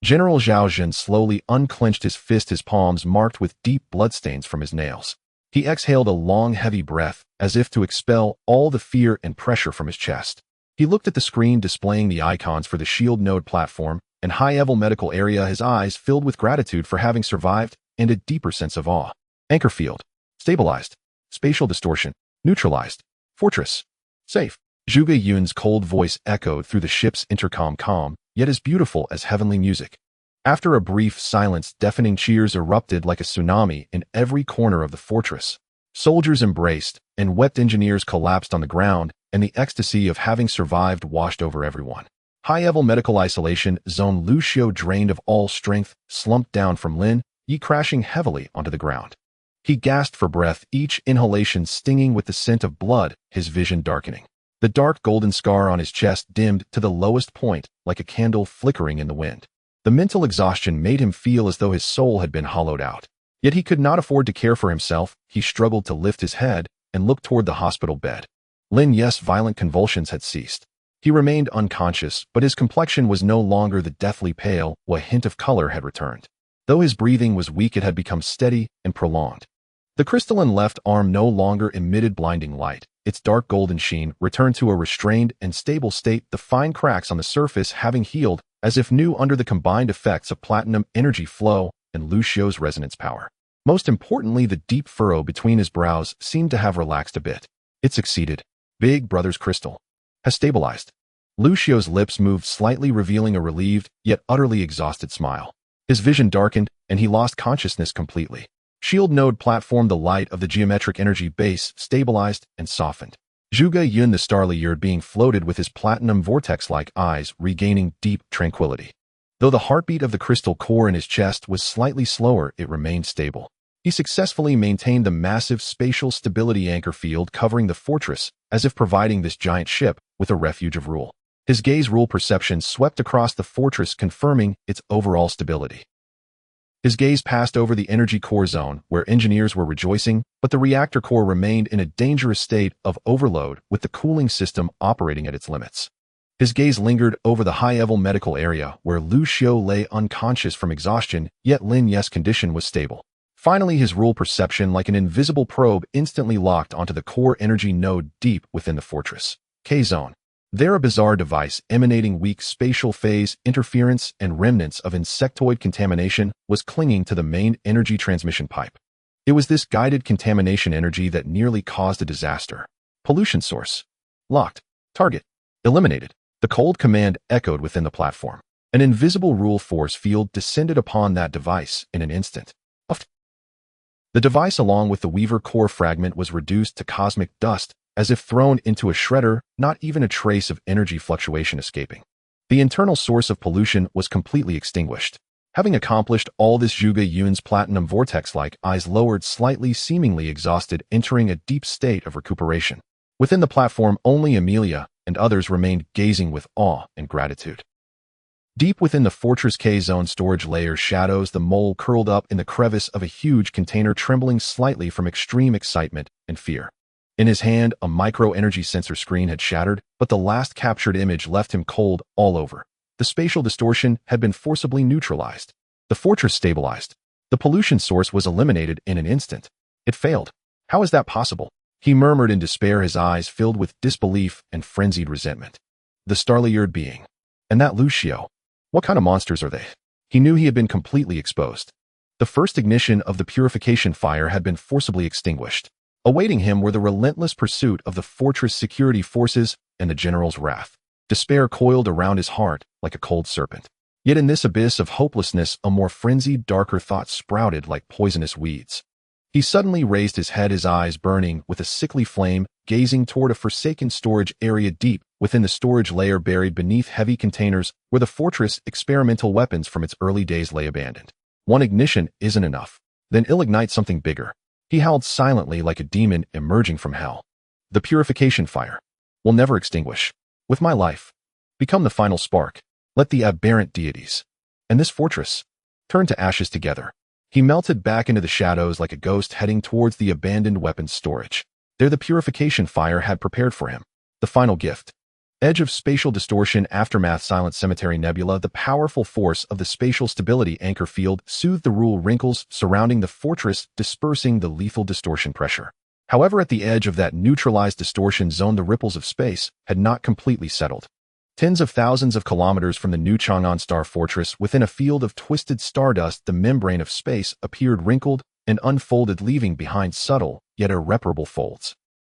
General Zhao Jun slowly unclenched his fist, his palms marked with deep bloodstains from his nails. He exhaled a long, heavy breath, as if to expel all the fear and pressure from his chest. He looked at the screen displaying the icons for the shield node platform and high-level medical area, his eyes filled with gratitude for having survived and a deeper sense of awe. Anchor field. Stabilized. Spatial distortion. Neutralized. Fortress. Safe. Zhuge Yun's cold voice echoed through the ship's intercom, calm, yet as beautiful as heavenly music. After a brief silence, deafening cheers erupted like a tsunami in every corner of the fortress. Soldiers embraced, and wept. Engineers collapsed on the ground, and the ecstasy of having survived washed over everyone. High-level medical isolation zone. Lu Xiu, drained of all strength, slumped down from Lin Yi, crashing heavily onto the ground. He gasped for breath, each inhalation stinging with the scent of blood, his vision darkening. The dark golden scar on his chest dimmed to the lowest point, like a candle flickering in the wind. The mental exhaustion made him feel as though his soul had been hollowed out. Yet he could not afford to care for himself. He struggled to lift his head and look toward the hospital bed. Lin Yi's violent convulsions had ceased. He remained unconscious, but his complexion was no longer the deathly pale, a hint of color had returned. Though his breathing was weak, it had become steady and prolonged. The crystalline left arm no longer emitted blinding light. Its dark golden sheen returned to a restrained and stable state, the fine cracks on the surface having healed as if new under the combined effects of platinum energy flow and Lu Xiu's resonance power. Most importantly, the deep furrow between his brows seemed to have relaxed a bit. It succeeded. Big Brother's crystal has stabilized. Lu Xiu's lips moved slightly, revealing a relieved, yet utterly exhausted smile. His vision darkened, and he lost consciousness completely. Shield node platform, the light of the geometric energy base, stabilized and softened. Zhuge Yun, the Starry River being floated with his platinum vortex-like eyes, regaining deep tranquility. Though the heartbeat of the crystal core in his chest was slightly slower, it remained stable. He successfully maintained the massive spatial stability anchor field covering the fortress, as if providing this giant ship with a refuge of rule. His gaze rule perception swept across the fortress, confirming its overall stability. His gaze passed over the energy core zone, where engineers were rejoicing, but the reactor core remained in a dangerous state of overload, with the cooling system operating at its limits. His gaze lingered over the high-level medical area, where Lu Xiu lay unconscious from exhaustion, yet Lin Yi's condition was stable. Finally, his rule perception, like an invisible probe, instantly locked onto the core energy node deep within the fortress. K-Zone. There, a bizarre device emanating weak spatial phase interference and remnants of insectoid contamination was clinging to the main energy transmission pipe. It was this guided contamination energy that nearly caused a disaster. Pollution source. Locked. Target. Eliminated. The cold command echoed within the platform. An invisible rule force field descended upon that device in an instant. The device, along with the Weaver core fragment, was reduced to cosmic dust, as if thrown into a shredder, not even a trace of energy fluctuation escaping. The internal source of pollution was completely extinguished. Having accomplished all this, Zhuge Yun's platinum vortex-like eyes lowered slightly, seemingly exhausted, entering a deep state of recuperation. Within the platform, only Amelia and others remained gazing with awe and gratitude. Deep within the Fortress K-Zone storage layer's shadows, the mole curled up in the crevice of a huge container, trembling slightly from extreme excitement and fear. In his hand, a micro-energy sensor screen had shattered, but the last captured image left him cold all over. The spatial distortion had been forcibly neutralized. The fortress stabilized. The pollution source was eliminated in an instant. It failed. How is that possible? He murmured in despair, his eyes filled with disbelief and frenzied resentment. The Starry River being. And that Lu Xiu. What kind of monsters are they? He knew he had been completely exposed. The first ignition of the purification fire had been forcibly extinguished. Awaiting him were the relentless pursuit of the fortress security forces and the general's wrath. Despair coiled around his heart like a cold serpent. Yet in this abyss of hopelessness, a more frenzied, darker thought sprouted like poisonous weeds. He suddenly raised his head, his eyes burning with a sickly flame, gazing toward a forsaken storage area deep within the storage layer, buried beneath heavy containers where the fortress experimental weapons from its early days lay abandoned. One ignition isn't enough. Then he'll ignite something bigger. He howled silently like a demon emerging from hell. The purification fire will never extinguish. With my life, become the final spark. Let the aberrant deities and this fortress turn to ashes together. He melted back into the shadows like a ghost heading towards the abandoned weapons storage. There the purification fire had prepared for him. The final gift. Edge of spatial distortion, aftermath, silent cemetery nebula. The powerful force of the spatial stability anchor field soothed the rule wrinkles surrounding the fortress, dispersing the lethal distortion pressure. However, at the edge of that neutralized distortion zone, the ripples of space had not completely settled. Tens of thousands of kilometers from the new Chang'an star fortress, within a field of twisted stardust, the membrane of space appeared wrinkled and unfolded, leaving behind subtle yet irreparable folds.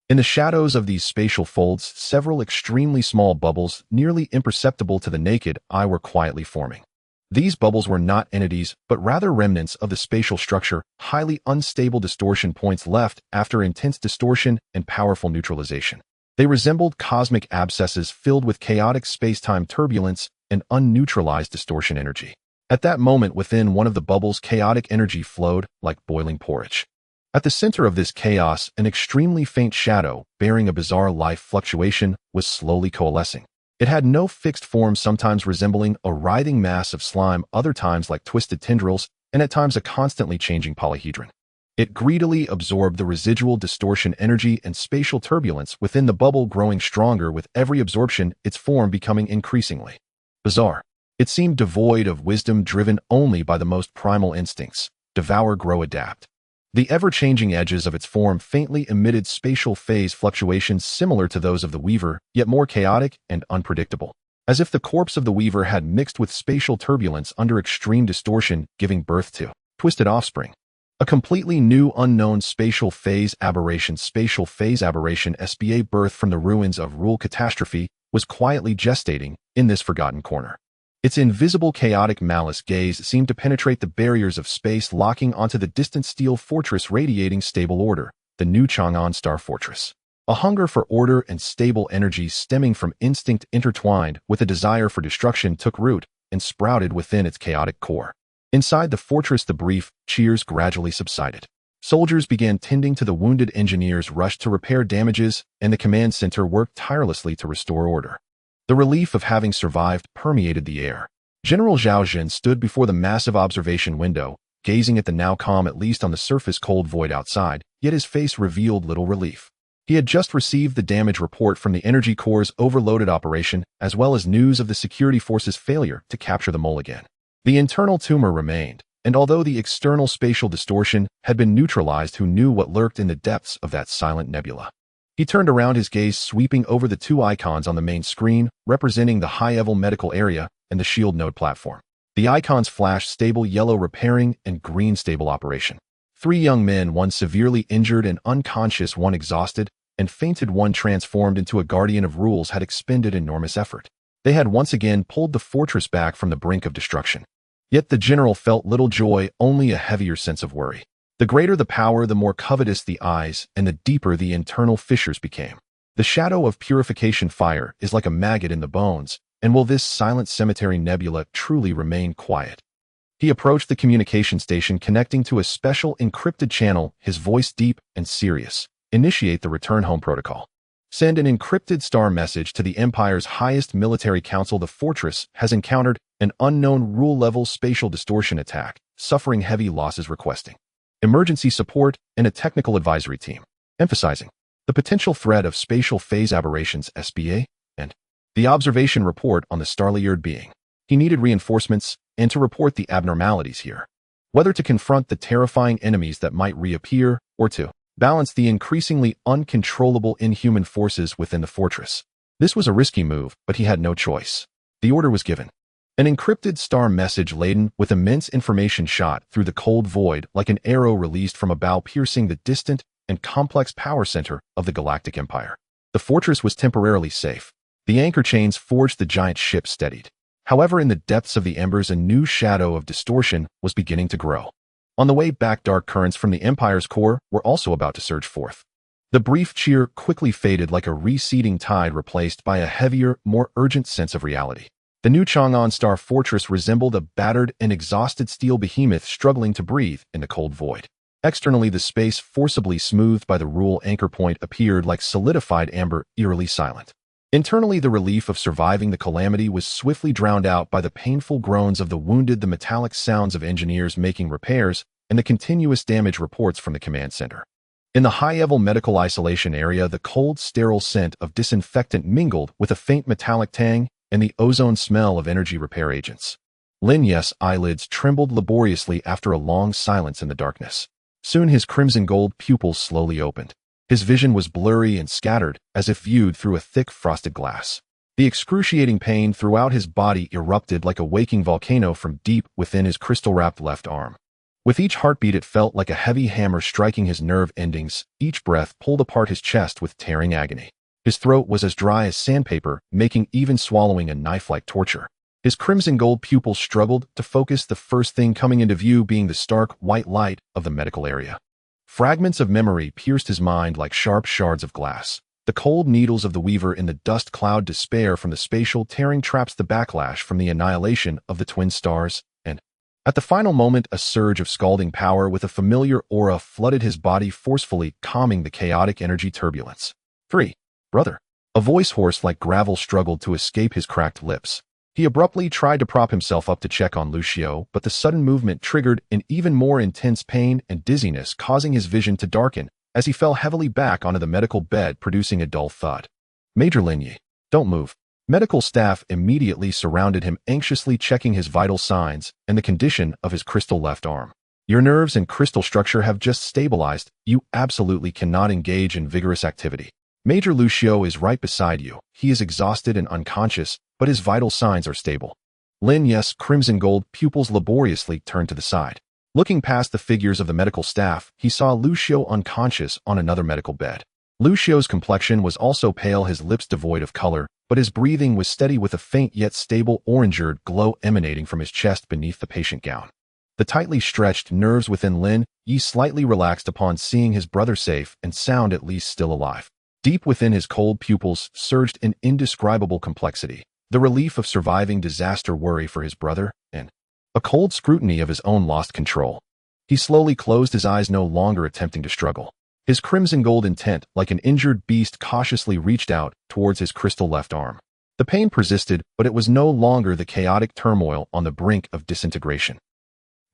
In the shadows of these spatial folds, several extremely small bubbles, nearly imperceptible to the naked eye, were quietly forming. These bubbles were not entities, but rather remnants of the spatial structure, highly unstable distortion points left after intense distortion and powerful neutralization. They resembled cosmic abscesses filled with chaotic space-time turbulence and unneutralized distortion energy. At that moment, within one of the bubbles, chaotic energy flowed like boiling porridge. At the center of this chaos, an extremely faint shadow, bearing a bizarre life fluctuation, was slowly coalescing. It had no fixed form, sometimes resembling a writhing mass of slime, other times like twisted tendrils, and at times a constantly changing polyhedron. It greedily absorbed the residual distortion energy and spatial turbulence within the bubble, growing stronger with every absorption, its form becoming increasingly bizarre. It seemed devoid of wisdom, driven only by the most primal instincts: devour, grow, adapt. The ever-changing edges of its form faintly emitted spatial phase fluctuations similar to those of the Weaver, yet more chaotic and unpredictable. As if the corpse of the Weaver had mixed with spatial turbulence under extreme distortion, giving birth to twisted offspring. A completely new, unknown spatial phase aberration. Spatial phase aberration SBA, birth from the ruins of rule catastrophe, was quietly gestating in this forgotten corner. Its invisible chaotic malice gaze seemed to penetrate the barriers of space, locking onto the distant steel fortress, radiating stable order, the new Chang'an star fortress. A hunger for order and stable energy stemming from instinct intertwined with a desire for destruction took root and sprouted within its chaotic core. Inside the fortress, the brief cheers gradually subsided. Soldiers began tending to the wounded, engineers rushed to repair damages, and the command center worked tirelessly to restore order. The relief of having survived permeated the air. General Zhao Jin stood before the massive observation window, gazing at the now calm, at least on the surface, cold void outside, yet his face revealed little relief. He had just received the damage report from the Energy Corps' overloaded operation, as well as news of the security forces' failure to capture the mole again. The internal tumor remained, and although the external spatial distortion had been neutralized, who knew what lurked in the depths of that silent nebula? He turned around, his gaze sweeping over the two icons on the main screen, representing the high-level medical area and the shield node platform. The icons flashed stable yellow repairing and green stable operation. 3 young men, one severely injured and unconscious, one exhausted and fainted, one transformed into a guardian of rules, had expended enormous effort. They had once again pulled the fortress back from the brink of destruction. Yet the general felt little joy, only a heavier sense of worry. The greater the power, the more covetous the eyes, and the deeper the internal fissures became. The shadow of purification fire is like a maggot in the bones, and will this silent cemetery nebula truly remain quiet? He approached the communication station connecting to a special encrypted channel, his voice deep and serious. Initiate the return home protocol. Send an encrypted star message to the Empire's highest military council. The fortress has encountered an unknown rule-level spatial distortion attack, suffering heavy losses, requesting emergency support and a technical advisory team, emphasizing the potential threat of spatial phase aberrations SBA and the observation report on the Starry being. He needed reinforcements and to report the abnormalities here, whether to confront the terrifying enemies that might reappear or to balance the increasingly uncontrollable inhuman forces within the fortress. This was a risky move, but he had no choice. The order was given. An encrypted star message laden with immense information shot through the cold void like an arrow released from a bow, piercing the distant and complex power center of the galactic empire. The fortress was temporarily safe. The anchor chains forged, the giant ship steadied. However, in the depths of the embers, a new shadow of distortion was beginning to grow. On the way back, dark currents from the Empire's core were also about to surge forth. The brief cheer quickly faded like a receding tide, replaced by a heavier, more urgent sense of reality. The new Chang'an star fortress resembled a battered and exhausted steel behemoth struggling to breathe in the cold void. Externally, the space forcibly smoothed by the rule anchor point appeared like solidified amber, eerily silent. Internally, the relief of surviving the calamity was swiftly drowned out by the painful groans of the wounded, the metallic sounds of engineers making repairs, and the continuous damage reports from the command center. In the high-level medical isolation area, the cold, sterile scent of disinfectant mingled with a faint metallic tang and the ozone smell of energy repair agents. Lin Yes's eyelids trembled laboriously after a long silence in the darkness. Soon his crimson-gold pupils slowly opened. His vision was blurry and scattered, as if viewed through a thick frosted glass. The excruciating pain throughout his body erupted like a waking volcano from deep within his crystal-wrapped left arm. With each heartbeat it felt like a heavy hammer striking his nerve endings. Each breath pulled apart his chest with tearing agony. His throat was as dry as sandpaper, making even swallowing a knife-like torture. His crimson-gold pupils struggled to focus, the first thing coming into view being the stark white light of the medical area. Fragments of memory pierced his mind like sharp shards of glass. The cold needles of the Weaver in the dust cloud, despair from the spatial tearing traps, the backlash from the annihilation of the twin stars, and at the final moment a surge of scalding power with a familiar aura flooded his body, forcefully calming the chaotic energy turbulence. "3. Brother." A voice hoarse like gravel struggled to escape his cracked lips. He abruptly tried to prop himself up to check on Lucio, but the sudden movement triggered an even more intense pain and dizziness, causing his vision to darken as he fell heavily back onto the medical bed, producing a dull thud. "Major Linyi, don't move." Medical staff immediately surrounded him, anxiously checking his vital signs and the condition of his crystal left arm. "Your nerves and crystal structure have just stabilized. You absolutely cannot engage in vigorous activity. Major Lucio is right beside you. He is exhausted and unconscious, but his vital signs are stable." Lin Yes's crimson-gold pupils laboriously turned to the side. Looking past the figures of the medical staff, he saw Lucio unconscious on another medical bed. Lucio's complexion was also pale, his lips devoid of color, but his breathing was steady, with a faint yet stable orange-red glow emanating from his chest beneath the patient gown. The tightly stretched nerves within Lin Yi slightly relaxed upon seeing his brother safe and sound, at least still alive. Deep within his cold pupils surged an indescribable complexity, the relief of surviving disaster, worry for his brother, and a cold scrutiny of his own lost control. He slowly closed his eyes, no longer attempting to struggle. His crimson-gold intent, like an injured beast, cautiously reached out towards his crystal left arm. The pain persisted, but it was no longer the chaotic turmoil on the brink of disintegration.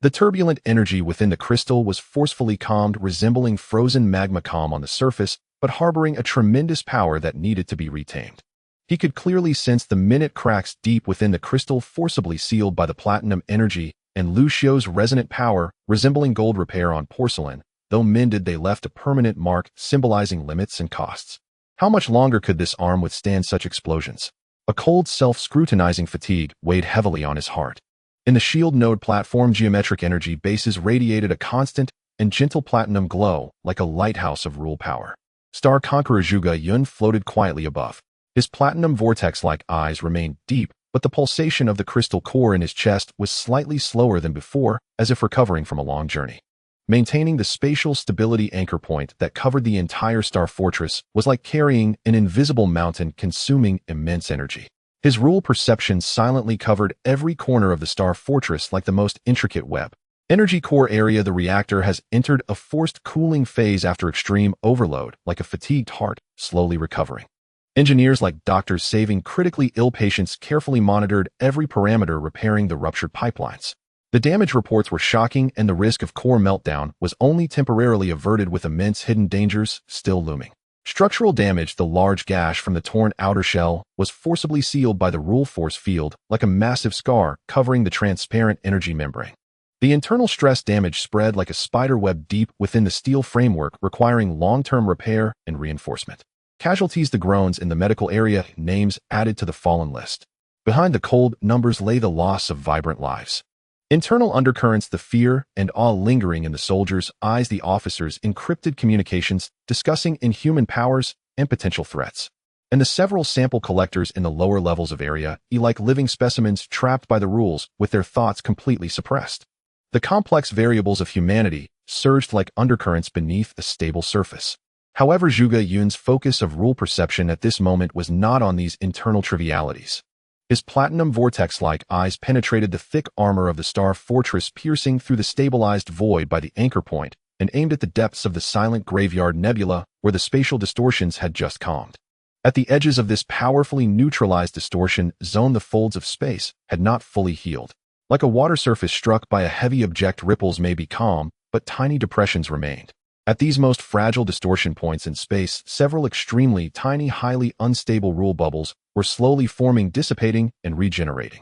The turbulent energy within the crystal was forcefully calmed, resembling frozen magma, calm on the surface, but harboring a tremendous power that needed to be retamed. He could clearly sense the minute cracks deep within the crystal, forcibly sealed by the platinum energy, and Lucio's resonant power, resembling gold repair on porcelain. Though mended, they left a permanent mark, symbolizing limits and costs. How much longer could this arm withstand such explosions? A cold, self-scrutinizing fatigue weighed heavily on his heart. In the shield node platform, geometric energy bases radiated a constant and gentle platinum glow, like a lighthouse of rule power. Star Conqueror Zhuge Yun floated quietly above. His platinum vortex-like eyes remained deep, but the pulsation of the crystal core in his chest was slightly slower than before, as if recovering from a long journey. Maintaining the spatial stability anchor point that covered the entire star fortress was like carrying an invisible mountain, consuming immense energy. His rule perception silently covered every corner of the star fortress like the most intricate web. Energy core area, the reactor has entered a forced cooling phase after extreme overload, like a fatigued heart, slowly recovering. Engineers, like doctors saving critically ill patients, carefully monitored every parameter, repairing the ruptured pipelines. The damage reports were shocking, and the risk of core meltdown was only temporarily averted, with immense hidden dangers still looming. Structural damage, the large gash from the torn outer shell, was forcibly sealed by the rule force field, like a massive scar covering the transparent energy membrane. The internal stress damage spread like a spider web deep within the steel framework, requiring long-term repair and reinforcement. Casualties, the groans in the medical area, names added to the fallen list. Behind the cold numbers lay the loss of vibrant lives. Internal undercurrents, the fear and awe lingering in the soldiers' eyes, the officers' encrypted communications discussing inhuman powers and potential threats. And the several sample collectors in the lower levels of area, like living specimens trapped by the rules, with their thoughts completely suppressed. The complex variables of humanity surged like undercurrents beneath a stable surface. However, Zhuge Yun's focus of rule perception at this moment was not on these internal trivialities. His platinum vortex-like eyes penetrated the thick armor of the star fortress, piercing through the stabilized void by the anchor point, and aimed at the depths of the silent graveyard nebula where the spatial distortions had just calmed. At the edges of this powerfully neutralized distortion zone, the folds of space had not fully healed. Like a water surface struck by a heavy object, ripples may be calm, but tiny depressions remained. At these most fragile distortion points in space, several extremely tiny, highly unstable rule bubbles were slowly forming, dissipating, and regenerating,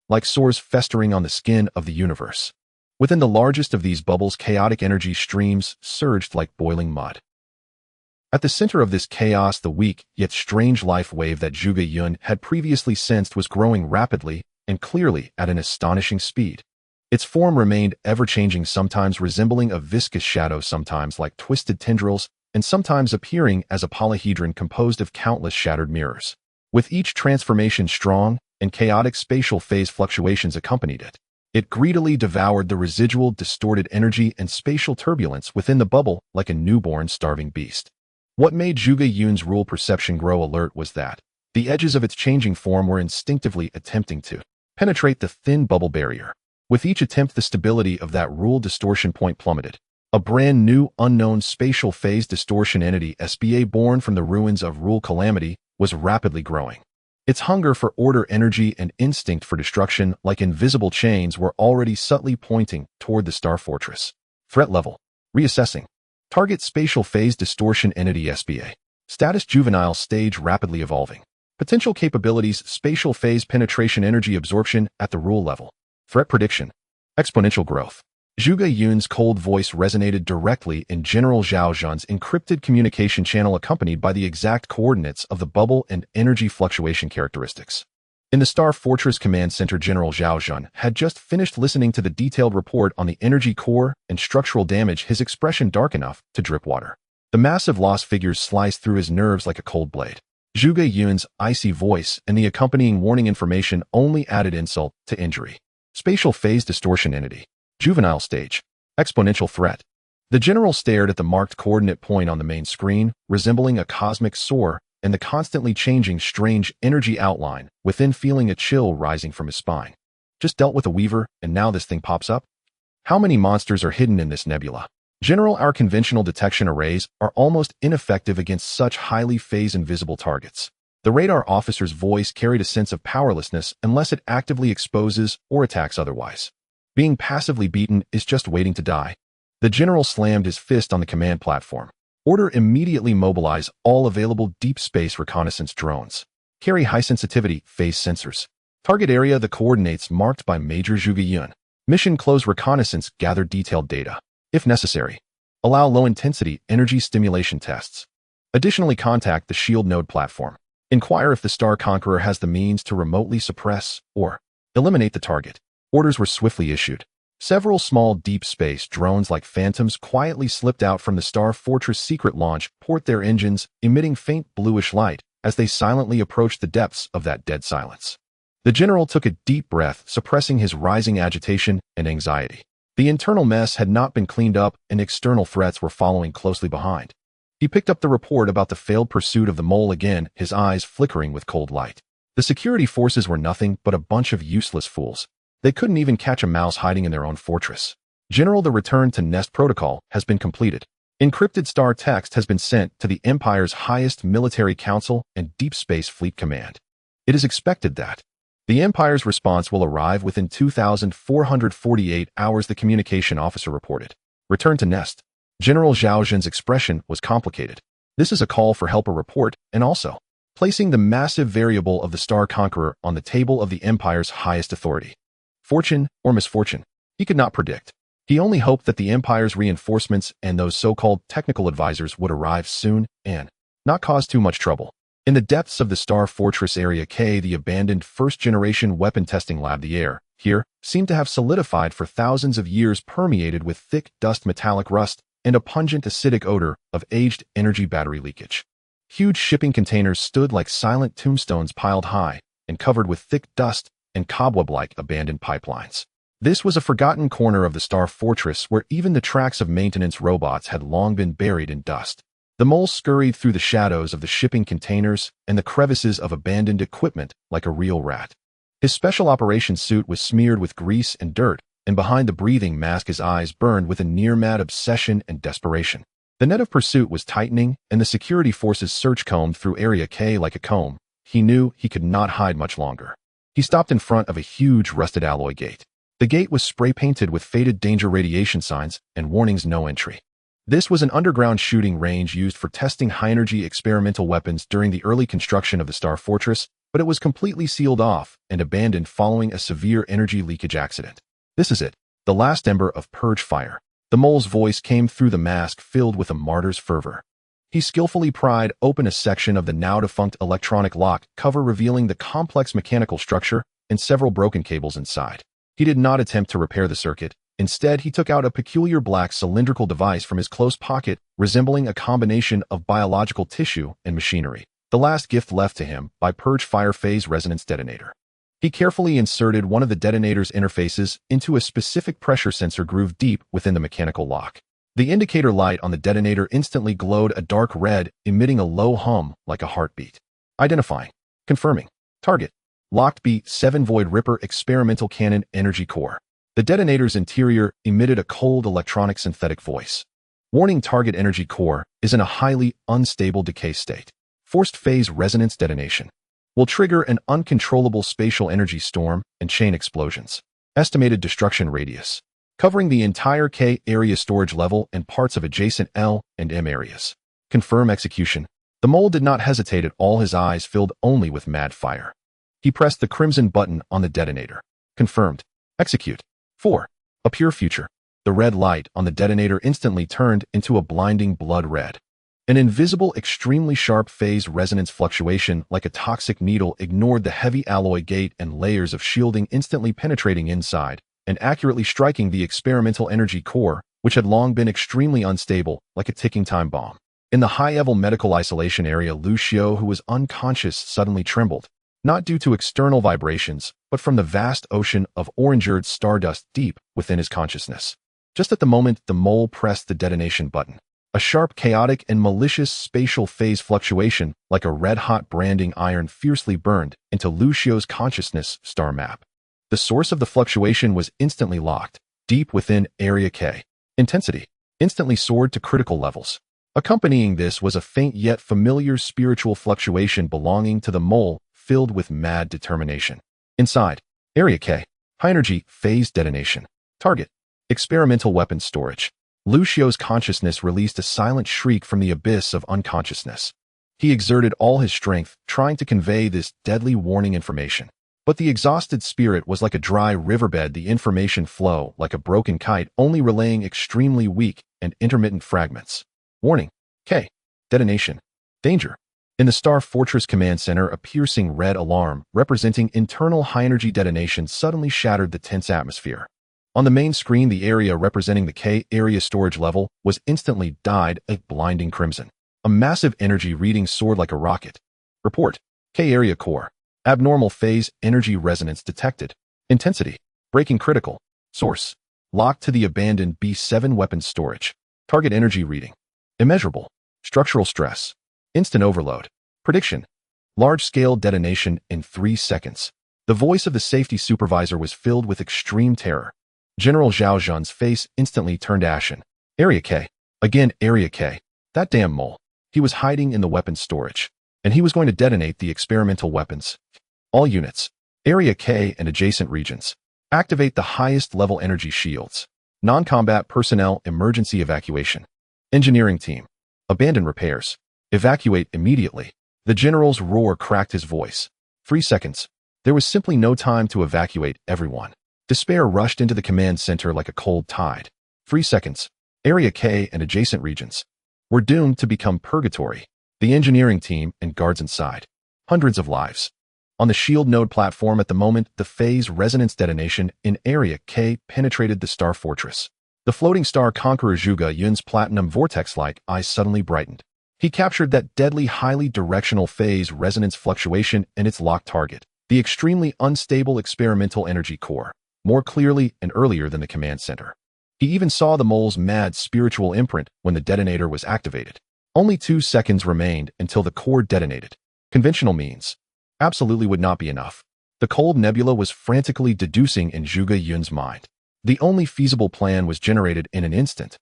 like sores festering on the skin of the universe. Within the largest of these bubbles, chaotic energy streams surged like boiling mud. At the center of this chaos, the weak yet strange life wave that Zhuge Yun had previously sensed was growing rapidly and clearly at an astonishing speed. Its form remained ever-changing, sometimes resembling a viscous shadow, sometimes like twisted tendrils, and sometimes appearing as a polyhedron composed of countless shattered mirrors. With each transformation, strong and chaotic spatial phase fluctuations accompanied it. It greedily devoured the residual distorted energy and spatial turbulence within the bubble like a newborn starving beast. What made Zhuge Yun's rule perception grow alert was that the edges of its changing form were instinctively attempting to penetrate the thin bubble barrier. With each attempt, the stability of that rule distortion point plummeted. A brand new, unknown spatial phase distortion entity, SBA, born from the ruins of rule calamity, was rapidly growing. Its hunger for order, energy, and instinct for destruction, like invisible chains, were already subtly pointing toward the Star Fortress. Threat level. Reassessing. Target spatial phase distortion entity, SBA. Status: juvenile stage, rapidly evolving. Potential capabilities: spatial phase penetration, energy absorption at the rule level. Threat prediction. Exponential growth. Zhuge Yun's cold voice resonated directly in General Zhao Zhan's encrypted communication channel, accompanied by the exact coordinates of the bubble and energy fluctuation characteristics. In the Star Fortress Command Center, General Zhao Zhan had just finished listening to the detailed report on the energy core and structural damage, his expression dark enough to drip water. The massive loss figures sliced through his nerves like a cold blade. Zhuge Yun's icy voice and the accompanying warning information only added insult to injury. Spatial phase distortion entity. Juvenile stage. Exponential threat. The general stared at the marked coordinate point on the main screen, resembling a cosmic soar, and the constantly changing strange energy outline within, feeling a chill rising from his spine. Just dealt with a weaver, and now this thing pops up? How many monsters are hidden in this nebula? General, our conventional detection arrays are almost ineffective against such highly phase-invisible targets. The radar officer's voice carried a sense of powerlessness unless it actively exposes or attacks otherwise. Being passively beaten is just waiting to die. The general slammed his fist on the command platform. Order: immediately mobilize all available deep space reconnaissance drones. Carry high-sensitivity phase sensors. Target area: the coordinates marked by Major Zhuge Yun. Mission: close reconnaissance, gather detailed data. If necessary, allow low-intensity energy stimulation tests. Additionally, contact the shield node platform. Inquire if the Star Conqueror has the means to remotely suppress or eliminate the target. Orders were swiftly issued. Several small deep space drones like phantoms quietly slipped out from the Star Fortress secret launch port, their engines emitting faint bluish light as they silently approached the depths of that dead silence. The general took a deep breath, suppressing his rising agitation and anxiety. The internal mess had not been cleaned up, and external threats were following closely behind. He picked up the report about the failed pursuit of the mole again, his eyes flickering with cold light. The security forces were nothing but a bunch of useless fools. They couldn't even catch a mouse hiding in their own fortress. General, the return to nest protocol has been completed. Encrypted star text has been sent to the Empire's highest military council and Deep Space Fleet Command. It is expected that the Empire's response will arrive within 2,448 hours, the communication officer reported. Return to nest. General Zhao Zhan's expression was complicated. This is a call for help, a report, and also placing the massive variable of the Star Conqueror on the table of the Empire's highest authority. Fortune or misfortune, he could not predict. He only hoped that the Empire's reinforcements and those so-called technical advisors would arrive soon and not cause too much trouble. In the depths of the Star Fortress Area K, the abandoned first-generation weapon testing lab, the air here seemed to have solidified for thousands of years, permeated with thick dust, metallic rust, and a pungent acidic odor of aged energy battery leakage. Huge shipping containers stood like silent tombstones piled high and covered with thick dust and cobweb-like abandoned pipelines. This was a forgotten corner of the Star Fortress where even the tracks of maintenance robots had long been buried in dust. The mole scurried through the shadows of the shipping containers and the crevices of abandoned equipment like a real rat. His special operations suit was smeared with grease and dirt, and behind the breathing mask his eyes burned with a near-mad obsession and desperation. The net of pursuit was tightening, and the security forces search combed through Area K like a comb. He knew he could not hide much longer. He stopped in front of a huge rusted alloy gate. The gate was spray-painted with faded danger radiation signs and warnings no entry. This was an underground shooting range used for testing high-energy experimental weapons during the early construction of the Star Fortress, but it was completely sealed off and abandoned following a severe energy leakage accident. This is it, the last ember of purge fire. The mole's voice came through the mask filled with a martyr's fervor. He skillfully pried open a section of the now-defunct electronic lock cover, revealing the complex mechanical structure and several broken cables inside. He did not attempt to repair the circuit. Instead, he took out a peculiar black cylindrical device from his close pocket, resembling a combination of biological tissue and machinery, the last gift left to him by Purge Fire Phase Resonance Detonator. He carefully inserted one of the detonator's interfaces into a specific pressure sensor grooved deep within the mechanical lock. The indicator light on the detonator instantly glowed a dark red, emitting a low hum like a heartbeat. Identifying. Confirming. Target. Locked B7 Void Ripper Experimental Cannon Energy Core. The detonator's interior emitted a cold electronic synthetic voice. Warning: target energy core is in a highly unstable decay state. Forced phase resonance detonation will trigger an uncontrollable spatial energy storm and chain explosions. Estimated destruction radius, covering the entire K area storage level and parts of adjacent L and M areas. Confirm execution. The mole did not hesitate at all, his eyes filled only with mad fire. He pressed the crimson button on the detonator. Confirmed. Execute. 4. A pure future. The red light on the detonator instantly turned into a blinding blood red. An invisible, extremely sharp phase resonance fluctuation like a toxic needle ignored the heavy alloy gate and layers of shielding, instantly penetrating inside and accurately striking the experimental energy core, which had long been extremely unstable, like a ticking time bomb. In the high-level medical isolation area, Lucio, who was unconscious, suddenly trembled. Not due to external vibrations, but from the vast ocean of orange-earth stardust deep within his consciousness. Just at the moment the mole pressed the detonation button, a sharp, chaotic, and malicious spatial phase fluctuation like a red-hot branding iron fiercely burned into Lucio's consciousness star map. The source of the fluctuation was instantly locked, deep within Area K. Intensity instantly soared to critical levels. Accompanying this was a faint yet familiar spiritual fluctuation belonging to the mole, filled with mad determination. Inside Area K, high-energy phase detonation. Target. Experimental weapons storage. Lucio's consciousness released a silent shriek from the abyss of unconsciousness. He exerted all his strength, trying to convey this deadly warning information. But the exhausted spirit was like a dry riverbed, the information flow like a broken kite, only relaying extremely weak and intermittent fragments. Warning. K. Detonation. Danger. In the Star Fortress Command Center, a piercing red alarm representing internal high-energy detonation suddenly shattered the tense atmosphere. On the main screen, the area representing the K area storage level was instantly dyed a blinding crimson. A massive energy reading soared like a rocket. Report. K area core. Abnormal phase energy resonance detected. Intensity. Breaking critical. Source. Locked to the abandoned B7 weapons storage. Target energy reading. Immeasurable. Structural stress. Instant overload. Prediction. Large-scale detonation in 3 seconds. The voice of the safety supervisor was filled with extreme terror. General Zhao Zhun's face instantly turned ashen. Area K. Again, Area K. That damn mole. He was hiding in the weapons storage. And he was going to detonate the experimental weapons. All units. Area K and adjacent regions. Activate the highest level energy shields. Non-combat personnel emergency evacuation. Engineering team. Abandon repairs. Evacuate immediately. The general's roar cracked his voice. 3 seconds. There was simply no time to evacuate everyone. Despair rushed into the command center like a cold tide. 3 seconds. Area K and adjacent regions were doomed to become purgatory. The engineering team and guards inside. Hundreds of lives. On the shield node platform at the moment, the phase resonance detonation in Area K penetrated the Star Fortress. The floating star conqueror Zhuge Yun's platinum vortex-like eyes suddenly brightened. He captured that deadly, highly directional phase resonance fluctuation and its locked target, the extremely unstable experimental energy core, more clearly and earlier than the command center. He even saw the mole's mad spiritual imprint when the detonator was activated. Only 2 seconds remained until the core detonated. Conventional means absolutely would not be enough. The cold nebula was frantically deducing in Zhuge Yun's mind. The only feasible plan was generated in an instant.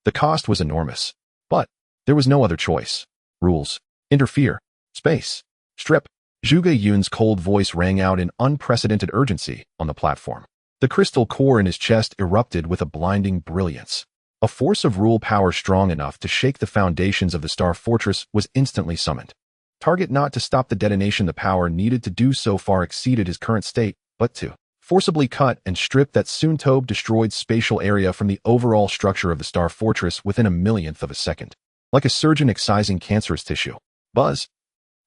The cost was enormous, but There was no other choice. Rules. Interfere. Space. Strip. Zhuge Yun's cold voice rang out in unprecedented urgency on the platform. The crystal core in his chest erupted with a blinding brilliance. A force of rule power strong enough to shake the foundations of the Star Fortress was instantly summoned. Target not to stop the detonation. The power needed to do so far exceeded his current state, but to forcibly cut and strip that soon-to-be destroyed spatial area from the overall structure of the Star Fortress within a millionth of a second. Like a surgeon excising cancerous tissue. Buzz.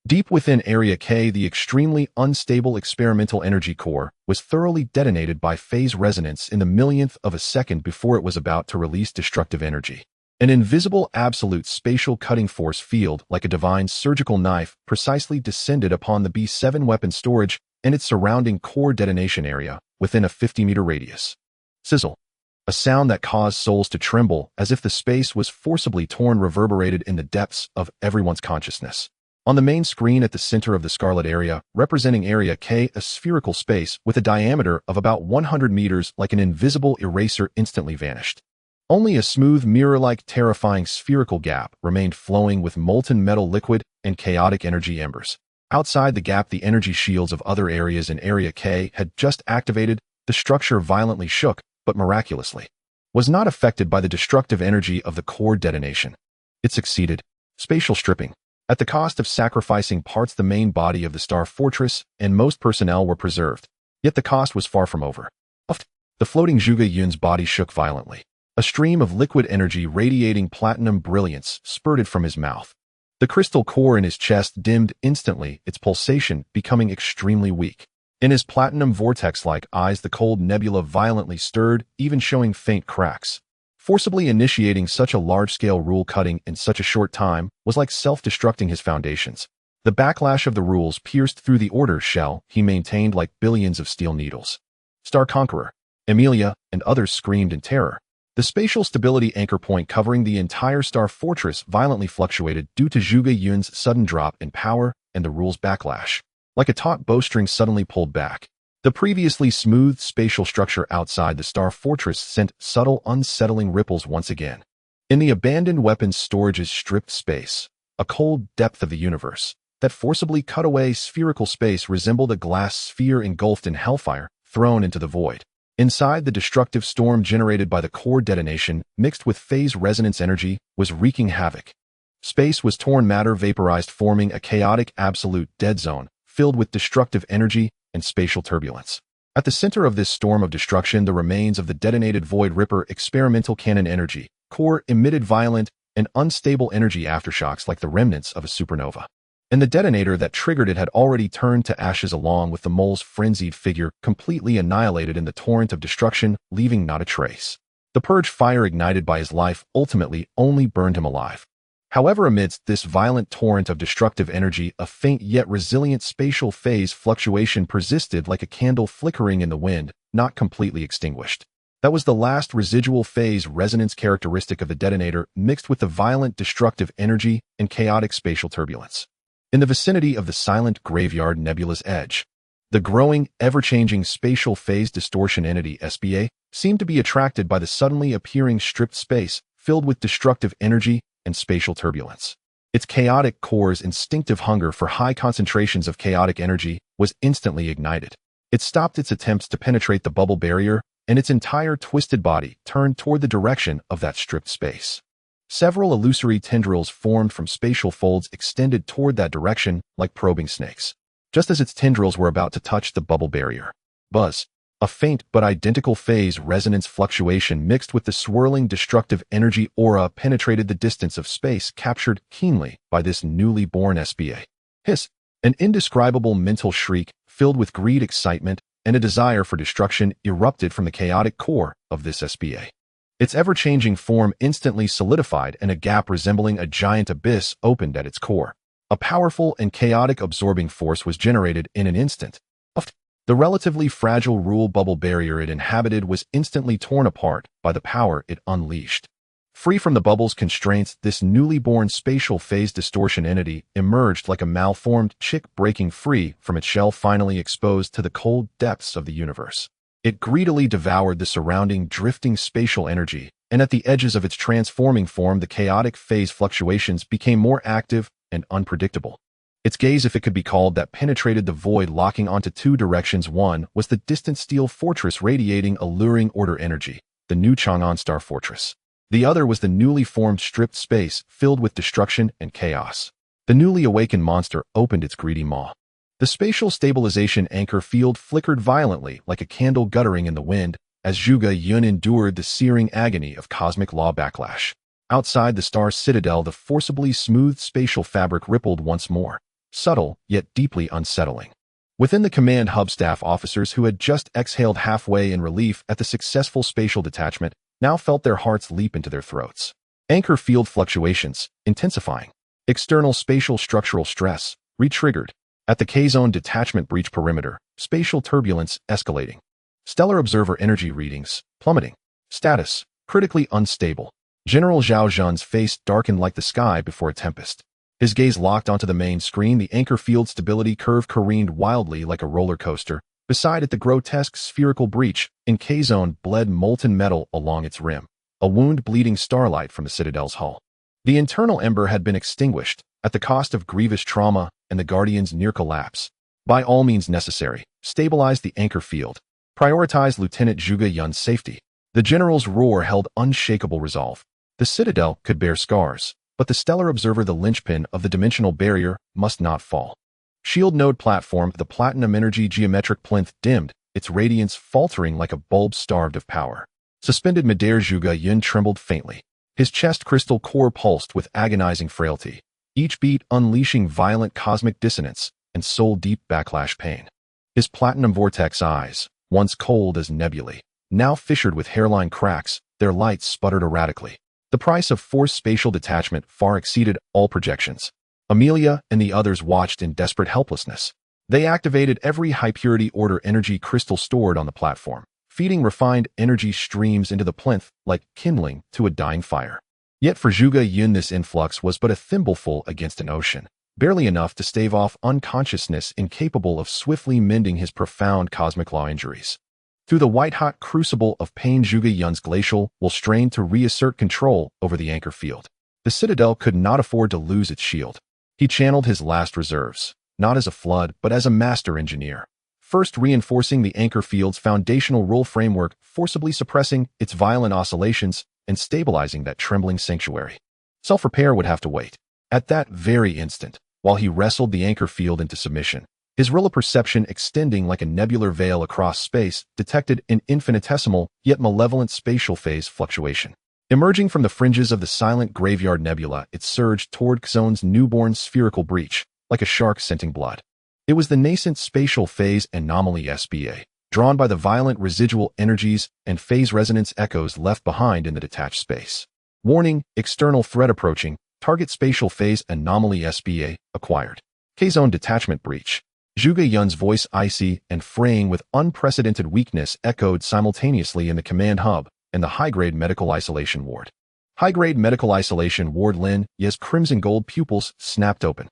Deep within Area K, the extremely unstable experimental energy core was thoroughly detonated by phase resonance in the millionth of a second before it was about to release destructive energy. An invisible absolute spatial cutting force field, like a divine surgical knife, precisely descended upon the B-7 weapon storage and its surrounding core detonation area within a 50-meter radius. Sizzle. A sound that caused souls to tremble as if the space was forcibly torn reverberated in the depths of everyone's consciousness. On the main screen at the center of the scarlet area, representing Area K, a spherical space with a diameter of about 100 meters like an invisible eraser instantly vanished. Only a smooth, mirror-like, terrifying spherical gap remained flowing with molten metal liquid and chaotic energy embers. Outside the gap, the energy shields of other areas in Area K had just activated. The structure violently shook, but miraculously was not affected by the destructive energy of the core detonation. It succeeded. Spatial stripping. At the cost of sacrificing parts, the main body of the Star Fortress and most personnel were preserved. Yet the cost was far from over. The floating Zhuge Yun's body shook violently. A stream of liquid energy radiating platinum brilliance spurted from his mouth. The crystal core in his chest dimmed instantly, its pulsation becoming extremely weak. In his platinum vortex-like eyes, the cold nebula violently stirred, even showing faint cracks. Forcibly initiating such a large-scale rule cutting in such a short time was like self-destructing his foundations. The backlash of the rules pierced through the order's shell he maintained like billions of steel needles. Star Conqueror, Emilia, and others screamed in terror. The spatial stability anchor point covering the entire Star Fortress violently fluctuated due to Zhuge Yun's sudden drop in power and the rule's backlash. Like a taut bowstring suddenly pulled back, the previously smooth spatial structure outside the Star Fortress sent subtle, unsettling ripples once again. In the abandoned weapons storage's stripped space, a cold depth of the universe, that forcibly cut away spherical space resembled a glass sphere engulfed in hellfire, thrown into the void. Inside, the destructive storm generated by the core detonation, mixed with phase resonance energy, was wreaking havoc. Space was torn, matter vaporized, forming a chaotic absolute dead zone, filled with destructive energy and spatial turbulence. At the center of this storm of destruction, the remains of the detonated Void Ripper experimental cannon energy core emitted violent and unstable energy aftershocks like the remnants of a supernova. And the detonator that triggered it had already turned to ashes, along with the mole's frenzied figure completely annihilated in the torrent of destruction, leaving not a trace. The purge fire ignited by his life ultimately only burned him alive. However, amidst this violent torrent of destructive energy, a faint yet resilient spatial phase fluctuation persisted like a candle flickering in the wind, not completely extinguished. That was the last residual phase resonance characteristic of the detonator, mixed with the violent destructive energy and chaotic spatial turbulence. In the vicinity of the silent graveyard nebula's edge, the growing, ever-changing spatial phase distortion entity SBA seemed to be attracted by the suddenly appearing stripped space filled with destructive energy and spatial turbulence. Its chaotic core's instinctive hunger for high concentrations of chaotic energy was instantly ignited. It stopped its attempts to penetrate the bubble barrier, and its entire twisted body turned toward the direction of that stripped space. Several illusory tendrils formed from spatial folds extended toward that direction like probing snakes. Just as its tendrils were about to touch the bubble barrier, buzz, a faint but identical phase resonance fluctuation mixed with the swirling destructive energy aura penetrated the distance of space captured keenly by this newly born SBA. Hiss, an indescribable mental shriek filled with greed, excitement, and a desire for destruction erupted from the chaotic core of this SBA. Its ever-changing form instantly solidified, and a gap resembling a giant abyss opened at its core. A powerful and chaotic absorbing force was generated in an instant. The relatively fragile rule bubble barrier it inhabited was instantly torn apart by the power it unleashed. Free from the bubble's constraints, this newly born spatial phase distortion entity emerged like a malformed chick breaking free from its shell, finally exposed to the cold depths of the universe. It greedily devoured the surrounding drifting spatial energy, and at the edges of its transforming form the chaotic phase fluctuations became more active and unpredictable. Its gaze, if it could be called that, penetrated the void, locking onto two directions. One was the distant steel fortress radiating alluring order energy, the new Chang'an Star Fortress. The other was the newly formed stripped space filled with destruction and chaos. The newly awakened monster opened its greedy maw. The spatial stabilization anchor field flickered violently like a candle guttering in the wind as Zhuge Yun endured the searing agony of cosmic law backlash. Outside the star's citadel, the forcibly smooth spatial fabric rippled once more, subtle yet deeply unsettling. Within the command hub, staff officers who had just exhaled halfway in relief at the successful spatial detachment now felt their hearts leap into their throats. Anchor field fluctuations, intensifying. External spatial structural stress, re-triggered. At the K-zone detachment breach perimeter, spatial turbulence escalating. Stellar observer energy readings, plummeting. Status, critically unstable. General Zhao Zhun's face darkened like the sky before a tempest. His gaze locked onto the main screen. The anchor field stability curve careened wildly like a roller coaster. Beside it, the grotesque spherical breach in K-zone bled molten metal along its rim, a wound bleeding starlight from the citadel's hull. The internal ember had been extinguished, at the cost of grievous trauma and the Guardian's near collapse. By all means necessary, stabilize the anchor field. Prioritize Lieutenant Zhuge Yun's safety. The general's roar held unshakable resolve. The citadel could bear scars, but the stellar observer, the linchpin of the dimensional barrier, must not fall. Shield node platform, the platinum energy geometric plinth dimmed, its radiance faltering like a bulb starved of power. Suspended midair, Zhuge Yun trembled faintly. His chest crystal core pulsed with agonizing frailty, each beat unleashing violent cosmic dissonance and soul-deep backlash pain. His platinum vortex eyes, once cold as nebulae, now fissured with hairline cracks, their lights sputtered erratically. The price of forced spatial detachment far exceeded all projections. Amelia and the others watched in desperate helplessness. They activated every high-purity order energy crystal stored on the platform, feeding refined energy streams into the plinth like kindling to a dying fire. Yet for Zhuge Yun this influx was but a thimbleful against an ocean, barely enough to stave off unconsciousness, incapable of swiftly mending his profound cosmic law injuries. Through the white-hot crucible of pain, Zhuge Yun's glacial will strained to reassert control over the anchor field. The citadel could not afford to lose its shield. He channeled his last reserves, not as a flood, but as a master engineer. First reinforcing the anchor field's foundational rule framework, forcibly suppressing its violent oscillations, and stabilizing that trembling sanctuary. Self-repair would have to wait. At that very instant, while he wrestled the anchor field into submission, his rilla perception, extending like a nebular veil across space, detected an infinitesimal yet malevolent spatial phase fluctuation. Emerging from the fringes of the silent graveyard nebula, it surged toward K-zone's newborn spherical breach, like a shark scenting blood. It was the nascent spatial phase anomaly SBA, drawn by the violent residual energies and phase resonance echoes left behind in the detached space. Warning, external threat approaching, target spatial phase anomaly SBA, acquired. K-zone detachment breach. Zhuge Yun's voice, icy and fraying with unprecedented weakness, echoed simultaneously in the command hub and the high-grade medical isolation ward. High-grade medical isolation ward. Lin Ye's crimson gold pupils snapped open.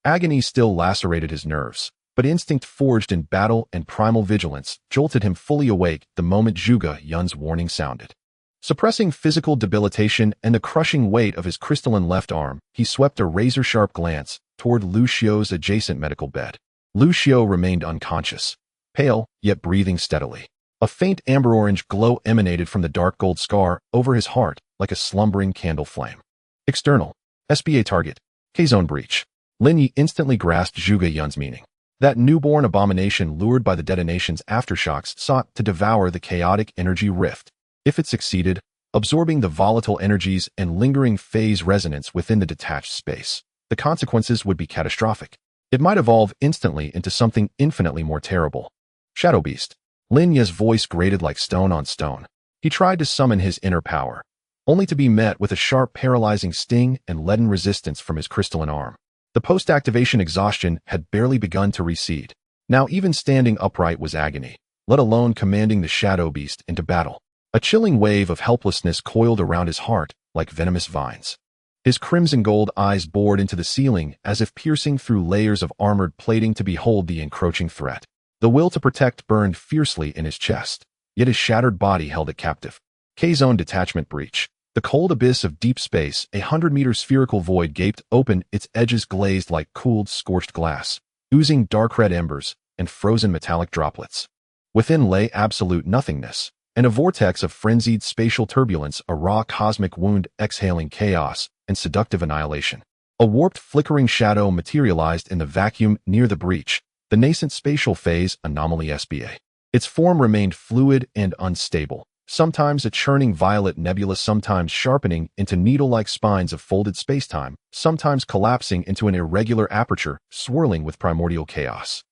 Agony still lacerated his nerves, but instinct forged in battle and primal vigilance jolted him fully awake the moment Zhuge Yun's warning sounded. Suppressing physical debilitation and the crushing weight of his crystalline left arm, he swept a razor-sharp glance toward Lu Xiu's adjacent medical bed. Lu Xiu remained unconscious, pale yet breathing steadily. A faint amber-orange glow emanated from the dark gold scar over his heart like a slumbering candle flame. External. SBA target. K-zone breach. Lin Yi instantly grasped Zhuge Yun's meaning. That newborn abomination, lured by the detonation's aftershocks, sought to devour the chaotic energy rift. If it succeeded, absorbing the volatile energies and lingering phase resonance within the detached space, the consequences would be catastrophic. It might evolve instantly into something infinitely more terrible. Shadow Beast. Lin Ye's voice grated like stone on stone. He tried to summon his inner power, only to be met with a sharp, paralyzing sting and leaden resistance from his crystalline arm. The post-activation exhaustion had barely begun to recede. Now even standing upright was agony, let alone commanding the Shadow Beast into battle. A chilling wave of helplessness coiled around his heart like venomous vines. His crimson gold eyes bored into the ceiling as if piercing through layers of armored plating to behold the encroaching threat. The will to protect burned fiercely in his chest, yet his shattered body held it captive. K-zone detachment breach. The cold abyss of deep space, a 100-meter spherical void gaped open, its edges glazed like cooled, scorched glass, oozing dark red embers and frozen metallic droplets. Within lay absolute nothingness, and a vortex of frenzied spatial turbulence, a raw cosmic wound exhaling chaos and seductive annihilation. A warped, flickering shadow materialized in the vacuum near the breach, the nascent spatial phase anomaly SBA. Its form remained fluid and unstable, sometimes a churning violet nebula, sometimes sharpening into needle-like spines of folded spacetime, sometimes collapsing into an irregular aperture, swirling with primordial chaos.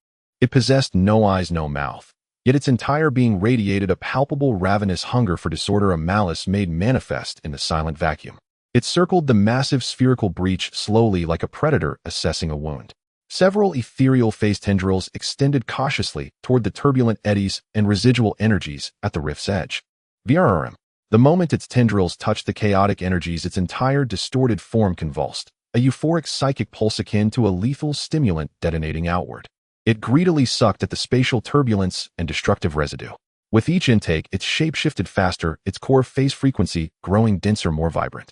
It possessed no eyes, no mouth, yet its entire being radiated a palpable ravenous hunger for disorder, a malice made manifest in the silent vacuum. It circled the massive spherical breach slowly, like a predator assessing a wound. Several ethereal phase tendrils extended cautiously toward the turbulent eddies and residual energies at the rift's edge. VRRM. The moment its tendrils touched the chaotic energies, its entire distorted form convulsed, a euphoric psychic pulse akin to a lethal stimulant detonating outward. It greedily sucked at the spatial turbulence and destructive residue. With each intake, its shape shifted faster, its core phase frequency growing denser, more vibrant.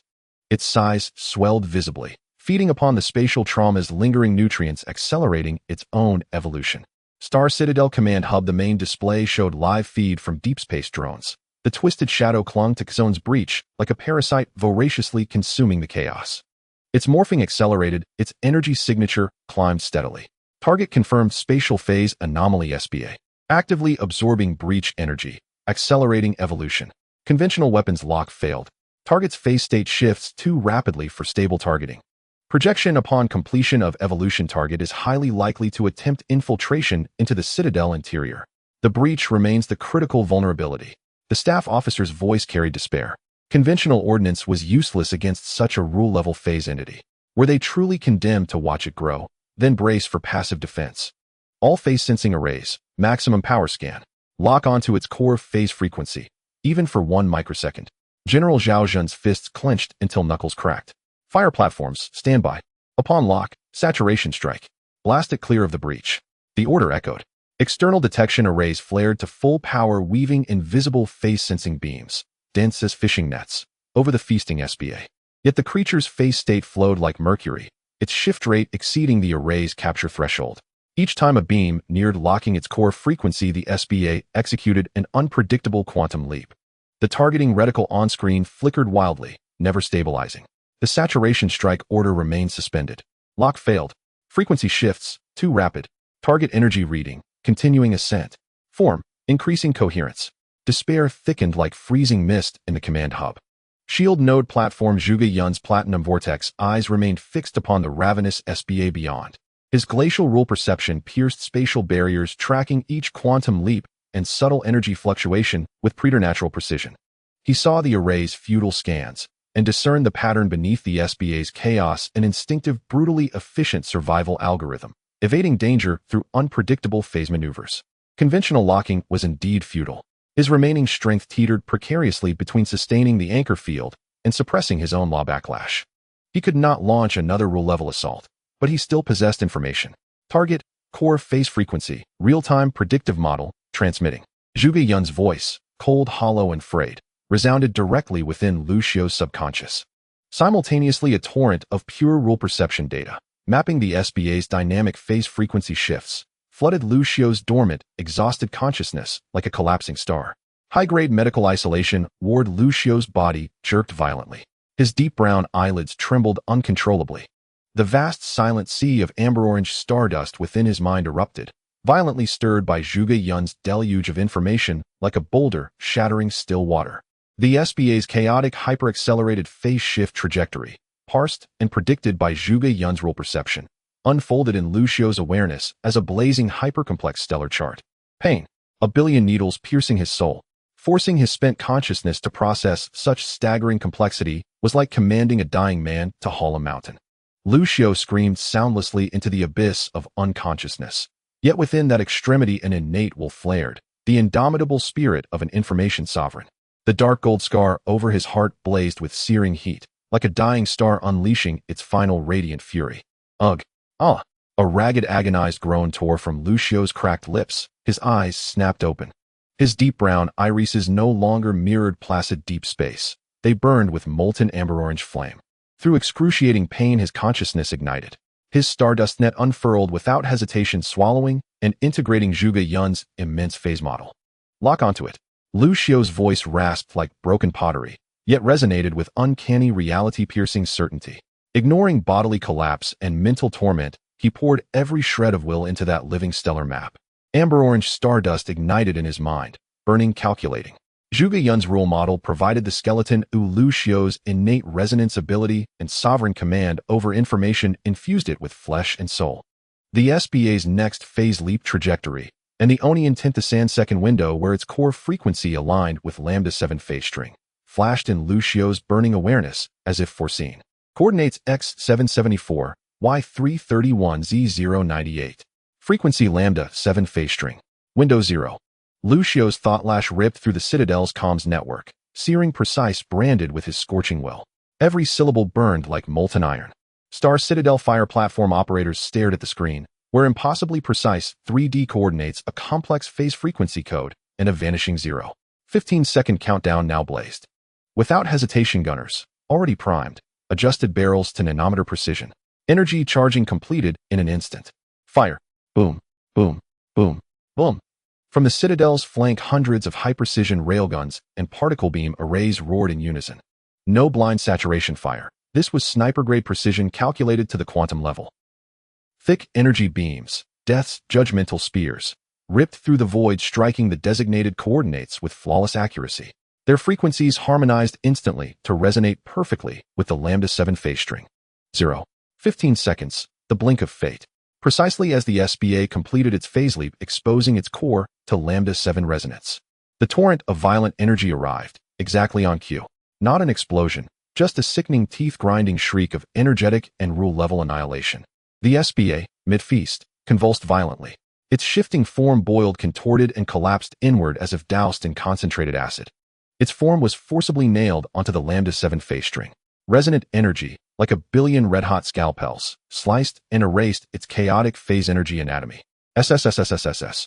Its size swelled visibly, feeding upon the spatial trauma's lingering nutrients, accelerating its own evolution. Star Citadel Command Hub. The main display showed live feed from deep space drones. The twisted shadow clung to K-zone's breach like a parasite, voraciously consuming the chaos. Its morphing accelerated, its energy signature climbed steadily. Target confirmed, spatial phase anomaly SBA. Actively absorbing breach energy, accelerating evolution. Conventional weapons lock failed. Target's phase state shifts too rapidly for stable targeting. Projection. Upon completion of evolution, target is highly likely to attempt infiltration into the Citadel interior. The breach remains the critical vulnerability. The staff officer's voice carried despair. Conventional ordnance was useless against such a rule-level phase entity. Were they truly condemned to watch it grow, then brace for passive defense? All phase sensing arrays, maximum power scan. Lock onto its core phase frequency, even for 1 microsecond. General Zhao Zhen's fists clenched until knuckles cracked. Fire platforms, stand by. Upon lock, saturation strike. Blast it clear of the breach. The order echoed. External detection arrays flared to full power, weaving invisible phase-sensing beams, dense as fishing nets, over the feasting SBA. Yet the creature's phase state flowed like mercury, its shift rate exceeding the array's capture threshold. Each time a beam neared locking its core frequency, the SBA executed an unpredictable quantum leap. The targeting reticle on-screen flickered wildly, never stabilizing. The saturation strike order remained suspended. Lock failed. Frequency shifts, too rapid. Target energy reading, continuing ascent. Form, increasing coherence. Despair thickened like freezing mist in the command hub. Shield node platform. Zhuge Yun's platinum vortex eyes remained fixed upon the ravenous SBA beyond. His glacial rule perception pierced spatial barriers, tracking each quantum leap and subtle energy fluctuation with preternatural precision. He saw the array's futile scans and discerned the pattern beneath the SBA's chaos, an instinctive, brutally efficient survival algorithm, evading danger through unpredictable phase maneuvers. Conventional locking was indeed futile. His remaining strength teetered precariously between sustaining the anchor field and suppressing his own law backlash. He could not launch another rule-level assault, but he still possessed information. Target, core phase frequency, real-time predictive model, transmitting. Zhuge Yun's voice, cold, hollow, and frayed, resounded directly within Lu Xiu's subconscious. Simultaneously, a torrent of pure rule perception data, mapping the SBA's dynamic phase frequency shifts, flooded Lu Xiu's dormant, exhausted consciousness like a collapsing star. High-grade medical isolation ward. Lu Xiu's body jerked violently. His deep brown eyelids trembled uncontrollably. The vast silent sea of amber-orange stardust within his mind erupted, violently stirred by Zhuge Yun's deluge of information like a boulder shattering still water. The SBA's chaotic hyper-accelerated phase shift trajectory, parsed and predicted by Zhuge Yun's rule perception, unfolded in Lu Xiu's awareness as a blazing hypercomplex stellar chart. Pain, a billion needles piercing his soul, forcing his spent consciousness to process such staggering complexity, was like commanding a dying man to haul a mountain. Lu Xiu screamed soundlessly into the abyss of unconsciousness. Yet within that extremity an innate will flared, the indomitable spirit of an information sovereign. The dark gold scar over his heart blazed with searing heat, like a dying star unleashing its final radiant fury. Ugh! Ah! A ragged, agonized groan tore from Lucio's cracked lips. His eyes snapped open. His deep brown irises no longer mirrored placid deep space. They burned with molten amber-orange flame. Through excruciating pain, his consciousness ignited. His stardust net unfurled without hesitation, swallowing and integrating Zhuge Yun's immense phase model. Lock onto it. Lucio's voice rasped like broken pottery, yet resonated with uncanny reality-piercing certainty. Ignoring bodily collapse and mental torment, he poured every shred of will into that living stellar map. Amber-orange stardust ignited in his mind, burning, calculating. Zhuge Yun's rule model provided the skeleton Lucio's innate resonance ability and sovereign command over information infused it with flesh and soul. The SBA's next phase leap trajectory, and the only second window where its core frequency aligned with Lambda 7 phase string, flashed in Lucio's burning awareness as if foreseen. Coordinates X774, Y331, Z098. Frequency Lambda 7 phase string. Window 0. Lucio's thought lash ripped through the Citadel's comms network, searing precise, branded with his scorching will. Every syllable burned like molten iron. Star Citadel fire platform operators stared at the screen, where impossibly precise 3D coordinates, a complex phase frequency code, and a vanishing 0. 15-second countdown now blazed. Without hesitation, gunners, already primed, adjusted barrels to nanometer precision. Energy charging completed in an instant. Fire. Boom, boom, boom, boom. From the Citadel's flank, hundreds of high-precision railguns and particle beam arrays roared in unison. No blind saturation fire. This was sniper-grade precision calculated to the quantum level. Thick energy beams, Death's judgmental spears, ripped through the void, striking the designated coordinates with flawless accuracy. Their frequencies harmonized instantly to resonate perfectly with the Lambda 7 phase string. 0. 15 seconds, the blink of fate. Precisely as the SBA completed its phase leap, exposing its core to Lambda 7 resonance. The torrent of violent energy arrived, exactly on cue. Not an explosion, just a sickening, teeth-grinding shriek of energetic and rule-level annihilation. The SBA, mid-feast, convulsed violently. Its shifting form boiled, contorted, and collapsed inward as if doused in concentrated acid. Its form was forcibly nailed onto the Lambda 7 phase string. Resonant energy, like a billion red-hot scalpels, sliced and erased its chaotic phase energy anatomy. SSSSSSS.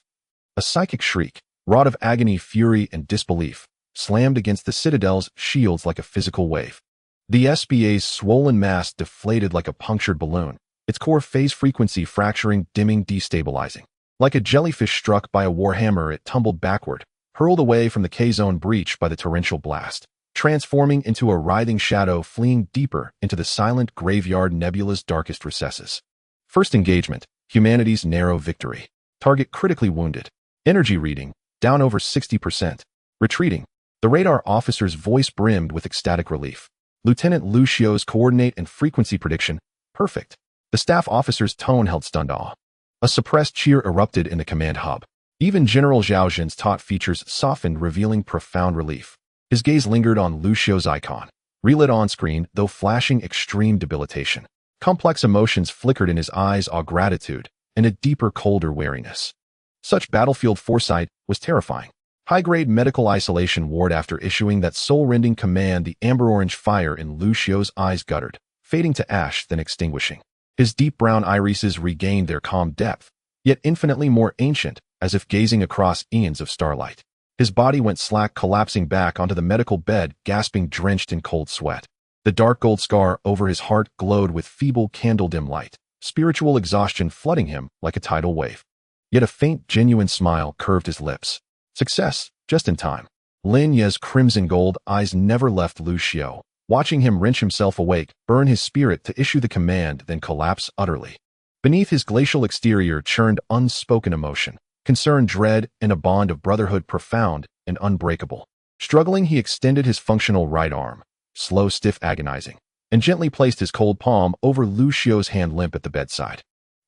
A psychic shriek, wrought of agony, fury, and disbelief, slammed against the Citadel's shields like a physical wave. The SBA's swollen mass deflated like a punctured balloon, its core phase frequency fracturing, dimming, destabilizing. Like a jellyfish struck by a warhammer, it tumbled backward, hurled away from the K-zone breach by the torrential blast, transforming into a writhing shadow, fleeing deeper into the silent graveyard nebula's darkest recesses. First engagement, humanity's narrow victory. Target critically wounded. Energy reading, down over 60%. Retreating. The radar officer's voice brimmed with ecstatic relief. Lieutenant Lucio's coordinate and frequency prediction, perfect. The staff officer's tone held stunned awe. A suppressed cheer erupted in the command hub. Even General Zhao Jin's taut features softened, revealing profound relief. His gaze lingered on Lucio's icon, relit on screen, though flashing extreme debilitation. Complex emotions flickered in his eyes, awe, gratitude, and a deeper, colder wariness. Such battlefield foresight was terrifying. High-grade medical isolation ward. After issuing that soul-rending command, the amber-orange fire in Lucio's eyes guttered, fading to ash, then extinguishing. His deep brown irises regained their calm depth, yet infinitely more ancient, as if gazing across eons of starlight. His body went slack, collapsing back onto the medical bed, gasping, drenched in cold sweat. The dark gold scar over his heart glowed with feeble, candle-dim light, spiritual exhaustion flooding him like a tidal wave. Yet a faint, genuine smile curved his lips. Success, just in time. Lin Ye's crimson gold eyes never left Lucio, watching him wrench himself awake, burn his spirit to issue the command, then collapse utterly. Beneath his glacial exterior churned unspoken emotion, concern, dread, and a bond of brotherhood profound and unbreakable. Struggling, he extended his functional right arm, slow, stiff, agonizing, and gently placed his cold palm over Lucio's hand, limp at the bedside.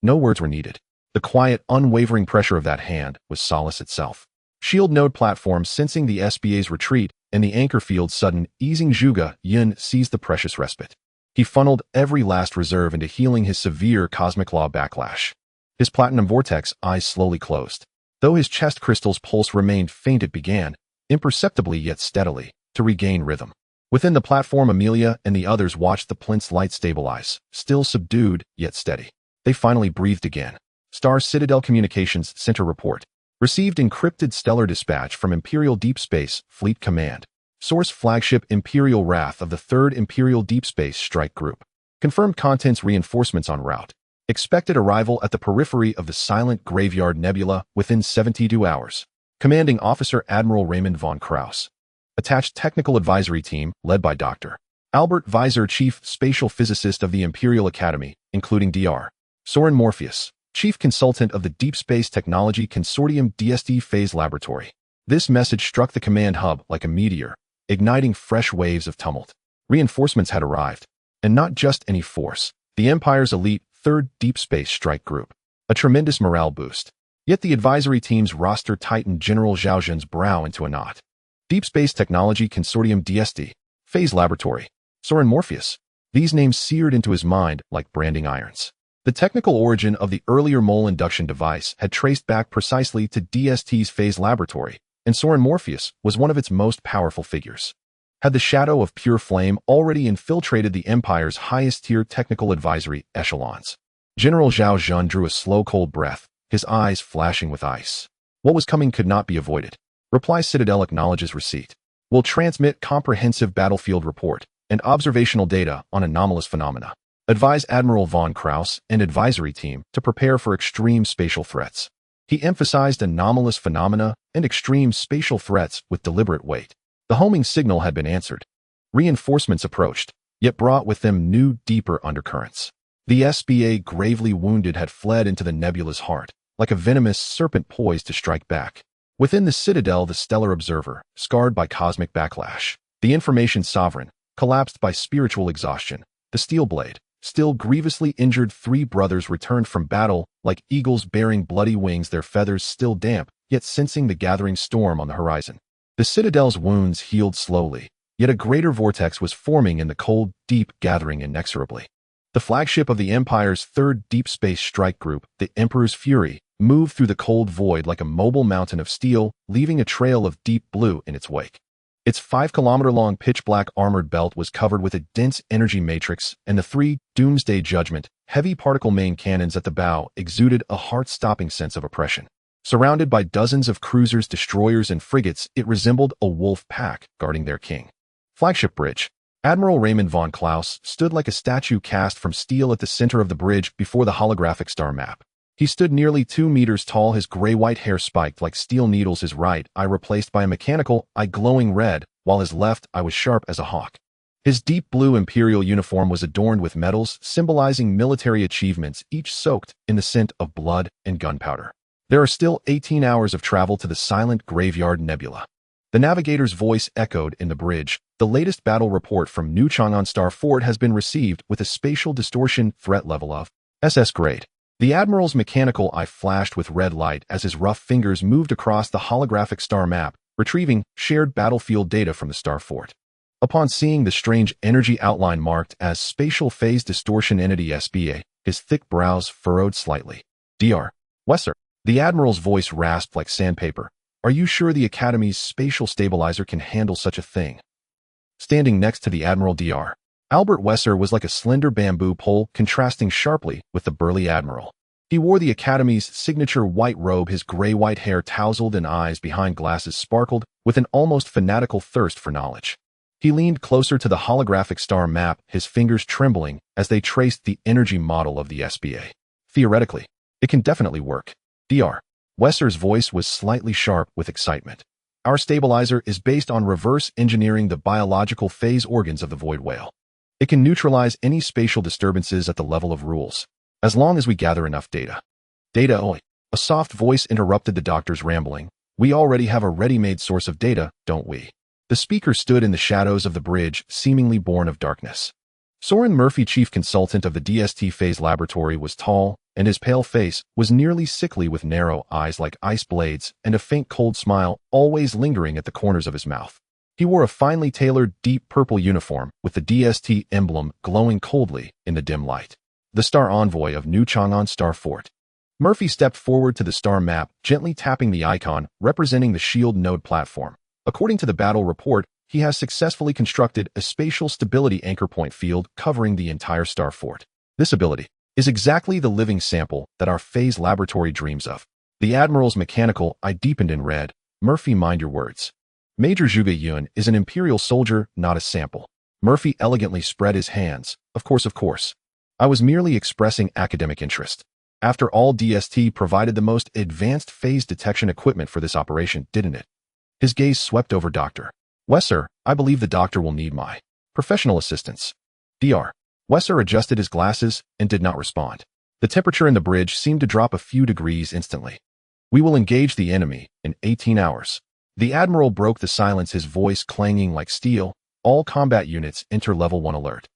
No words were needed. The quiet, unwavering pressure of that hand was solace itself. Shield node platform sensing the SBA's retreat and the anchor field's sudden easing, Zhuge Yun seized the precious respite. He funneled every last reserve into healing his severe cosmic law backlash. His platinum vortex eyes slowly closed. Though his chest crystal's pulse remained faint, it began, imperceptibly yet steadily, to regain rhythm. Within the platform, Amelia and the others watched the plinth's light stabilize, still subdued yet steady. They finally breathed again. Star Citadel Communications Center report. Received encrypted stellar dispatch from Imperial Deep Space Fleet Command. Source flagship Imperial Wrath of the 3rd Imperial Deep Space Strike Group. Confirmed contents reinforcements en route. Expected arrival at the periphery of the Silent Graveyard Nebula within 72 hours. Commanding Officer Admiral Raymond von Krauss. Attached Technical Advisory Team, led by Dr. Albert Weiser, Chief Spatial Physicist of the Imperial Academy, including Dr. Soren Morpheus, Chief Consultant of the Deep Space Technology Consortium DST Phase Laboratory. This message struck the command hub like a meteor, igniting fresh waves of tumult. Reinforcements had arrived, and not just any force, the Empire's elite 3rd Deep Space Strike Group. A tremendous morale boost. Yet the advisory team's roster tightened General Zhao Zhen's brow into a knot. Deep Space Technology Consortium DST Phase Laboratory. Soren Morpheus. These names seared into his mind like branding irons. The technical origin of the earlier mole induction device had traced back precisely to DST's Phase Laboratory, and Soren Morpheus was one of its most powerful figures. Had the shadow of pure flame already infiltrated the Empire's highest-tier technical advisory echelons? General Zhao Zhen drew a slow, cold breath, his eyes flashing with ice. What was coming could not be avoided. Reply Citadel acknowledges receipt. Will transmit comprehensive battlefield report and observational data on anomalous phenomena. Advise Admiral von Krauss and advisory team to prepare for extreme spatial threats. He emphasized anomalous phenomena and extreme spatial threats with deliberate weight. The homing signal had been answered. Reinforcements approached, yet brought with them new, deeper undercurrents. The SBA, gravely wounded, had fled into the nebula's heart, like a venomous serpent poised to strike back. Within the Citadel, the Stellar Observer, scarred by cosmic backlash. The Information Sovereign, collapsed by spiritual exhaustion. The Steel Blade, still grievously injured. 3 brothers returned from battle, like eagles bearing bloody wings, their feathers still damp, yet sensing the gathering storm on the horizon. The Citadel's wounds healed slowly, yet a greater vortex was forming in the cold, deep, gathering inexorably. The flagship of the Empire's 3rd Deep Space Strike Group, the Emperor's Fury, moved through the cold void like a mobile mountain of steel, leaving a trail of deep blue in its wake. Its 5-kilometer-long pitch-black armored belt was covered with a dense energy matrix, and the 3 Doomsday Judgment, heavy particle main cannons at the bow exuded a heart-stopping sense of oppression. Surrounded by dozens of cruisers, destroyers, and frigates, it resembled a wolf pack guarding their king. Flagship Bridge. Admiral Raymond von Krauss stood like a statue cast from steel at the center of the bridge before the holographic star map. He stood nearly 2 meters tall, his gray-white hair spiked like steel needles, his right eye replaced by a mechanical eye glowing red, while his left eye was sharp as a hawk. His deep blue imperial uniform was adorned with medals symbolizing military achievements, each soaked in the scent of blood and gunpowder. There are still 18 hours of travel to the Silent Graveyard Nebula. The navigator's voice echoed in the bridge. The latest battle report from New Chang'an Star Fort has been received with a spatial distortion threat level of SS grade. The Admiral's mechanical eye flashed with red light as his rough fingers moved across the holographic star map, retrieving shared battlefield data from the Star Fort. Upon seeing the strange energy outline marked as Spatial Phase Distortion Entity SBA, his thick brows furrowed slightly. Dr. Weiser. The Admiral's voice rasped like sandpaper. Are you sure the Academy's spatial stabilizer can handle such a thing? Standing next to the Admiral, Dr. Albert Weiser was like a slender bamboo pole, contrasting sharply with the burly Admiral. He wore the Academy's signature white robe, his gray-white hair tousled and eyes behind glasses sparkled with an almost fanatical thirst for knowledge. He leaned closer to the holographic star map, his fingers trembling as they traced the energy model of the SBA. Theoretically, it can definitely work. Dr. Weiser's voice was slightly sharp with excitement. Our stabilizer is based on reverse engineering the biological phase organs of the void whale. It can neutralize any spatial disturbances at the level of rules, as long as we gather enough data. Data only. A soft voice interrupted the doctor's rambling. We already have a ready-made source of data, don't we? The speaker stood in the shadows of the bridge, seemingly born of darkness. Soren Murphy, chief consultant of the DST Phase Laboratory, was tall, and his pale face was nearly sickly with narrow eyes like ice blades and a faint cold smile always lingering at the corners of his mouth. He wore a finely tailored deep purple uniform with the DST emblem glowing coldly in the dim light. The Star Envoy of New Chang'an Star Fort. Murphy stepped forward to the star map, gently tapping the icon representing the shield node platform. According to the battle report, he has successfully constructed a spatial stability anchor point field covering the entire star fort. This ability, is exactly the living sample that our phase laboratory dreams of. The Admiral's mechanical eye deepened in red. Murphy, mind your words. Major Zhuge Yun is an Imperial soldier, not a sample. Murphy elegantly spread his hands. Of course. I was merely expressing academic interest. After all, DST provided the most advanced phase detection equipment for this operation, didn't it? His gaze swept over Dr. Wesser. I believe the doctor will need my professional assistance. Dr. Wesser adjusted his glasses and did not respond. The temperature in the bridge seemed to drop a few degrees instantly. We will engage the enemy in 18 hours. The Admiral broke the silence, his voice clanging like steel. All combat units enter level 1 alert.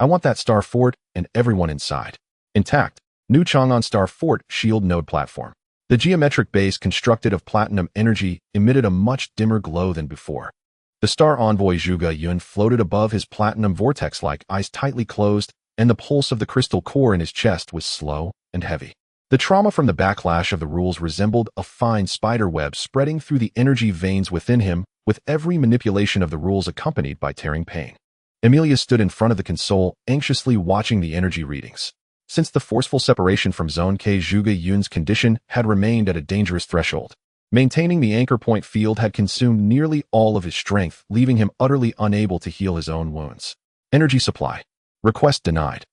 I want that Star Fort and everyone inside intact. New Chang'an Star Fort shield node platform. The geometric base, constructed of platinum energy, emitted a much dimmer glow than before. The Star Envoy Zhuge Yun floated above his platinum vortex-like eyes tightly closed, and the pulse of the crystal core in his chest was slow and heavy. The trauma from the backlash of the rules resembled a fine spider web spreading through the energy veins within him, with every manipulation of the rules accompanied by tearing pain. Emilia stood in front of the console, anxiously watching the energy readings. Since the forceful separation from Zone K, Zhuge Yun's condition had remained at a dangerous threshold. Maintaining the anchor point field had consumed nearly all of his strength, leaving him utterly unable to heal his own wounds. Energy supply. Request denied.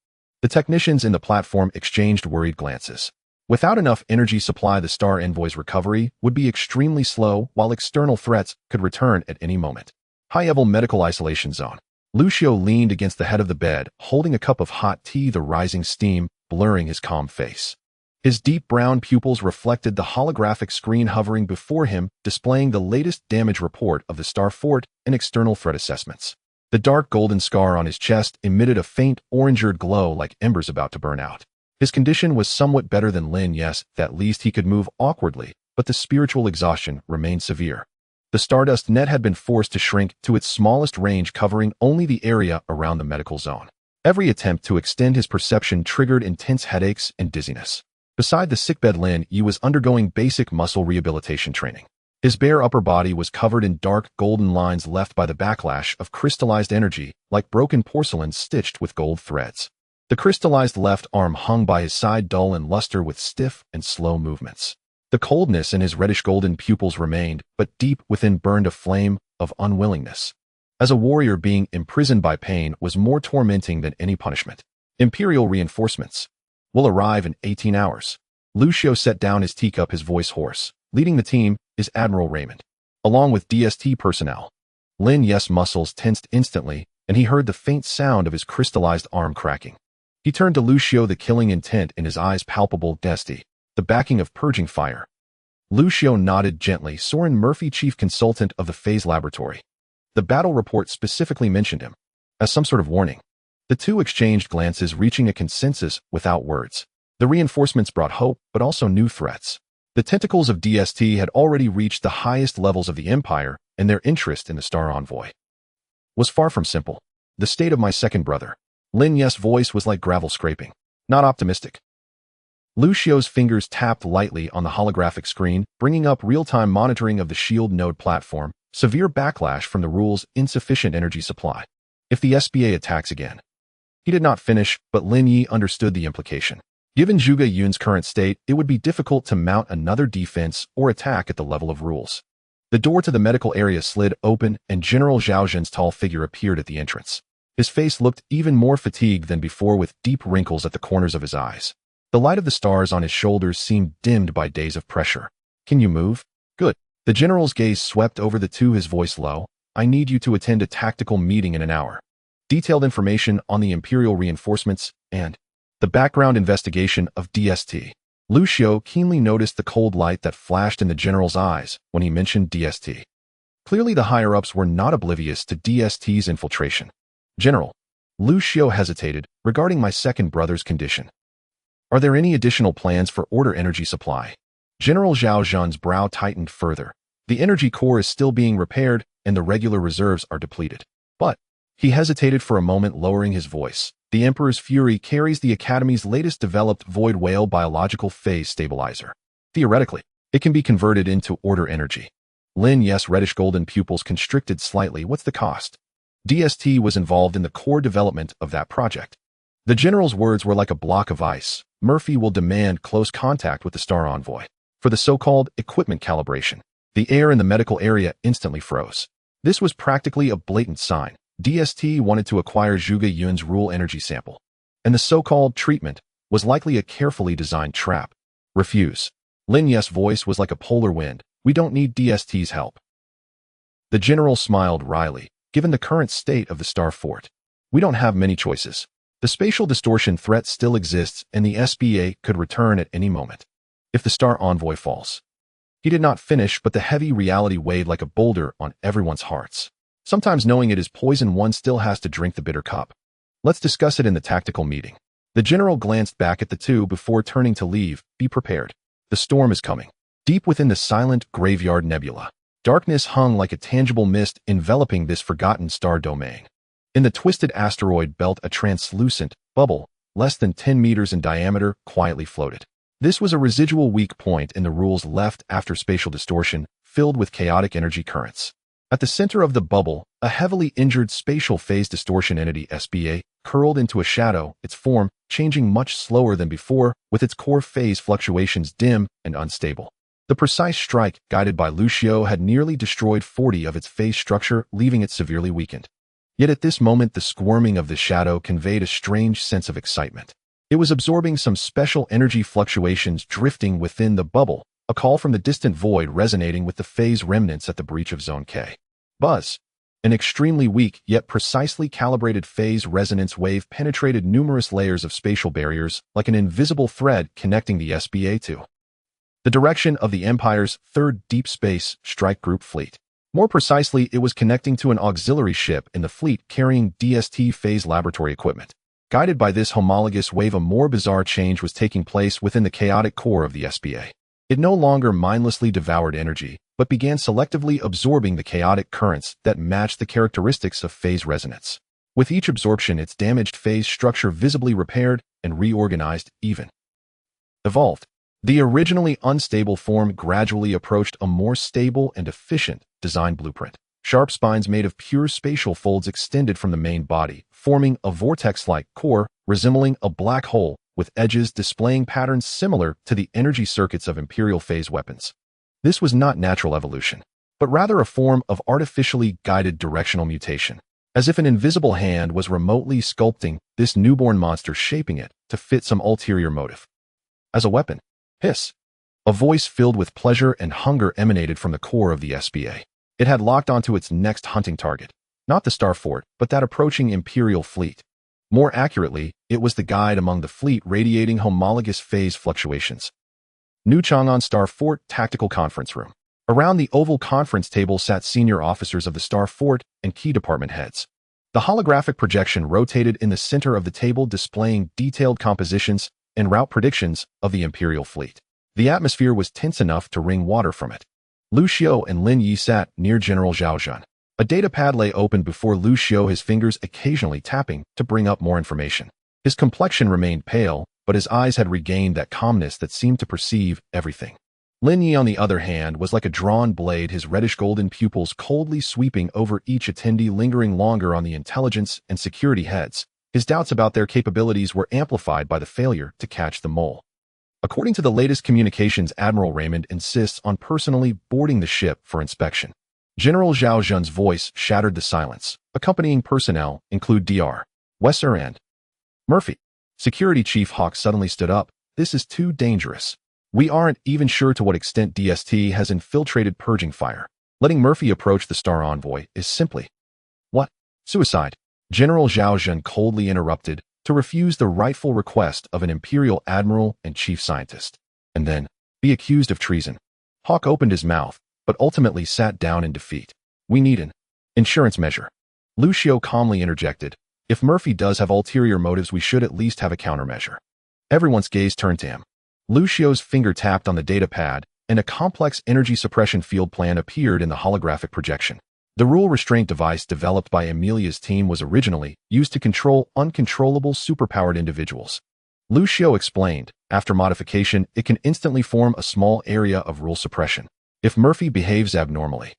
The technicians in the platform exchanged worried glances. Without enough energy supply, the Star Envoy's recovery would be extremely slow, while external threats could return at any moment. High-level medical isolation zone. Lucio leaned against the head of the bed, holding a cup of hot tea, the rising steam blurring his calm face. His deep brown pupils reflected the holographic screen hovering before him, displaying the latest damage report of the Star Fort and external threat assessments. The dark golden scar on his chest emitted a faint orangered glow like embers about to burn out. His condition was somewhat better than Lin, yes, at least he could move awkwardly, but the spiritual exhaustion remained severe. The Stardust net had been forced to shrink to its smallest range, covering only the area around the medical zone. Every attempt to extend his perception triggered intense headaches and dizziness. Beside the sickbed, Lin Yi was undergoing basic muscle rehabilitation training. His bare upper body was covered in dark golden lines left by the backlash of crystallized energy, like broken porcelain stitched with gold threads. The crystallized left arm hung by his side, dull and luster with stiff and slow movements. The coldness in his reddish-golden pupils remained, but deep within burned a flame of unwillingness. As a warrior, being imprisoned by pain was more tormenting than any punishment. Imperial reinforcements will arrive in 18 hours. Lucio set down his teacup, his voice hoarse. Leading the team is Admiral Raymond, along with DST personnel. Lin Yi's muscles tensed instantly, and he heard the faint sound of his crystallized arm cracking. He turned to Lucio, the killing intent in his eyes palpable. DST, the backing of purging fire. Lucio nodded gently. Soren Murphy, chief consultant of the phase laboratory. The battle report specifically mentioned him. As some sort of warning. The two exchanged glances, reaching a consensus without words. The reinforcements brought hope, but also new threats. The tentacles of DST had already reached the highest levels of the Empire, and their interest in the Star Envoy was far from simple. The state of my second brother. Lin Yi's voice was like gravel scraping. Not optimistic. Lucio's fingers tapped lightly on the holographic screen, bringing up real-time monitoring of the shield node platform. Severe backlash from the rules, insufficient energy supply. If the SBA attacks again. He did not finish, but Lin Yi understood the implication. Given Zhuge Yun's current state, it would be difficult to mount another defense or attack at the level of rules. The door to the medical area slid open, and General Zhao Zhen's tall figure appeared at the entrance. His face looked even more fatigued than before, with deep wrinkles at the corners of his eyes. The light of the stars on his shoulders seemed dimmed by days of pressure. Can you move? Good. The general's gaze swept over the two, his voice low. I need you to attend a tactical meeting in an hour. Detailed information on the Imperial reinforcements and the background investigation of DST. Lucio keenly noticed the cold light that flashed in the general's eyes when he mentioned DST. Clearly the higher-ups were not oblivious to DST's infiltration. General. Lucio hesitated regarding my second brother's condition. Are there any additional plans for order energy supply? General Zhao Zhen's brow tightened further. The energy core is still being repaired, and the regular reserves are depleted. But he hesitated for a moment, lowering his voice. The Emperor's Fury carries the Academy's latest developed void whale biological phase stabilizer. Theoretically, it can be converted into order energy. Lin Yi's reddish golden pupils constricted slightly. What's the cost? DST was involved in the core development of that project. The general's words were like a block of ice. Murphy will demand close contact with the Star Envoy for the so-called equipment calibration. The air in the medical area instantly froze. This was practically a blatant sign. DST wanted to acquire Zhuge Yun's rule energy sample, and the so-called treatment was likely a carefully designed trap. Refuse. Lin Yi's voice was like a polar wind. We don't need DST's help. The general smiled wryly. Given the current state of the Star Fort, we don't have many choices. The spatial distortion threat still exists, and the SBA could return at any moment if the Star Envoy falls. He did not finish, but the heavy reality weighed like a boulder on everyone's hearts. Sometimes knowing it is poison, one still has to drink the bitter cup. Let's discuss it in the tactical meeting. The general glanced back at the two before turning to leave. Be prepared. The storm is coming. Deep within the silent graveyard nebula, darkness hung like a tangible mist enveloping this forgotten star domain. In the twisted asteroid belt, a translucent bubble, less than 10 meters in diameter, quietly floated. This was a residual weak point in the rules left after spatial distortion, filled with chaotic energy currents. At the center of the bubble, a heavily injured spatial phase distortion entity SBA curled into a shadow, its form changing much slower than before, with its core phase fluctuations dim and unstable. The precise strike, guided by Lucio, had nearly destroyed 40 of its phase structure, leaving it severely weakened. Yet at this moment, the squirming of the shadow conveyed a strange sense of excitement. It was absorbing some special energy fluctuations drifting within the bubble, a call from the distant void resonating with the phase remnants at the breach of Zone K. Buzz. An extremely weak yet precisely calibrated phase resonance wave penetrated numerous layers of spatial barriers like an invisible thread connecting the SBA to the direction of the Empire's third deep space strike group fleet. More precisely, it was connecting to an auxiliary ship in the fleet carrying DST phase laboratory equipment. Guided by this homologous wave, a more bizarre change was taking place within the chaotic core of the SBA. It no longer mindlessly devoured energy, but began selectively absorbing the chaotic currents that matched the characteristics of phase resonance. With each absorption, its damaged phase structure visibly repaired and reorganized, even evolved. The originally unstable form gradually approached a more stable and efficient design blueprint. Sharp spines made of pure spatial folds extended from the main body, forming a vortex-like core resembling a black hole, with edges displaying patterns similar to the energy circuits of Imperial phase weapons. This was not natural evolution, but rather a form of artificially guided directional mutation, as if an invisible hand was remotely sculpting this newborn monster, shaping it to fit some ulterior motive. As a weapon, hiss. A voice filled with pleasure and hunger emanated from the core of the SBA. It had locked onto its next hunting target, not the Star Fort, but that approaching Imperial fleet. More accurately, it was the guide among the fleet radiating homologous phase fluctuations. New Chang'an Star Fort Tactical Conference Room. Around the oval conference table sat senior officers of the Star Fort and key department heads. The holographic projection rotated in the center of the table, displaying detailed compositions and route predictions of the Imperial fleet. The atmosphere was tense enough to wring water from it. Lucio and Lin Yi sat near General Zhao Zhan. A datapad lay open before Lucio, his fingers occasionally tapping to bring up more information. His complexion remained pale, but his eyes had regained that calmness that seemed to perceive everything. Lin Yi, on the other hand, was like a drawn blade, his reddish-golden pupils coldly sweeping over each attendee, lingering longer on the intelligence and security heads. His doubts about their capabilities were amplified by the failure to catch the mole. According to the latest communications, Admiral Raymond insists on personally boarding the ship for inspection. General Zhao Zhan's voice shattered the silence. Accompanying personnel include Dr. Wesser and Murphy. Security Chief Hawk suddenly stood up. This is too dangerous. We aren't even sure to what extent DST has infiltrated purging fire. Letting Murphy approach the Star Envoy is simply what? Suicide. General Zhao Zhan coldly interrupted to refuse the rightful request of an Imperial Admiral and Chief Scientist, and then be accused of treason. Hawk opened his mouth, but ultimately sat down in defeat. We need an insurance measure. Lucio calmly interjected. If Murphy does have ulterior motives, we should at least have a countermeasure. Everyone's gaze turned to him. Lucio's finger tapped on the datapad, and a complex energy suppression field plan appeared in the holographic projection. The rule restraint device developed by Amelia's team was originally used to control uncontrollable superpowered individuals. Lucio explained, after modification, it can instantly form a small area of rule suppression if Murphy behaves abnormally.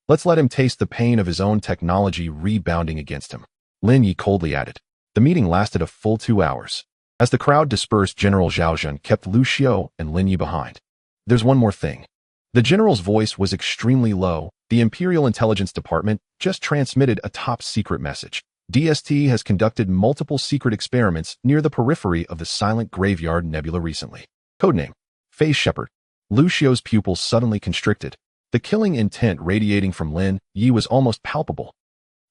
Let's let him taste the pain of his own technology rebounding against him. Lin Yi coldly added. The meeting lasted a full 2 hours. As the crowd dispersed, General Zhao Zhan kept Lu Xiu and Lin Yi behind. There's one more thing. The general's voice was extremely low. The Imperial Intelligence Department just transmitted a top-secret message. DST has conducted multiple secret experiments near the periphery of the Silent Graveyard Nebula recently. Codename: Phase Shepherd. Lu Xiu's pupils suddenly constricted. The killing intent radiating from Lin Yi was almost palpable.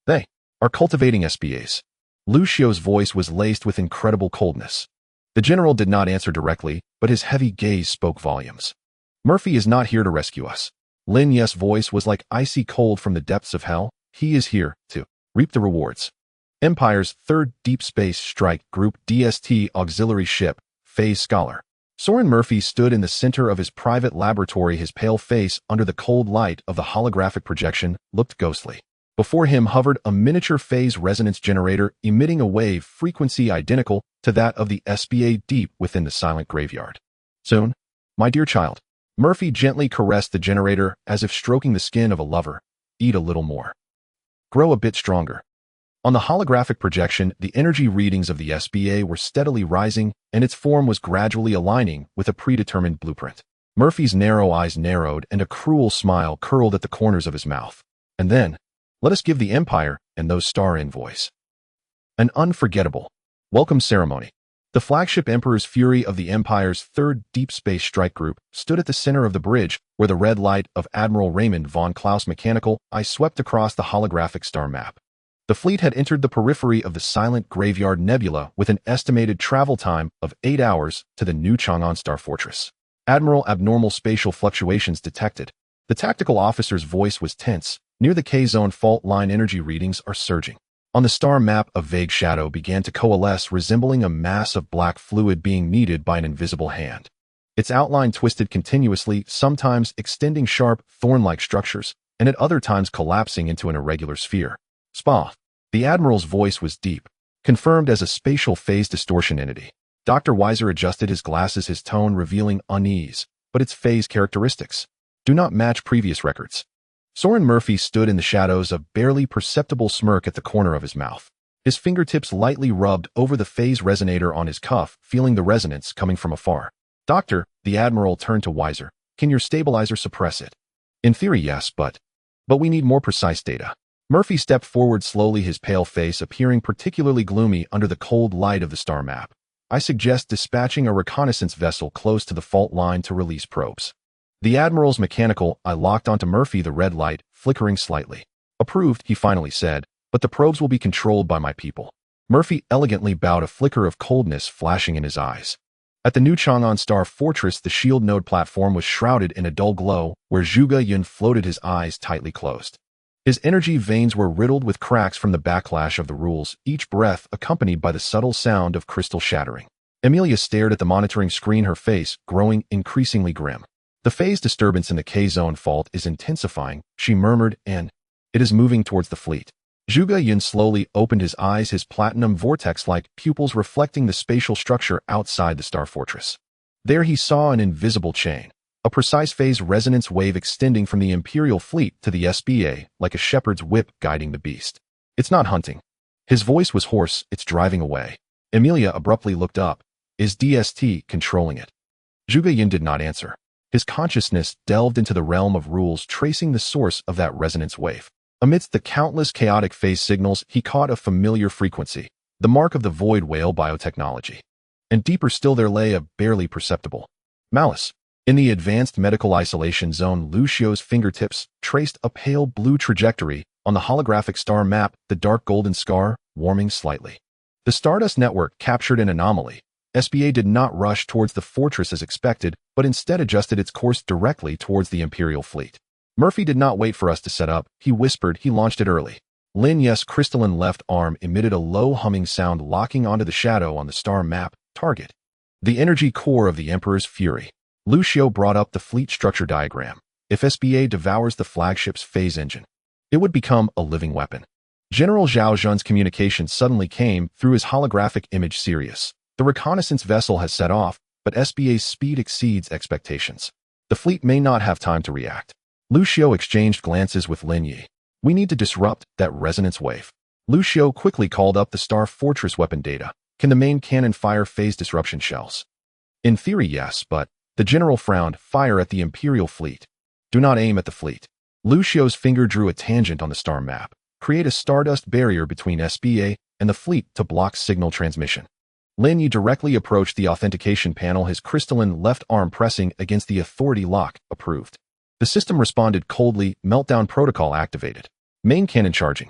They are cultivating SBAs. Lu Xiu's voice was laced with incredible coldness. The general did not answer directly, but his heavy gaze spoke volumes. Murphy is not here to rescue us. Lin Yi's voice was like icy cold from the depths of hell. He is here to reap the rewards. Empire's 3rd Deep Space Strike Group DST Auxiliary Ship, Phase Scholar. Soren Murphy stood in the center of his private laboratory. His pale face, under the cold light of the holographic projection, looked ghostly. Before him hovered a miniature phase resonance generator emitting a wave frequency identical to that of the SBA deep within the silent graveyard. Soon, my dear child. Murphy gently caressed the generator as if stroking the skin of a lover. Eat a little more. Grow a bit stronger. On the holographic projection, the energy readings of the SBA were steadily rising, and its form was gradually aligning with a predetermined blueprint. Murphy's narrow eyes narrowed, and a cruel smile curled at the corners of his mouth. And then, let us give the Empire and those star envoys an unforgettable welcome ceremony. The flagship Emperor's Fury of the Empire's 3rd Deep Space Strike Group stood at the center of the bridge, where the red light of Admiral Raymond von Klaus' mechanical eye swept across the holographic star map. The fleet had entered the periphery of the Silent Graveyard Nebula with an estimated travel time of 8 hours to the new Chang'an Star Fortress. Admiral, abnormal spatial fluctuations detected. The tactical officer's voice was tense. Near the K-zone fault line, energy readings are surging. On the star map, a vague shadow began to coalesce, resembling a mass of black fluid being kneaded by an invisible hand. Its outline twisted continuously, sometimes extending sharp, thorn-like structures, and at other times collapsing into an irregular sphere. Spa. The Admiral's voice was deep, confirmed as a spatial phase distortion entity. Dr. Weiser adjusted his glasses, his tone revealing unease, but its phase characteristics do not match previous records. Soren Murphy stood in the shadows, a barely perceptible smirk at the corner of his mouth. His fingertips lightly rubbed over the phase resonator on his cuff, feeling the resonance coming from afar. Doctor, the Admiral turned to Weiser. Can your stabilizer suppress it? In theory, yes, but we need more precise data. Murphy stepped forward slowly, his pale face appearing particularly gloomy under the cold light of the star map. I suggest dispatching a reconnaissance vessel close to the fault line to release probes. The Admiral's mechanical eye locked onto Murphy, the red light flickering slightly. Approved, he finally said, but the probes will be controlled by my people. Murphy elegantly bowed, a flicker of coldness flashing in his eyes. At the new Chang'an Star Fortress, the shield node platform was shrouded in a dull glow, where Zhuge Yun floated, his eyes tightly closed. His energy veins were riddled with cracks from the backlash of the rules, each breath accompanied by the subtle sound of crystal shattering. Emilia stared at the monitoring screen, her face growing increasingly grim. The phase disturbance in the K-zone fault is intensifying, she murmured, and it is moving towards the fleet. Zhuge Yun slowly opened his eyes, his platinum vortex-like pupils reflecting the spatial structure outside the Star Fortress. There he saw an invisible chain, a precise phase resonance wave extending from the Imperial fleet to the SBA, like a shepherd's whip guiding the beast. It's not hunting. His voice was hoarse, it's driving away. Emilia abruptly looked up. Is DST controlling it? Zhuge Yun did not answer. His consciousness delved into the realm of rules, tracing the source of that resonance wave. Amidst the countless chaotic phase signals, he caught a familiar frequency, the mark of the void whale biotechnology. And deeper still there lay a barely perceptible malice. In the advanced medical isolation zone, Lu Xiu's fingertips traced a pale blue trajectory on the holographic star map, the dark golden scar warming slightly. The Stardust Network captured an anomaly. SBA did not rush towards the fortress as expected, but instead adjusted its course directly towards the Imperial fleet. Murphy did not wait for us to set up, he whispered. He launched it early. Lin Yi's crystalline left arm emitted a low humming sound, locking onto the shadow on the star map target. The energy core of the Emperor's Fury. Lu Xiu brought up the fleet structure diagram. If SBA devours the flagship's phase engine, it would become a living weapon. General Zhao Zhan's communication suddenly came through his holographic image. Sirius. The reconnaissance vessel has set off, but SBA's speed exceeds expectations. The fleet may not have time to react. Lu Xiu exchanged glances with Lin Yi. We need to disrupt that resonance wave. Lucio quickly called up the Star Fortress weapon data. Can the main cannon fire phase disruption shells? In theory, yes, but the general frowned. Fire at the Imperial fleet. Do not aim at the fleet. Lucio's finger drew a tangent on the star map. Create a stardust barrier between SBA and the fleet to block signal transmission. Lin Yi directly approached the authentication panel, his crystalline left arm pressing against the authority lock. Approved. The system responded coldly. Meltdown protocol activated. Main cannon charging.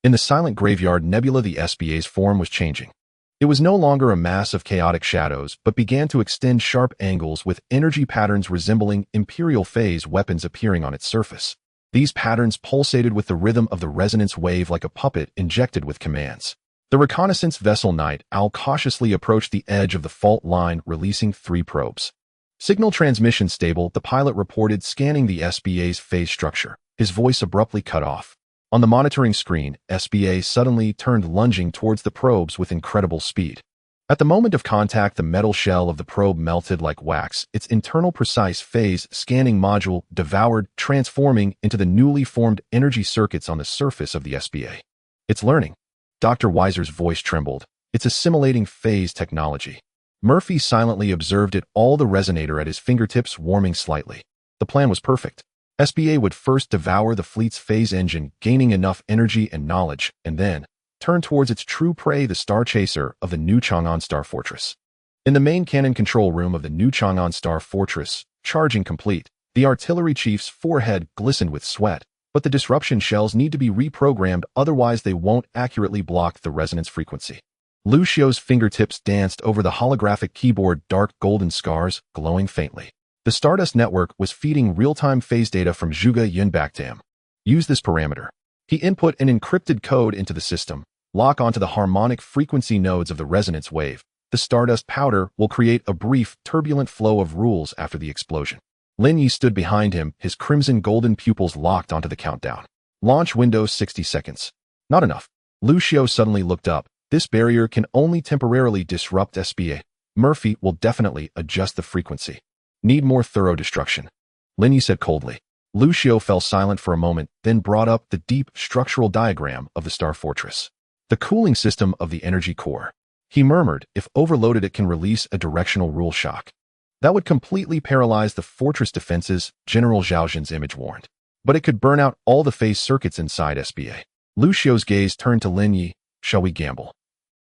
In the silent graveyard nebula, the SBA's form was changing. It was no longer a mass of chaotic shadows, but began to extend sharp angles with energy patterns resembling Imperial phase weapons appearing on its surface. These patterns pulsated with the rhythm of the resonance wave like a puppet injected with commands. The reconnaissance vessel Night Owl cautiously approached the edge of the fault line, releasing 3 probes. Signal transmission stable, the pilot reported, scanning the SBA's phase structure. His voice abruptly cut off. On the monitoring screen, SBA suddenly turned, lunging towards the probes with incredible speed. At the moment of contact, the metal shell of the probe melted like wax, its internal precise phase scanning module devoured, transforming into the newly formed energy circuits on the surface of the SBA. It's learning. Dr. Weiser's voice trembled. It's assimilating phase technology. Murphy silently observed it, all the resonator at his fingertips warming slightly. The plan was perfect. SBA would first devour the fleet's phase engine, gaining enough energy and knowledge, and then turn towards its true prey, the Star Chaser of the New Chang'an Star Fortress. In the main cannon control room of the New Chang'an Star Fortress, charging complete, the artillery chief's forehead glistened with sweat, but the disruption shells need to be reprogrammed, otherwise they won't accurately block the resonance frequency. Lucio's fingertips danced over the holographic keyboard, dark golden scars glowing faintly. The Stardust network was feeding real-time phase data from Zhuge Yun back to him. Use this parameter. He input an encrypted code into the system. Lock onto the harmonic frequency nodes of the resonance wave. The Stardust powder will create a brief, turbulent flow of rules after the explosion. Lin Yi stood behind him, his crimson golden pupils locked onto the countdown. Launch window 60 seconds. Not enough. Lucio suddenly looked up. This barrier can only temporarily disrupt SBA. Murphy will definitely adjust the frequency. Need more thorough destruction. Lin Yi said coldly. Lucio fell silent for a moment, then brought up the deep structural diagram of the Star Fortress. The cooling system of the energy core. He murmured, if overloaded it can release a directional rule shock. That would completely paralyze the fortress defenses, General Zhaoxin's image warned. But it could burn out all the phase circuits inside SBA. Lucio's gaze turned to Lin Yi. Shall we gamble?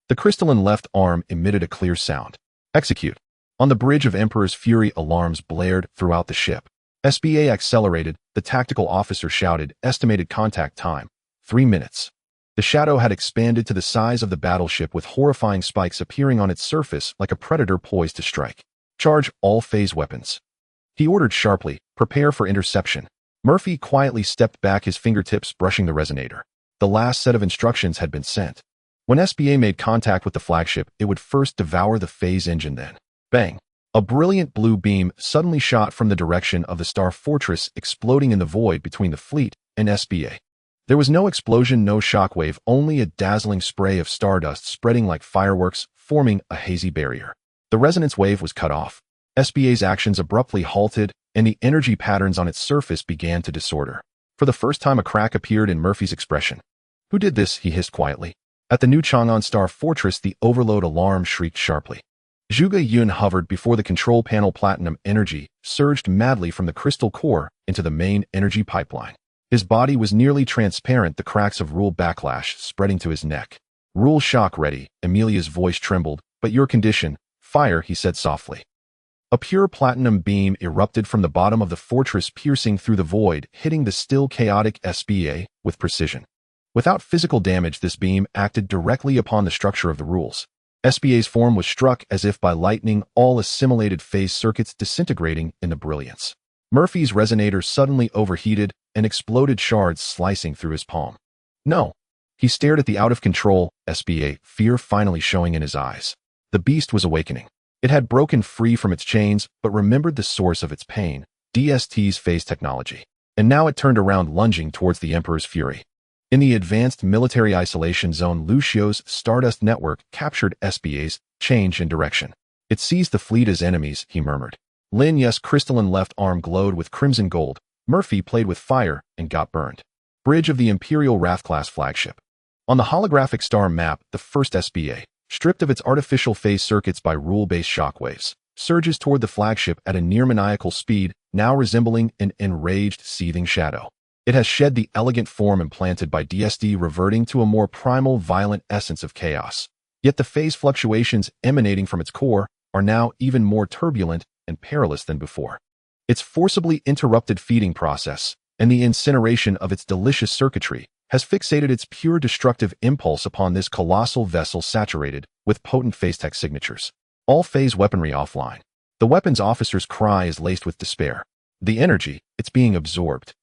The crystalline left arm emitted a clear sound. Execute. On the bridge of Emperor's Fury, alarms blared throughout the ship. SBA accelerated, the tactical officer shouted, estimated contact time, 3 minutes. The shadow had expanded to the size of the battleship, with horrifying spikes appearing on its surface like a predator poised to strike. Charge all phase weapons. He ordered sharply, prepare for interception. Murphy quietly stepped back, his fingertips brushing the resonator. The last set of instructions had been sent. When SBA made contact with the flagship, it would first devour the phase engine, then. Bang! A brilliant blue beam suddenly shot from the direction of the Star Fortress, exploding in the void between the fleet and SBA. There was no explosion, no shockwave, only a dazzling spray of stardust spreading like fireworks, forming a hazy barrier. The resonance wave was cut off. SBA's actions abruptly halted, and the energy patterns on its surface began to disorder. For the first time, a crack appeared in Murphy's expression. Who did this? He hissed quietly. At the New Chang'an Star Fortress, the overload alarm shrieked sharply. Zhuge Yun hovered before the control panel. Platinum energy surged madly from the crystal core into the main energy pipeline. His body was nearly transparent, the cracks of rule backlash spreading to his neck. Rule shock ready. Emilia's voice trembled. But your condition? Fire, he said softly. A pure platinum beam erupted from the bottom of the fortress, piercing through the void, hitting the still chaotic SBA with precision. Without physical damage, this beam acted directly upon the structure of the rules. SBA's form was struck as if by lightning, all assimilated phase circuits disintegrating in the brilliance. Murphy's resonator suddenly overheated and exploded, shards slicing through his palm. No. He stared at the out-of-control SBA, fear finally showing in his eyes. The beast was awakening. It had broken free from its chains, but remembered the source of its pain, DST's phase technology. And now it turned around, lunging towards the Emperor's Fury. In the advanced military isolation zone, Lucio's Stardust network captured SBA's change in direction. It seized the fleet as enemies, he murmured. Lin Yi's crystalline left arm glowed with crimson gold. Murphy played with fire and got burned. Bridge of the Imperial Wrath-class flagship. On the holographic star map, the first SBA, stripped of its artificial phase circuits by rule-based shockwaves, surges toward the flagship at a near-maniacal speed, now resembling an enraged, seething shadow. It has shed the elegant form implanted by DSD, reverting to a more primal, violent essence of chaos. Yet the phase fluctuations emanating from its core are now even more turbulent and perilous than before. Its forcibly interrupted feeding process and the incineration of its delicious circuitry has fixated its pure destructive impulse upon this colossal vessel saturated with potent phase tech signatures. All phase weaponry offline. The weapons officer's cry is laced with despair. The energy, it's being absorbed.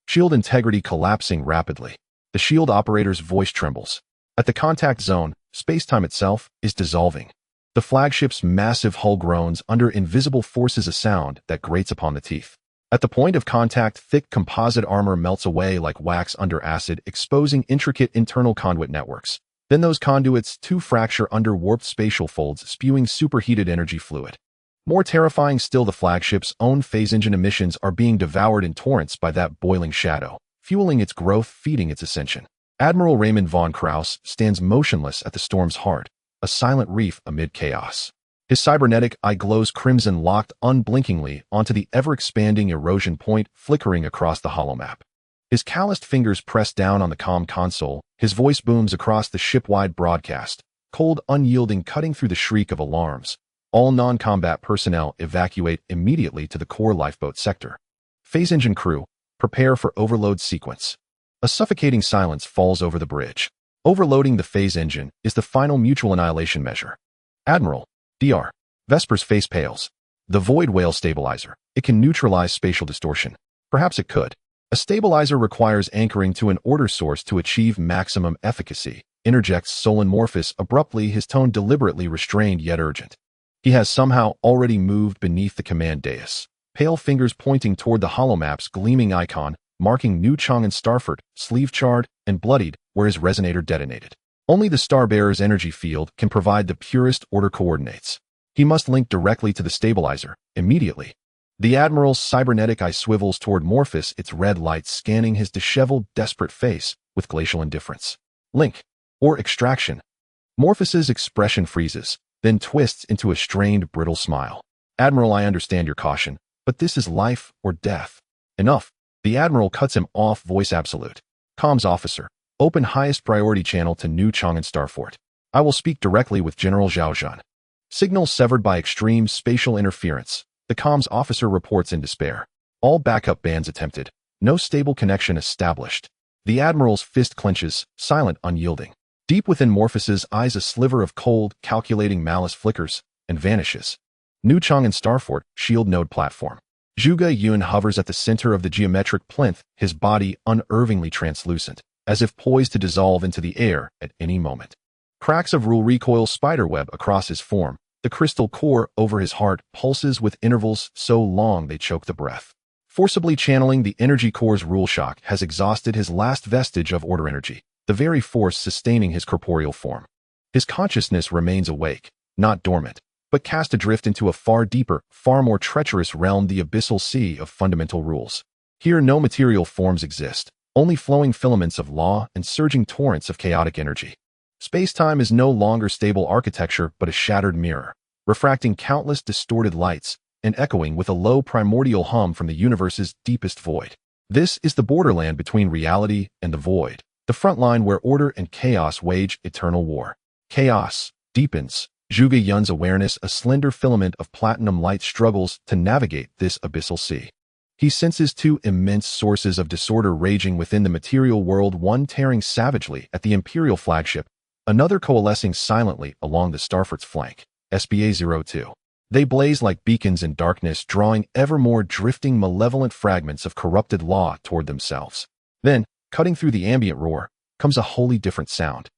Shield integrity collapsing rapidly. The shield operator's voice trembles. At the contact zone, space-time itself is dissolving. The flagship's massive hull groans under invisible forces, a sound that grates upon the teeth. At the point of contact, thick composite armor melts away like wax under acid, exposing intricate internal conduit networks. Then those conduits too fracture under warped spatial folds, spewing superheated energy fluid. More terrifying still, the flagship's own phase engine emissions are being devoured in torrents by that boiling shadow, fueling its growth, feeding its ascension. Admiral Raymond von Krauss stands motionless at the storm's heart, a silent reef amid chaos. His cybernetic eye glows crimson, locked unblinkingly onto the ever-expanding erosion point flickering across the holomap. His calloused fingers press down on the comm console, his voice booms across the ship-wide broadcast, cold, unyielding, cutting through the shriek of alarms. All non-combat personnel evacuate immediately to the core lifeboat sector. Phase engine crew, prepare for overload sequence. A suffocating silence falls over the bridge. Overloading the phase engine is the final mutual annihilation measure. Admiral, Dr. Vesper's face pales. The void whale stabilizer. It can neutralize spatial distortion. Perhaps it could. A stabilizer requires anchoring to an order source to achieve maximum efficacy, interjects Solon Morphus abruptly, his tone deliberately restrained yet urgent. He has somehow already moved beneath the command dais, pale fingers pointing toward the holomap's gleaming icon, marking New Chang'an Starfort, sleeve charred and bloodied, where his resonator detonated. Only the Starbearer's energy field can provide the purest order coordinates. He must link directly to the stabilizer, immediately. The Admiral's cybernetic eye swivels toward Morphus, its red light scanning his disheveled, desperate face with glacial indifference. Link. Or extraction. Morphus's expression freezes, then twists into a strained, brittle smile. Admiral, I understand your caution, but this is life or death. Enough. The Admiral cuts him off, voice absolute. Comms officer. Open highest priority channel to New Chang'an Starfort. I will speak directly with General Zhaozhan. Signal severed by extreme spatial interference. The comms officer reports in despair. All backup bands attempted. No stable connection established. The Admiral's fist clenches, silent, unyielding. Deep within Morphus's eyes, a sliver of cold, calculating malice flickers and vanishes. New Chang'an Starfort, shield node platform. Zhuge Yun hovers at the center of the geometric plinth, his body unnervingly translucent, as if poised to dissolve into the air at any moment. Cracks of rule recoil spiderweb across his form. The crystal core over his heart pulses with intervals so long they choke the breath. Forcibly channeling the energy core's rule shock has exhausted his last vestige of order energy, the very force sustaining his corporeal form. His consciousness remains awake, not dormant, but cast adrift into a far deeper, far more treacherous realm, the abyssal sea of fundamental rules. Here no material forms exist, only flowing filaments of law and surging torrents of chaotic energy. Space-time is no longer stable architecture but a shattered mirror, refracting countless distorted lights and echoing with a low primordial hum from the universe's deepest void. This is the borderland between reality and the void, the front line where order and chaos wage eternal war. Chaos deepens. Zhuge Yun's awareness, a slender filament of platinum light, struggles to navigate this abyssal sea. He senses two immense sources of disorder raging within the material world, one tearing savagely at the Imperial flagship, another coalescing silently along the Starfort's flank, SBA-02. They blaze like beacons in darkness, drawing ever more drifting, malevolent fragments of corrupted law toward themselves. Then, cutting through the ambient roar, comes a wholly different sound.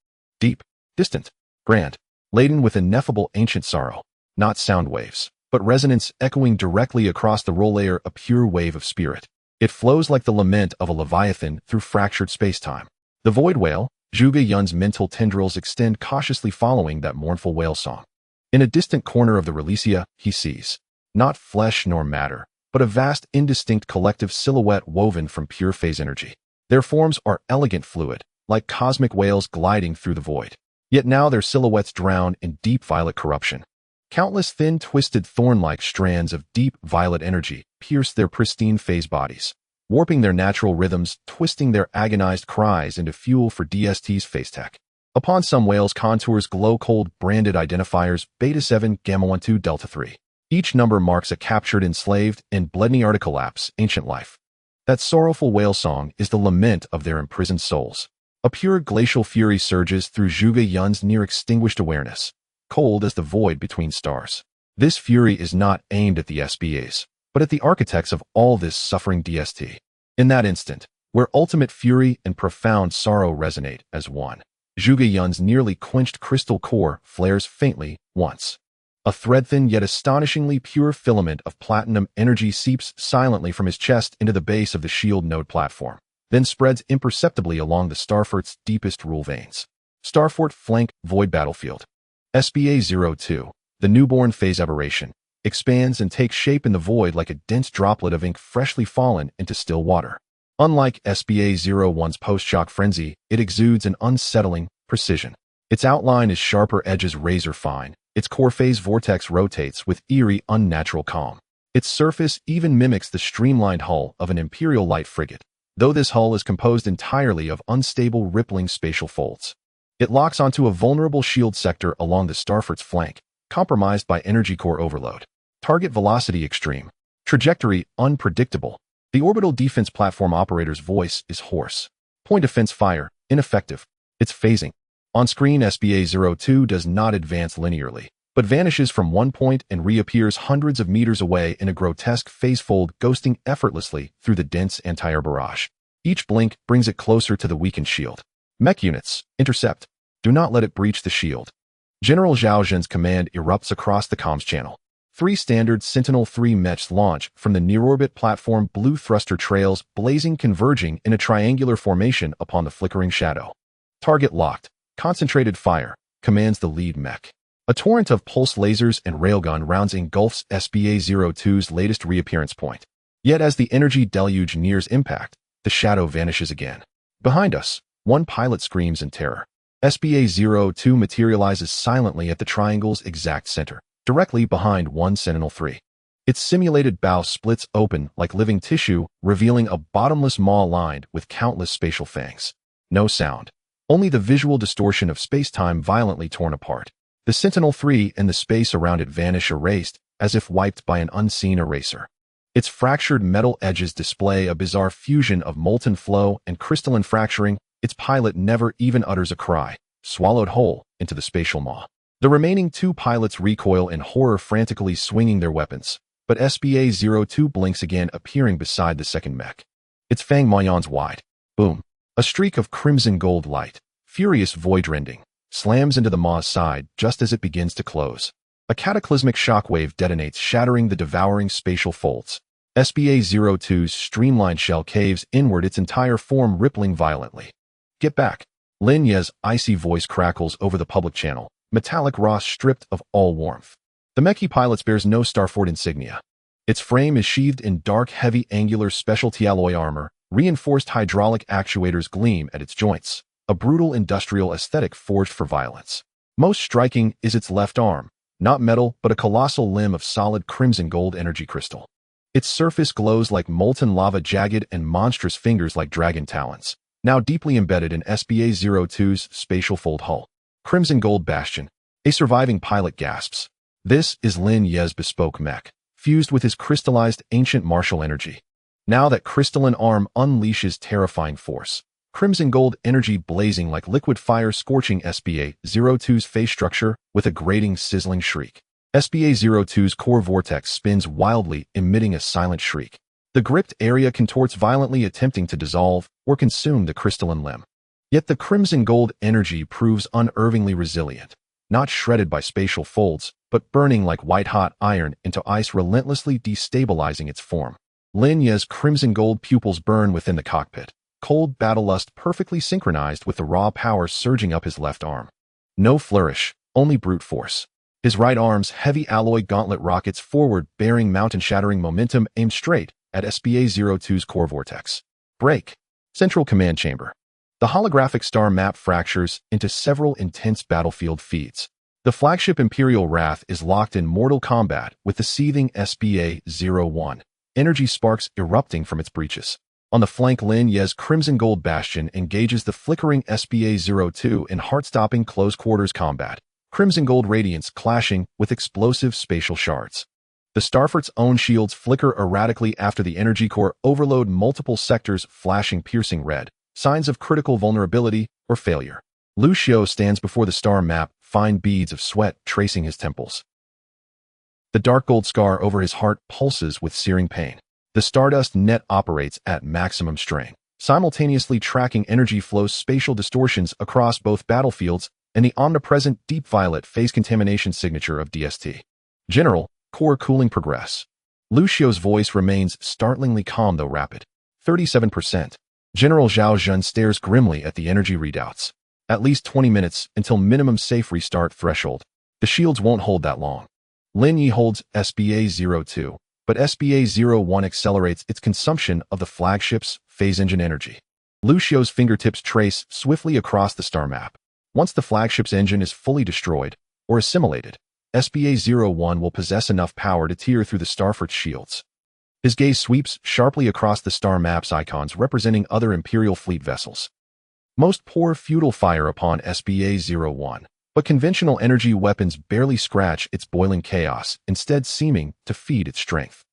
Deep, distant, grand, laden with ineffable ancient sorrow. Not sound waves, but resonance echoing directly across the roll layer, a pure wave of spirit. It flows like the lament of a leviathan through fractured space-time. The void whale, Zhuge Yun's mental tendrils extend cautiously following that mournful whale song. In a distant corner of the Releasia, he sees, not flesh nor matter, but a vast indistinct collective silhouette woven from pure phase energy. Their forms are elegant fluid, like cosmic whales gliding through the void. Yet now their silhouettes drown in deep violet corruption. Countless thin, twisted, thorn-like strands of deep violet energy pierce their pristine phase bodies, warping their natural rhythms, twisting their agonized cries into fuel for DST's phase tech. Upon some whales' contours glow cold branded identifiers Beta 7, Gamma 1, 2, Delta 3. Each number marks a captured, enslaved, and bled-near collapse, ancient life. That sorrowful whale song is the lament of their imprisoned souls. A pure glacial fury surges through Zhuge Yun's near-extinguished awareness, cold as the void between stars. This fury is not aimed at the SBAs, but at the architects of all this suffering DST. In that instant, where ultimate fury and profound sorrow resonate as one, Zhuge Yun's nearly quenched crystal core flares faintly once. A thread-thin yet astonishingly pure filament of platinum energy seeps silently from his chest into the base of the shield node platform, then spreads imperceptibly along the Starfort's deepest rule veins. Starfort Flank Void Battlefield. SBA-02, the newborn phase aberration, expands and takes shape in the void like a dense droplet of ink freshly fallen into still water. Unlike SBA-01's post-shock frenzy, it exudes an unsettling precision. Its outline is sharper edges razor-fine. Its core phase vortex rotates with eerie, unnatural calm. Its surface even mimics the streamlined hull of an Imperial light frigate, though this hull is composed entirely of unstable, rippling spatial folds. It locks onto a vulnerable shield sector along the Starfort's flank, compromised by energy core overload. Target velocity extreme. Trajectory unpredictable. The orbital defense platform operator's voice is hoarse. Point defense fire ineffective. It's phasing. On-screen, SBA-02 does not advance linearly, but vanishes from one point and reappears hundreds of meters away in a grotesque phase fold, ghosting effortlessly through the dense anti-air barrage. Each blink brings it closer to the weakened shield. Mech units, intercept. Do not let it breach the shield. General Zhao Zhen's command erupts across the comms channel. 3 standard Sentinel-3 mechs launch from the near-orbit platform, blue thruster trails blazing, converging in a triangular formation upon the flickering shadow. Target locked. Concentrated fire commands the lead mech. A torrent of pulse lasers and railgun rounds engulfs SBA-02's latest reappearance point. Yet as the energy deluge nears impact, the shadow vanishes again. Behind us, one pilot screams in terror. SBA-02 materializes silently at the triangle's exact center, directly behind one Sentinel-3. Its simulated bow splits open like living tissue, revealing a bottomless maw lined with countless spatial fangs. No sound. Only the visual distortion of space-time violently torn apart. The Sentinel-3 and the space around it vanish erased, as if wiped by an unseen eraser. Its fractured metal edges display a bizarre fusion of molten flow and crystalline fracturing. Its pilot never even utters a cry, swallowed whole into the spatial maw. The remaining 2 pilots recoil in horror, frantically swinging their weapons, but SBA-02 blinks again, appearing beside the second mech. Its fang maw yawns wide. Boom. A streak of crimson gold light, furious void-rending, slams into the maw's side just as it begins to close. A cataclysmic shockwave detonates, shattering the devouring spatial folds. SBA-02's streamlined shell caves inward, its entire form rippling violently. Get back. Lin Ye's icy voice crackles over the public channel, metallic raw, stripped of all warmth. The mech pilot bears no Starfort insignia. Its frame is sheathed in dark, heavy, angular specialty alloy armor. Reinforced hydraulic actuators gleam at its joints, a brutal industrial aesthetic forged for violence. Most striking is its left arm, not metal but a colossal limb of solid crimson gold energy crystal. Its surface glows like molten lava, jagged and monstrous fingers like dragon talons, now deeply embedded in SBA-02's spatial fold hull. Crimson gold bastion. A surviving pilot gasps. This is Lin Ye's bespoke mech, fused with his crystallized ancient martial energy. Now that crystalline arm unleashes terrifying force. Crimson gold energy blazing like liquid fire, scorching SBA-02's face structure with a grating, sizzling shriek. SBA-02's core vortex spins wildly, emitting a silent shriek. The gripped area contorts violently, attempting to dissolve or consume the crystalline limb. Yet the crimson gold energy proves unervingly resilient, not shredded by spatial folds, but burning like white-hot iron into ice, relentlessly destabilizing its form. Lin Ye's crimson gold pupils burn within the cockpit, cold battle lust perfectly synchronized with the raw power surging up his left arm. No flourish, only brute force. His right arm's heavy alloy gauntlet rockets forward, bearing mountain-shattering momentum aimed straight at SBA-02's core vortex. Break. Central command chamber. The holographic star map fractures into several intense battlefield feeds. The flagship Imperial Wrath is locked in mortal combat with the seething SBA-01, energy sparks erupting from its breaches. On the flank, Lin Ye's Crimson Gold Bastion engages the flickering SBA-02 in heart-stopping close-quarters combat, Crimson Gold Radiance clashing with explosive spatial shards. The Starfort's own shields flicker erratically after the energy core overload, multiple sectors flashing piercing red, signs of critical vulnerability or failure. Lu Xiao stands before the star map, fine beads of sweat tracing his temples. The dark gold scar over his heart pulses with searing pain. The Stardust net operates at maximum strain, simultaneously tracking energy flow's spatial distortions across both battlefields and the omnipresent deep violet phase contamination signature of DST. General, core cooling progress. Lu Xiao's voice remains startlingly calm though rapid. 37%. General Zhao Zhen stares grimly at the energy readouts. At least 20 minutes until minimum safe restart threshold. The shields won't hold that long. Lin Yi holds SBA-02, but SBA-01 accelerates its consumption of the flagship's phase engine energy. Lu Xiao's fingertips trace swiftly across the star map. Once the flagship's engine is fully destroyed or assimilated, SBA-01 will possess enough power to tear through the Starfort's shields. His gaze sweeps sharply across the star map's icons representing other Imperial fleet vessels. Most pour futile fire upon SBA-01, but conventional energy weapons barely scratch its boiling chaos, instead seeming to feed its strength.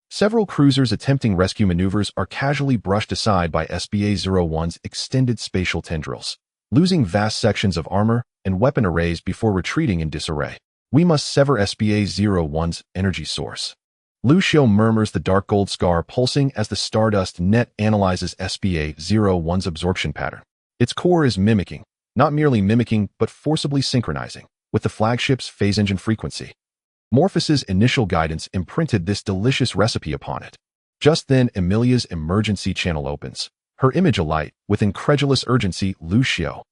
Several cruisers attempting rescue maneuvers are casually brushed aside by SBA-01's extended spatial tendrils, losing vast sections of armor and weapon arrays before retreating in disarray. We must sever SBA-01's energy source. Lu Xiao murmurs, the dark gold scar pulsing as the Stardust net analyzes SBA-01's absorption pattern. Its core is mimicking, not merely mimicking, but forcibly synchronizing with the flagship's phase engine frequency. Morphos's initial guidance imprinted this delicious recipe upon it. Just then, Emilia's emergency channel opens, her image alight with incredulous urgency. Lu Xiao.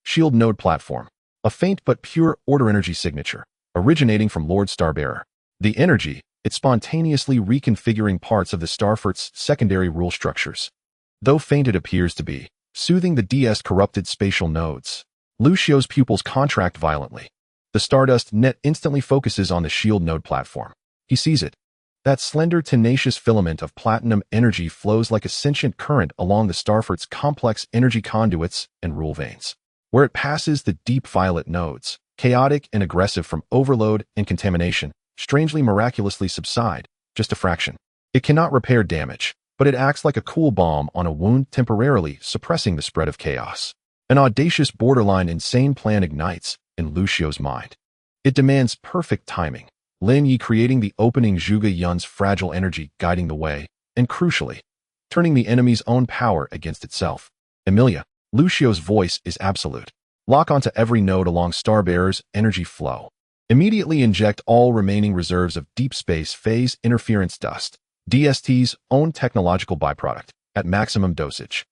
Shield node platform. A faint but pure order energy signature, originating from Lord Starbearer. The energy, it spontaneously reconfiguring parts of the Starfort's secondary rule structures. Though faint it appears to be, soothing the DS-corrupted spatial nodes. Lu Xiao's pupils contract violently. The Stardust net instantly focuses on the shield node platform. He sees it. That slender, tenacious filament of platinum energy flows like a sentient current along the Starfort's complex energy conduits and rule veins. Where it passes the deep violet nodes, chaotic and aggressive from overload and contamination, strangely miraculously subside, just a fraction. It cannot repair damage, but it acts like a cool balm on a wound, temporarily suppressing the spread of chaos. An audacious, borderline insane plan ignites in Lu Xiao's mind. It demands perfect timing, Lin Yi creating the opening, Zhuge Yun's fragile energy guiding the way, and crucially, turning the enemy's own power against itself. Emilia, Lu Xiao's voice is absolute. Lock onto every node along Starbearer's energy flow. Immediately inject all remaining reserves of deep space phase interference dust, DST's own technological byproduct, at maximum dosage.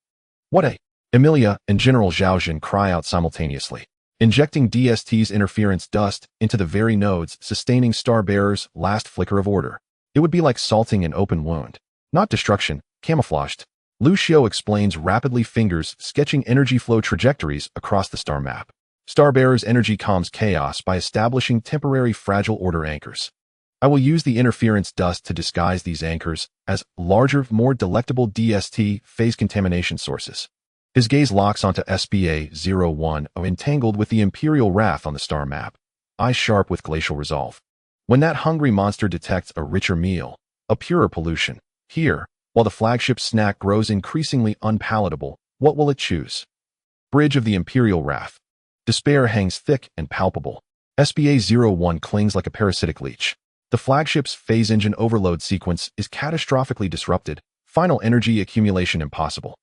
What a... Emilia and General Zhao Zhen cry out simultaneously, injecting DST's interference dust into the very nodes sustaining Starbearer's last flicker of order. It would be like salting an open wound. Not destruction, camouflaged. Lu Xiao explains, rapidly, fingers sketching energy flow trajectories across the star map. Starbearer's energy calms chaos by establishing temporary fragile order anchors. I will use the interference dust to disguise these anchors as larger, more delectable DST phase contamination sources. His gaze locks onto SBA-01, entangled with the Imperial Wrath on the star map, eyes sharp with glacial resolve. When that hungry monster detects a richer meal, a purer pollution, here, while the flagship snack grows increasingly unpalatable, what will it choose? Bridge of the Imperial Wrath. Despair hangs thick and palpable. SBA-01 clings like a parasitic leech. The flagship's phase engine overload sequence is catastrophically disrupted, final energy accumulation impossible.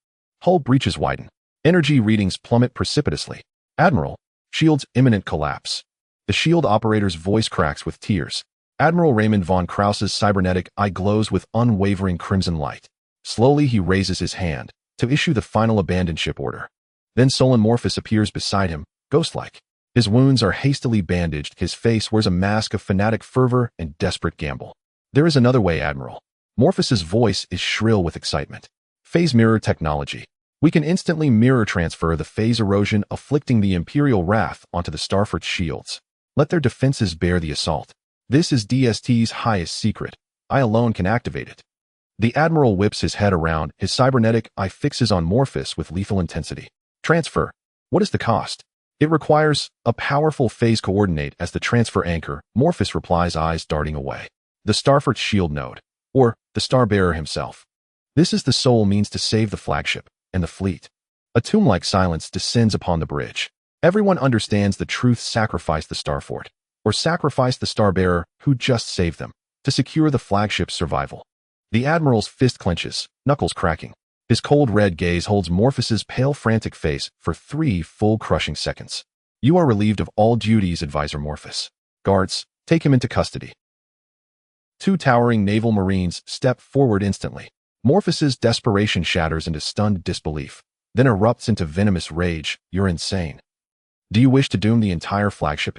Hull breaches widen. Energy readings plummet precipitously. Admiral, shield's imminent collapse. The shield operator's voice cracks with tears. Admiral Raymond von Krause's cybernetic eye glows with unwavering crimson light. Slowly he raises his hand to issue the final abandon ship order. Then Solon Morphos appears beside him, ghost-like. His wounds are hastily bandaged, his face wears a mask of fanatic fervor and desperate gamble. There is another way, Admiral. Morphos's voice is shrill with excitement. Phase mirror technology. We can instantly mirror transfer the phase erosion afflicting the Imperial wrath onto the Starfort's shields. Let their defenses bear the assault. This is DST's highest secret. I alone can activate it. The Admiral whips his head around, his cybernetic eye fixes on Morphus with lethal intensity. Transfer. What is the cost? It requires a powerful phase coordinate as the transfer anchor, Morphus replies, eyes darting away. The Starfort's shield node. Or the Starbearer himself. This is the sole means to save the flagship and the fleet. A tomb-like silence descends upon the bridge. Everyone understands the truth: sacrifice the Starfort, or sacrifice the Starbearer who just saved them, to secure the flagship's survival. The Admiral's fist clenches, knuckles cracking. His cold red gaze holds Morphus's pale frantic face for 3 full crushing seconds. You are relieved of all duties, Advisor Morphus. Guards, take him into custody. 2 towering naval marines step forward instantly. Morphus's desperation shatters into stunned disbelief, then erupts into venomous rage. You're insane. Do you wish to doom the entire flagship?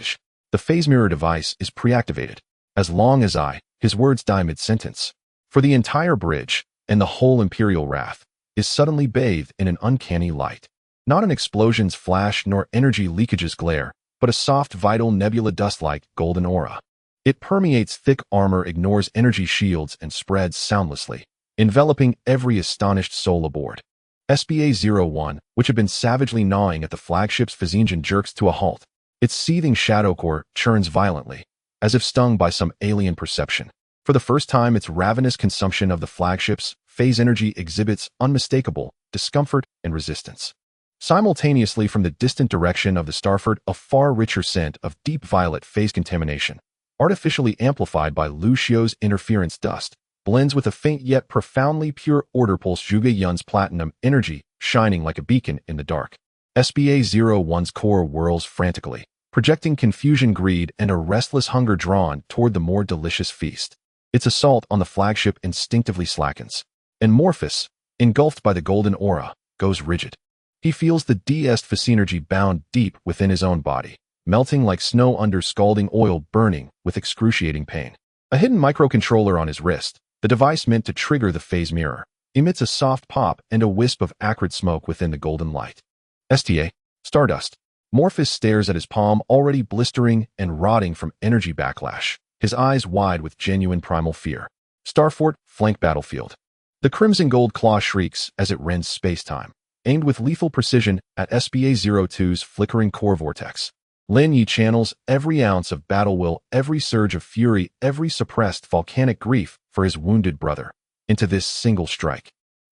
The phase mirror device is pre-activated. As long as his words die mid-sentence. For the entire bridge, and the whole Imperial wrath, is suddenly bathed in an uncanny light. Not an explosion's flash nor energy leakage's glare, but a soft, vital nebula dust-like golden aura. It permeates thick armor, ignores energy shields, and spreads soundlessly, enveloping every astonished soul aboard. SBA-01, which had been savagely gnawing at the flagship's phase engine, jerks to a halt. Its seething shadow core churns violently, as if stung by some alien perception. For the first time, its ravenous consumption of the flagship's phase energy exhibits unmistakable discomfort and resistance. Simultaneously, from the distant direction of the Starfort, a far richer scent of deep violet phase contamination, artificially amplified by Lucio's interference dust, blends with a faint yet profoundly pure order pulse, Zhuge Yun's platinum energy shining like a beacon in the dark. SBA-01's core whirls frantically, projecting confusion, greed, and a restless hunger drawn toward the more delicious feast. Its assault on the flagship instinctively slackens, and Morphus, engulfed by the golden aura, goes rigid. He feels the DS phase energy bound deep within his own body, melting like snow under scalding oil, burning with excruciating pain. A hidden microcontroller on his wrist, the device meant to trigger the phase mirror, emits a soft pop and a wisp of acrid smoke within the golden light. STA, Stardust. Morphus stares at his palm, already blistering and rotting from energy backlash, his eyes wide with genuine primal fear. Starfort, flank battlefield. The crimson gold claw shrieks as it rends space-time, aimed with lethal precision at SBA-02's flickering core vortex. Lin Yi channels every ounce of battle will, every surge of fury, every suppressed volcanic grief for his wounded brother, into this single strike.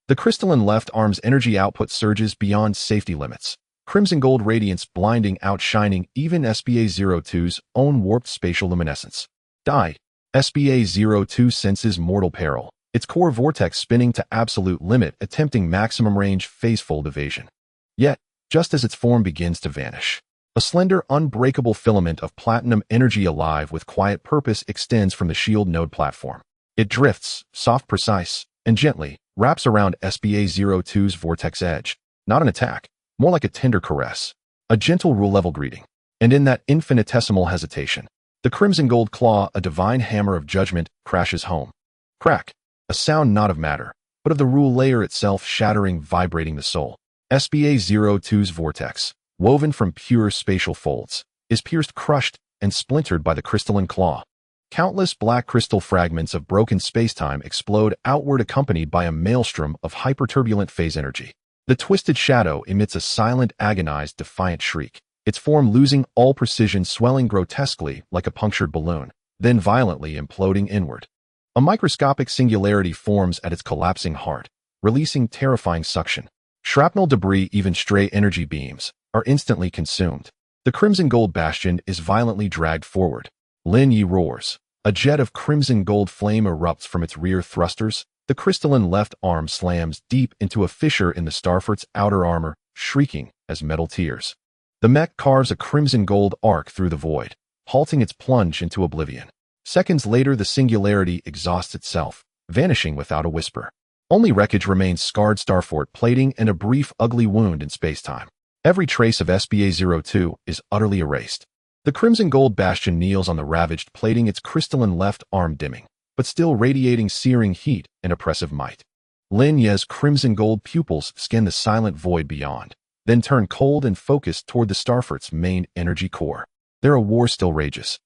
The crystalline left arm's energy output surges beyond safety limits, crimson gold radiance blinding, outshining even SBA-02's own warped spatial luminescence. Die. SBA-02 senses mortal peril, its core vortex spinning to absolute limit, attempting maximum range phasefold evasion. Yet, just as its form begins to vanish, a slender, unbreakable filament of platinum energy alive with quiet purpose extends from the shield node platform. It drifts, soft, precise, and gently, wraps around SBA-02's vortex edge. Not an attack, more like a tender caress, a gentle rule-level greeting. And in that infinitesimal hesitation, the crimson gold claw, a divine hammer of judgment, crashes home. Crack, a sound not of matter, but of the rule layer itself, shattering, vibrating the soul. SBA-02's vortex, woven from pure spatial folds, is pierced, crushed, and splintered by the crystalline claw. Countless black crystal fragments of broken spacetime explode outward, accompanied by a maelstrom of hyperturbulent phase energy. The twisted shadow emits a silent, agonized, defiant shriek, its form losing all precision, swelling grotesquely like a punctured balloon, then violently imploding inward. A microscopic singularity forms at its collapsing heart, releasing terrifying suction. Shrapnel debris, even stray energy beams, are instantly consumed. The crimson gold bastion is violently dragged forward. Lin Yi roars. A jet of crimson gold flame erupts from its rear thrusters. The crystalline left arm slams deep into a fissure in the Starfort's outer armor, shrieking as metal tears. The mech carves a crimson gold arc through the void, halting its plunge into oblivion. Seconds later, the singularity exhausts itself, vanishing without a whisper. Only wreckage remains: scarred Starfort plating and a brief, ugly wound in spacetime. Every trace of SBA-02 is utterly erased. The crimson gold bastion kneels on the ravaged plating, its crystalline left arm dimming, but still radiating searing heat and oppressive might. Lin Ye's crimson gold pupils scanned the silent void beyond, then turned cold and focused toward the Starfort's main energy core. Their war still rages,